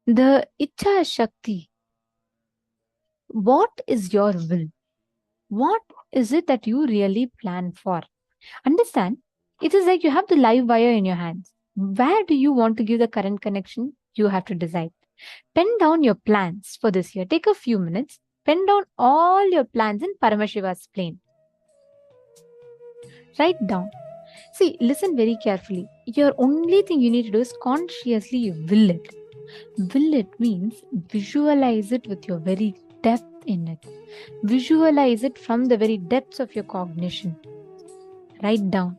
The Icha Shakti. What is your will? What is it that you really plan for? Understand, it is like you have the live wire in your hands. Where do you want to give the current connection? You have to decide. Pen down your plans for this year. Take a few minutes. Pen down all your plans in Paramashiva's plane. Write down. See, listen very carefully. Your only thing you need to do is consciously will it. Will it means visualize it with your very depth in it. Visualize it from the very depths of your cognition. Write down.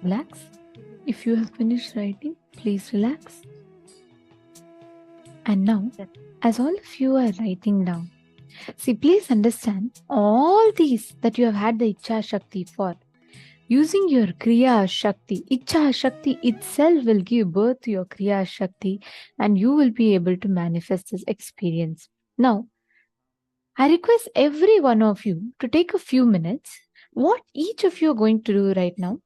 Relax. If you have finished writing, please relax. And now, as all of you are writing down, see, please understand all these that you have had the Icha Shakti for. Using your Kriya Shakti, Icha Shakti itself will give birth to your Kriya Shakti and you will be able to manifest this experience. Now, I request every one of you to take a few minutes. What each of you are going to do right now?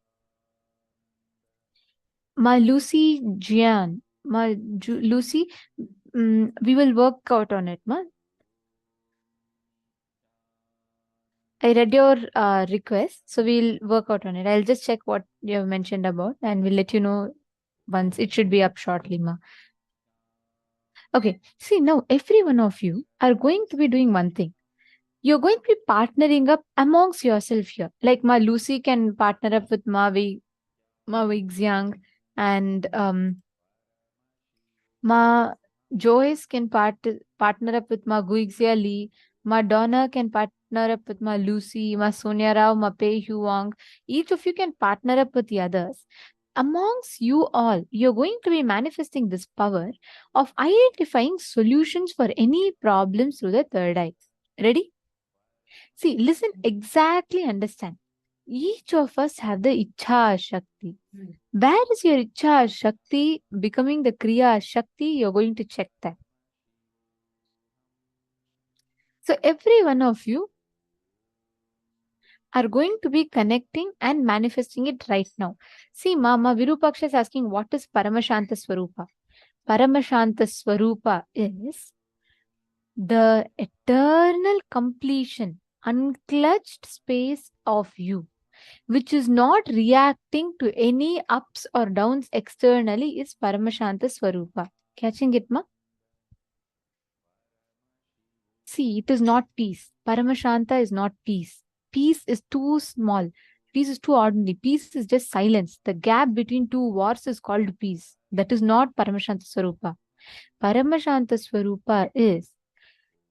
Ma Lucy Jian, Lucy, we will work out on it, ma. I read your request, so we'll work out on it. I'll just check what you have mentioned about and we'll let you know once it should be up shortly, ma. Okay, see now every one of you are going to be doing one thing. You're going to be partnering up amongst yourself here. Like Ma Lucy can partner up with Ma Xiang, and Ma Joyce can partner up with Ma Guixia Lee. Ma Donna can partner up with Ma Lucy, Ma Sonia Rao, Ma Pei Huang. Each of you can partner up with the others. Amongst you all, you're going to be manifesting this power of identifying solutions for any problems through the third eye. Ready? See, listen, exactly understand. Each of us have the Icha Shakti. Where is your Icha Shakti becoming the Kriya Shakti? You're going to check that. So every one of you are going to be connecting and manifesting it right now. See, Mama Virupaksha is asking, what is Paramashanta Swarupa? Paramashanta Swarupa is the eternal completion, unclutched space of you, which is not reacting to any ups or downs externally, is Paramashanta Swarupa. Catching it, ma? See, it is not peace. Paramashanta is not peace. Peace is too small. Peace is too ordinary. Peace is just silence. The gap between two wars is called peace. That is not Paramashanta Swarupa. Paramashanta Swarupa is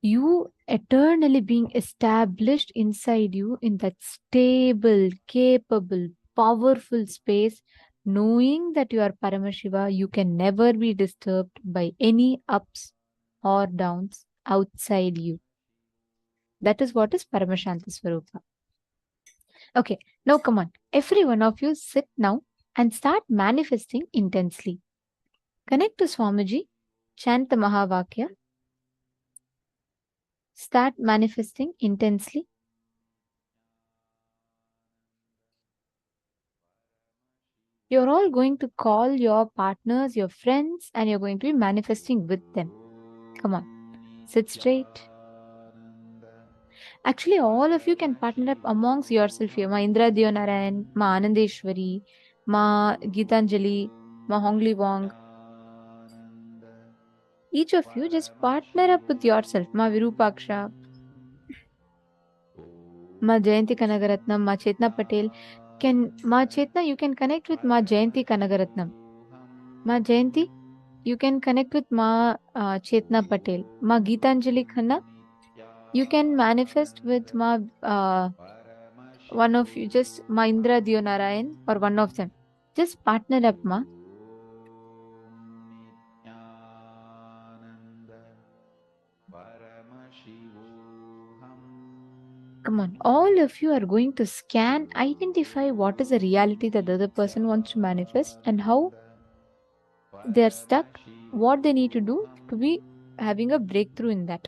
you eternally being established inside you in that stable, capable, powerful space, knowing that you are Paramashiva, you can never be disturbed by any ups or downs outside you. That is what is Paramashanta Swarupa. Okay, now come on. Every one of you sit now and start manifesting intensely. Connect to Swamiji, chant the Mahavakya, start manifesting intensely. You're all going to call your partners, your friends, and you're going to be manifesting with them. Come on, sit straight. Actually, all of you can partner up amongst yourself here. Ma Indra Dionarayan, Ma Anandeshwari, Ma Gitanjali, Ma Hongli Wong. Each of you just partner up with yourself. Ma Virupaksha, Ma Jayanti Kanagaratnam, Ma Chetna Patel. Ma Chetna, you can connect with Ma Jayanti Kanagaratnam. Ma Jayanti, you can connect with Ma Chetna Patel. Ma Gitanjali Khanna, you can manifest with Ma one of you, just Ma Indra Dionarayan or one of them. Just partner up, Ma. Come on, all of you are going to scan, identify what is the reality that the other person wants to manifest and how they are stuck, what they need to do to be having a breakthrough in that.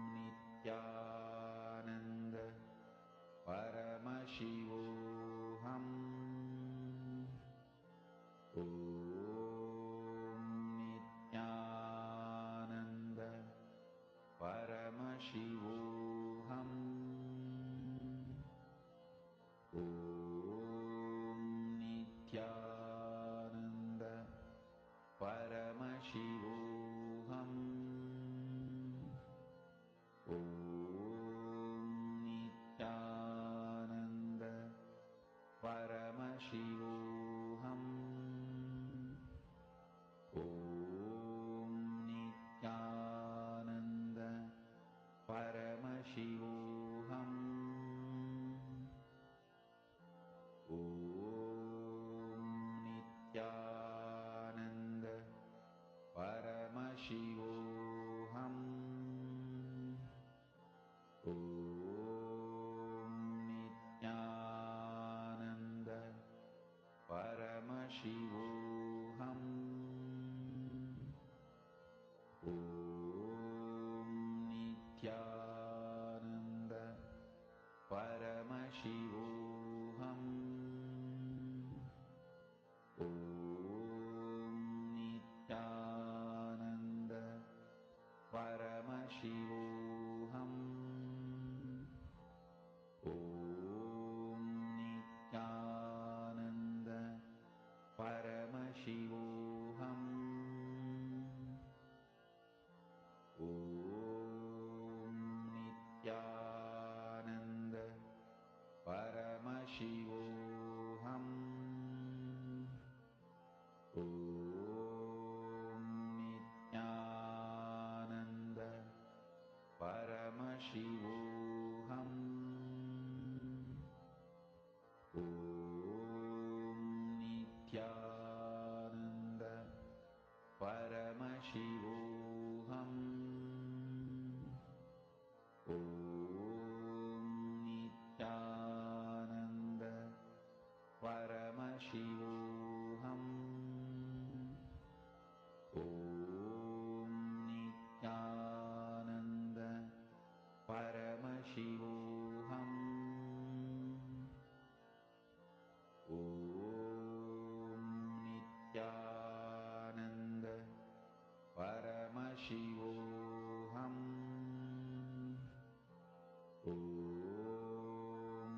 Paramashivoham. Om Nithyananda Paramashivoham. Om Nithyananda Paramashivoham. Om Nithyananda Paramashivoham. Om Nithyananda Paramashivoham. Om Nithyananda Paramashivoham. Om Nithyananda Paramashivoham. Om Nithyananda Paramashivoham. Om Nithyananda Paramashivoham. Om Nithyananda Paramashivoham. Om Nithyananda Paramashivoham. Om Nithyananda Paramashivoham. Om Nithyananda Paramashivoham. Om Nithyananda Paramashivoham. Om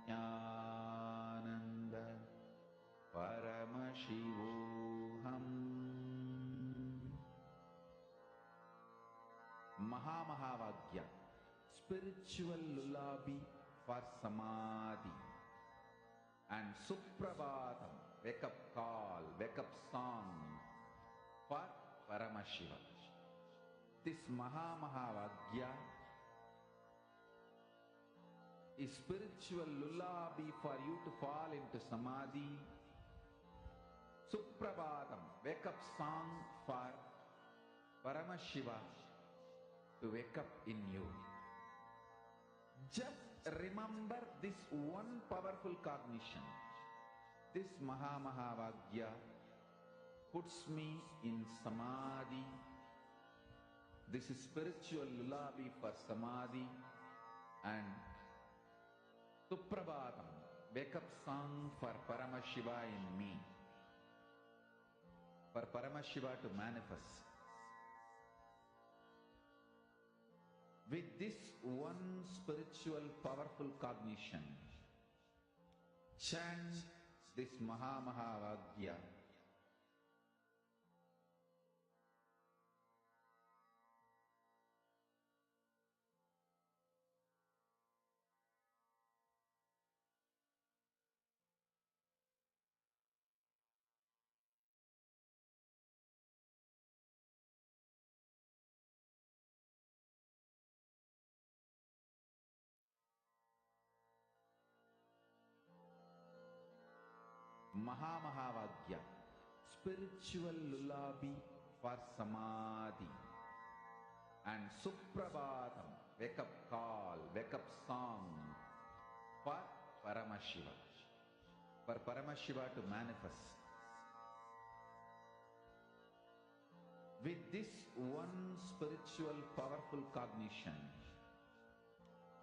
Nithyananda Paramashivoham. Mahamahāvāgya, spiritual lullaby for Samadhi, and Suprabhatam, wake up call, wake up song for Paramashiva. This Mahamahāvāgya is spiritual lullaby for you to fall into Samadhi. Suprabhatam, wake up song for Paramashiva to wake up in you. Just remember this one powerful cognition. This Mahamahāvāgya puts me in Samadhi. This is spiritual lullaby for Samadhi. And Suprabhatam, wake up song for Paramashiva in me. For Paramashiva to manifest. With this one spiritual powerful cognition, chant this Mahamahāvāgya. Mahamahāvāgya, spiritual lullaby for Samadhi, and Suprabhatam, wake up call, wake up song for Paramashiva, for Paramashiva to manifest. With this one spiritual powerful cognition,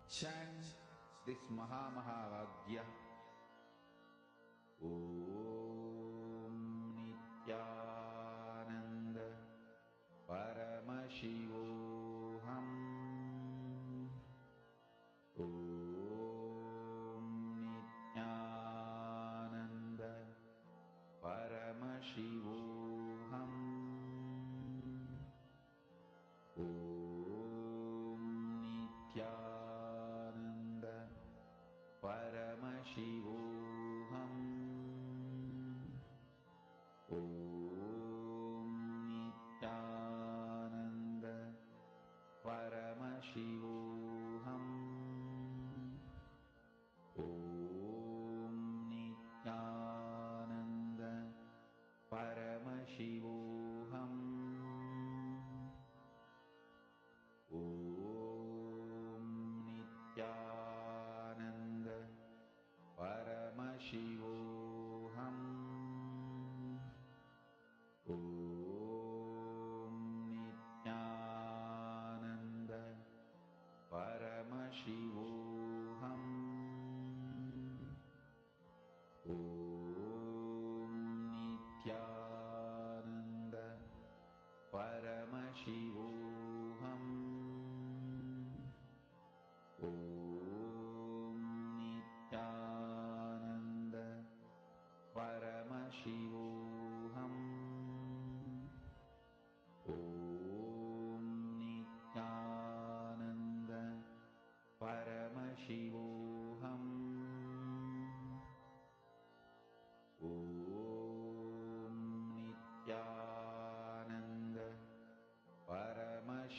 chant this Mahamahāvāgya. Om Nithyananda Paramashivoham. Om Nithyananda Paramashivoham.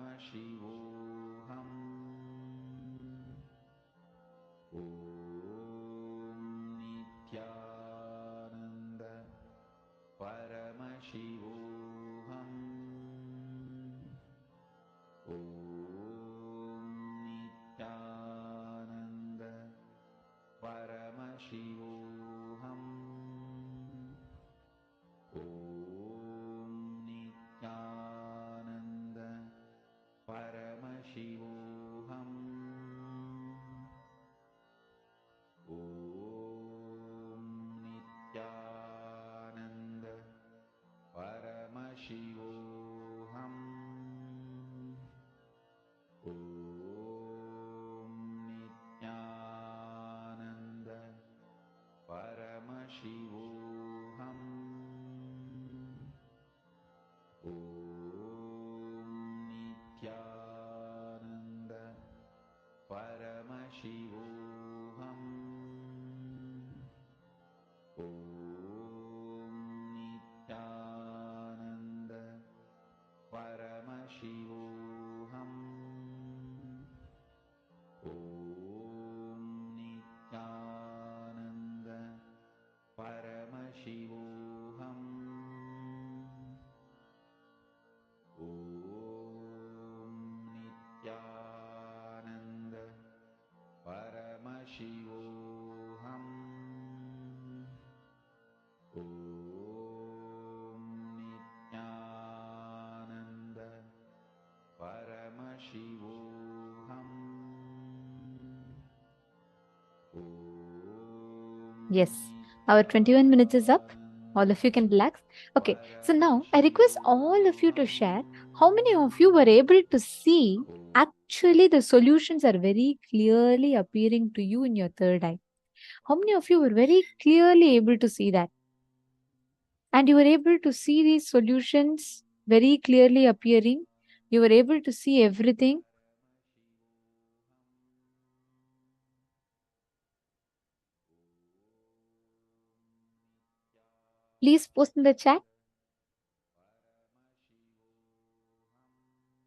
Paramashivoham. Om Nithyananda Paramashivoham. Om Nithyananda Paramashivoham. Om Nithyananda Paramashivoham. Om Nithyananda Paramashivoham. Om Nithyananda Paramashivoham. Om Nithyananda Paramashivoham. Om Nithyananda Paramashivoham. Om Nithyananda Paramashivoham. Om Nithyananda Paramashivoham. Om Nithyananda Paramashivoham. Yes, our 21 minutes is up. All of you can relax. Okay, so now I request all of you to share how many of you were able to see actually the solutions are very clearly appearing to you in your third eye. How many of you were very clearly able to see that? And you were able to see these solutions very clearly appearing. You were able to see everything. Please post in the chat.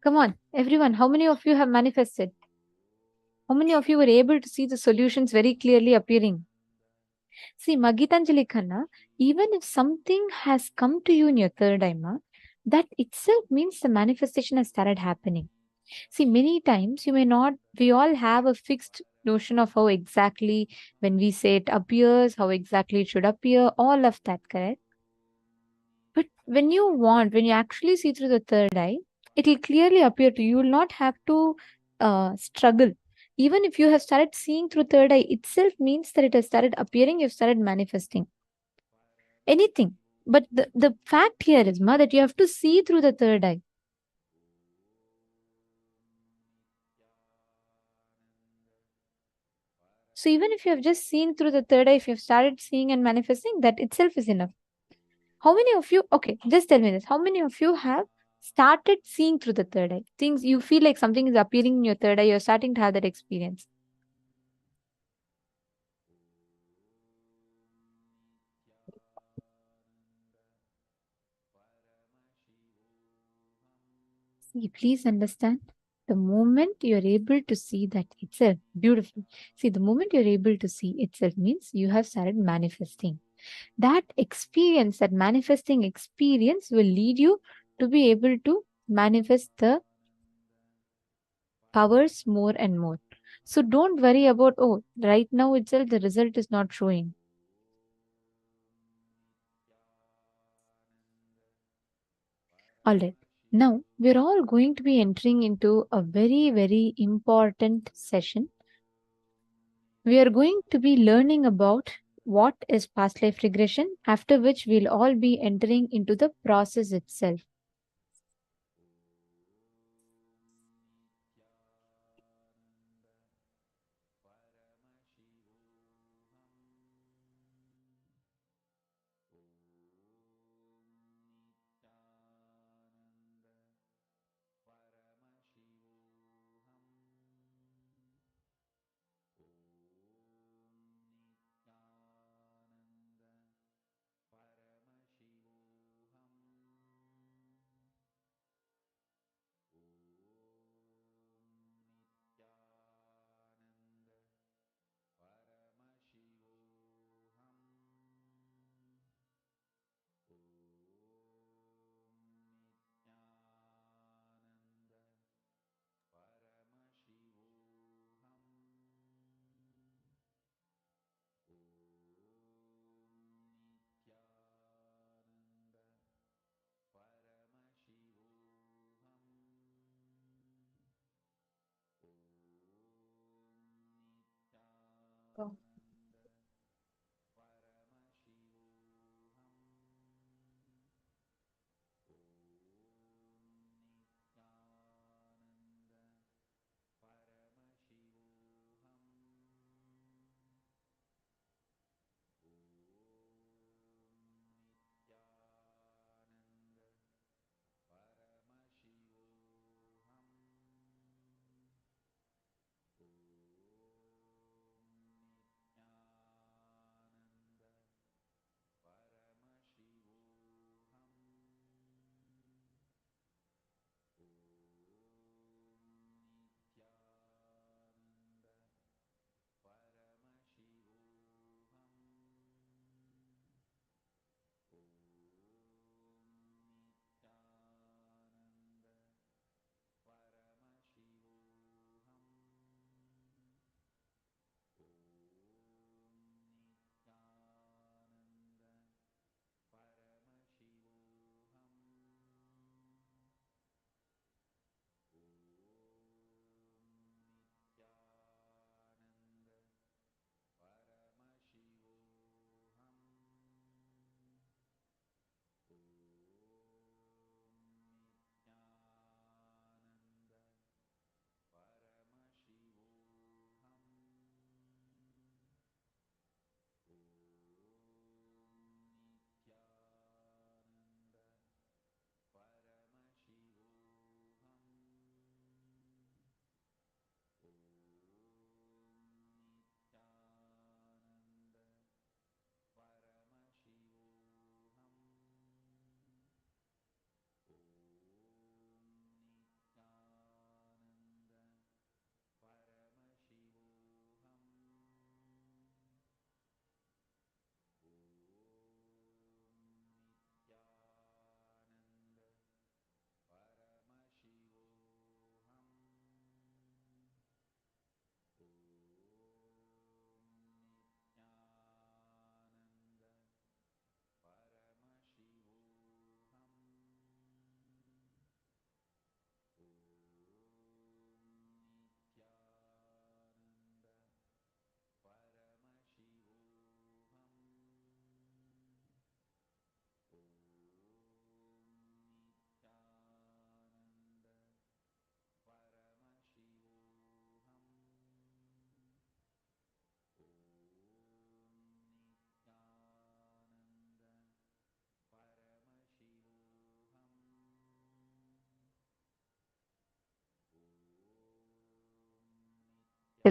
Come on, everyone, how many of you have manifested? How many of you were able to see the solutions very clearly appearing? See, Magitanjali Khanna, even if something has come to you in your third eye, that itself means the manifestation has started happening. See, many times we all have a fixed notion of how exactly when we say it appears, how exactly it should appear, all of that, correct? But when you actually see through the third eye, it will clearly appear to you. You will not have to struggle. Even if you have started seeing through third eye, itself means that it has started appearing, you've started manifesting. Anything. But the fact here is, that you have to see through the third eye. So even if you have just seen through the third eye, if you have started seeing and manifesting, that itself is enough. How many of you, okay, just tell me this. How many of you have started seeing through the third eye? Things you feel like something is appearing in your third eye, you're starting to have that experience. See, please understand. The moment you're able to see that itself, beautiful. See, the moment you're able to see itself means you have started manifesting. That experience, that manifesting experience will lead you to be able to manifest the powers more and more. So don't worry about, oh, right now itself the result is not showing. All right. Now we're all going to be entering into a very, very important session. We are going to be learning about what is past life regression, after which we'll all be entering into the process itself.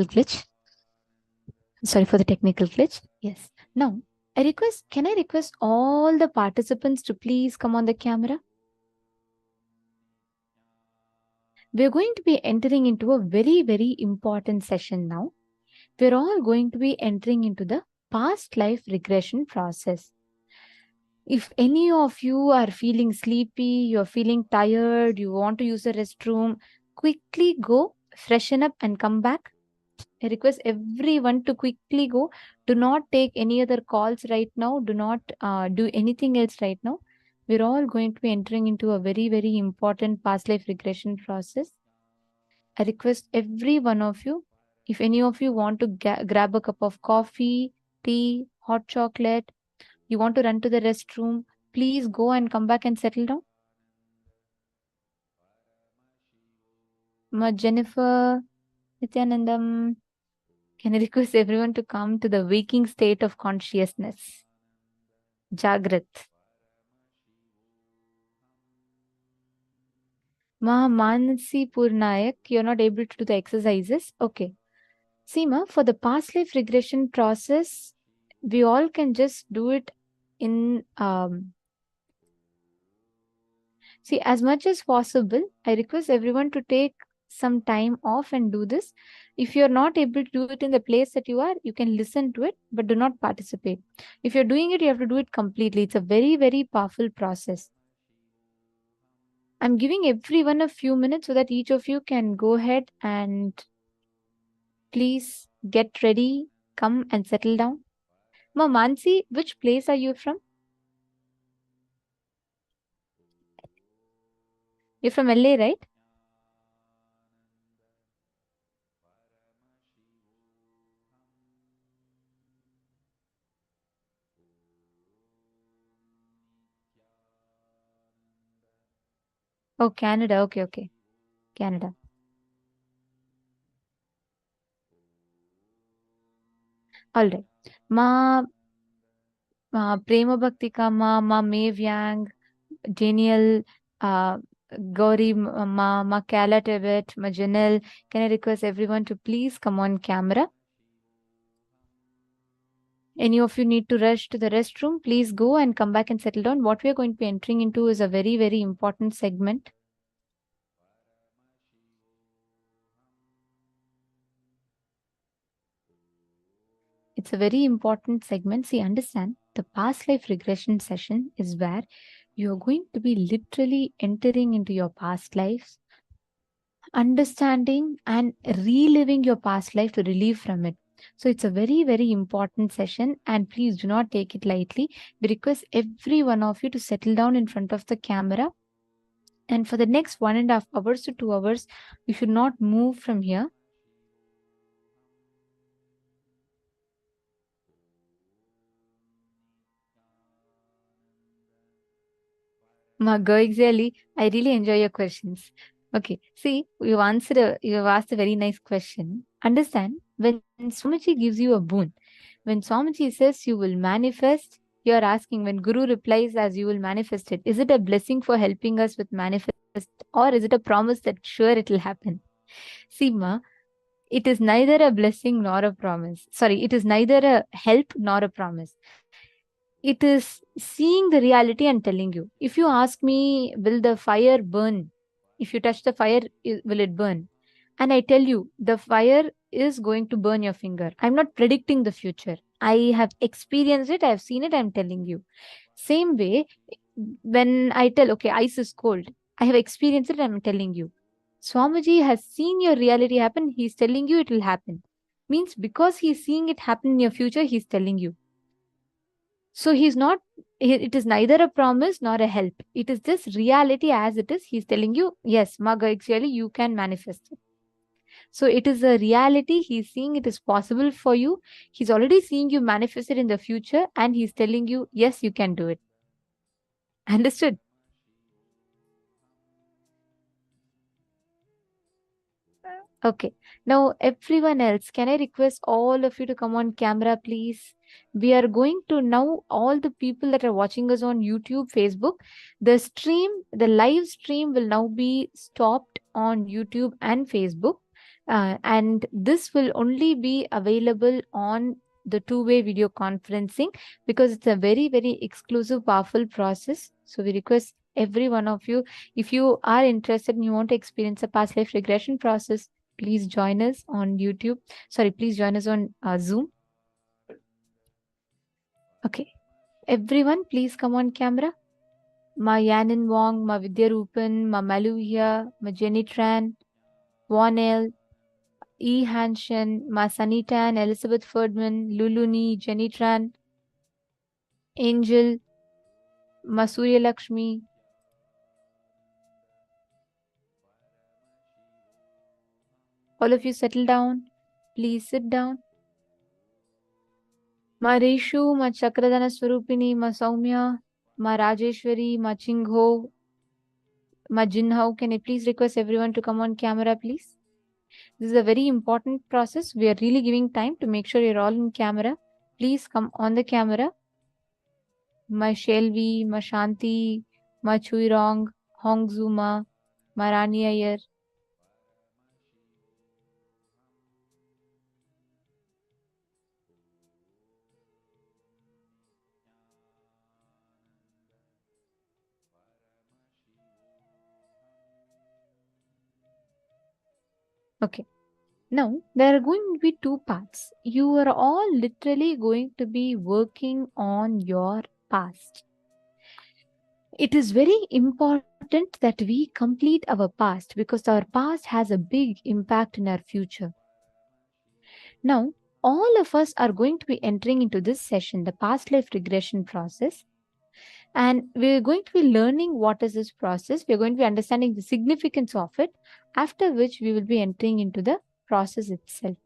glitch. Sorry for the technical glitch. Yes. Now, can I request all the participants to please come on the camera? We're going to be entering into a very, very important session now. We're all going to be entering into the past life regression process. If any of you are feeling sleepy, you're feeling tired, you want to use the restroom, quickly go, freshen up and come back. I request everyone to quickly go. Do not take any other calls right now. Do not do anything else right now. We're all going to be entering into a very, very important past life regression process. I request every one of you, if any of you want to grab a cup of coffee, tea, hot chocolate, you want to run to the restroom, please go and come back and settle down. Jennifer, Nithyanandam, can I request everyone to come to the waking state of consciousness? Jagrat. Mansi Purnayak, you're not able to do the exercises. Okay. Seema, for the past life regression process, we all can just do it in see, as much as possible. I request everyone to take some time off and do this. If you're not able to do it in the place that you are, you can listen to it, but do not participate. If you're doing it, you have to do it completely. It's a very, very powerful process. I'm giving everyone a few minutes so that each of you can go ahead and please get ready, come and settle down. Mansi, which place are you from? You're from LA, right? Oh, Canada. Okay. Canada. All right. Prema Bhaktika Ma Maeve Yang, Daniel, Gauri, Ma Kala Tibet, Ma Janelle. Can I request everyone to please come on camera? Any of you need to rush to the restroom, please go and come back and settle down. What we are going to be entering into is a very, very important segment. It's a very important segment. See, understand, the past life regression session is where you're going to be literally entering into your past lives, understanding and reliving your past life to relieve from it. So it's a very, very important session, and please do not take it lightly. We request every one of you to settle down in front of the camera. And for the next 1.5 hours to 2 hours, you should not move from here. Exactly. I really enjoy your questions. Okay, see, you've asked a very nice question. Understand, when Swamiji gives you a boon, when Swamiji says you will manifest, you're asking, when Guru replies as you will manifest it, is it a blessing for helping us with manifest, or is it a promise that sure it will happen? See, Ma, it is neither a blessing nor a promise. Sorry, it is neither a help nor a promise. It is seeing the reality and telling you. If you ask me, will the fire burn? If you touch the fire, will it burn? And I tell you, the fire is going to burn your finger. I'm not predicting the future. I have experienced it. I've seen it. I'm telling you. Same way, when I tell, okay, ice is cold, I have experienced it. I'm telling you. Swamiji has seen your reality happen. He's telling you it will happen. Means because he's seeing it happen in your future, he's telling you. So it is neither a promise nor a help. It is just reality as it is. He's telling you, yes, Maga, actually, you can manifest it. So it is a reality. He's seeing it is possible for you. He's already seeing you manifest it in the future, and he's telling you, yes, you can do it. Understood? Okay. Now, everyone else, can I request all of you to come on camera, please? We are going to now, all the people that are watching us on YouTube, Facebook, the live stream will now be stopped on YouTube and Facebook. And this will only be available on the two-way video conferencing because it's a very, very exclusive, powerful process. So we request every one of you, if you are interested and you want to experience a past life regression process, please join us on YouTube. Sorry, please join us on Zoom. Okay. Everyone, please come on camera. Ma Yanin Wong, Ma Vidya Rupan, Ma Maluhia, Ma Jenny Tran, Wanel, E. Hanshen, Ma Sanitan, Elizabeth Ferdman, Luluni, Jenny Tran, Angel, Ma Surya Lakshmi. All of you settle down. Please sit down. Ma Reshu, Ma Chakradana Swarupini, Ma Saumya, Ma Rajeshwari, Ma Chingho, Ma Jinhao. Can I please request everyone to come on camera, please? This is a very important process. We are really giving time to make sure you're all in camera. Please come on the camera. Ma Shelvi, Ma Shanti, Ma Chuirong, Hong Zuma, Ma Rani Iyer. Okay. Now, there are going to be two parts. You are all literally going to be working on your past. It is very important that we complete our past because our past has a big impact in our future. Now, all of us are going to be entering into this session, the past life regression process. And we're going to be learning what is this process. We're going to be understanding the significance of it, after which we will be entering into the process itself.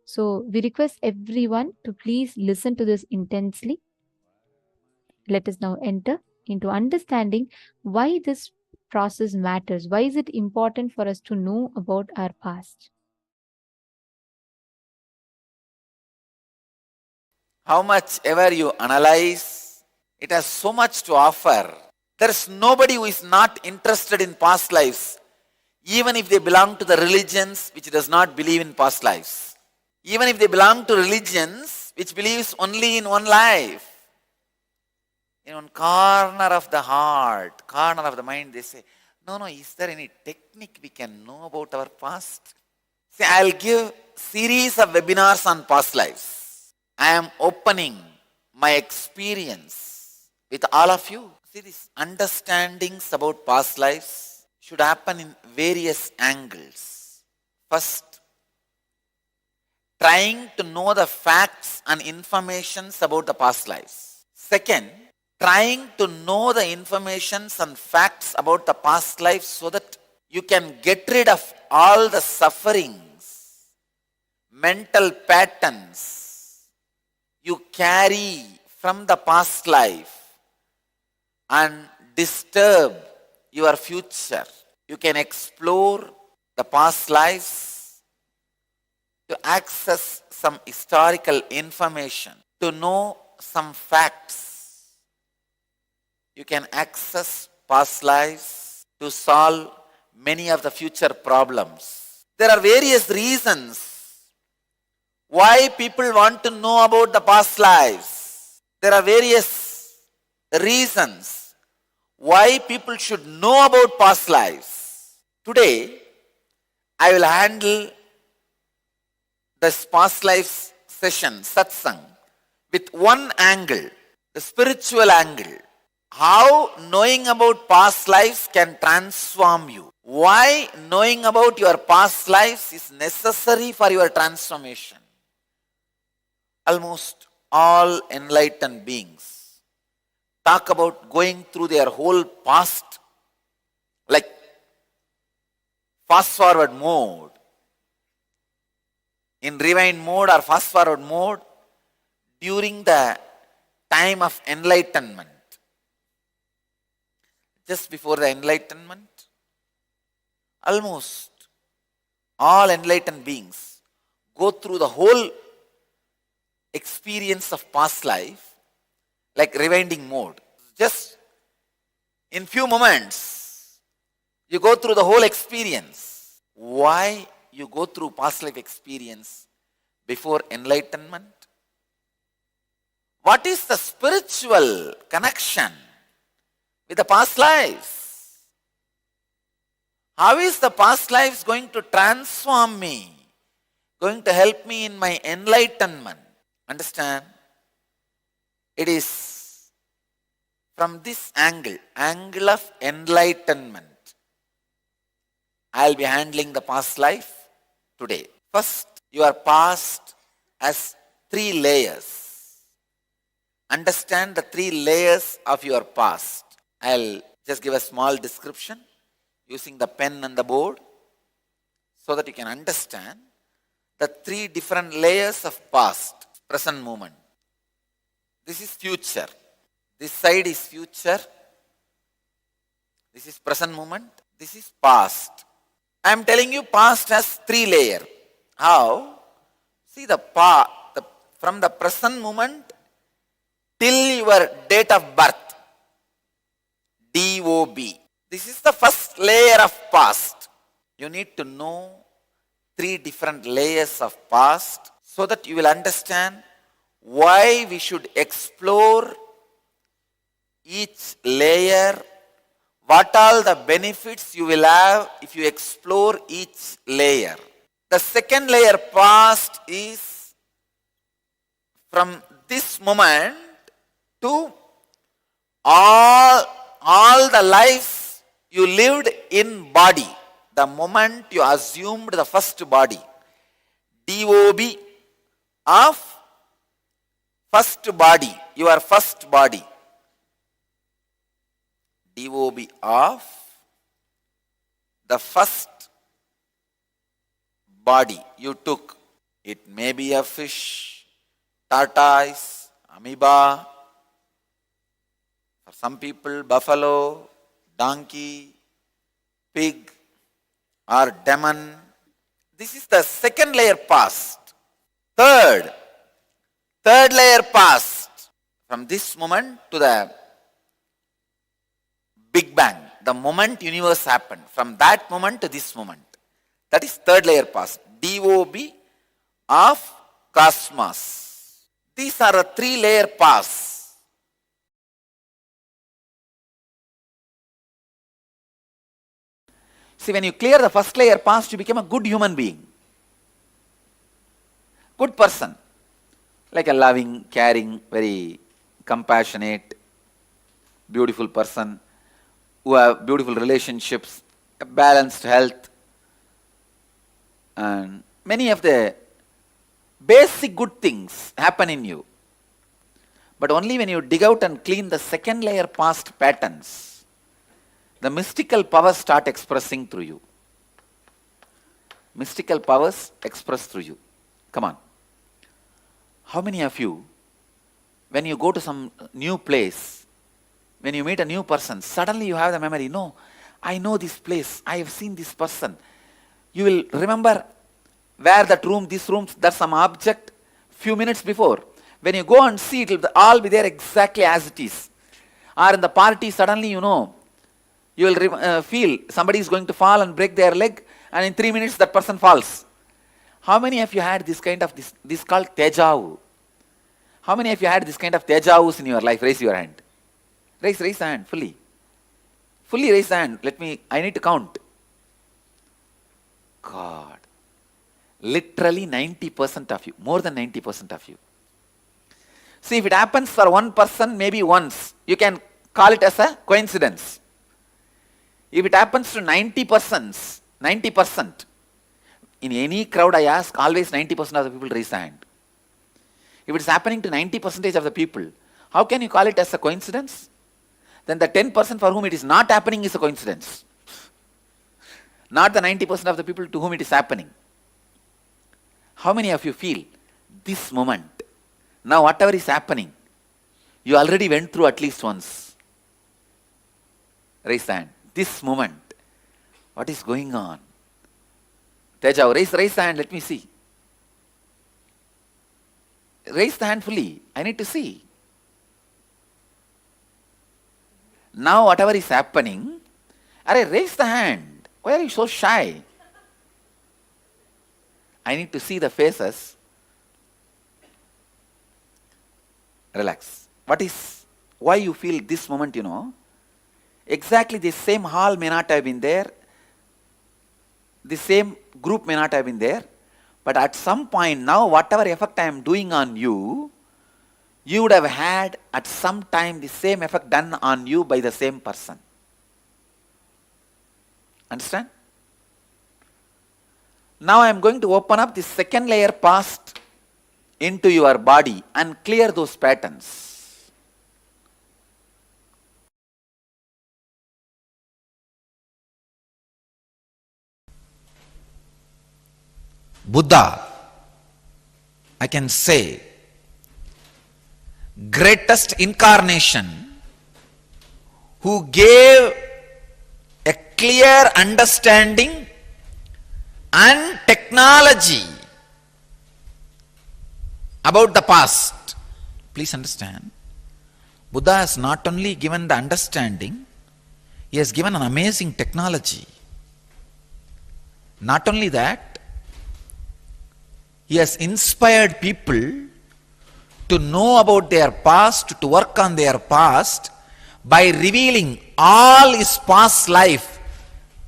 So we request everyone to please listen to this intensely. Let us now enter into understanding why this process matters. Why is it important for us to know about our past? How much ever you analyze, it has so much to offer. There is nobody who is not interested in past lives, even if they belong to the religions which does not believe in past lives. Even if they belong to religions which believes only in one life. In one corner of the heart, corner of the mind, they say, no, is there any technique we can know about our past? See, I'll give series of webinars on past lives. I am opening my experience with all of you. See, these understandings about past lives should happen in various angles. First, trying to know the facts and informations about the past lives. Second, trying to know the informations and facts about the past life so that you can get rid of all the sufferings, mental patterns you carry from the past life and disturb your future. You can explore the past lives to access some historical information, to know some facts. You can access past lives to solve many of the future problems. There are various reasons why people want to know about the past lives. There are various reasons why people should know about past lives. Today, I will handle this past lives session, satsang, with one angle, the spiritual angle. How knowing about past lives can transform you. Why knowing about your past lives is necessary for your transformation. Almost all enlightened beings talk about going through their whole past like fast forward mode. In rewind mode or fast forward mode during the time of enlightenment. Just before the enlightenment, almost all enlightened beings go through the whole experience of past life like rewinding mode. Just in few moments, you go through the whole experience. Why you go through past life experience before enlightenment? What is the spiritual connection with the past lives? How is the past lives going to transform me? Going to help me in my enlightenment? Understand? It is from this angle of enlightenment, I will be handling the past life today. First, your past has 3 layers. Understand the 3 layers of your past. I'll just give a small description using the pen and the board so that you can understand the 3 different layers of past, present moment. This is future. This side is future. This is present moment. This is past. I am telling you past has 3 layers. How? See from the present moment till your date of birth, DOB. This is the first layer of past. You need to know 3 different layers of past so that you will understand why we should explore each layer, what all the benefits you will have if you explore each layer. The second layer past is from this moment to all the lives you lived in body, the moment you assumed the first body, DOB of first body, your first body, DOB of the first body you took. It may be a fish, tortoise, amoeba, for some people buffalo, donkey, pig or demon. This is the second layer past. Third layer past, from this moment to the Big Bang, the moment universe happened, from that moment to this moment. That is third layer past, DOB of cosmos. These are a 3 layer past. See, when you clear the first layer past, you become a good human being. Good person. Like a loving, caring, very compassionate, beautiful person who have beautiful relationships, a balanced health, and many of the basic good things happen in you. But only when you dig out and clean the second layer past patterns, the mystical powers start expressing through you. Mystical powers express through you. Come on. How many of you, when you go to some new place, when you meet a new person, suddenly you have the memory, no, I know this place, I have seen this person. You will remember where that room, this room, that's some object, few minutes before. When you go and see, it will all be there exactly as it is. Or in the party, suddenly you know, you will feel somebody is going to fall and break their leg, and in 3 minutes that person falls. How many of you had this kind of, this called deja vu? How many of you had this kind of deja vus in your life? Raise your hand. Raise the hand, fully. Fully raise the hand. I need to count. God. Literally 90% of you, more than 90% of you. See, if it happens for one person, maybe once, you can call it as a coincidence. If it happens to 90%, in any crowd I ask, always 90% of the people raise the hand. If it is happening to 90% of the people, how can you call it as a coincidence? Then the 10% for whom it is not happening is a coincidence. Not the 90% of the people to whom it is happening. How many of you feel this moment, now whatever is happening, you already went through at least once? Raise the hand. This moment, what is going on? Teja, raise the hand, let me see. Raise the hand fully, I need to see. Now whatever is happening, raise the hand. Why are you so shy? I need to see the faces. Relax. Why you feel this moment, exactly the same hall may not have been there, the same group may not have been there, but at some point now, whatever effect I am doing on you, you would have had at some time the same effect done on you by the same person. Understand? Now I am going to open up the second layer past into your body and clear those patterns. Buddha, I can say, greatest incarnation who gave a clear understanding and technology about the past. Please understand, Buddha has not only given the understanding, he has given an amazing technology. Not only that, he has inspired people to know about their past, to work on their past by revealing all his past life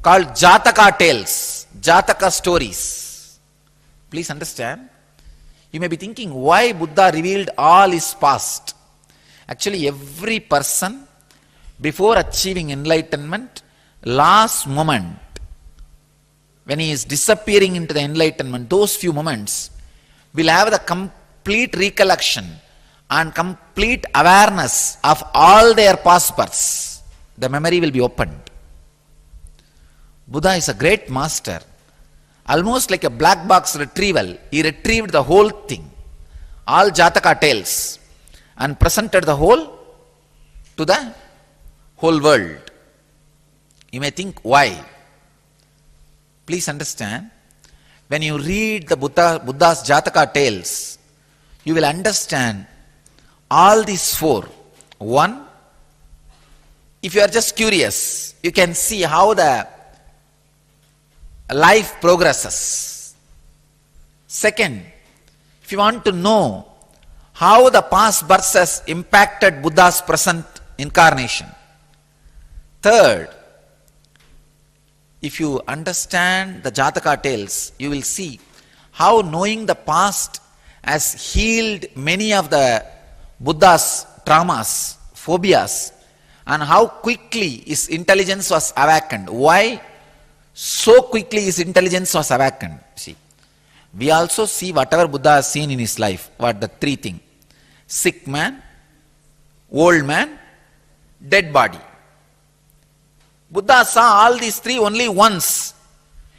called Jataka tales, Jataka stories. Please understand. You may be thinking, why Buddha revealed all his past? Actually, every person, before achieving enlightenment, last moment, when he is disappearing into the enlightenment, those few moments will have the complete recollection and complete awareness of all their past births. The memory will be opened. Buddha is a great master. Almost like a black box retrieval, he retrieved the whole thing, all Jataka tales, and presented the whole to the whole world. You may think, why? Please understand, when you read the Buddha's Jataka tales, you will understand all these four. One, if you are just curious, you can see how the life progresses. Second, if you want to know how the past births has impacted Buddha's present incarnation. Third, if you understand the Jataka tales, you will see how knowing the past has healed many of the Buddha's traumas, phobias, and how quickly his intelligence was awakened. Why so quickly his intelligence was awakened? See, we also see whatever Buddha has seen in his life. What the three things? Sick man, old man, dead body. Buddha saw all these three only once.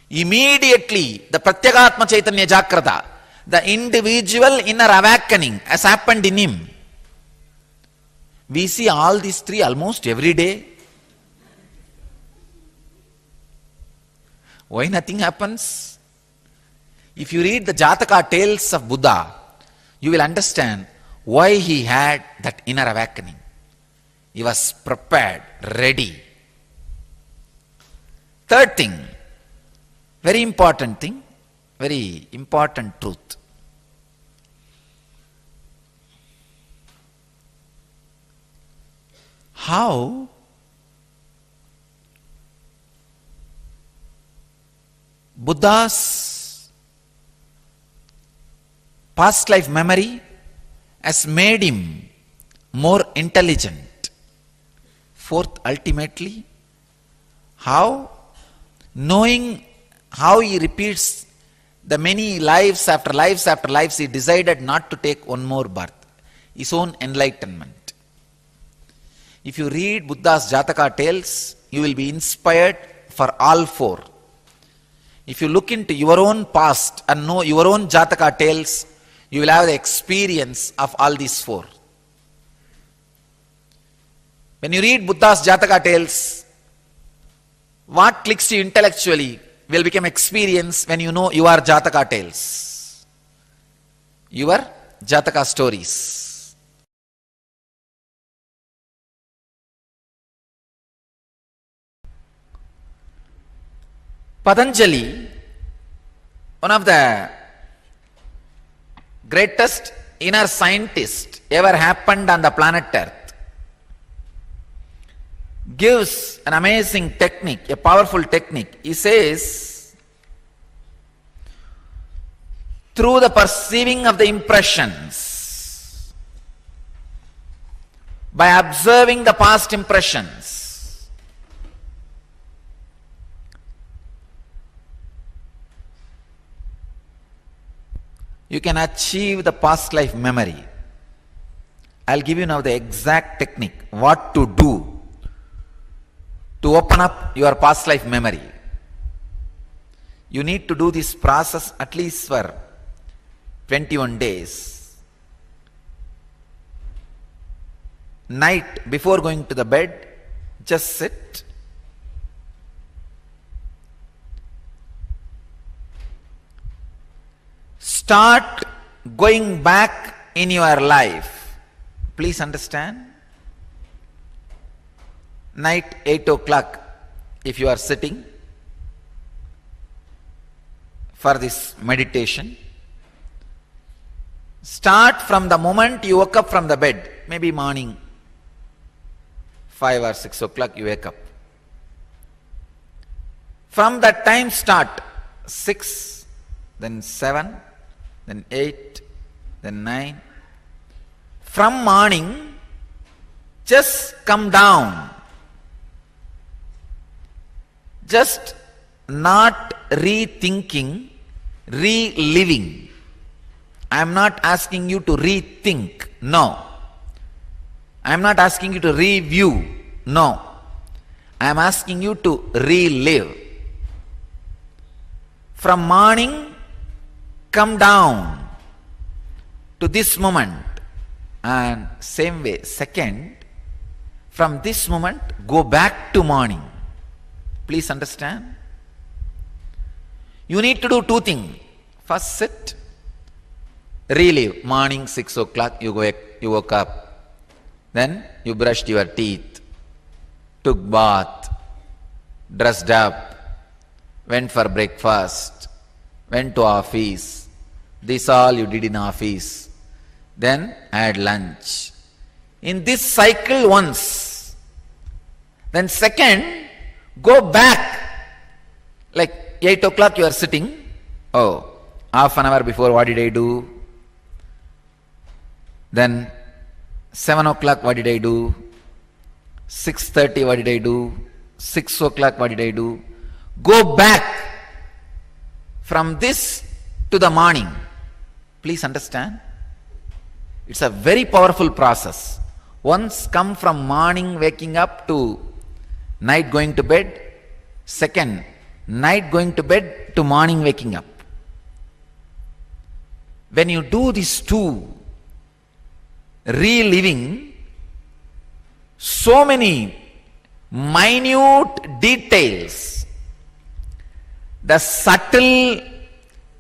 Immediately, the Pratyagatma Chaitanya Jagrata, the individual inner awakening has happened in him. We see all these three almost every day. Why nothing happens? If you read the Jataka tales of Buddha, you will understand why he had that inner awakening. He was prepared, ready. Third thing, very important thing, very important truth. How Buddha's past life memory has made him more intelligent. Fourth, ultimately, how knowing how he repeats the many lives after lives after lives, he decided not to take one more birth, his own enlightenment. If you read Buddha's Jataka tales, you will be inspired for all four. If you look into your own past and know your own Jataka tales, you will have the experience of all these four. When you read Buddha's Jataka tales, what clicks to you intellectually will become experience when you know your Jataka tales, your Jataka stories. Patanjali, one of the greatest inner scientist ever happened on the planet Earth, gives an amazing technique, a powerful technique. He says, through the perceiving of the impressions, by observing the past impressions, you can achieve the past life memory. I'll give you now the exact technique, what to do to open up your past life memory. You need to do this process at least for 21 days. Night before going to the bed, just sit. Start going back in your life. Please understand. Night 8 o'clock, if you are sitting for this meditation, start from the moment you woke up from the bed, maybe morning 5 or 6 o'clock you wake up. From that time start, 6, then 7, then 8, then 9. From morning, just come down. Just not rethinking, reliving. I am not asking you to rethink, no. I am not asking you to review, no. I am asking you to relive. From morning, come down to this moment, and same way, second, from this moment, go back to morning. Please understand. You need to do 2 things. First, sit, relive. Morning 6 o'clock, you woke up. Then you brushed your teeth, took bath, dressed up, went for breakfast, went to office. This all you did in office. Then had lunch. In this cycle once. Then second, go back. Like 8 o'clock you are sitting. Oh, half an hour before what did I do? Then 7 o'clock what did I do? 6:30 what did I do? 6 o'clock what did I do? Go back from this to the morning. Please understand. It's a very powerful process. Once come from morning waking up to night going to bed. Second, night going to bed to morning waking up. When you do these 2, reliving, so many minute details, the subtle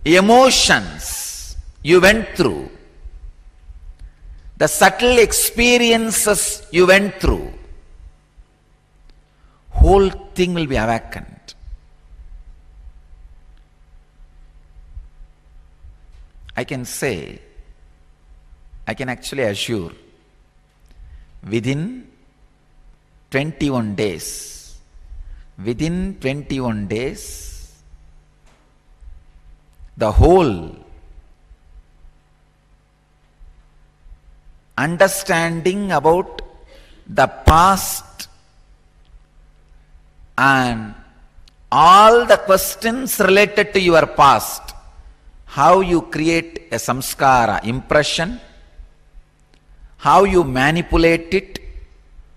emotions you went through, the subtle experiences you went through, whole thing will be awakened. I can say, I can actually assure, within 21 days, the whole understanding about the past and all the questions related to your past, how you create a samskara, impression, how you manipulate it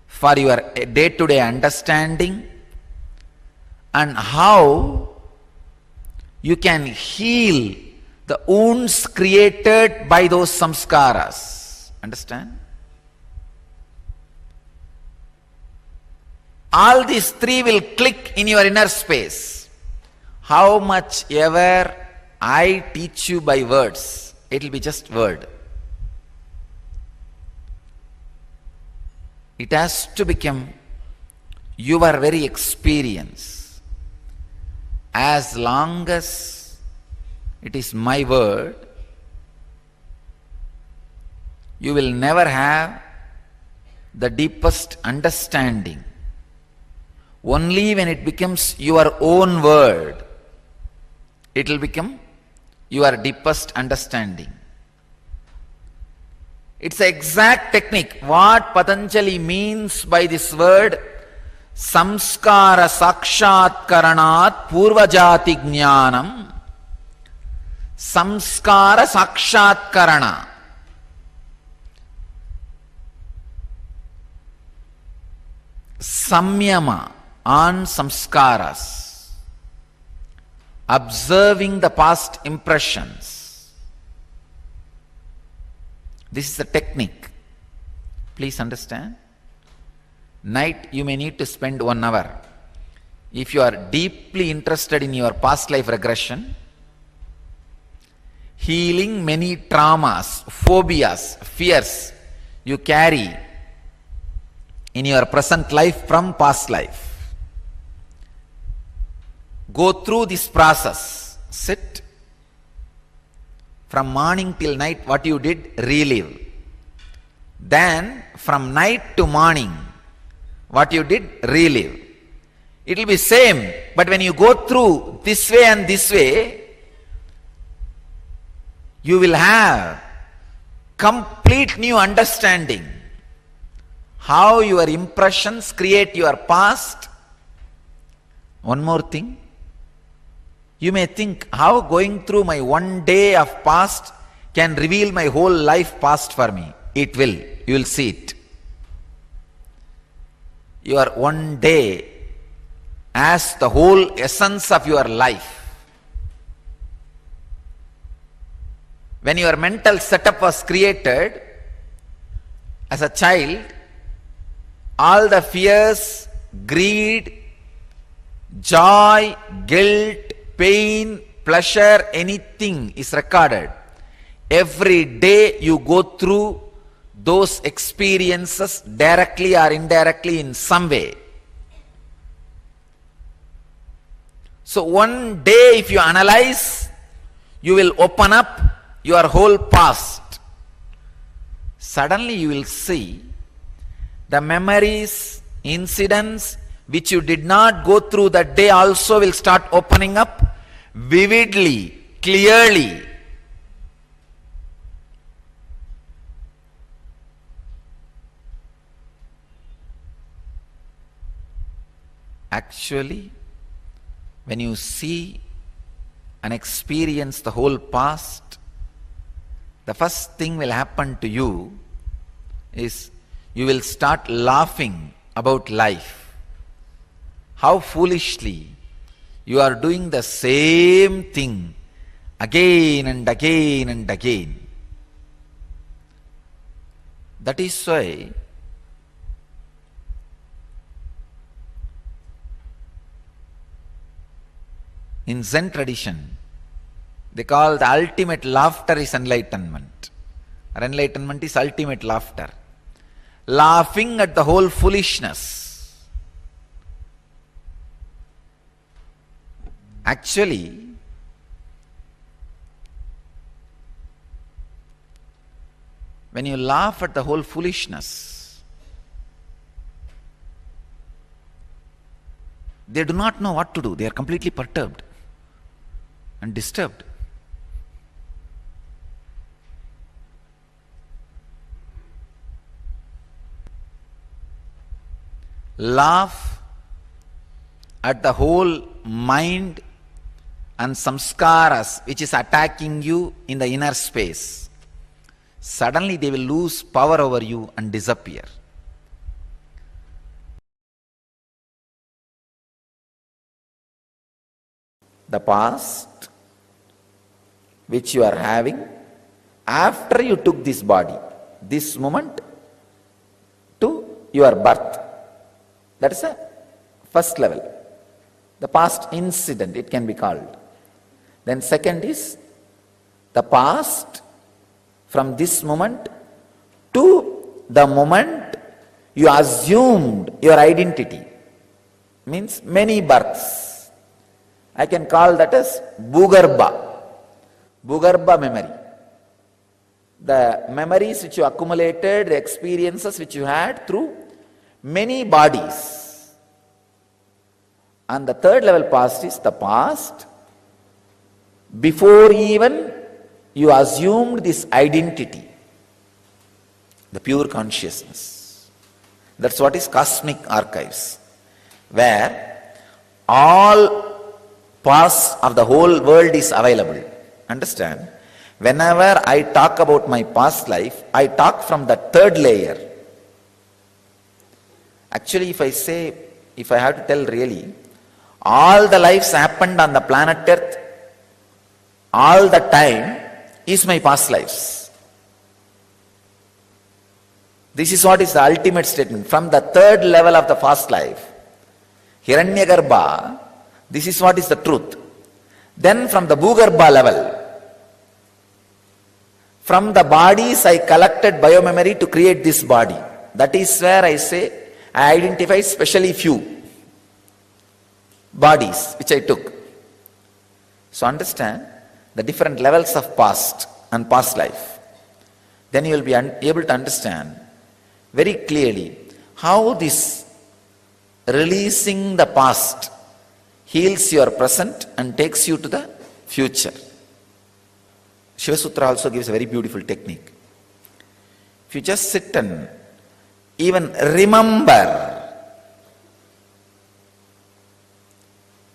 for your day-to-day understanding, and how you can heal the wounds created by those samskaras. Understand? All these 3 will click in your inner space. How much ever I teach you by words, it will be just word. It has to become your very experience. As long as it is my word, you will never have the deepest understanding. Only when it becomes your own word, it will become your deepest understanding. It's the exact technique. What Patanjali means by this word, samskara sakshatkaranat purvajati jnanam. Samskara sakshatkarana. Samyama on samskaras. Observing the past impressions. This is the technique. Please understand. Night you may need to spend 1 hour. If you are deeply interested in your past life regression, healing many traumas, phobias, fears you carry in your present life from past life. Go through this process. Sit. From morning till night, what you did, relive. Then, from night to morning, what you did, relive. It will be same, but when you go through this way and this way, you will have complete new understanding. How your impressions create your past. One more thing. You may think, how going through my 1 day of past can reveal my whole life past for me. It will. You will see it. Your 1 day as the whole essence of your life. When your mental setup was created as a child, all the fears, greed, joy, guilt, pain, pleasure, anything is recorded. Every day you go through those experiences directly or indirectly in some way. So 1 day if you analyze, you will open up your whole past. Suddenly you will see the memories, incidents which you did not go through that day also will start opening up vividly, clearly. Actually, when you see and experience the whole past, the first thing will happen to you is you will start laughing about life. How foolishly you are doing the same thing again and again and again. That is why in Zen tradition, they call the ultimate laughter is enlightenment. Or enlightenment is ultimate laughter. Laughing at the whole foolishness. Actually, when you laugh at the whole foolishness, they do not know what to do. They are completely perturbed and disturbed. Laugh at the whole mind and samskaras which is attacking you in the inner space. Suddenly they will lose power over you and disappear. The past which you are having after you took this body, this moment to your birth. That is a first level. The past incident, it can be called. Then second is the past from this moment to the moment you assumed your identity. Means many births. I can call that as Bhugarbha. Bhugarbha memory. the memories which you accumulated, the experiences which you had through many bodies. And the third level past is the past before even you assumed this identity, the pure consciousness. That's what is cosmic archives, where all past of the whole world is available. Understand? Whenever I talk about my past life, I talk from the third layer. Actually, if I have to tell really, all the lives happened on the planet Earth, all the time is my past lives. This is what is the ultimate statement. From the third level of the past life, Hiranyagarbha, this is what is the truth. Then from the Bhugarbha level, from the bodies I collected biomemory to create this body. That is where I say I identify specially few bodies which I took. So understand the different levels of past and past life. Then you will be able to understand very clearly how this releasing the past heals your present and takes you to the future. Shiva Sutra also gives a very beautiful technique. If you just sit and even remember,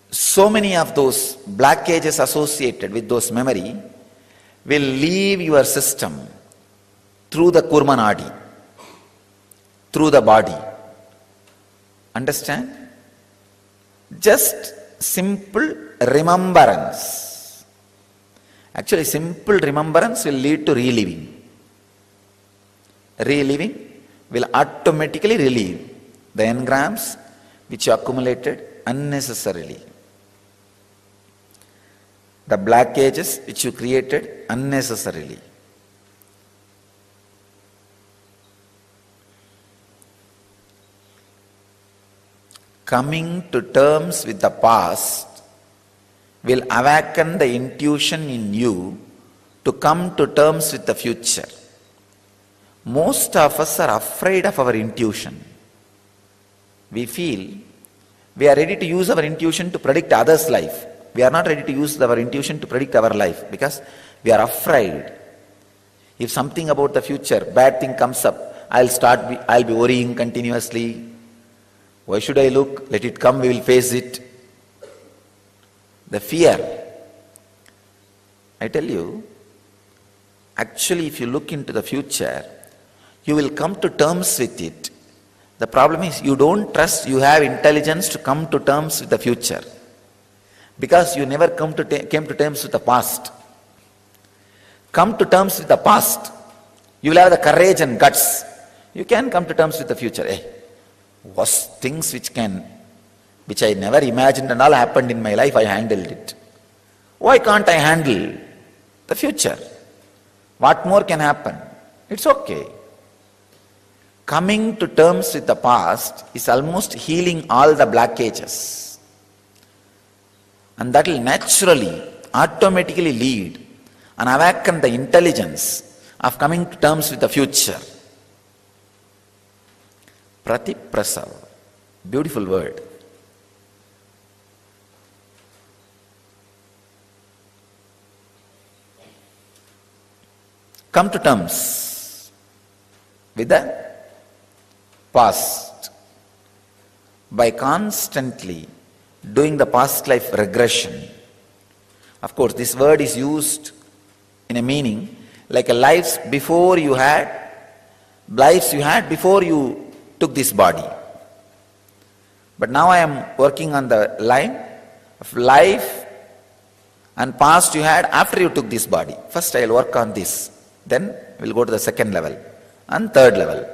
so many of those blockages associated with those memory will leave your system through the Kurmanadi, through the body. Understand? Just simple remembrance. Actually, simple remembrance will lead to reliving. Reliving will automatically relieve the engrams which you accumulated unnecessarily, the blockages which you created unnecessarily. Coming to terms with the past will awaken the intuition in you to come to terms with the future. Most of us are afraid of our intuition. We feel we are ready to use our intuition to predict others' life. We are not ready to use our intuition to predict our life because we are afraid. If something about the future, bad thing comes up, I'll be worrying continuously. Why should I look? Let it come, we will face it. The fear. I tell you, actually if you look into the future, you will come to terms with it. The problem is you don't trust you have intelligence to come to terms with the future because you never came to terms with the past. Come to terms with the past. You will have the courage and guts. You can come to terms with the future. Worst things which I never imagined and all happened in my life, I handled it. Why can't I handle the future? What more can happen? It's okay. Coming to terms with the past is almost healing all the blockages. And that will naturally, automatically lead and awaken the intelligence of coming to terms with the future. Pratiprasav, beautiful word. Come to terms with the past by constantly doing the past life regression. Of course, this word is used in a meaning like a lives you had before you took this body. But now I am working on the line of life and past you had after you took this body. First I will work on this. Then we will go to the second level and third level.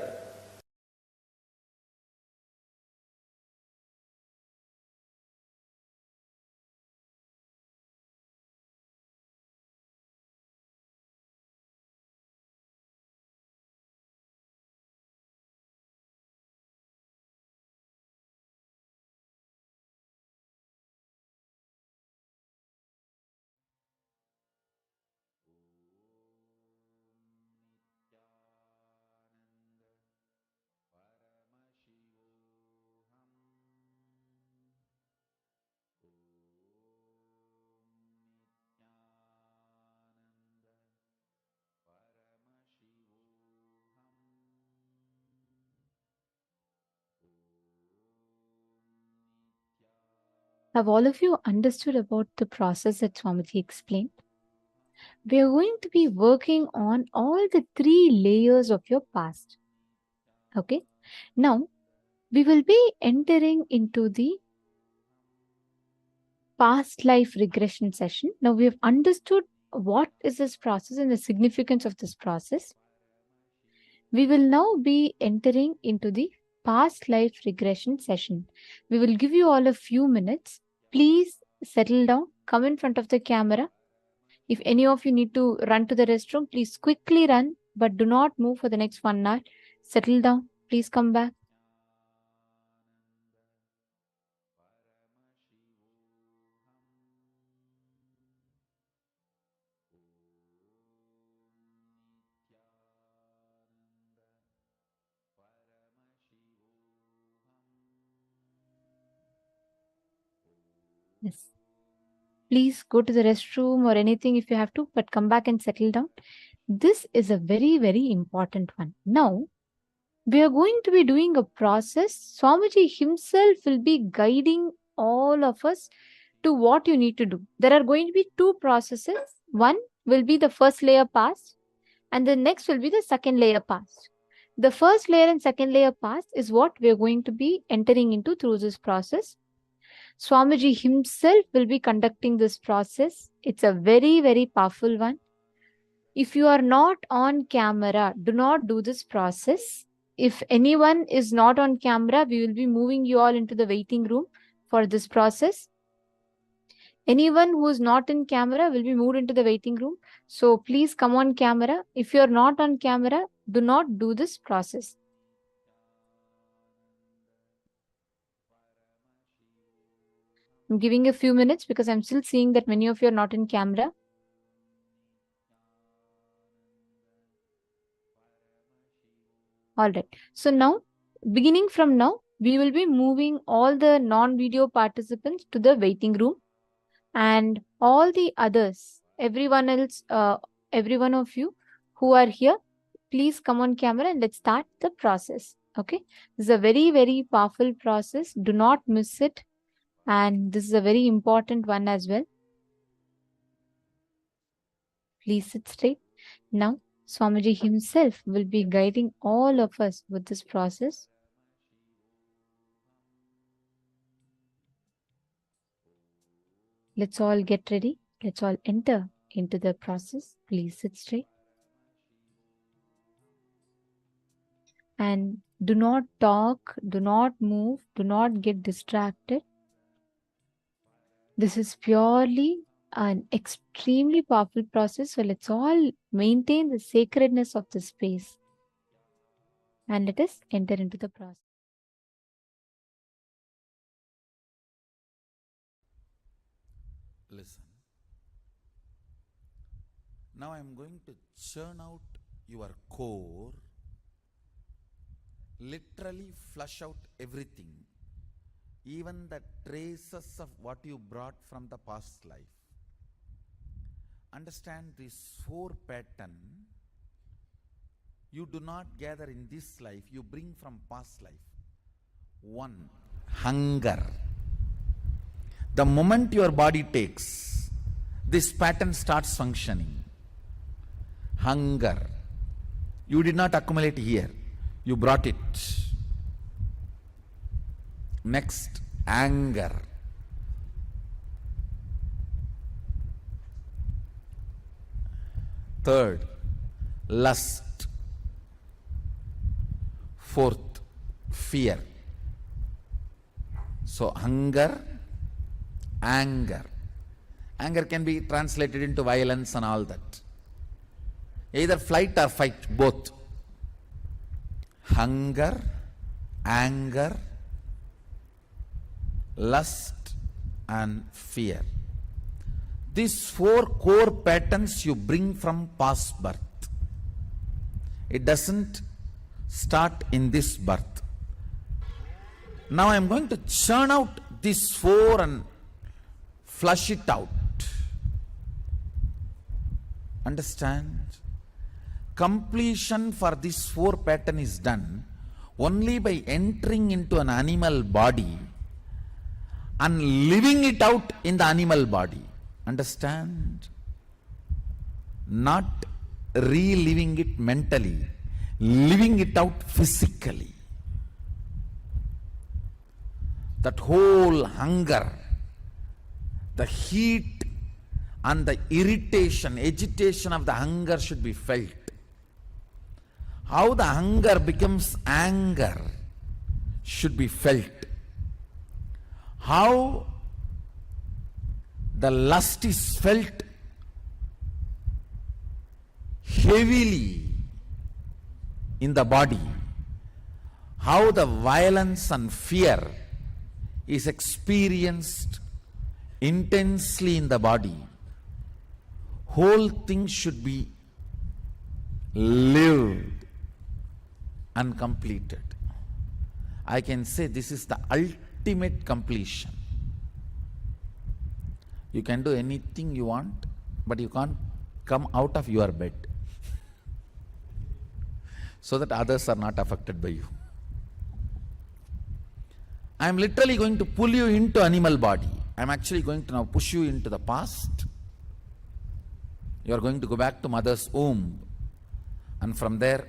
Have all of you understood about the process that Swamiji explained? We are going to be working on all the 3 layers of your past. Okay. Now, we will be entering into the past life regression session. Now, we have understood what is this process and the significance of this process. We will now be entering into the past life regression session. We will give you all a few minutes. Please settle down, come in front of the camera. If any of you need to run to the restroom, please quickly run, but do not move for the next 1 hour. Settle down. Please come back. Yes. Please go to the restroom or anything if you have to, but come back and settle down. This is a very, very important one. Now, we are going to be doing a process. Swamiji himself will be guiding all of us to what you need to do. There are going to be 2 processes. One will be the first layer past, and the next will be the second layer past. The first layer and second layer past is what we are going to be entering into through this process. Swamiji himself will be conducting this process. It's a very, very powerful one. If you are not on camera, do not do this process. If anyone is not on camera, we will be moving you all into the waiting room for this process. Anyone who is not in camera will be moved into the waiting room. So please come on camera. If you are not on camera, do not do this process. I'm giving a few minutes because I'm still seeing that many of you are not in camera. All right. So now, beginning from now, we will be moving all the non-video participants to the waiting room, and all the others, everyone else, every one of you who are here, please come on camera and let's start the process. Okay. This is a very, very powerful process. Do not miss it. And this is a very important one as well. Please sit straight. Now, Swamiji himself will be guiding all of us with this process. Let's all get ready. Let's all enter into the process. Please sit straight. And do not talk, do not move, do not get distracted. This is purely an extremely powerful process. So let's all maintain the sacredness of the space. And let us enter into the process. Listen. Now I am going to churn out your core, literally flush out everything, even the traces of what you brought from the past life. Understand this 4 pattern you do not gather in this life, you bring from past life. 1. Hunger. The moment your body takes, this pattern starts functioning. Hunger. You did not accumulate here, you brought it. Next, anger. Third, lust. 4th, fear. So, hunger, anger. Anger can be translated into violence and all that. Either flight or fight, both. Hunger, anger, lust and fear. These 4 core patterns you bring from past birth. It doesn't start in this birth. Now I am going to churn out these 4 and flush it out. Understand? Completion for this 4 pattern is done only by entering into an animal body and living it out in the animal body. Understand? Not reliving it mentally, living it out physically. That whole hunger, the heat and the irritation, agitation of the hunger should be felt. How the hunger becomes anger should be felt. How the lust is felt heavily in the body. How the violence and fear is experienced intensely in the body. Whole thing should be lived and completed. I can say this is the ultimate completion. You can do anything you want, but you can't come out of your bed so that others are not affected by you. I am literally going to pull you into animal body. I am actually going to now push you into the past. You are going to go back to mother's womb, and from there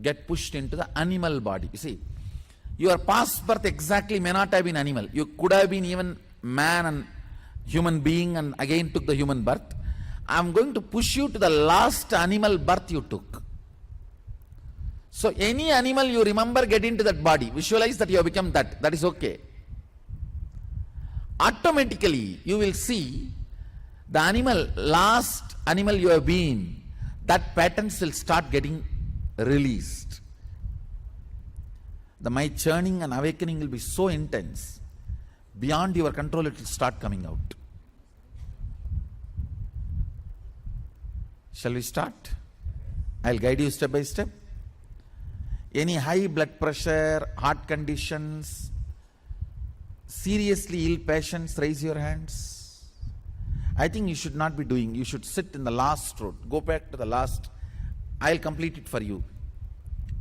get pushed into the animal body. You see, your past birth exactly may not have been animal. You could have been even man and human being and again took the human birth. I am going to push you to the last animal birth you took. So any animal you remember, get into that body. Visualize that you have become that. That is okay. Automatically you will see the animal, last animal you have been, that patterns will start getting released. The my churning and awakening will be so intense. Beyond your control it will start coming out. Shall we start? I'll guide you step by step. Any high blood pressure, heart conditions, seriously ill patients, raise your hands. I think you should not be doing, you should sit in the last row. Go back to the last. I'll complete it for you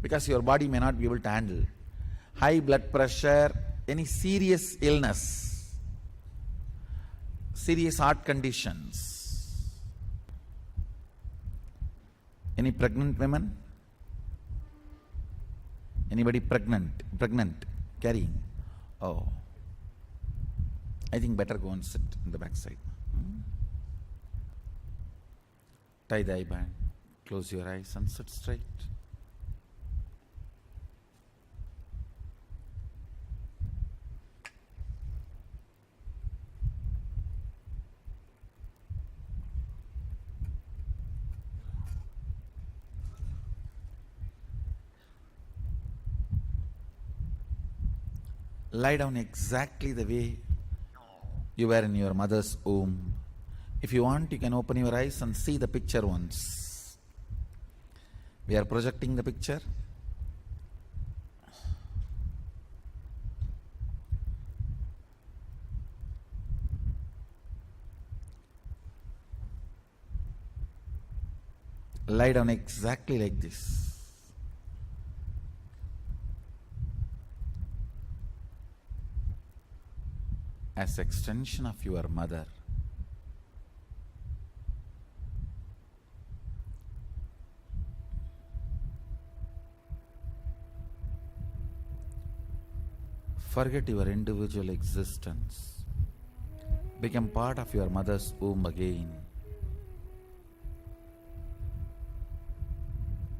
because your body may not be able to handle. High blood pressure, any serious illness, serious heart conditions. Any pregnant women? Anybody pregnant, carrying? Oh, I think better go and sit in the back side. Tie the eye band, close your eyes and sit straight. Lie down exactly the way you were in your mother's womb. If you want, you can open your eyes and see the picture once. We are projecting the picture. Lie down exactly like this. As extension of your mother. Forget your individual existence. Become part of your mother's womb again.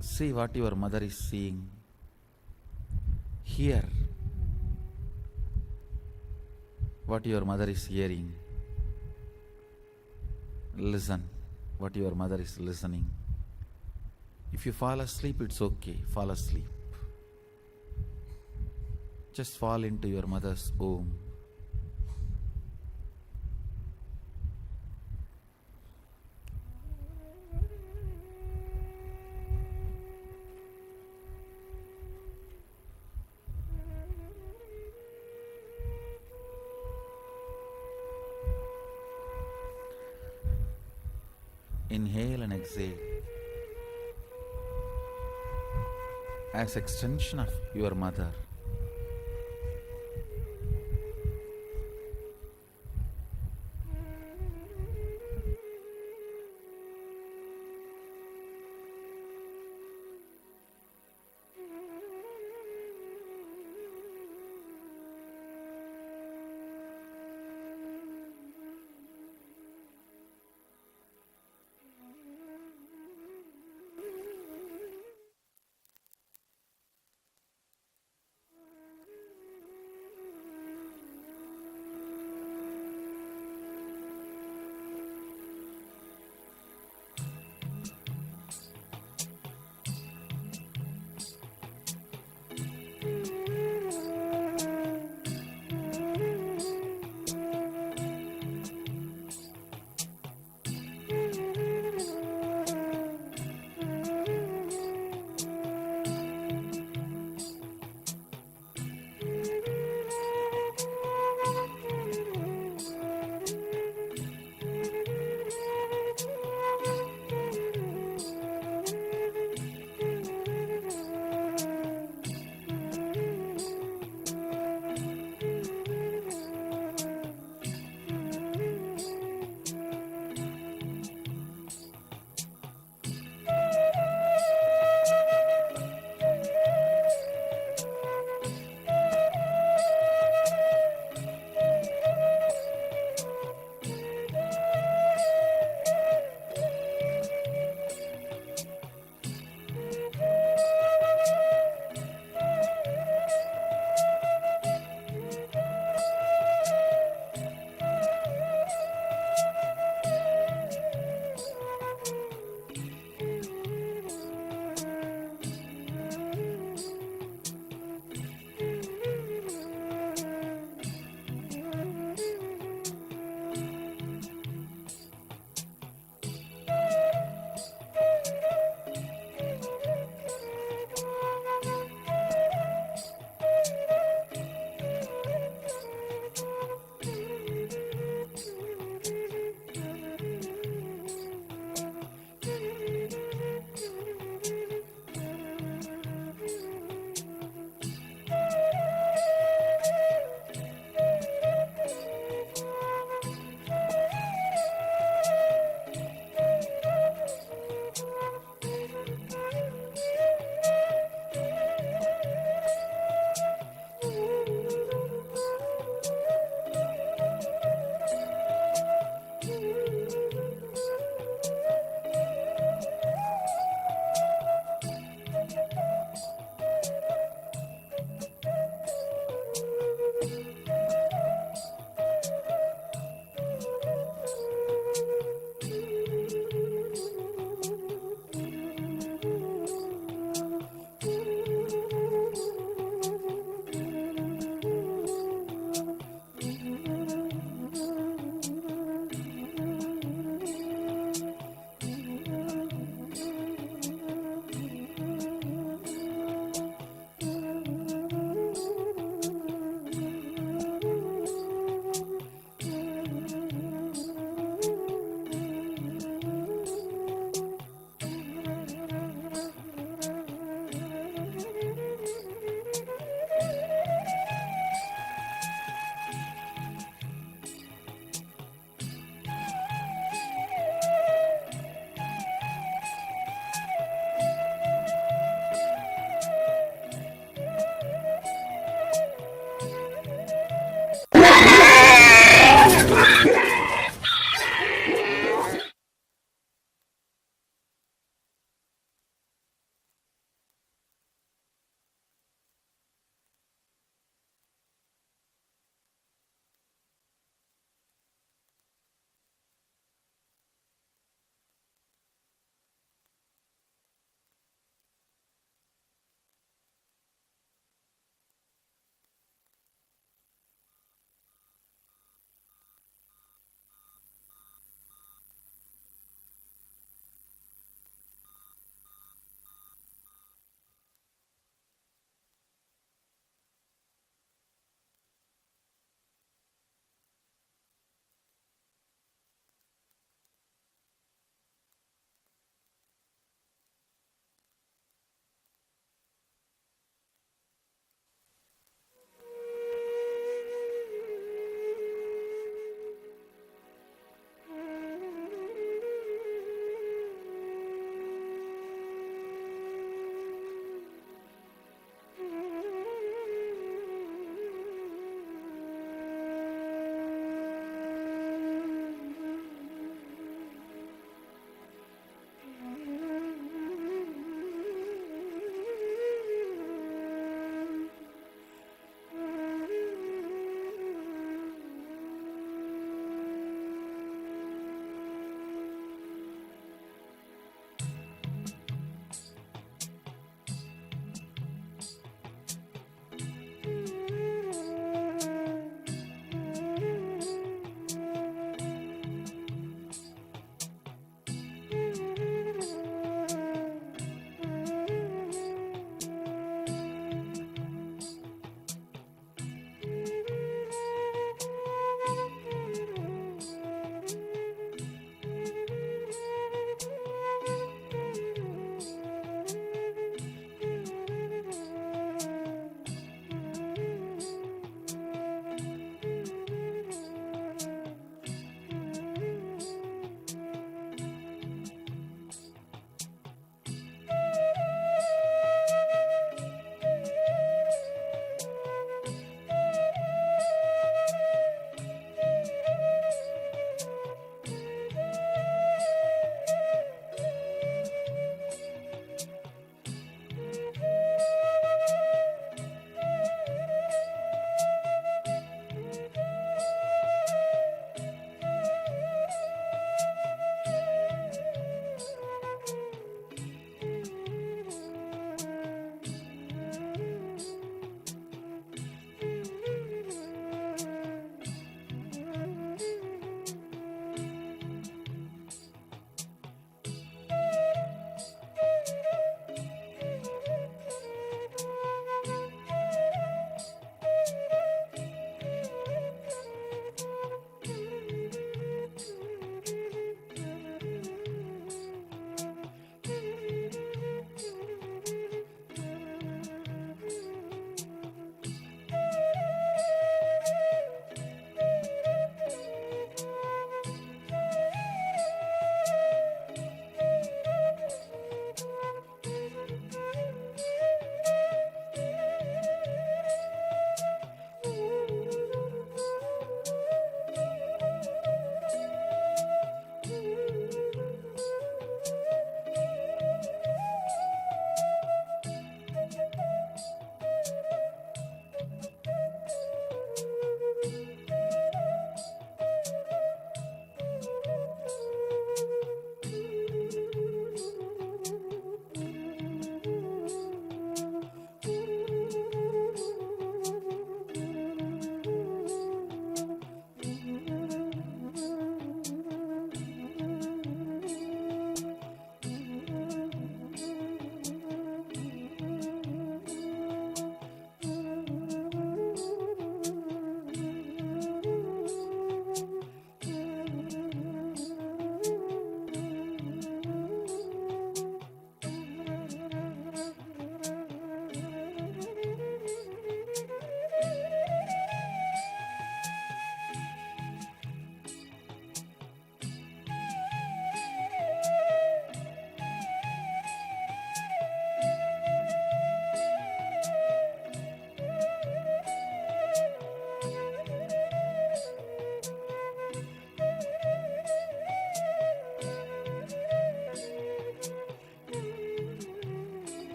See what your mother is seeing. Hear what your mother is hearing. Listen what your mother is listening. If you fall asleep, it's okay. Fall asleep. Just fall into your mother's womb. Inhale and exhale. As extension of your mother.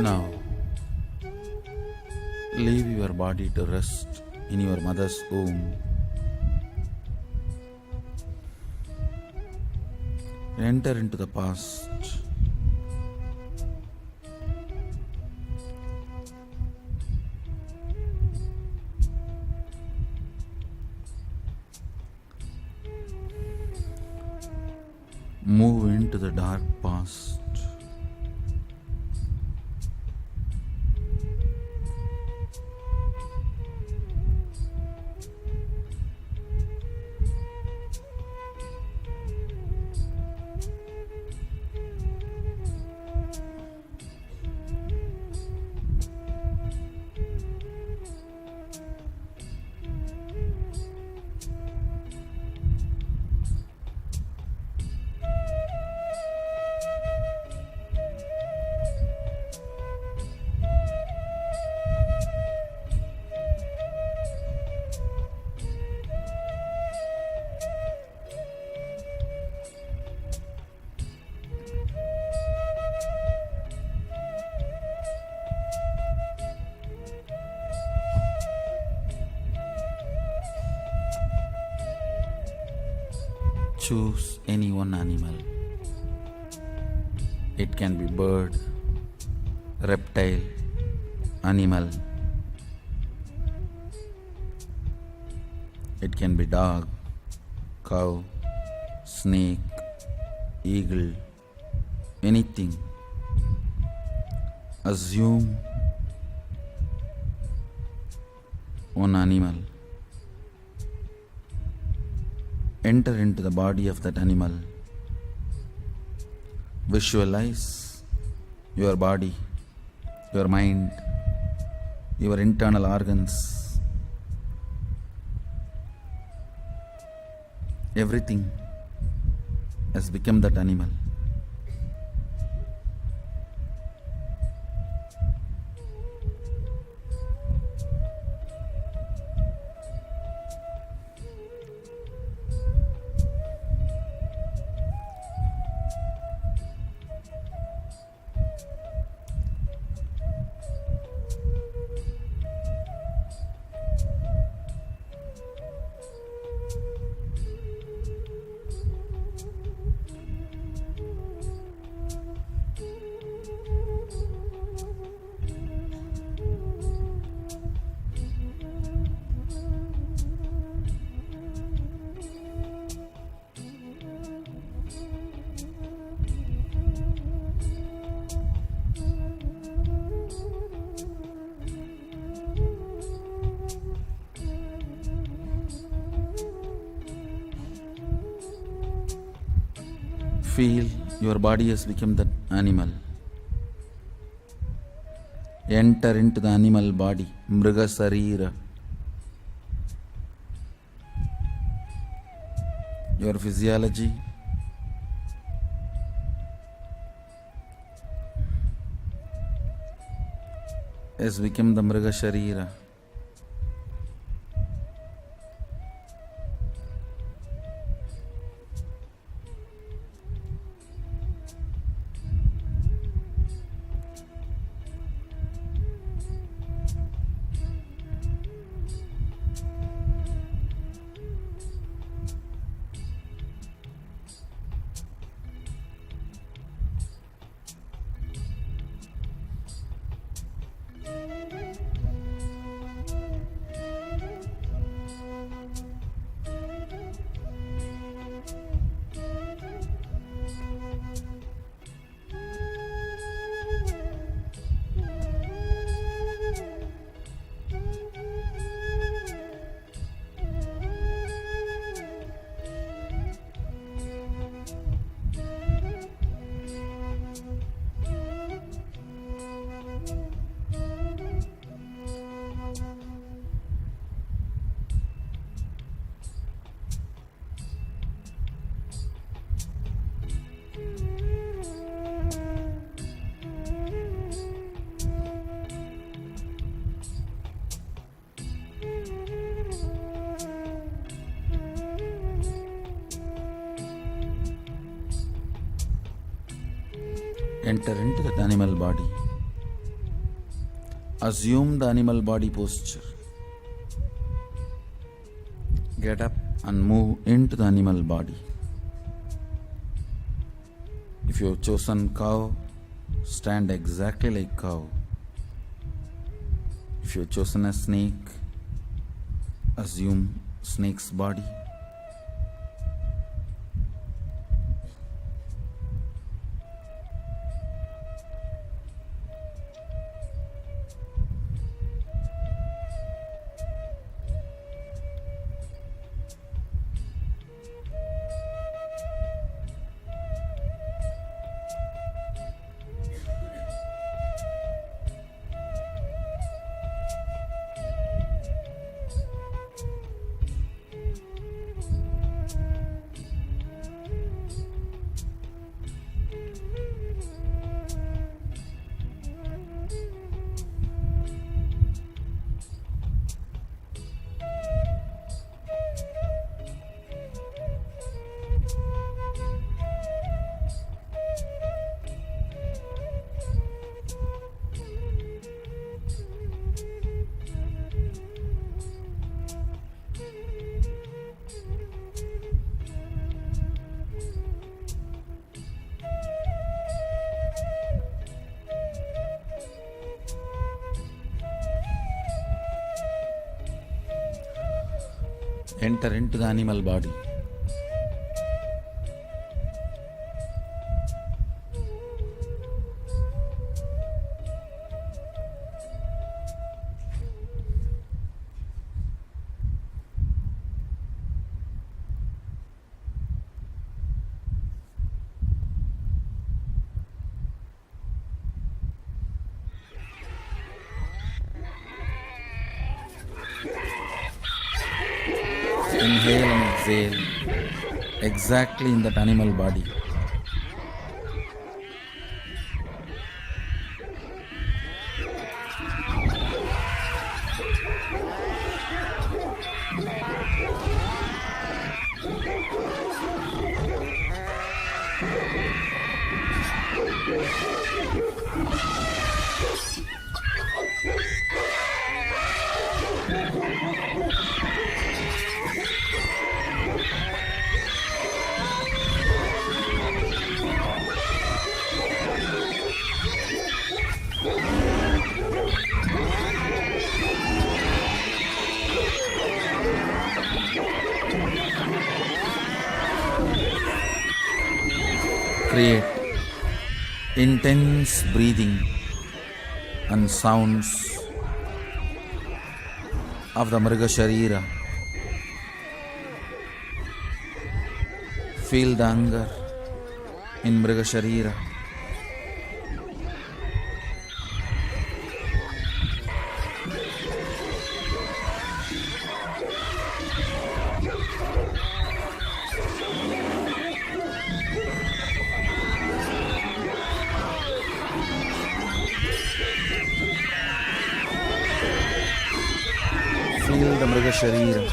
Now, leave your body to rest in your mother's womb. Enter into the past. Move into the dark past. Choose any one animal. It can be bird, reptile, animal. It can be dog, cow, snake, eagle, anything. Assume one animal. Enter into the body of that animal. Visualize your body, your mind, your internal organs. Everything has become that animal. Feel your body has become that animal. Enter into the animal body, Mriga Sarira. Your physiology has become the Mriga Sharira. Enter into that animal body. assume the animal body posture. Get up and move into the animal body. If you have chosen cow, stand exactly like cow. If you have chosen a snake, assume snake's body. Enter into the animal body. Inhale and exhale exactly in that animal body. Create intense breathing and sounds of the Mriga Sharira. Feel the anger in Mriga Sharira. Feel the Mriga Sharira.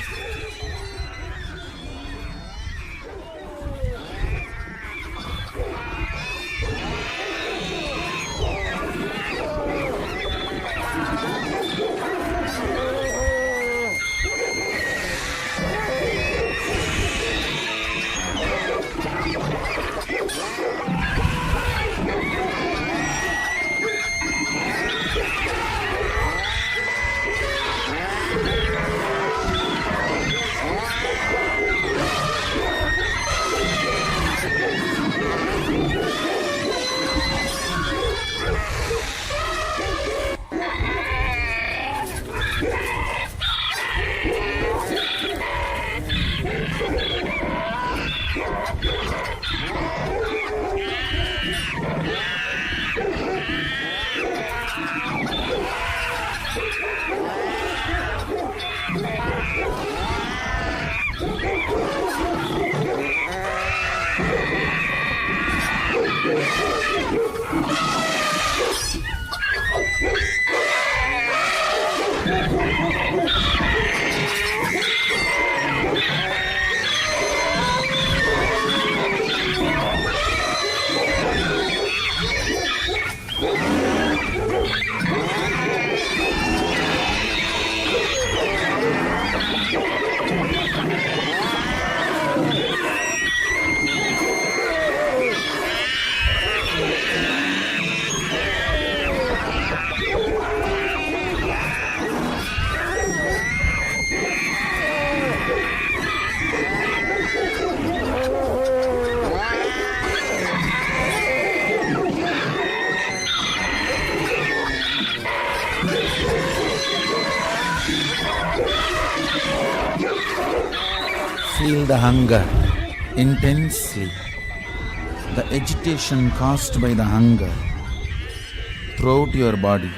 Feel the hunger intensely, the agitation caused by the hunger throughout your body.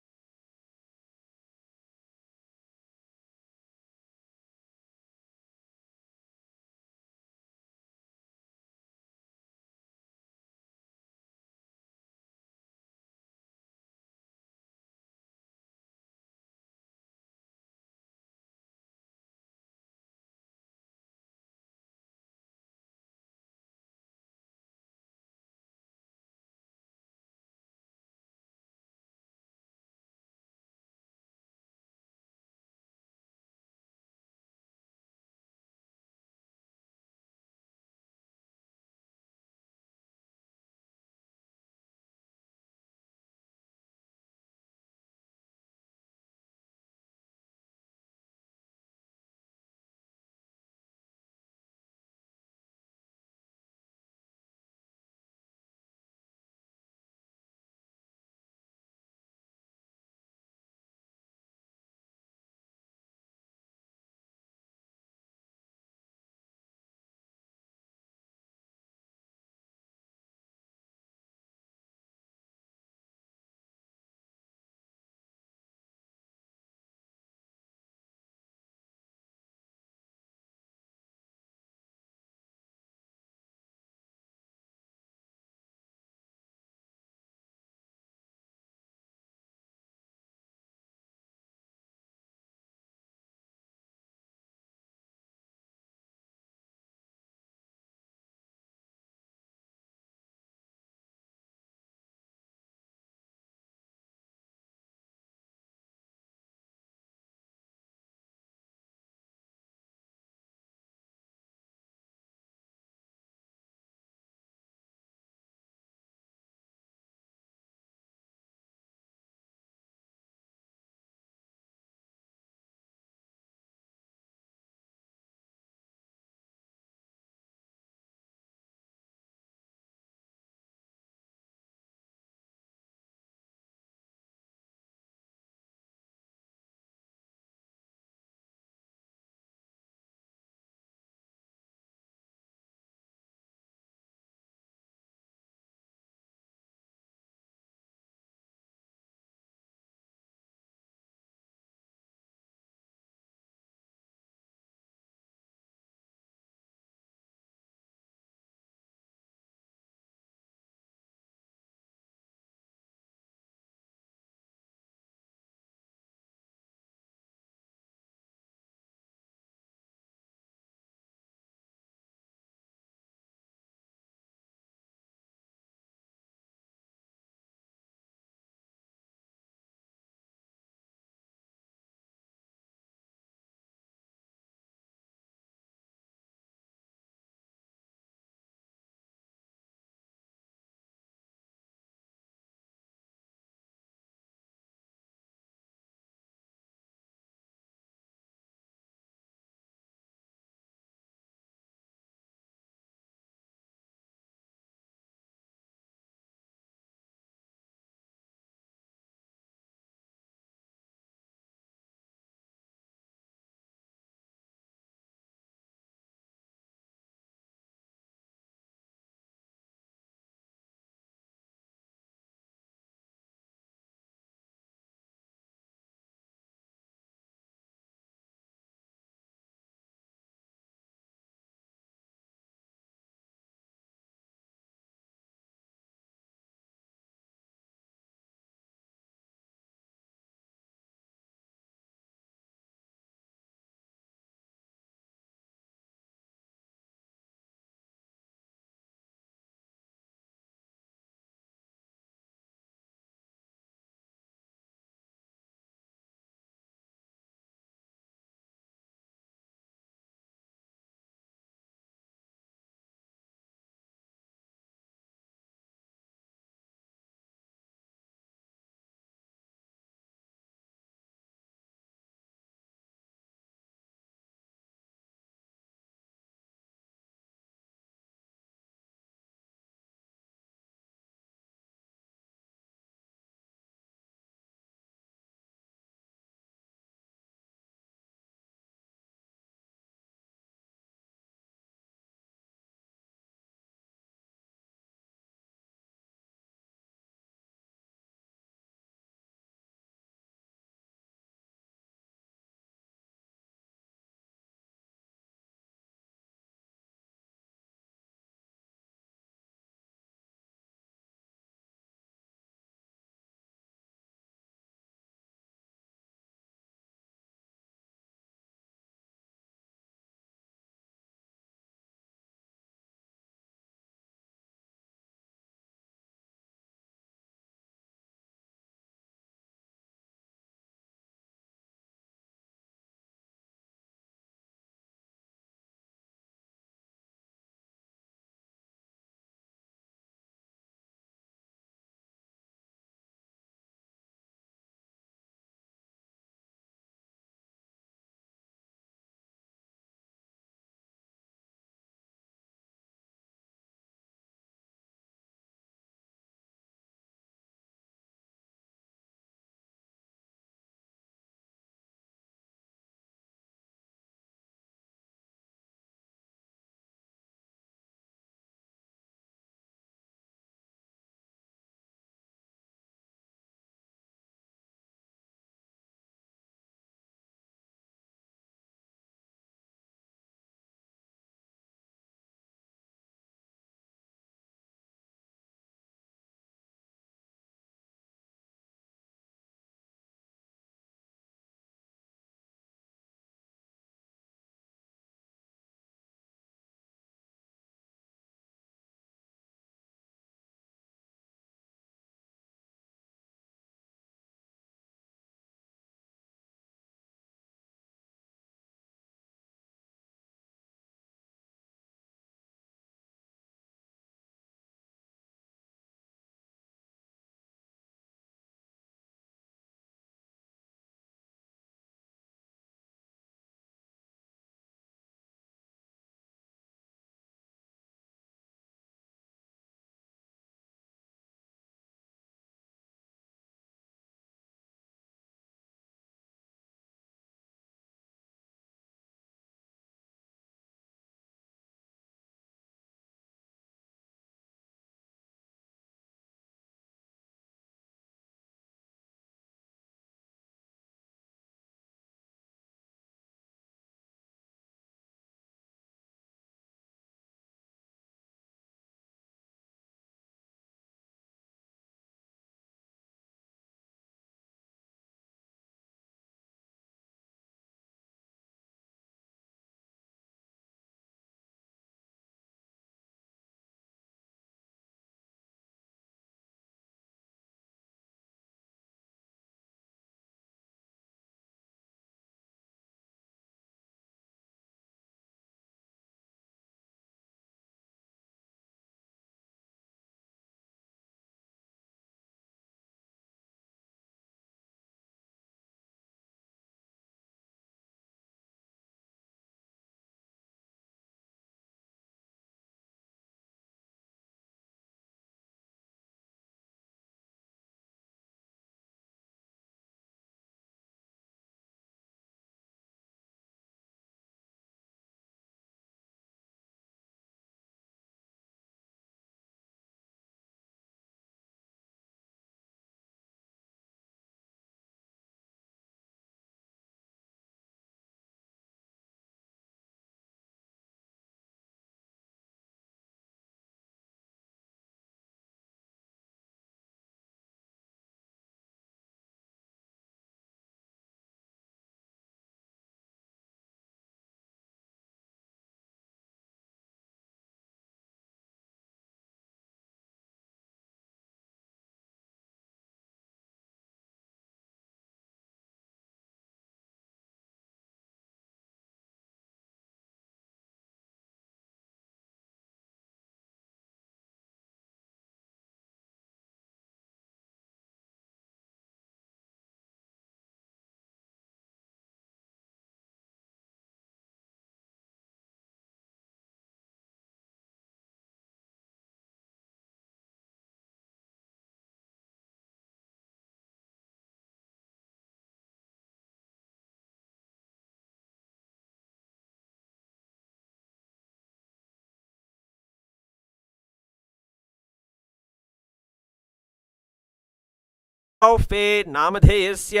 फे नामधेयस्य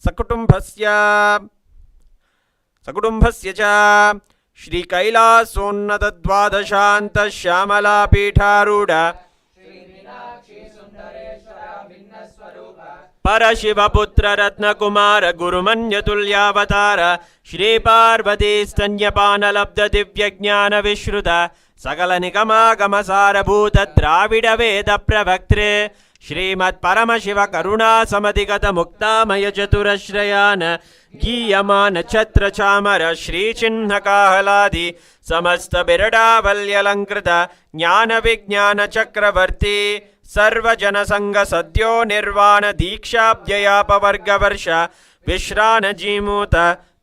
सकुटुम्बस्य च श्रीकैलासोन्नतद्वादशान्त श्यामलापीठारूढ परशिवपुत्र रत्नकुमार गुरुमन्यतुल्यावतार श्रीपार्वतीस्तन्यपानलब्ध दिव्यज्ञानविश्रुत सकलनिगमागमसारभूत द्राविड वेद प्रवक्त्रे श्रीमत्परमशिव करुणा समधिगत मुक्तामय चतुरश्रयान् गीयमान छत्र चामर श्रीचिह्नकाहलादि समस्त बिरडावल्यलङ्कृत ज्ञान विज्ञान चक्रवर्ती सर्वजन संग सद्यो निर्वाण दीक्षाब्जयापवर्गवर्ष विश्रान जीमूत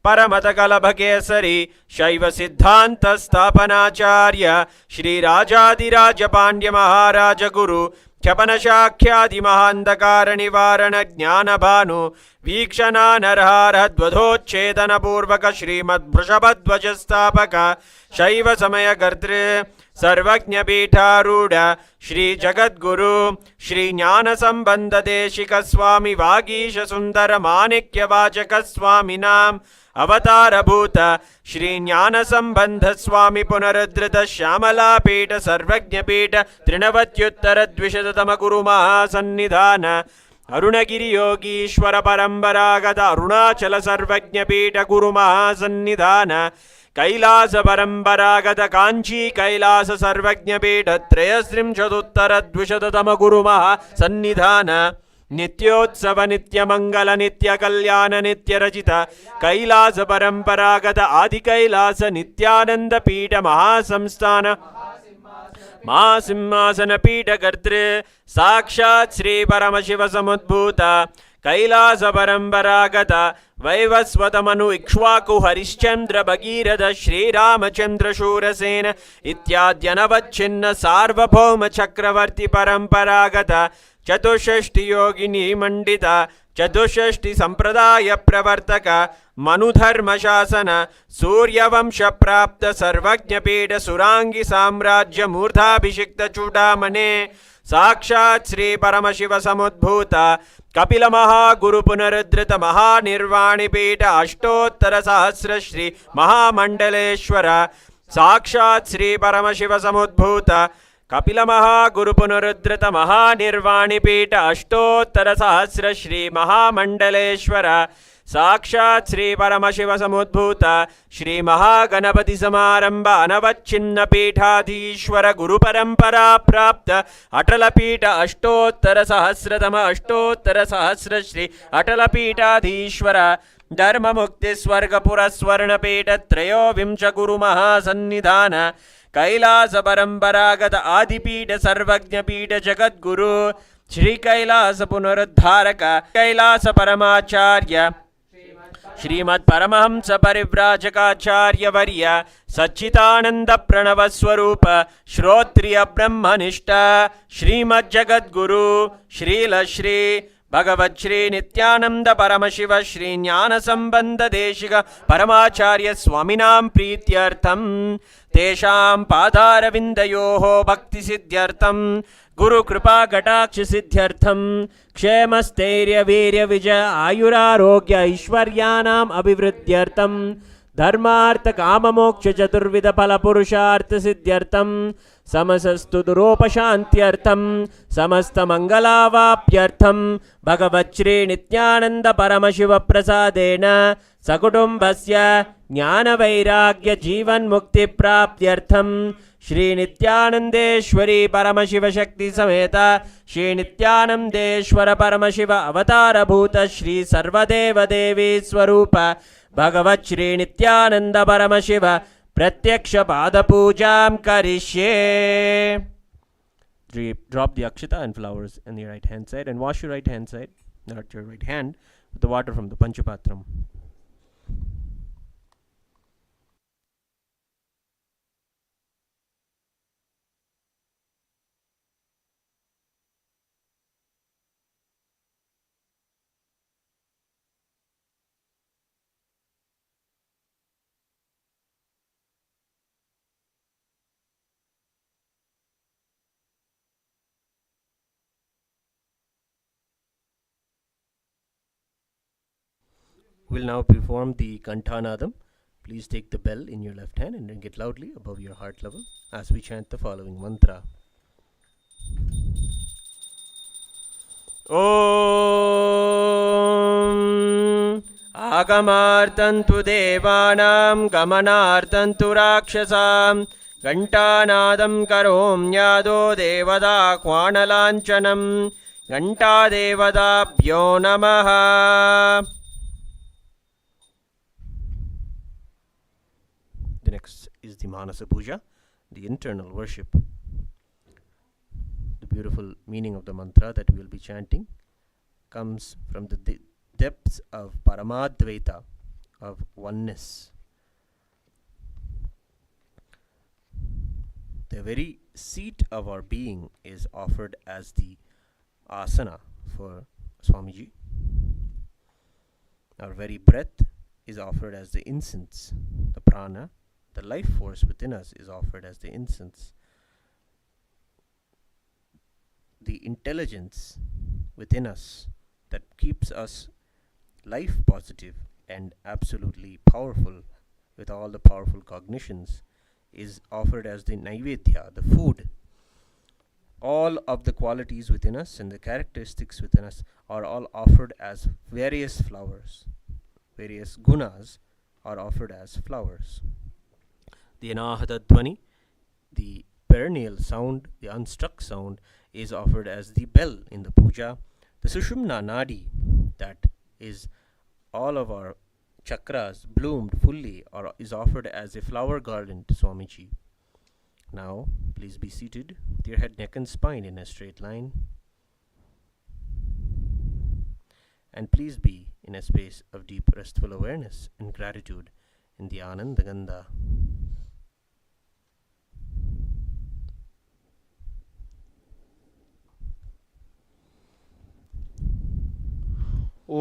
परमत कलभकेसरी शैव सिद्धांत स्थापनाचार्य श्री राजाधिराज पांड्य महाराज गुरु क्षपन शाख्यादि महांधकार निवारण ज्ञान भानु वीक्षणा नरहारध्वधोच्छेदन पूर्वक श्रीमद्वृषभध्वज स्थापक शैव समय कर्तृ सर्वज्ञ पीठारूढ़ श्री जगद्गुरु श्री ज्ञान संबंध देशिक स्वामी वागीश सुंदर माणिक्य वाचक स्वामिनाम अवतार भूत श्री ज्ञान संबंध स्वामी पुनरुद्धृत श्यामला पीठ सर्वज्ञ पीठ त्रिनवत्युत्तर द्विशततम गुरु महासन्निधान अरुणगिरि योगीश्वर परंपरागत अरुणाचल सर्वज्ञ पीठ गुरु महासन्निधान कैलास परंपरागत कांची कैलास सर्वज्ञ पीठ त्रयस्त्रिंशदुत्तर द्विशततम गुरु महासन्निधान नित्योत्सव नित्य मंगल नित्य कल्याण नित्य रचित कैलास परंपरागत आदि कैलास नित्यानंद पीठ महासंस्थान महासिंहासन पीठ कर्तृ साक्षात् श्री परमशिव समुद्भूत कैलास परंपरागत वैवस्वतमनु इक्ष्वाकु हरिश्चंद्र भगीरथ श्रीरामचंद्र शूरसेन इत्याद्यनवच्छिन्न सार्वभौम चक्रवर्ती परंपरागत चतुष्षष्टि योगिनी मंडित चतुष्षष्टि संप्रदाय प्रवर्तक मनुधर्म शासन सूर्यवंश प्राप्त सर्वज्ञ पीठ सुरांगी साम्राज्य मूर्धाभिषिक्त चूडामणे साक्षात् श्री परमशिव समुद्भूत कपिल महागुरु पुनरुद्धृत महानिर्वाणि पीठ अष्टोत्तर सहस्र श्री महामंडलेश्वर साक्षात् श्री परमशिव समुद्भूत कपिल महागुरु पुनरुद्धृत महानिर्वाणि पीठ अष्टोत्तर सहस्र श्री महामंडलेश्वर साक्षात् श्री परमशिव समुद्भूत श्री महागणपति समारंभ अनवच्छिन्न पीठाधीश्वर गुरु परंपरा प्राप्त अटल पीठ अष्टोत्तर सहस्रतम अष्टोत्तर सहस्र श्री अटल पीठाधीश्वर धर्म मुक्ति स्वर्गपुर स्वर्ण पीठ त्रयोविंश गुरु महासन्निधान कैलास परंपरागत आदिपीठ सर्वज्ञ पीठ जगद्गुरु श्री कैलास पुनरुद्धारक कैलास परमाचार्य श्रीमद् परमहंस परिव्राजकाचार्य वर्य सच्चिदानंद प्रणव स्वरूप श्रोत्रिय ब्रह्मनिष्ठ श्रीमद् जगद्गुरु श्रील श्री भगवत् श्री नित्यानंद परमशिव श्री ज्ञान संबंध देशिक परमाचार्य स्वामिनां प्रीत्यर्थम तेषां पादारविन्दयोः भक्ति सिद्ध्यर्थम गुरु कृपा कटाक्ष सिद्ध्यर्थम क्षेम स्थैर्य वीर्य विजय आयुरारोग्य ऐश्वर्यानाम् अभिवृद्ध्यर्थम धर्मार्थ काम मोक्ष चतुर्विध फल पुरुषार्थ सिद्ध्यर्थम समस्तु दुरोपशान्त्यर्थम समस्त मंगलावाप्यर्थम भगवत् श्री नित्यानंद परमशिव प्रसादेन सकुटुम्बस्य ज्ञान वैराग्य जीवन मुक्ति प्राप्त्यर्थम श्री नित्यानंदेश्वरी परमशिव शक्ति समेत श्री नित्यानंदेश्वर परमशिव अवतार भूत श्री सर्वदेव देवी स्वरूप भगवत् श्री नित्यानंद परमशिव प्रत्यक्ष पाद पूजां करिष्ये. Drop the akshita and flowers on the right hand side and wash your right hand side, not your right hand, with the water from the panchapatram. We'll now perform the Kantanadam. Please take the bell in your left hand and ring it loudly above your heart level as we chant the following mantra. Om Agamartantu Devanam Gamanartantu Rakshasam Gantanadam Karom Yado Devada Kwanalanchanam Ganta Devadabhyo Namaha. The next is the Manasa Puja, the internal worship. The beautiful meaning of the mantra that we will be chanting comes from the depths of Paramadvaita, of oneness. The very seat of our being is offered as the asana for Swamiji. Our very breath is offered as the incense. The prana, the life force within us, is offered as the incense. The intelligence within us that keeps us life positive and absolutely powerful with all the powerful cognitions is offered as the naivedya, the food. All of the qualities within us and the characteristics within us are all offered as various flowers. Various gunas are offered as flowers. The anahata dhvani, the perennial sound, the unstruck sound, is offered as the bell in the puja. The sushumna nadi, that is all of our chakras bloomed fully, or is offered as a flower garland to Swamiji. Now, please be seated with your head, neck and spine in a straight line. And please be in a space of deep restful awareness and gratitude in the Ananda Gandha. Om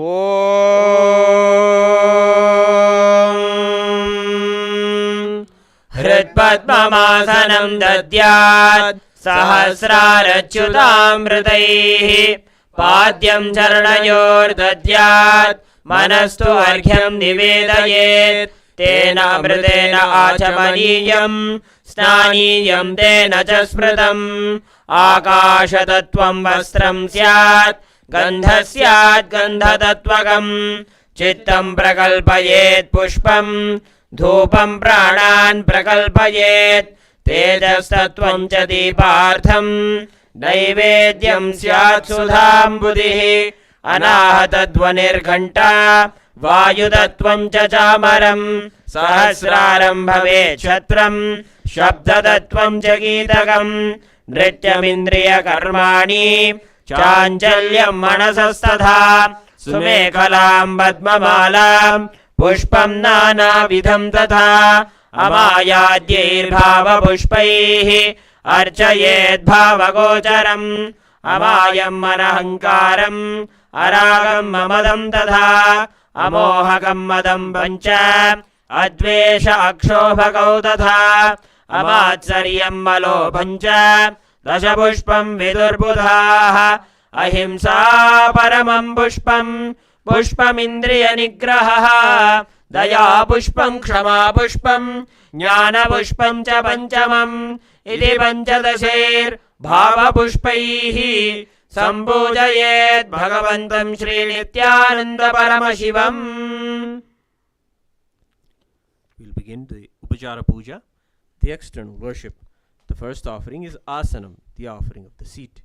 Hritpadmasanam dadyat sahasrarachyutamritaihi Padyam charanayor dadyat manastu arghyam nivedayet Tena amritena achamaniyam snaniyam tena cha smritam Akasha tattvam vastram syat Gandhasyat gandhatatvagam Chittam prakalpayet pushpam Dhupam pranan prakalpayet Tejastattvam cha deepartham Naivedyam syat sudham buddhihi Anahatadvanir ghanta Vayudatvam cha chamaram Sahasraram bhavet chatram Shabdadatvam cha geetakam Nrityamindriya karmani Chanchalyam manasastadha Sumekalam badmamalam Pushpam nana vidham tatha Amayadyair bhava pushpaihi Archayet bhava gocharam Amayam manahankaram Aragam mamadam tatha Amohakam madam pancha Advesha akshobhakau tatha Amatsaryam malo pancha Dashapushpam vidurbudhaha Ahimsa paramam pushpam Pushpam indriya nigraha Daya pushpam kshama pushpam Jnana pushpam cha panchamam Iti panchadasher bhava pushpaihi Sambhujayet Bhagavantam Shri Nithyananda Paramashivam. We'll begin the Upachara Puja, the external worship. The first offering is Asanam, the offering of the seat.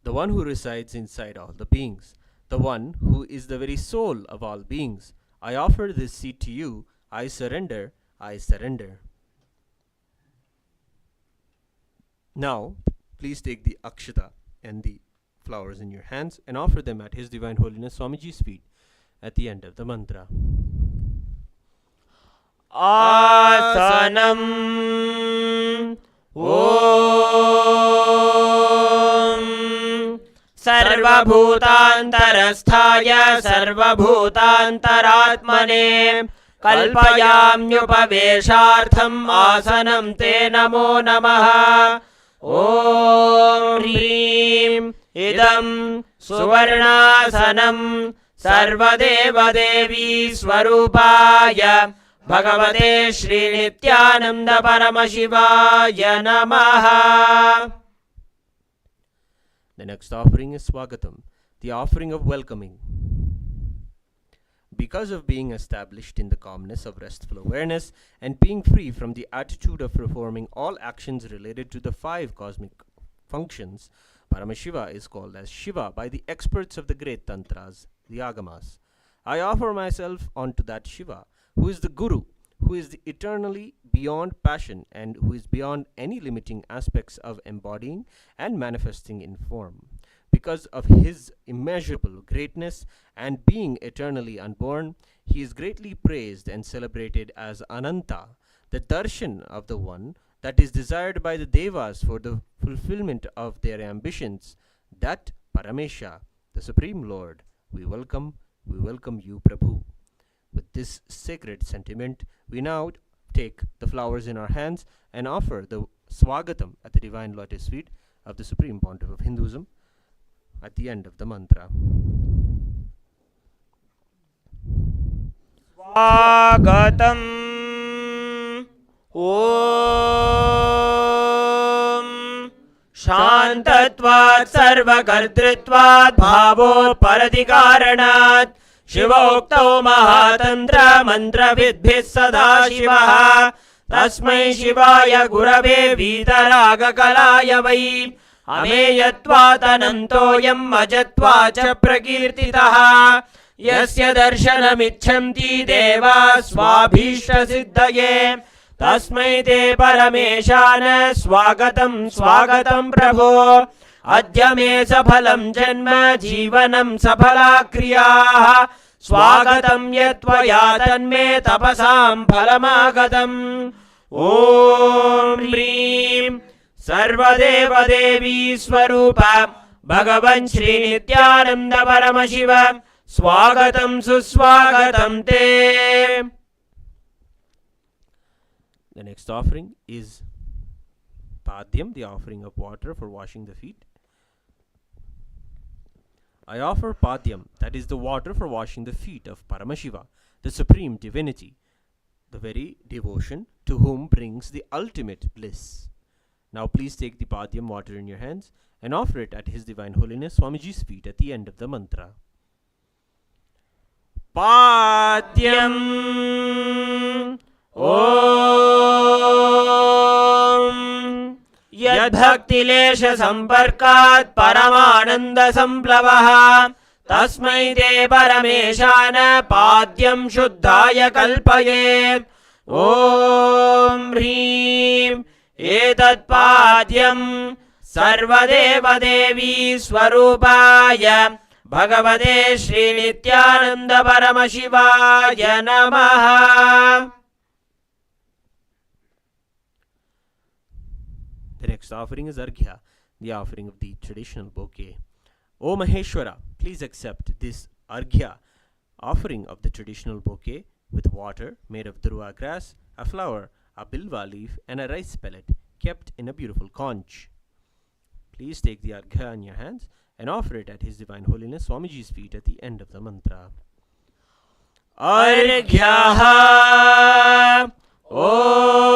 The one who resides inside all the beings, the one who is the very soul of all beings. I offer this seat to you. I surrender, I surrender. Now, please take the akshata and the flowers in your hands and offer them at His Divine Holiness Swamiji's feet at the end of the mantra. Asanam Om Sarvabhutantarasthaya Sarvabhutantaratmane Kalpayamyupaveshartham Asanam Te Namo Namaha Om Hrim idam suvarnasanam sarvadevadevi swarupaya Bhagavate Shri Nithyananda Paramashivaya Namaha. The next offering is Swagatam, the offering of welcoming. Because of being established in the calmness of restful awareness and being free from the attitude of performing all actions related to the 5 cosmic functions, Paramashiva is called as Shiva by the experts of the great tantras, the agamas. I offer myself unto that Shiva, who is the Guru, who is the eternally beyond passion and who is beyond any limiting aspects of embodying and manifesting in form. Because of his immeasurable greatness and being eternally unborn, he is greatly praised and celebrated as Ananta, the darshan of the one that is desired by the devas for the fulfillment of their ambitions, that Paramesha, the Supreme Lord. We welcome you, Prabhu. With this sacred sentiment, we now take the flowers in our hands and offer the Swagatam at the divine lotus feet of the Supreme Pontiff of Hinduism at the end of the mantra. Swagatam Om Shantatvat Sarvakartritvat Bhavo Paradikaranat Shivokto Mahatantra Mantra Vidbhis Sada Shivaha Tasmai Shivaya Gurave Vitaraga Kalaya Vai Ameyatvat Anantoyam Ajatva Cha Prakirtitaha Yasya Darshanamichanti Deva Swabhishta Siddhaye Tasmai Te Parameshana Swagatam Swagatam Prabho Adya me saphalam janma jivanam saphala kriyaah Swagatam yatvaya tanme tapasam phalamagatam Om Hrim Sarvadeva Devi Swarupa Bhagavan Shri Nithyananda Paramashivam Swagatam Suswagatam Te. The next offering is Padyam, the offering of water for washing the feet. I offer Padyam, that is the water for washing the feet of Paramashiva, the supreme divinity, the very devotion to whom brings the ultimate bliss. Now please take the Padyam water in your hands and offer it at His Divine Holiness Swamiji's feet at the end of the mantra. Padyam Om Yadbhaktilesha Samparkat Paramananda Samplavaha Tasmai Te Parameshana Padyam Shuddhaya Kalpaye Om Hrim Etat Padyam Sarvadeva Devi Swarupaya Bhagavate Shri Nithyananda Paramashivaya Namaha. The next offering is Arghya, the offering of the traditional bouquet. O Maheshwara, please accept this Arghya, offering of the traditional bouquet with water made of durva grass, a flower, a bilva leaf, and a rice pellet kept in a beautiful conch. Please take the Arghya in your hands and offer it at His Divine Holiness Swamiji's feet at the end of the mantra. Arghyaha Om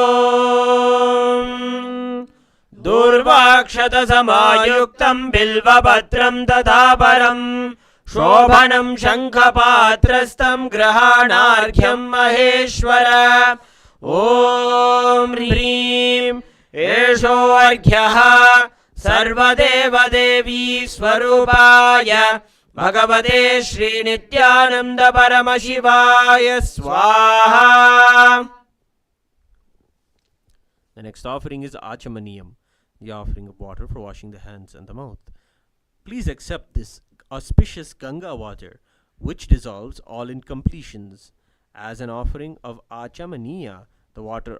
Durvakshata Samayuktam Bilvabhatram Tadhaparam Shobhanam Shankhapatrastam Grahanarghyam Maheshwara Om Hrim Esho Arghyaha Sarvadeva Devi Swarupaya Bhagavate Shri Nithyananda Paramashivaya Swaha. The next offering is Achamaniyam, the offering of water for washing the hands and the mouth. Please accept this auspicious Ganga water, which dissolves all incompletions, as an offering of Achamaniya, the water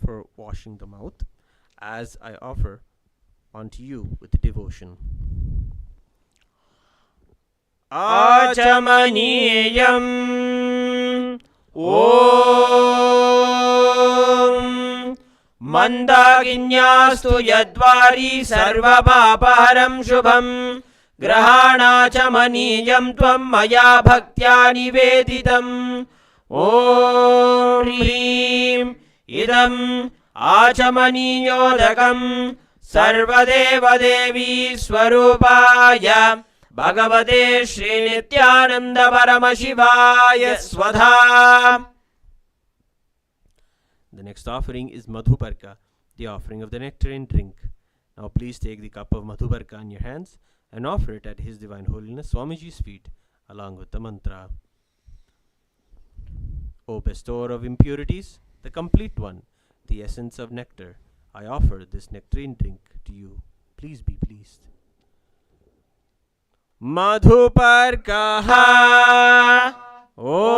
for washing the mouth, as I offer unto you with devotion. Achamaniyam Om मन्दाकिन्यास्तु यद्वारी सर्वपापहरं शुभं ग्रहाणाचमनीयं त्वं मया भक्त्या निवेदितम् ॐ ह्रीं इदम् आचमनीयोदकं सर्वदेवदेवी स्वरूपाय भगवते श्रीनित्यानन्द परमशिवाय स्वधा. The next offering is Madhuparka, the offering of the nectarine drink. Now please take the cup of Madhuparka in your hands and offer it at His Divine Holiness Swamiji's feet along with the mantra. O bestower of impurities, the complete one, the essence of nectar, I offer this nectarine drink to you. Please be pleased. Madhuparkaha Om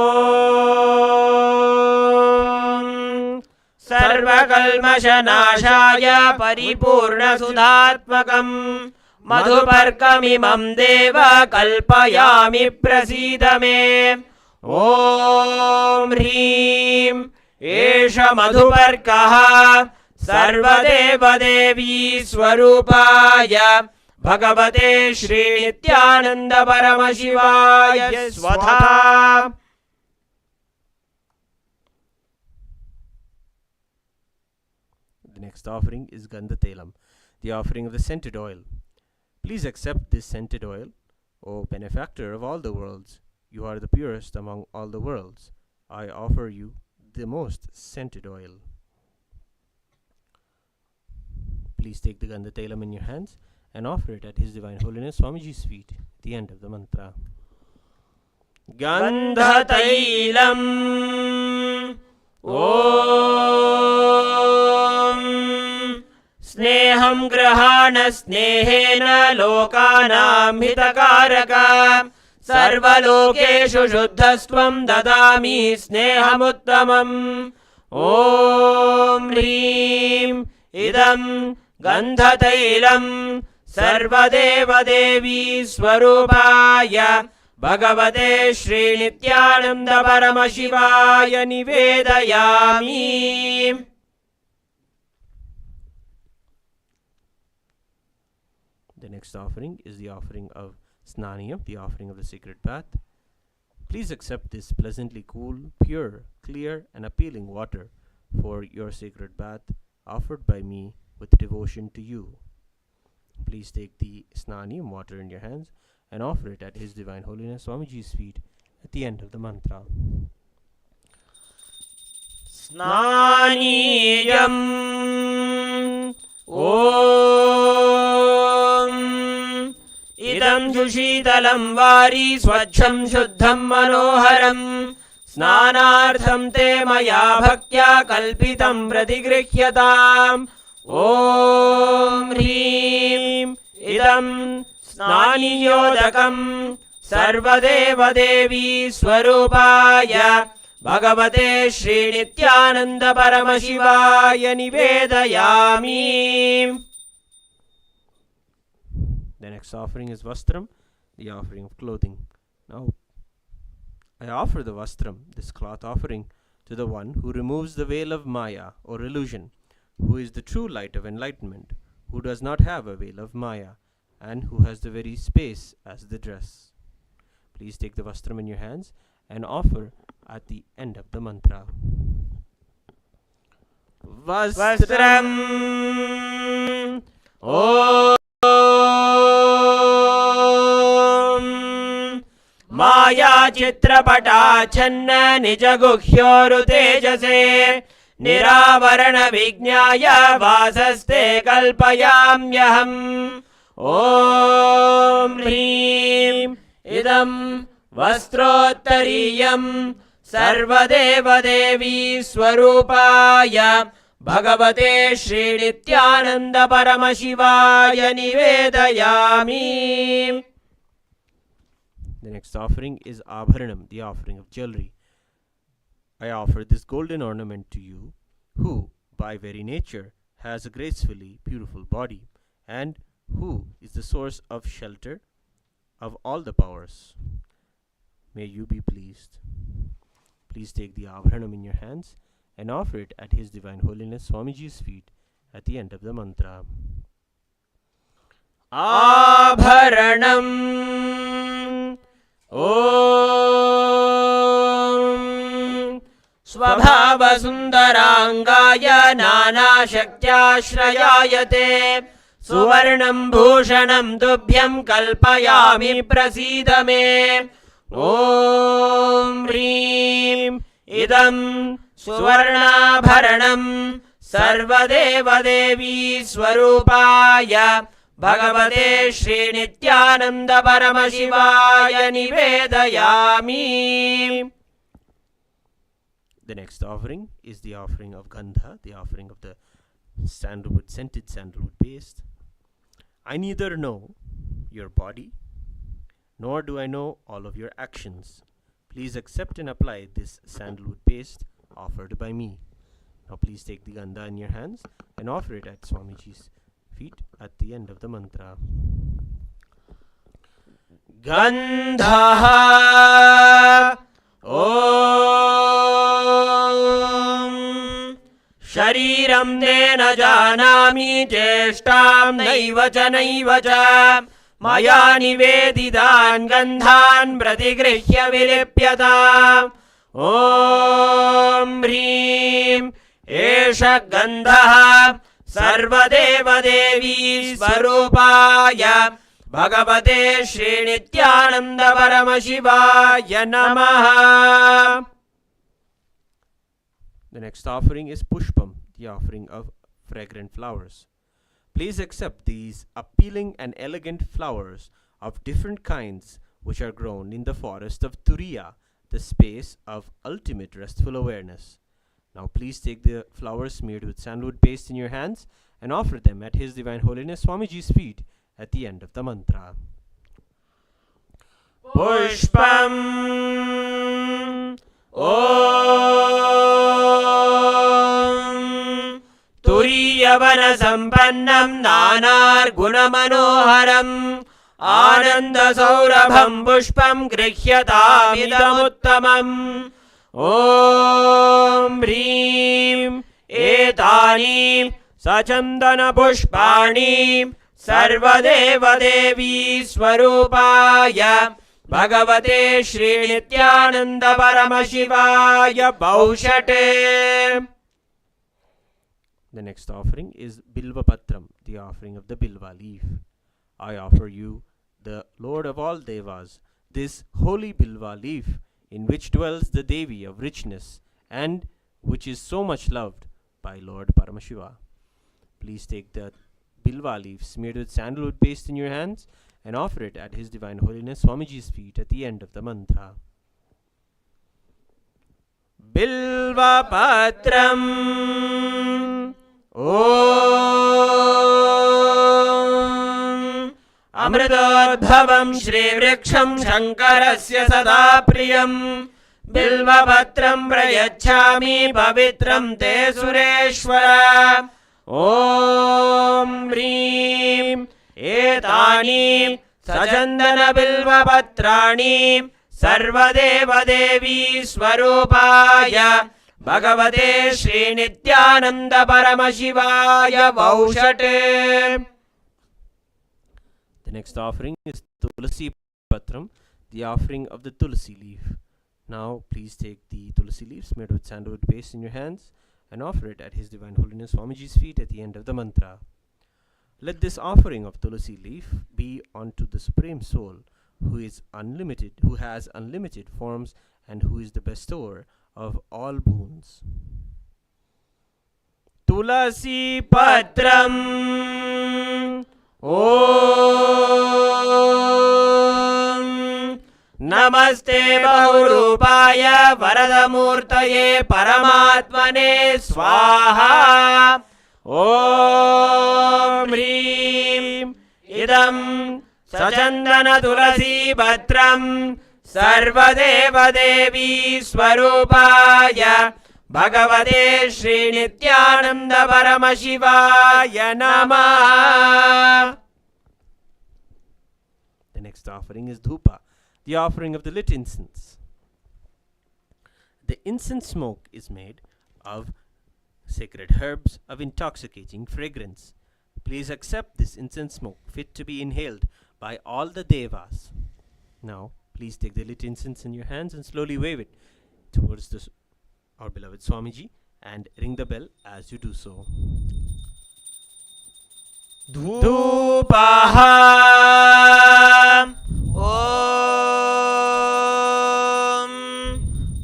Sarvakalmashanashaya Paripurnasudhatmakam Madhuparkamimam Deva Kalpayami Prasidame Om Hrim Esha Madhuparkaha Sarvadeva Devi Swarupaya Bhagavate Shri Nityananda Paramashivaya Swatha. The next offering is Gandha Telam, the offering of the scented oil. Please accept this scented oil, O benefactor of all the worlds. You are the purest among all the worlds. I offer you the most scented oil. Please take the Gandha Telam in your hands and offer it at His Divine Holiness Swamiji's feet at the end of the mantra. Gandha Tailam Om Sneham Grahana Snehena Lokanam Hitakaraka Sarvalokeshu Shuddhastvam Dadami Snehamuttamam Om Hrim Idam Gandha Tailam Sarvadeva Devi Swarupaya Bhagavate Shri Nityananda Paramashivaya Nivedayami. The next offering is the offering of Snaniyam, the offering of the sacred bath. Please accept this pleasantly cool, pure, clear and appealing water for your sacred bath offered by me with devotion to you. Please take the Snaniyam water in your hands and offer it at His Divine Holiness Swamiji's feet at the end of the mantra. Snaniyam Om Idam Jushitalam Vari Swachham Shuddham Manoharam Snanartham Te Maya Bhaktya Kalpitam Pratigrihyatam Om Hrim Idam Snaniyodakam Sarvadeva Devi Swarupaya Bhagavate Shri Nityananda Paramashivaya Nivedayami. The next offering is Vastram, the offering of clothing. Now, I offer the Vastram, this cloth offering, to the one who removes the veil of Maya or illusion, who is the true light of enlightenment, who does not have a veil of Maya, and who has the very space as the dress. Please take the Vastram in your hands and offer at the end of the mantra. Vastram Om Maya Chitrapata Channa Nijaguhyoru Tejase Niravarana Vijnaya Vasaste Kalpayamyaham Om Hrim Idam Vastrottariyam Sarvadeva Devi Swarupaya Bhagavate Shri Nityananda Paramashivaya Nivedayami. The next offering is Abharanam, the offering of jewelry. I offer this golden ornament to you, who, by very nature, has a gracefully beautiful body, and who is the source of shelter of all the powers. May you be pleased. Please take the Abharanam in your hands and offer it at His Divine Holiness Swamiji's feet at the end of the mantra. Abharanam Om Swabhava Sundarangaya Nana Shaktyashrayayate Suvarnam Bhushanam Tubhyam Kalpayami Prasida Me Om Hrim Idam Suvarnabharanam Sarvadeva Devi Swarupaya Bhagavate Shri Nithyananda Paramashivaya Nivedayami. The next offering is the offering of Gandha, the offering of the scented sandalwood paste. I neither know your body, nor do I know all of your actions. Please accept and apply this sandalwood paste offered by me. Now please take the Gandha in your hands and offer it at Swamiji's feet at the end of the mantra. Gandha Om Shariram Dena Janami Cheshtam Naiva Cha Maya Nivedidan Gandhan Pratigrihya Vilipyata Om Hrim Esha Gandha Sarvadeva Devi Svarupaya Bhagavate Shri Nithyananda Paramashivaya Namaha. The next offering is Pushpam, the offering of fragrant flowers. Please accept these appealing and elegant flowers of different kinds which are grown in the forest of Turiya, the space of ultimate restful awareness. Now please take the flowers smeared with sandalwood paste in your hands and offer them at His Divine Holiness Swamiji's feet at the end of the mantra. Pushpam Om Turiyavana Sampannam Nanar Gunamanoharam Ananda Saurabham Pushpam Grihyatamidamuttamam Om Hrim Etani Sachandana Pushpani Sarvadeva Devi Swarupaya Bhagavate Shri Nithyananda Paramashivaya Baushate. The next offering is Bilva Patram, the offering of the Bilva leaf. I offer you, the Lord of all Devas, this holy Bilva leaf, in which dwells the Devi of richness, and which is so much loved by Lord Paramashiva. Please take the Bilva leaf smeared with sandalwood paste in your hands and offer it at His Divine Holiness Swamiji's feet at the end of the mantra. Bilva Patram Om Amritodbhavam Shri Vriksham Shankarasya Sada Priyam Bilva Patram Prayachami Pavitram Te Sureshwara Om Hrim Etani Sajandana Bilva Patrani Sarvadeva Devi Swarupaya Bhagavate Shri Nithyananda Paramashivaya Vaushate. The next offering is Tulasi Patram, the offering of the Tulasi leaf. Now please take the Tulasi leaves made with sandalwood paste in your hands and offer it at His Divine Holiness Swamiji's feet at the end of the mantra. Let this offering of Tulasi leaf be unto the Supreme Soul, who is unlimited, who has unlimited forms, and who is the bestower of all boons. Tulasi Patram Om Namaste Bahurupaya Varadamurtaye Paramatmane Swaha Om Hrim Idam Sachandana Tulasi Patram Sarvadeva Devi Swarupaya Bhagavate Shri Nithyananda Paramashivaya Namaha. The next offering is Dhupa, the offering of the lit incense. The incense smoke is made of sacred herbs of intoxicating fragrance. Please accept this incense smoke fit to be inhaled by all the devas. Now, please take the lit incense in your hands and slowly wave it towards our beloved Swamiji and ring the bell as you do so. Dhupaha Om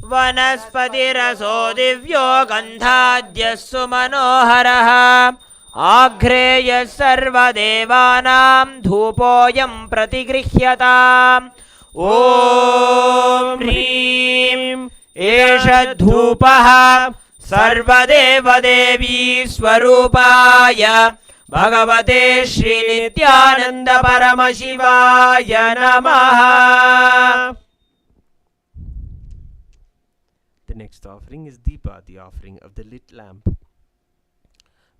Vanaspatiraso Divyo Gandhadyassu Manoharaha Agreya Sarvadevanam Dhupoyam Pratigrihyata Om Hrim Esha Dhupaha Sarvadeva Devi Swarupaya Bhagavate Shri Nithyananda Paramashivaya Namaha. The next offering is Deepa, the offering of the lit lamp.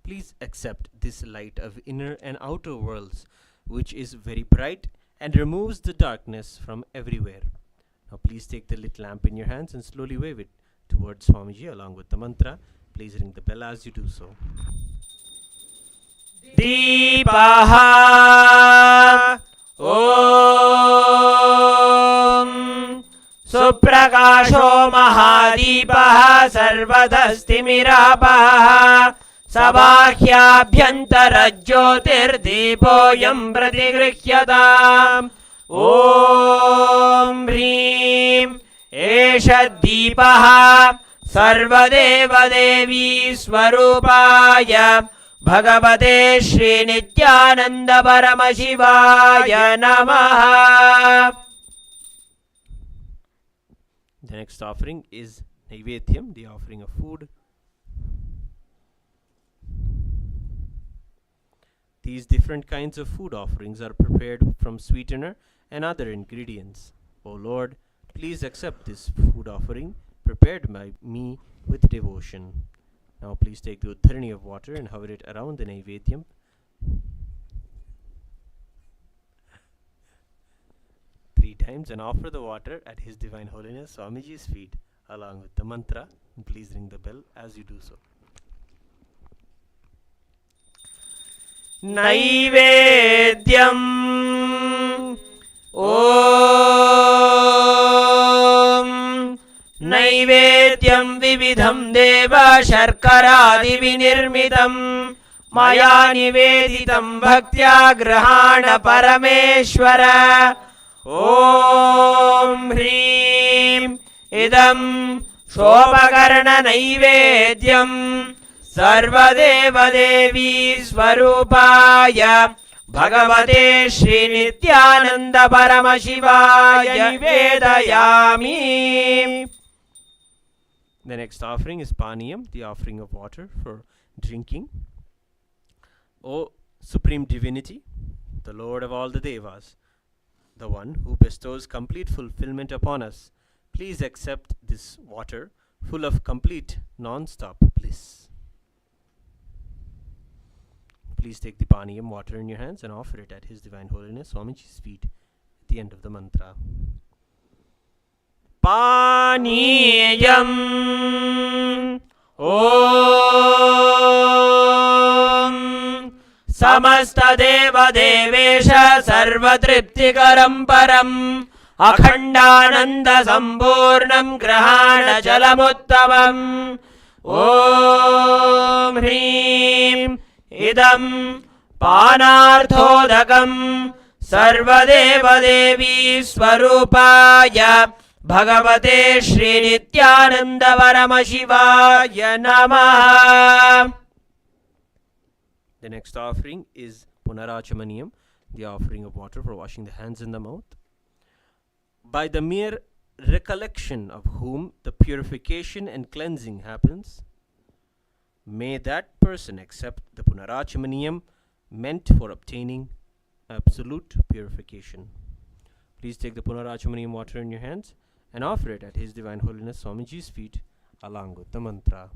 Please accept this light of inner and outer worlds, which is very bright and removes the darkness from everywhere. Now please take the lit lamp in your hands and slowly wave it towards Swamiji along with the mantra. Please ring the bell as you do so. Deepaha Om Suprakasho Mahadeepaha Sarvadastimirapaha Sabhahyabhyantara Jyotirdeepoyam Pratigrihyata Om Hrim Esha Deepaha Sarvadeva Devi Swarupaya Bhagavate Shri Nithyananda Paramashivaya Namaha. The next offering is Naivedyam, the offering of food. These different kinds of food offerings are prepared from sweetener and other ingredients. O Lord, please accept this food offering prepared by me with devotion. Now please take the uddharani of water and hover it around the Naivedyam. Three times and offer the water at His Divine Holiness Swamiji's feet along with the mantra, and please ring the bell as you do so. Naivedyam Om Naivedyam Vividham Deva Sharkaradi Vinirmitam Maya Niveditam Bhaktya Grahana Parameshwara Om Hrim Idam Shobhakarna Naivedyam Sarvadeva Devi Swarupaya Bhagavate Shri Nithyananda Paramashivaya Nivedayami. The next offering is Paniyam, the offering of water for drinking. O Supreme Divinity, the Lord of all the Devas, the one who bestows complete fulfillment upon us, please accept this water full of complete non-stop bliss. Please take the Paniyam water in your hands and offer it at His Divine Holiness Swamiji's feet at the end of the mantra. Paniyam Om Samasta Deva Devesha Sarvatriptikaram Param Akhandananda Samburnam Grahana Jalamuttavam Om Hrim Idam Panarthodakam Sarvadeva Devi Swarupaya Bhagavate Shri Nithyananda Paramashivaya Namaha. The next offering is Punarachamaniyam, the offering of water for washing the hands and the mouth. By the mere recollection of whom the purification and cleansing happens, may that person accept the Punarachamaniyam meant for obtaining absolute purification. Please take the Punarachamaniyam water in your hands and offer it at His Divine Holiness Swamiji's feet along with the mantra.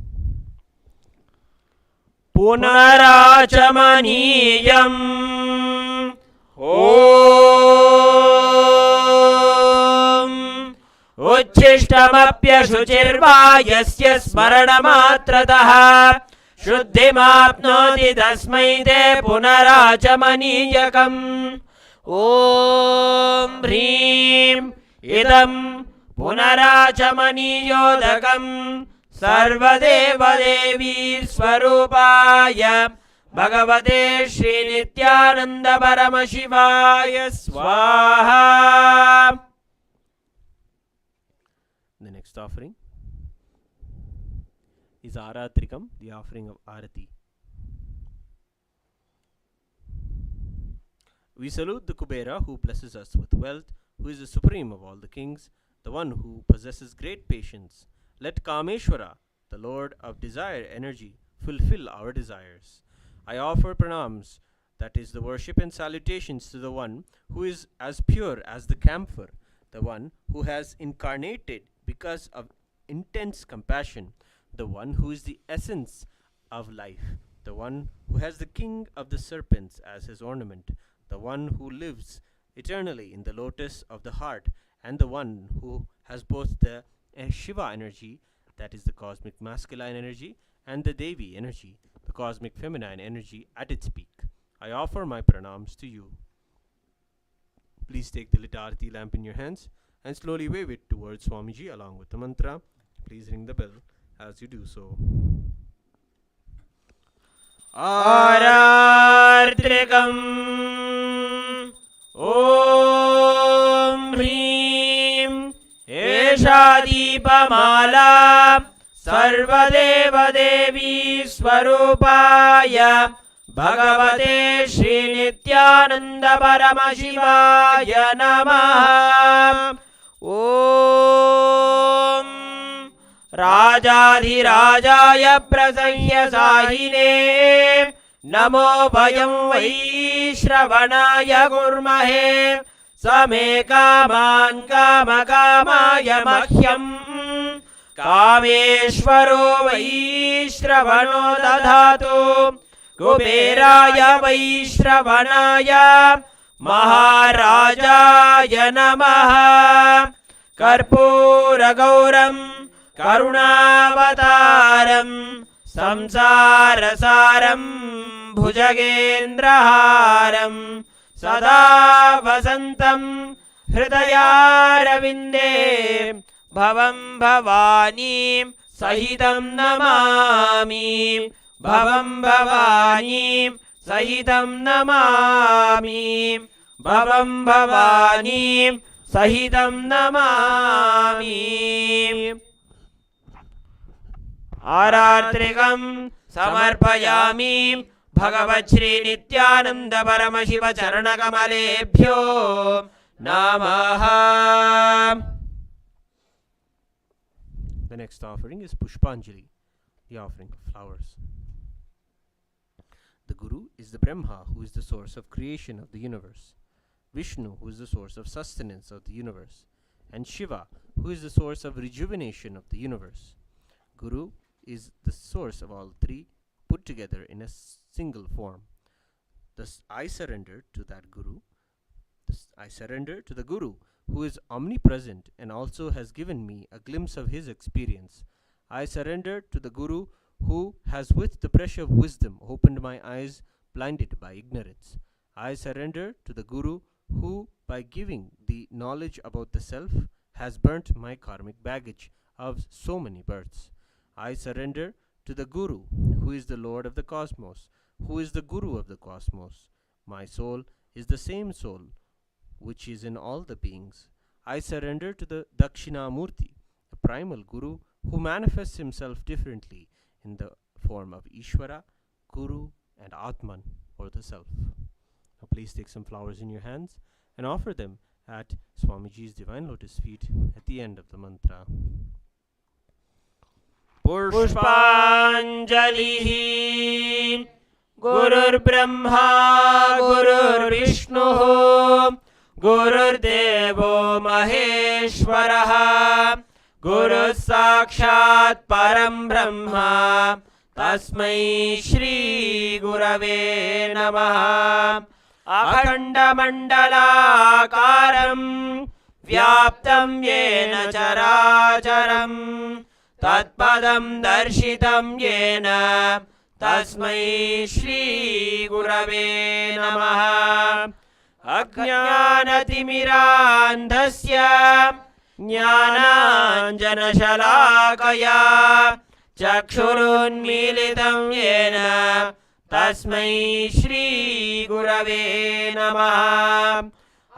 Punarachamaniyam Om उच्छिष्टमप्यशुचिर्वा यस्य स्मरणमात्रतः शुद्धिमाप्नोति तस्मै ते पुनराचमनीयकम्। ॐ ह्रीं इदं पुनराचमनीयोदकं सर्वदेवदेवी स्वरूपाय भगवते श्रीनित्यानंद परमशिवाय स्वाहा। The next offering is Aratrikam, the offering of Arati. We salute the Kubera who blesses us with wealth, who is the supreme of all the kings, the one who possesses great patience. Let Kameshwara, the Lord of desire energy, fulfill our desires. I offer pranams, that is the worship and salutations to the one who is as pure as the camphor, the one who has incarnated because of intense compassion, the one who is the essence of life, the one who has the king of the serpents as his ornament, the one who lives eternally in the lotus of the heart, and the one who has both the Shiva energy, that is the cosmic masculine energy, and the Devi energy, the cosmic feminine energy at its peak. I offer my pranams to you. Please take the lit Arati lamp in your hands and slowly wave it towards Swamiji along with the mantra. Please ring the bell as you do so. Aratrikam Om Hrim Esha Deepamala Sarvadeva Devi Swarupaya Bhagavate Shri Nityananda Paramashivaya Namaha. Om Rajadhirajaya Prasanya Sahine Namo Bhayam Vaishravanaya Gurmahe Same Kaman Kama Kamaya Mahyam Kameshwaro Vaishravano Dadhatu Kuberaya Vaishravanaya Maharajaya Namaha. Karpura Gauram Karunavataram Samsarasaram Bhujagendraharam Sada Vasantam Hridayaravinде Bhavam Bhavani Sahitam Namami. Bhavam Bhavani Sahitam Namami. Bhavam Bhavani Sahitam Namami. Aratrikam Samarpayami Bhagavat Shri Nityananda Paramashiva Charanakamaleebhyo Namaha. The next offering is Pushpanjali, the offering of flowers. The Guru is the Brahma, who is the source of creation of the universe, Vishnu, who is the source of sustenance of the universe, and Shiva, who is the source of rejuvenation of the universe. Guru is the source of all three put together in a single form. Thus I surrender to that Guru. I surrender to the Guru, who is omnipresent and also has given me a glimpse of his experience. I surrender to the Guru, who has with the pressure of wisdom opened my eyes blinded by ignorance. I surrender to the Guru, who by giving the knowledge about the self has burnt my karmic baggage of so many births. I surrender to the Guru, who is the Lord of the cosmos, who is the Guru of the cosmos. My soul is the same soul which is in all the beings. I surrender to the Dakshinamurti, the primal Guru, who manifests himself differently in the form of Ishvara, Guru, and Atman, or the Self. Now please take some flowers in your hands and offer them at Swamiji's divine lotus feet at the end of the mantra. Pushpanjalihi Gurur Brahma Gurur Vishnu Gurur Devo Maheshwaraha Guru Sakshat Param Brahma Tasmai Shri Gurave Namaha. Akhanda Mandala Karam व्याप्तं येन चराचरं तत्पदं दर्शितं येन तस्मै श्रीगुरवे नमः। अज्ञानतिमिरान्धस्य ज्ञानाञ्जनशलाकया चक्षुरुन्मीलितं येन तस्मै श्रीगुरवे नमः।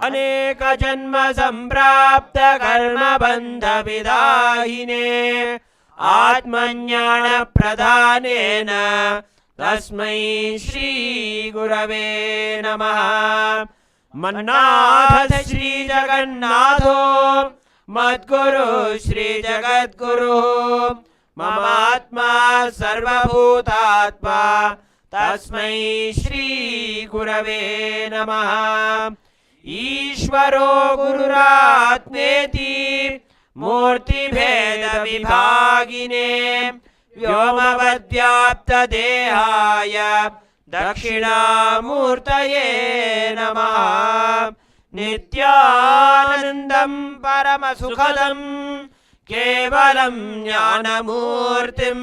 अनेकजन्मसम्प्राप्तकर्मबन्धविदाहिने आत्मज्ञानप्रदानेन तस्मै श्रीगुरवे नमः। मन्नाथ श्रीजगन्नाथो मद्गुरु श्रीजगद्गुरुः ममात्मा सर्वभूतात्मा तस्मै श्रीगुरवे नमः। ईश्वरो गुरुरात्मेति मूर्तिभेदविभागिने व्योमवद्व्याप्तदेहाय दक्षिणामूर्तये नमः। नित्यानन्दं परमसुखदं केवलं ज्ञानमूर्तिं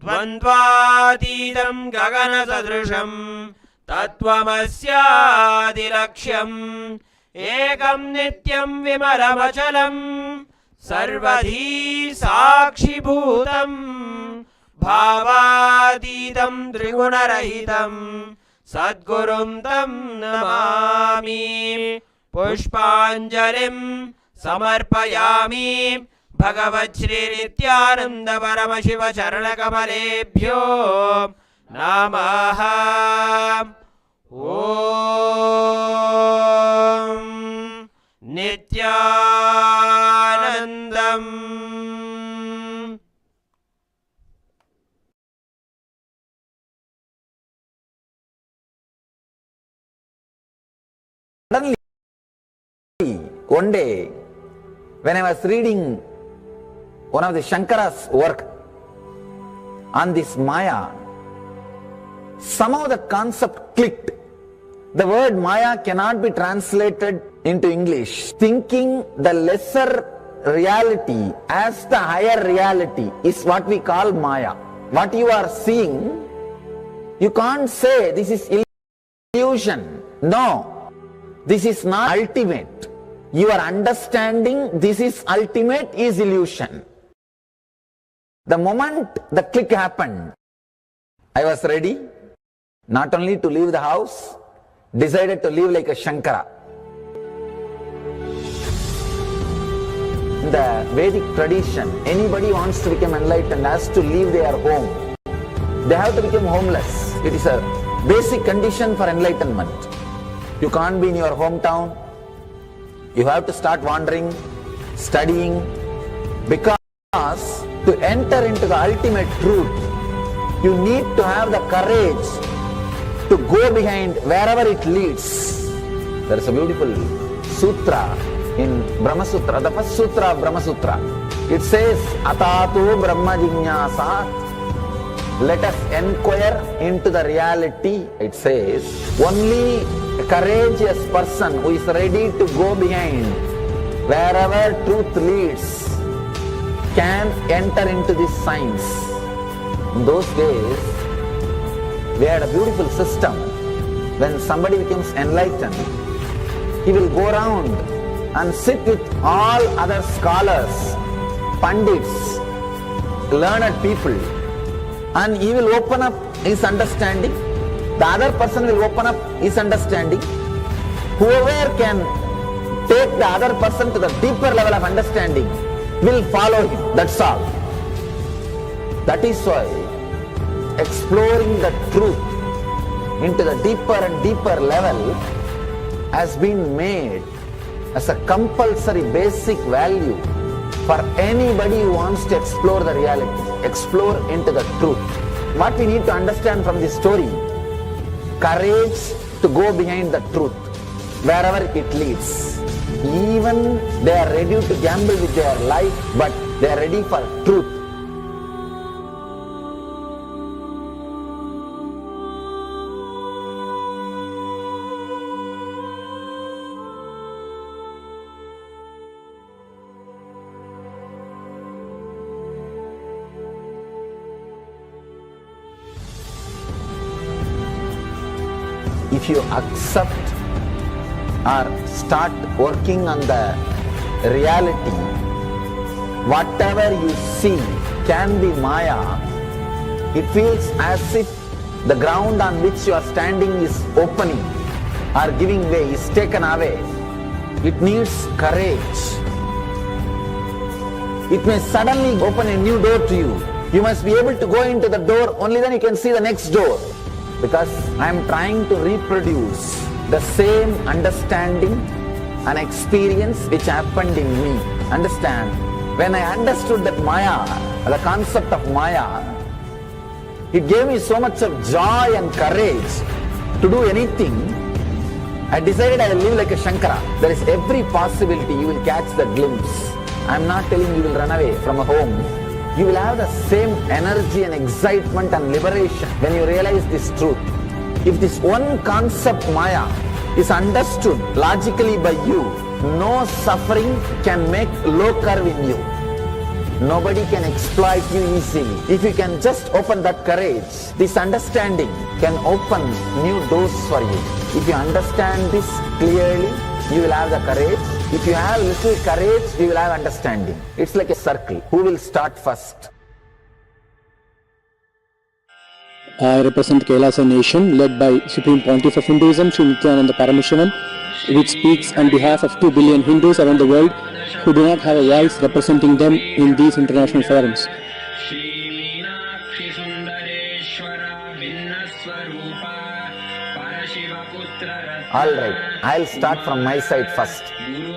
द्वन्द्वातीतं गगनसदृशं तत्त्वमस्यादिलक्ष्यम् एकं नित्यं विमलमचलं सर्वधी साक्षिभूतं भावातीतं त्रिगुणरहितं सद्गुरुं तं नमामि। पुष्पाञ्जलिं समर्पयामि भगवच्छ्रीनित्यानन्द परमशिव चरणकमलेभ्यो नमः। ॐ नित्यानन्दम्। Suddenly, one day, when I was reading one of the Shankara's work on this Maya, somehow the concept clicked. The word Maya cannot be translated into English. Thinking the lesser reality as the higher reality is what we call Maya. What you are seeing, you can't say this is illusion. No. This is not ultimate. Your understanding this is ultimate is illusion. The moment the click happened, I was ready not only to leave the house, decided to live like a Shankara. In the Vedic tradition, anybody wants to become enlightened has to leave their home. They have to become homeless. It is a basic condition for enlightenment. You can't be in your hometown. You have to start wandering, studying, because to enter into the ultimate truth, you need to have the courage to go behind wherever it leads. There is a beautiful sutra in Brahma Sutra, the first sutra of Brahma Sutra. It says, Atatu Brahma Jignasat. Let us inquire into the reality. It says, only a courageous person who is ready to go behind wherever truth leads can enter into this science. In those days, we had a beautiful system. When somebody becomes enlightened, he will go around and sit with all other scholars, pandits, learned people, and he will open up his understanding. The other person will open up his understanding. Whoever can take the other person to the deeper level of understanding will follow him. That's all. That is why exploring the truth into the deeper and deeper level has been made as a compulsory basic value for anybody who wants to explore the reality, explore into the truth. What we need to understand from this story, courage to go behind the truth, wherever it leads. Even they are ready to gamble with their life, but they are ready for truth. if you accept or start working on the reality, whatever you see can be Maya. It feels as if the ground on which you are standing is opening or giving way, is taken away. It needs courage. It may suddenly open a new door to you. You must be able to go into the door, only then you can see the next door. Because I am trying to reproduce the same understanding and experience which happened in me. Understand? When I understood that Maya, the concept of Maya, it gave me so much of joy and courage to do anything. I decided I will live like a Shankara. There is every possibility you will catch the glimpse. I am not telling you will run away from a home. You will have the same energy and excitement and liberation when you realize this truth. If this one concept Maya is understood logically by you, no suffering can make low curve in you. Nobody can exploit you easily. If you can just open that courage, this understanding can open new doors for you. If you understand this clearly, you will have the courage. If you have little courage, you will have understanding. It's like a circle. Who will start first? I represent Kailasa Nation, led by Supreme Pontiff of Hinduism, Sri Nithyananda Paramashivam, which speaks on behalf of 2 billion Hindus around the world who do not have a voice representing them in these international forums. Alright, I'll start from my side first.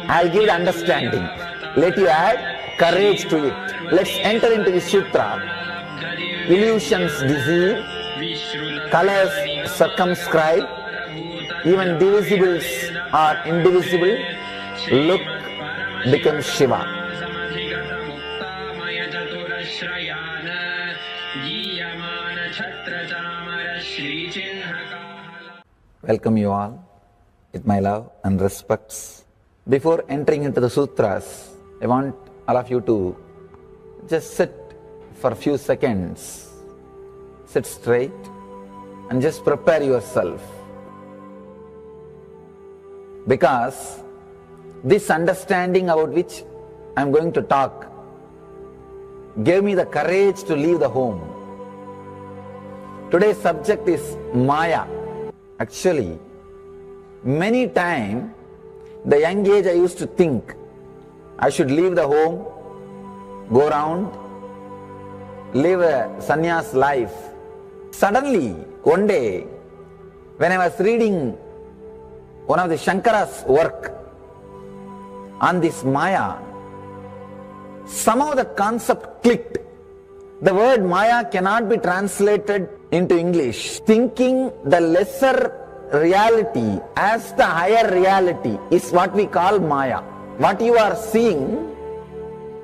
I'll give the understanding. Let you add courage to it. Let's enter into the sutra. Illusions deceive, colors circumscribe, even divisibles are indivisible. Look becomes Shiva. Welcome you all with my love and respects. Before entering into the sutras, I want all of you to just sit for a few seconds. Sit straight and just prepare yourself. Because this understanding about which I am going to talk gave me the courage to leave the home. Today's subject is Maya. Actually, many times, the young age I used to think I should leave the home, go around, live a sannyas life. Suddenly, one day, when I was reading one of the Shankara's work on this Maya, somehow the concept clicked. The word Maya cannot be translated into English. Thinking the lesser reality as the higher reality is what we call Maya. What you are seeing,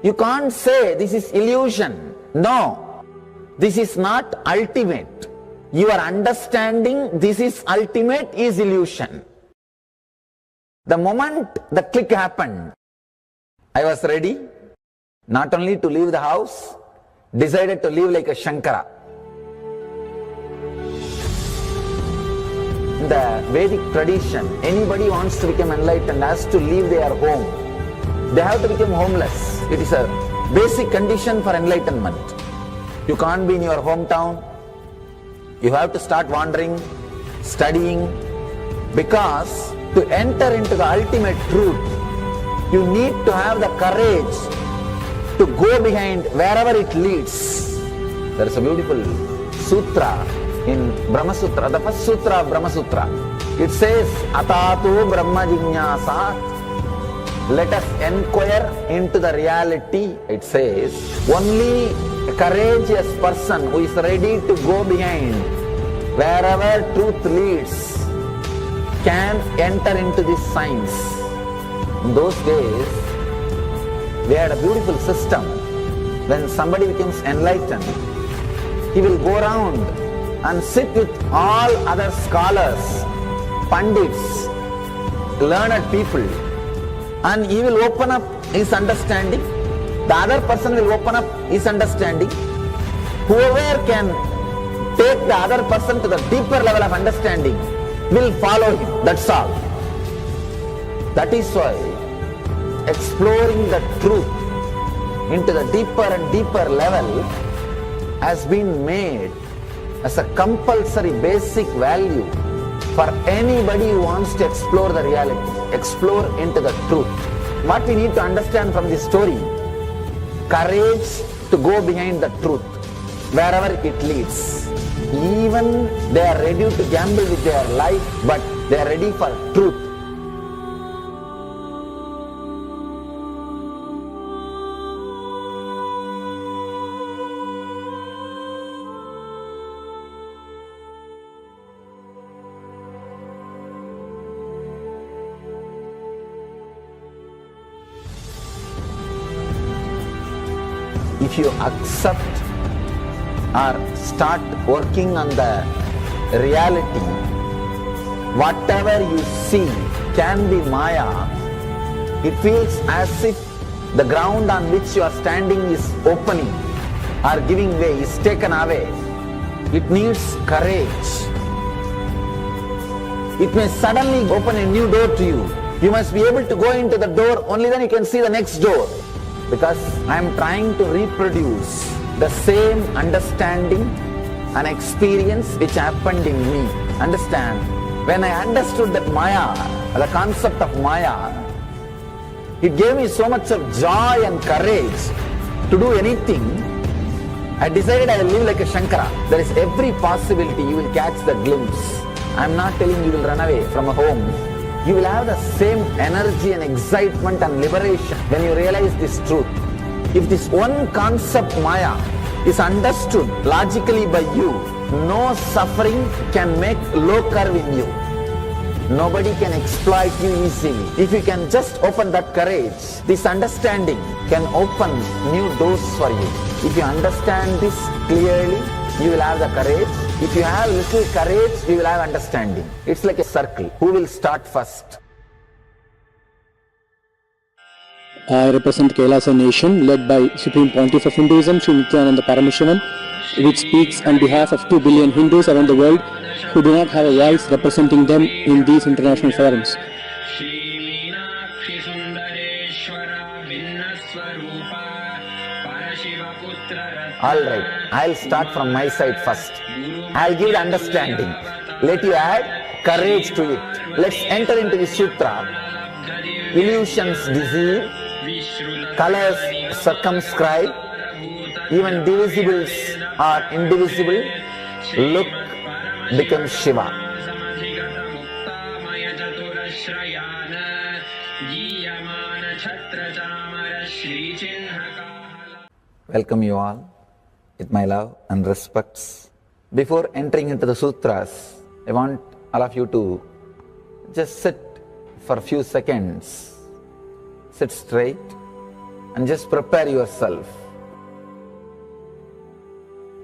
you can't say this is illusion. No, this is not ultimate. Your understanding this is ultimate is illusion. The moment the click happened, I was ready not only to leave the house, decided to live like a Shankara. In the Vedic tradition, anybody wants to become enlightened has to leave their home. They have to become homeless. It is a basic condition for enlightenment. You can't be in your hometown. You have to start wandering, studying, because to enter into the ultimate truth, you need to have the courage to go behind wherever it leads. There is a beautiful sutra in Brahma Sutra, the first sutra of Brahma Sutra. It says, Atatu Brahma Jignasat. Let us inquire into the reality. It says, only a courageous person who is ready to go behind wherever truth leads can enter into this science. In those days, we had a beautiful system. When somebody becomes enlightened, he will go around and sit with all other scholars, pandits, learned people, and he will open up his understanding. The other person will open up his understanding. Whoever can take the other person to the deeper level of understanding will follow him. That's all. That is why exploring the truth into the deeper and deeper level has been made as a compulsory basic value for anybody who wants to explore the reality, explore into the truth. What we need to understand from this story, courage to go behind the truth, wherever it leads. Even they are ready to gamble with their life, but they are ready for truth. If you accept or start working on the reality, whatever you see can be Maya. It feels as if the ground on which you are standing is opening or giving way, is taken away. It needs courage. It may suddenly open a new door to you. You must be able to go into the door, only then you can see the next door. Because I am trying to reproduce the same understanding and experience which happened in me. Understand? When I understood that Maya, the concept of Maya, it gave me so much of joy and courage to do anything. I decided I will live like a Shankara. There is every possibility you will catch the glimpse. I am not telling you will run away from a home. You will have the same energy and excitement and liberation when you realize this truth. If this one concept Maya is understood logically by you, no suffering can make low curve in you. Nobody can exploit you easily. If you can just open that courage, this understanding can open new doors for you. If you understand this clearly, you will have the courage. If you have little courage, you will have understanding. It's like a circle. Who will start first? I represent Kailasa nation led by Supreme Pontiff of Hinduism, Sri Nithyananda Paramashivam, which speaks on behalf of 2 billion Hindus around the world who do not have a voice representing them in these international forums. Alright, I'll start from my side first. I'll give the understanding. Let you add courage to it. Let's enter into the sutra. Illusions deceive, colors circumscribe, even divisibles are indivisible. Look becomes Shiva. Welcome you all with my love and respects. Before entering into the sutras, I want all of you to just sit for a few seconds. Sit straight and just prepare yourself.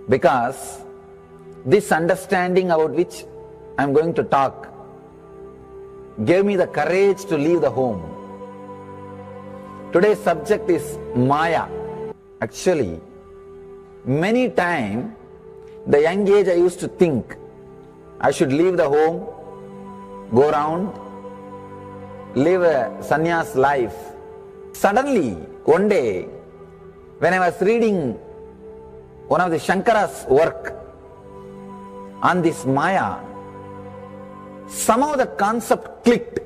Because this understanding about which I am going to talk gave me the courage to leave the home. Today's subject is Maya. Actually, many times, the young age I used to think I should leave the home, go around, live a sannyas life. Suddenly, one day, when I was reading one of the Shankara's work on this Maya, somehow the concept clicked.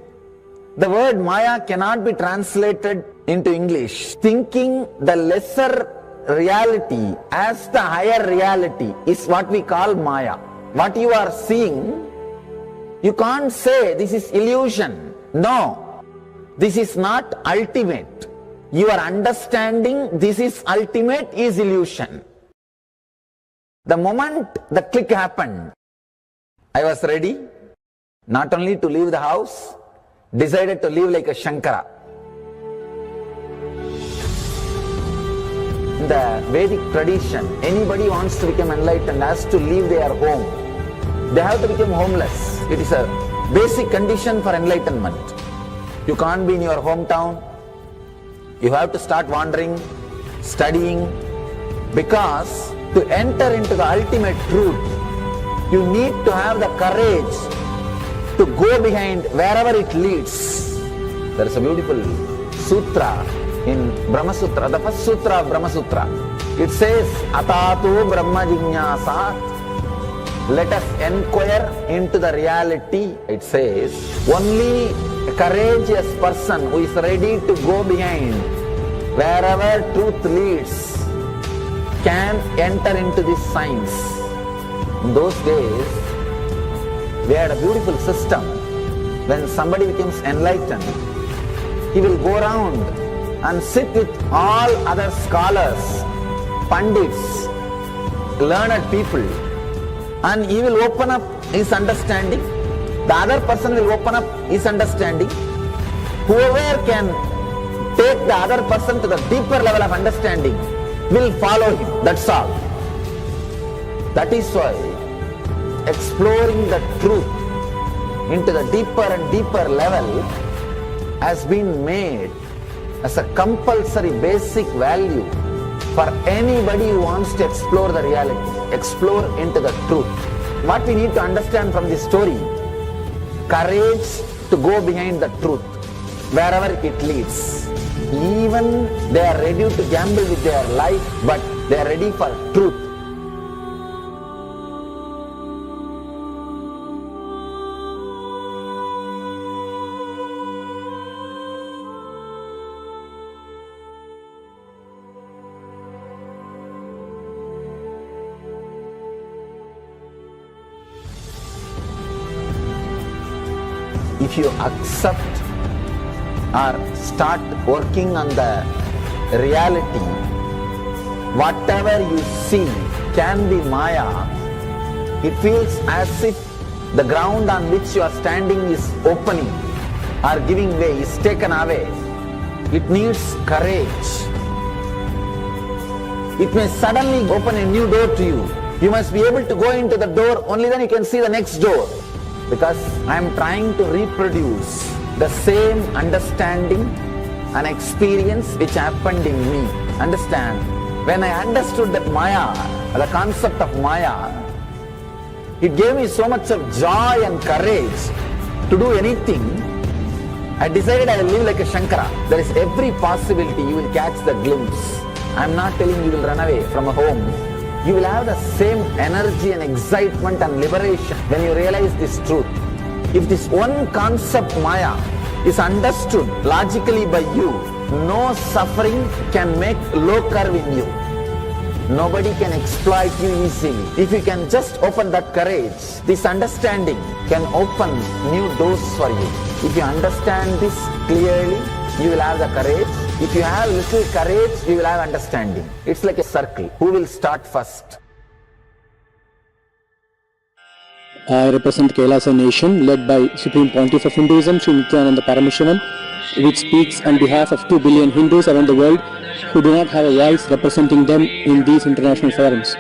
The word Maya cannot be translated into English. Thinking the lesser reality as the higher reality is what we call Maya. What you are seeing, you can't say this is illusion. No, this is not ultimate. Your understanding this is ultimate is illusion. The moment the click happened, I was ready not only to leave the house, decided to live like a Shankara. In the Vedic tradition, anybody who wants to become enlightened has to leave their home. They have to become homeless. It is a basic condition for enlightenment. You can't be in your hometown. You have to start wandering, studying, because to enter into the ultimate truth, you need to have the courage to go behind wherever it leads. There is a beautiful sutra in Brahma Sutra, the first sutra of Brahma Sutra. It says, Atato Brahma Jignasat. Let us inquire into the reality. It says, only a courageous person who is ready to go behind wherever truth leads can enter into this science. In those days, we had a beautiful system. When somebody becomes enlightened, he will go around and sit with all other scholars, pandits, learned people, and he will open up his understanding. The other person will open up his understanding. Whoever can take the other person to the deeper level of understanding will follow him. That's all. That is why exploring the truth into the deeper and deeper level has been made as a compulsory basic value for anybody who wants to explore the reality, explore into the truth. What we need to understand from this story, courage to go behind the truth, wherever it leads. Even they are ready to gamble with their life, but they are ready for truth. If you accept or start working on the reality, whatever you see can be Maya. It feels as if the ground on which you are standing is opening or giving way, is taken away. It needs courage. It may suddenly open a new door to you. You must be able to go into the door, only then you can see the next door. Because I am trying to reproduce the same understanding and experience which happened in me. Understand? When I understood that Maya, the concept of Maya, it gave me so much of joy and courage to do anything. I decided I will live like a Shankara. There is every possibility you will catch the glimpse. I am not telling you will run away from a home. You will have the same energy and excitement and liberation when you realize this truth. If this one concept Maya is understood logically by you, no suffering can make low curve in you. Nobody can exploit you easily. If you can just open that courage, this understanding can open new doors for you. If you understand this clearly, you will have the courage. If you have little courage, you will have understanding. It's like a circle. Who will start first? I represent Kailasa nation led by Supreme Pontiff of Hinduism, Sri Nithyananda Paramashivam, which speaks on behalf of 2 billion Hindus around the world who do not have a voice representing them in these international forums.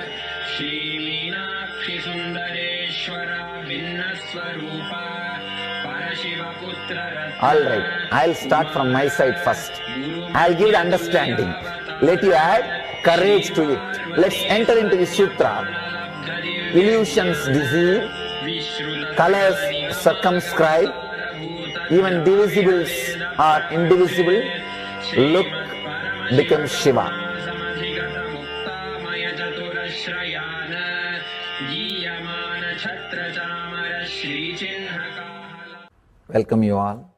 Alright, I'll start from my side first. I'll give the understanding. Let you add courage to it. Let's enter into the sutra. Illusions deceive, colors circumscribe, even divisibles are indivisible. Look becomes Shiva. Welcome you all.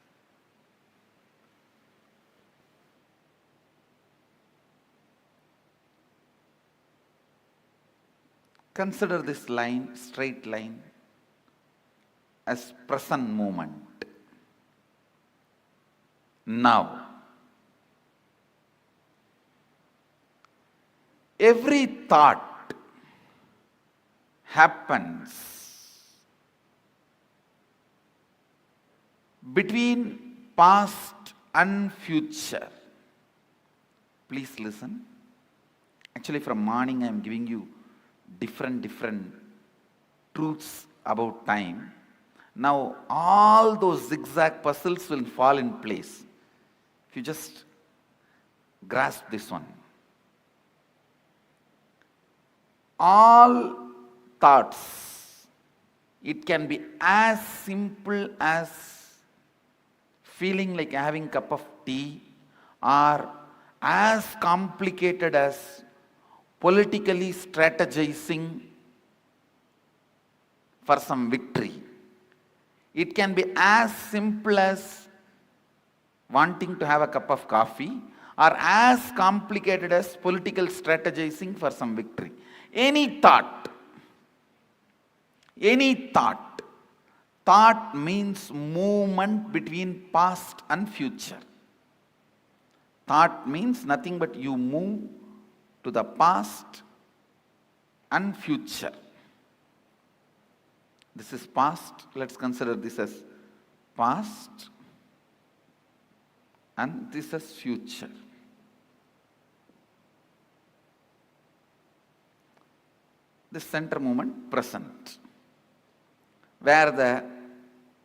consider this line, straight line, as present moment. Now, every thought happens between past and future. Please listen. Actually, from morning I am giving you different truths about time. Now all those zigzag puzzles will fall in place if you just grasp this one. All thoughts, it can be as simple as feeling like having a cup of tea, or as complicated as politically strategizing for some victory. It can be as simple as wanting to have a cup of coffee, or as complicated as political strategizing for some victory. Any thought, thought means movement between past and future. Thought means nothing but you move to the past and future. This is past. Let's consider this as past, and this as future. This center moment, present, where the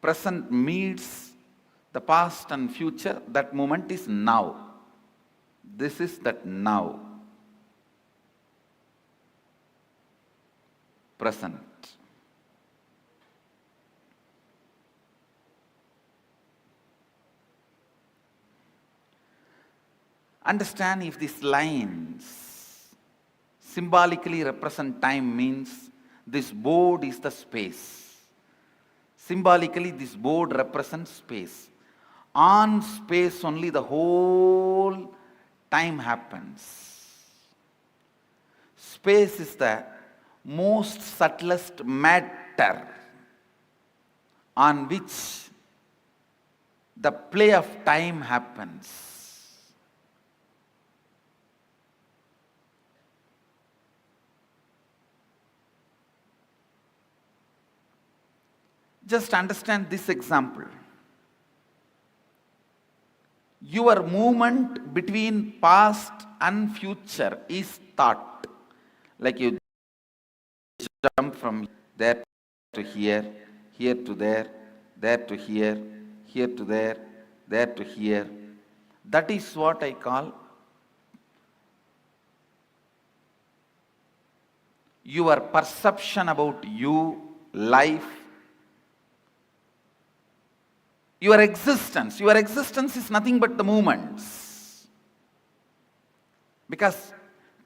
present meets the past and future, that moment is now. This is that now. Present. Understand, if these lines symbolically represent time, means this board is the space. Symbolically, this board represents space. On space only the whole time happens. Space is the most subtlest matter on which the play of time happens. Just understand this example. Your movement between past and future is thought. Like you jump from there to here, here to there to here, here to there to here. That is what I call your perception about you, life, your existence. Your existence is nothing but the movements. Because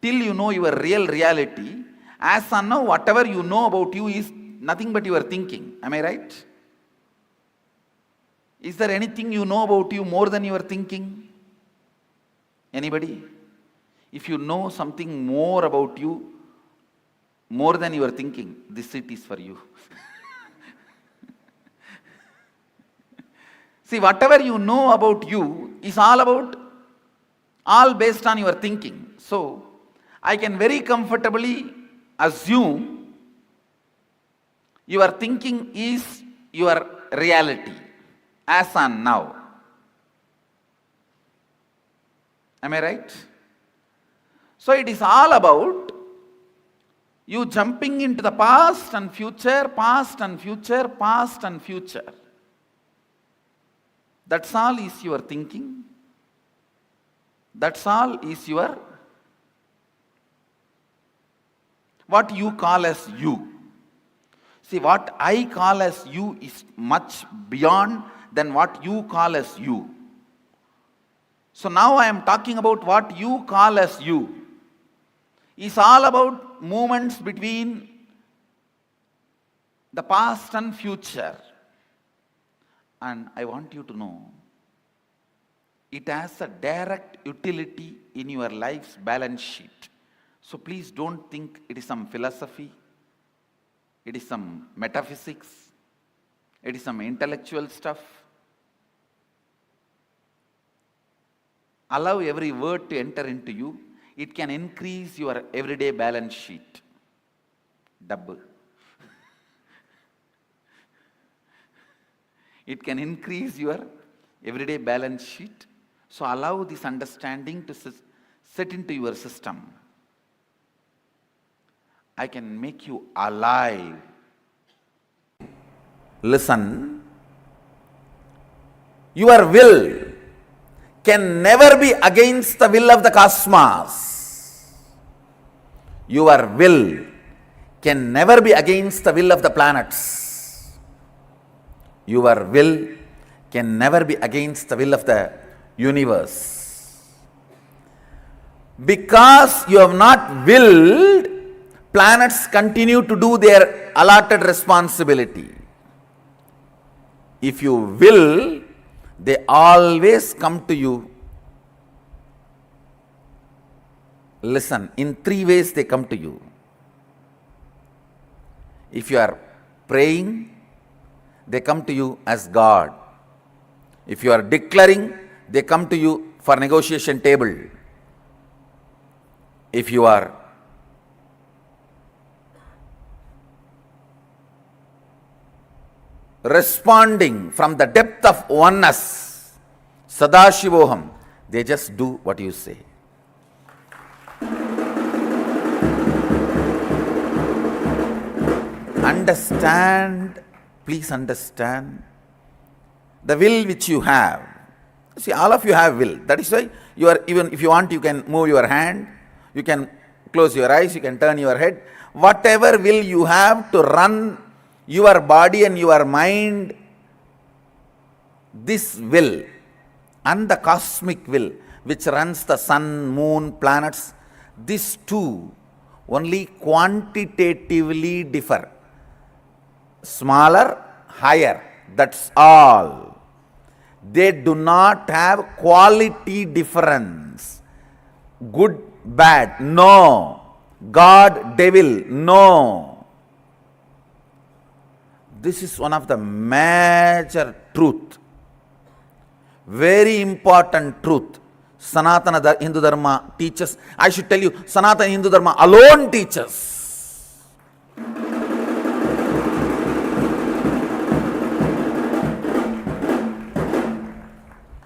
till you know your real reality, as on now, whatever you know about you is nothing but your thinking. Am I right? Is there anything you know about you more than your thinking? Anybody? If you know something more about you, more than your thinking, this seat is for you. See, whatever you know about you is all based on your thinking. So, I can very comfortably assume your thinking is your reality, as on now. Am I right? So, it is all about you jumping into the past and future, past and future, past and future. That's all is your thinking. That's all is your, what you call as you. See, what I call as you is much beyond than what you call as you. So now I am talking about what you call as you. It's all about movements between the past and future. And I want you to know, it has a direct utility in your life's balance sheet. So please don't think it is some philosophy it is some metaphysics, it is some intellectual stuff. Allow every word to enter into you. It can increase your everyday balance sheet. Double. It can increase your everyday balance sheet. So allow this understanding to set into your system. I can make you alive. Listen. Your will can never be against the will of the cosmos. Your will can never be against the will of the planets. Your will can never be against the will of the universe. Because you have not willed, planets continue to do their allotted responsibility. If you will, they always come to you. Listen, in 3 ways they come to you. If you are praying, they come to you as God. If you are declaring, they come to you for negotiation table. If you are responding from the depth of oneness, Sadashivoham, they just do what you say. Understand, please understand, the will which you have. See, all of you have will. That is why you are, even if you want, you can move your hand, you can close your eyes, you can turn your head. Whatever will you have to run your body and your mind, this will and the cosmic will which runs the sun, moon, planets, these two only quantitatively differ. Smaller, higher, that's all. They do not have quality difference. Good, bad, no. God, devil, no. This is one of the major truth, very important truth. Sanatana Hindu Dharma teaches, I should tell you, Sanatana Hindu Dharma alone teaches.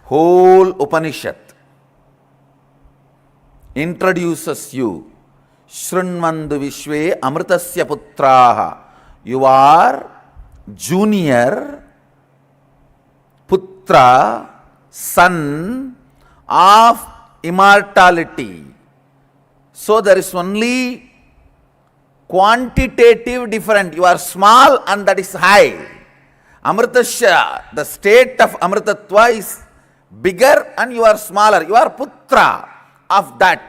Whole Upanishad introduces you, Shrunvandu Vishwe Amritasya Putraha. You are junior Putra, son of immortality. So there is only quantitative difference. You are small and that is high. Amritasya, the state of Amritatva is bigger and you are smaller. You are Putra of that.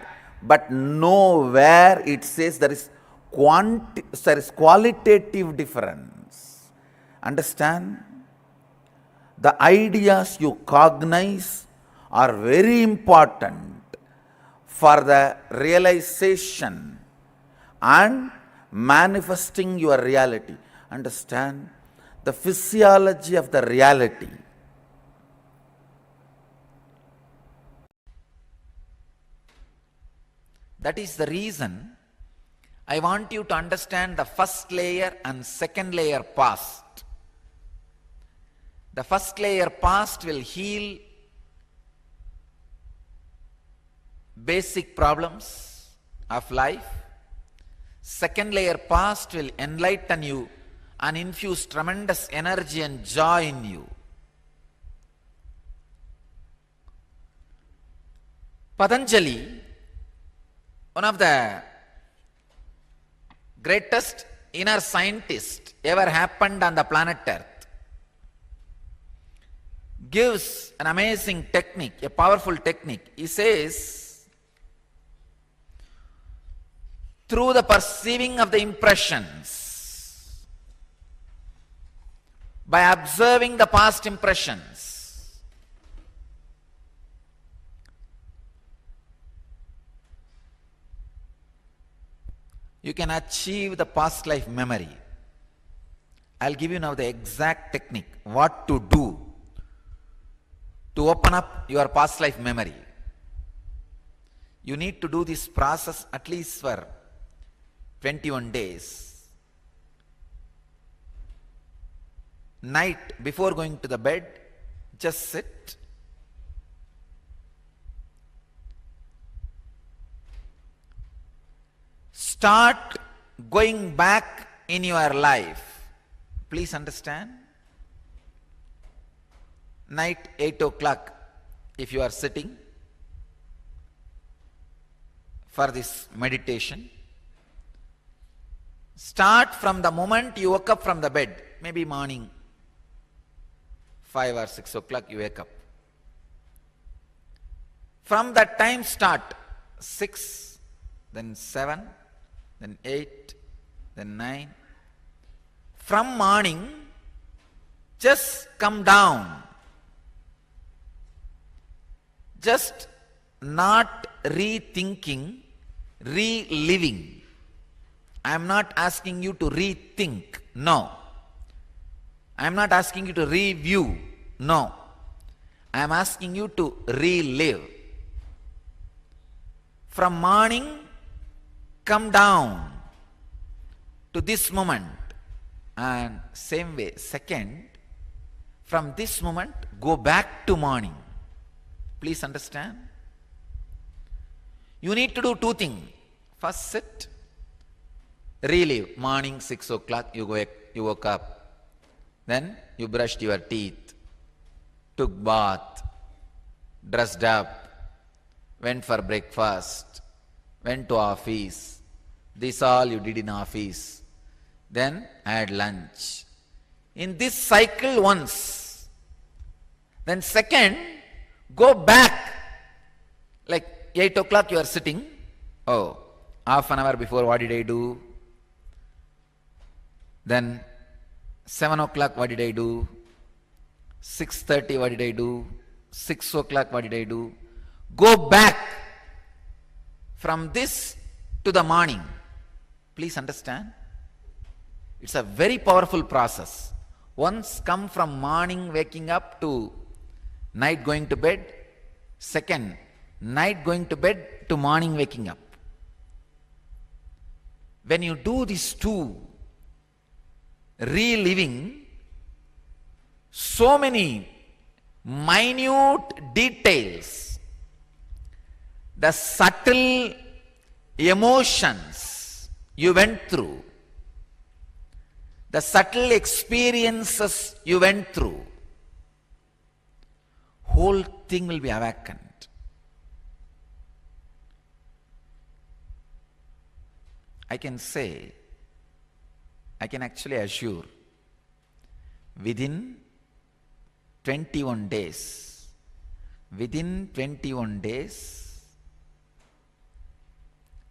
But nowhere it says there is qualitative difference. Understand? The ideas you cognize are very important for the realization and manifesting your reality. Understand? The physiology of the reality. That is the reason I want you to understand the first layer and second layer past. The first layer past will heal basic problems of life. Second layer past will enlighten you and infuse tremendous energy and joy in you. Patanjali, one of the greatest inner scientists ever happened on the planet Earth, gives an amazing technique, a powerful technique. He says, through the perceiving of the impressions, by observing the past impressions, you can achieve the past life memory. I'll give you now the exact technique, what to do to open up your past life memory. You need to do this process at least for 21 days. Night before going to the bed, just sit. Start going back in your life. Please understand. Night 8 o'clock, if you are sitting for this meditation, start from the moment you woke up from the bed, maybe morning 5 or 6 o'clock you wake up. From that time start, 6, then 7, then 8, then 9. From morning, just come down. Just not rethinking, reliving. I am not asking you to rethink, no. I am not asking you to review, no. I am asking you to relive. From morning, come down to this moment, and same way, second, from this moment, go back to morning. Please understand. You need to do two things. First, sit, relive. Morning 6 o'clock, you woke up. Then you brushed your teeth, took bath, dressed up, went for breakfast, went to office. This all you did in office. Then had lunch. In this cycle once. Then second, go back. Like 8 o'clock you are sitting. Oh, half an hour before what did I do? Then 7 o'clock what did I do? 6:30 what did I do? 6 o'clock what did I do? Go back from this to the morning. Please understand. It's a very powerful process. Once come from morning waking up to night going to bed. Second, night going to bed to morning waking up. When you do these two, reliving, so many minute details, the subtle emotions you went through, the subtle experiences you went through, whole thing will be awakened. I can say, I can actually assure, within 21 days,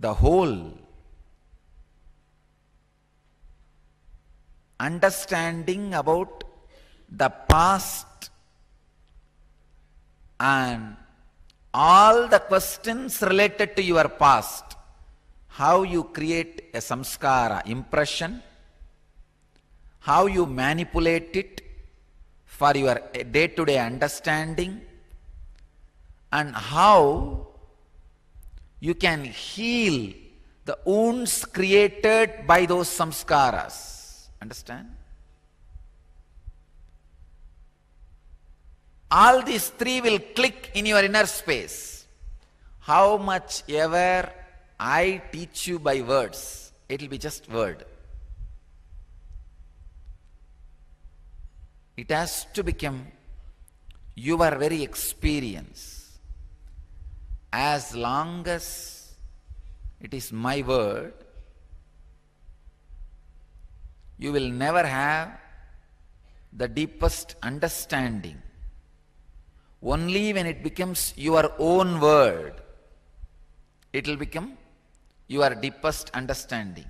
the whole understanding about the past and all the questions related to your past, how you create a samskara, impression, how you manipulate it for your day-to-day understanding, and how you can heal the wounds created by those samskaras. Understand? All these three will click in your inner space. How much ever I teach you by words, it will be just word. It has to become your very experience. As long as it is my word, you will never have the deepest understanding. Only when it becomes your own word, it will become your deepest understanding.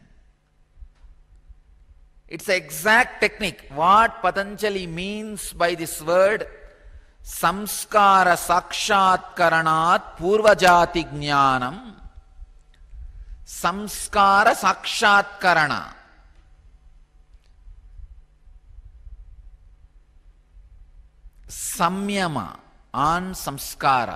It's the exact technique. What Patanjali means by this word, samskara sakshatkaranat purvajati jnanam. Samskara sakshatkarana. samyama on samskara.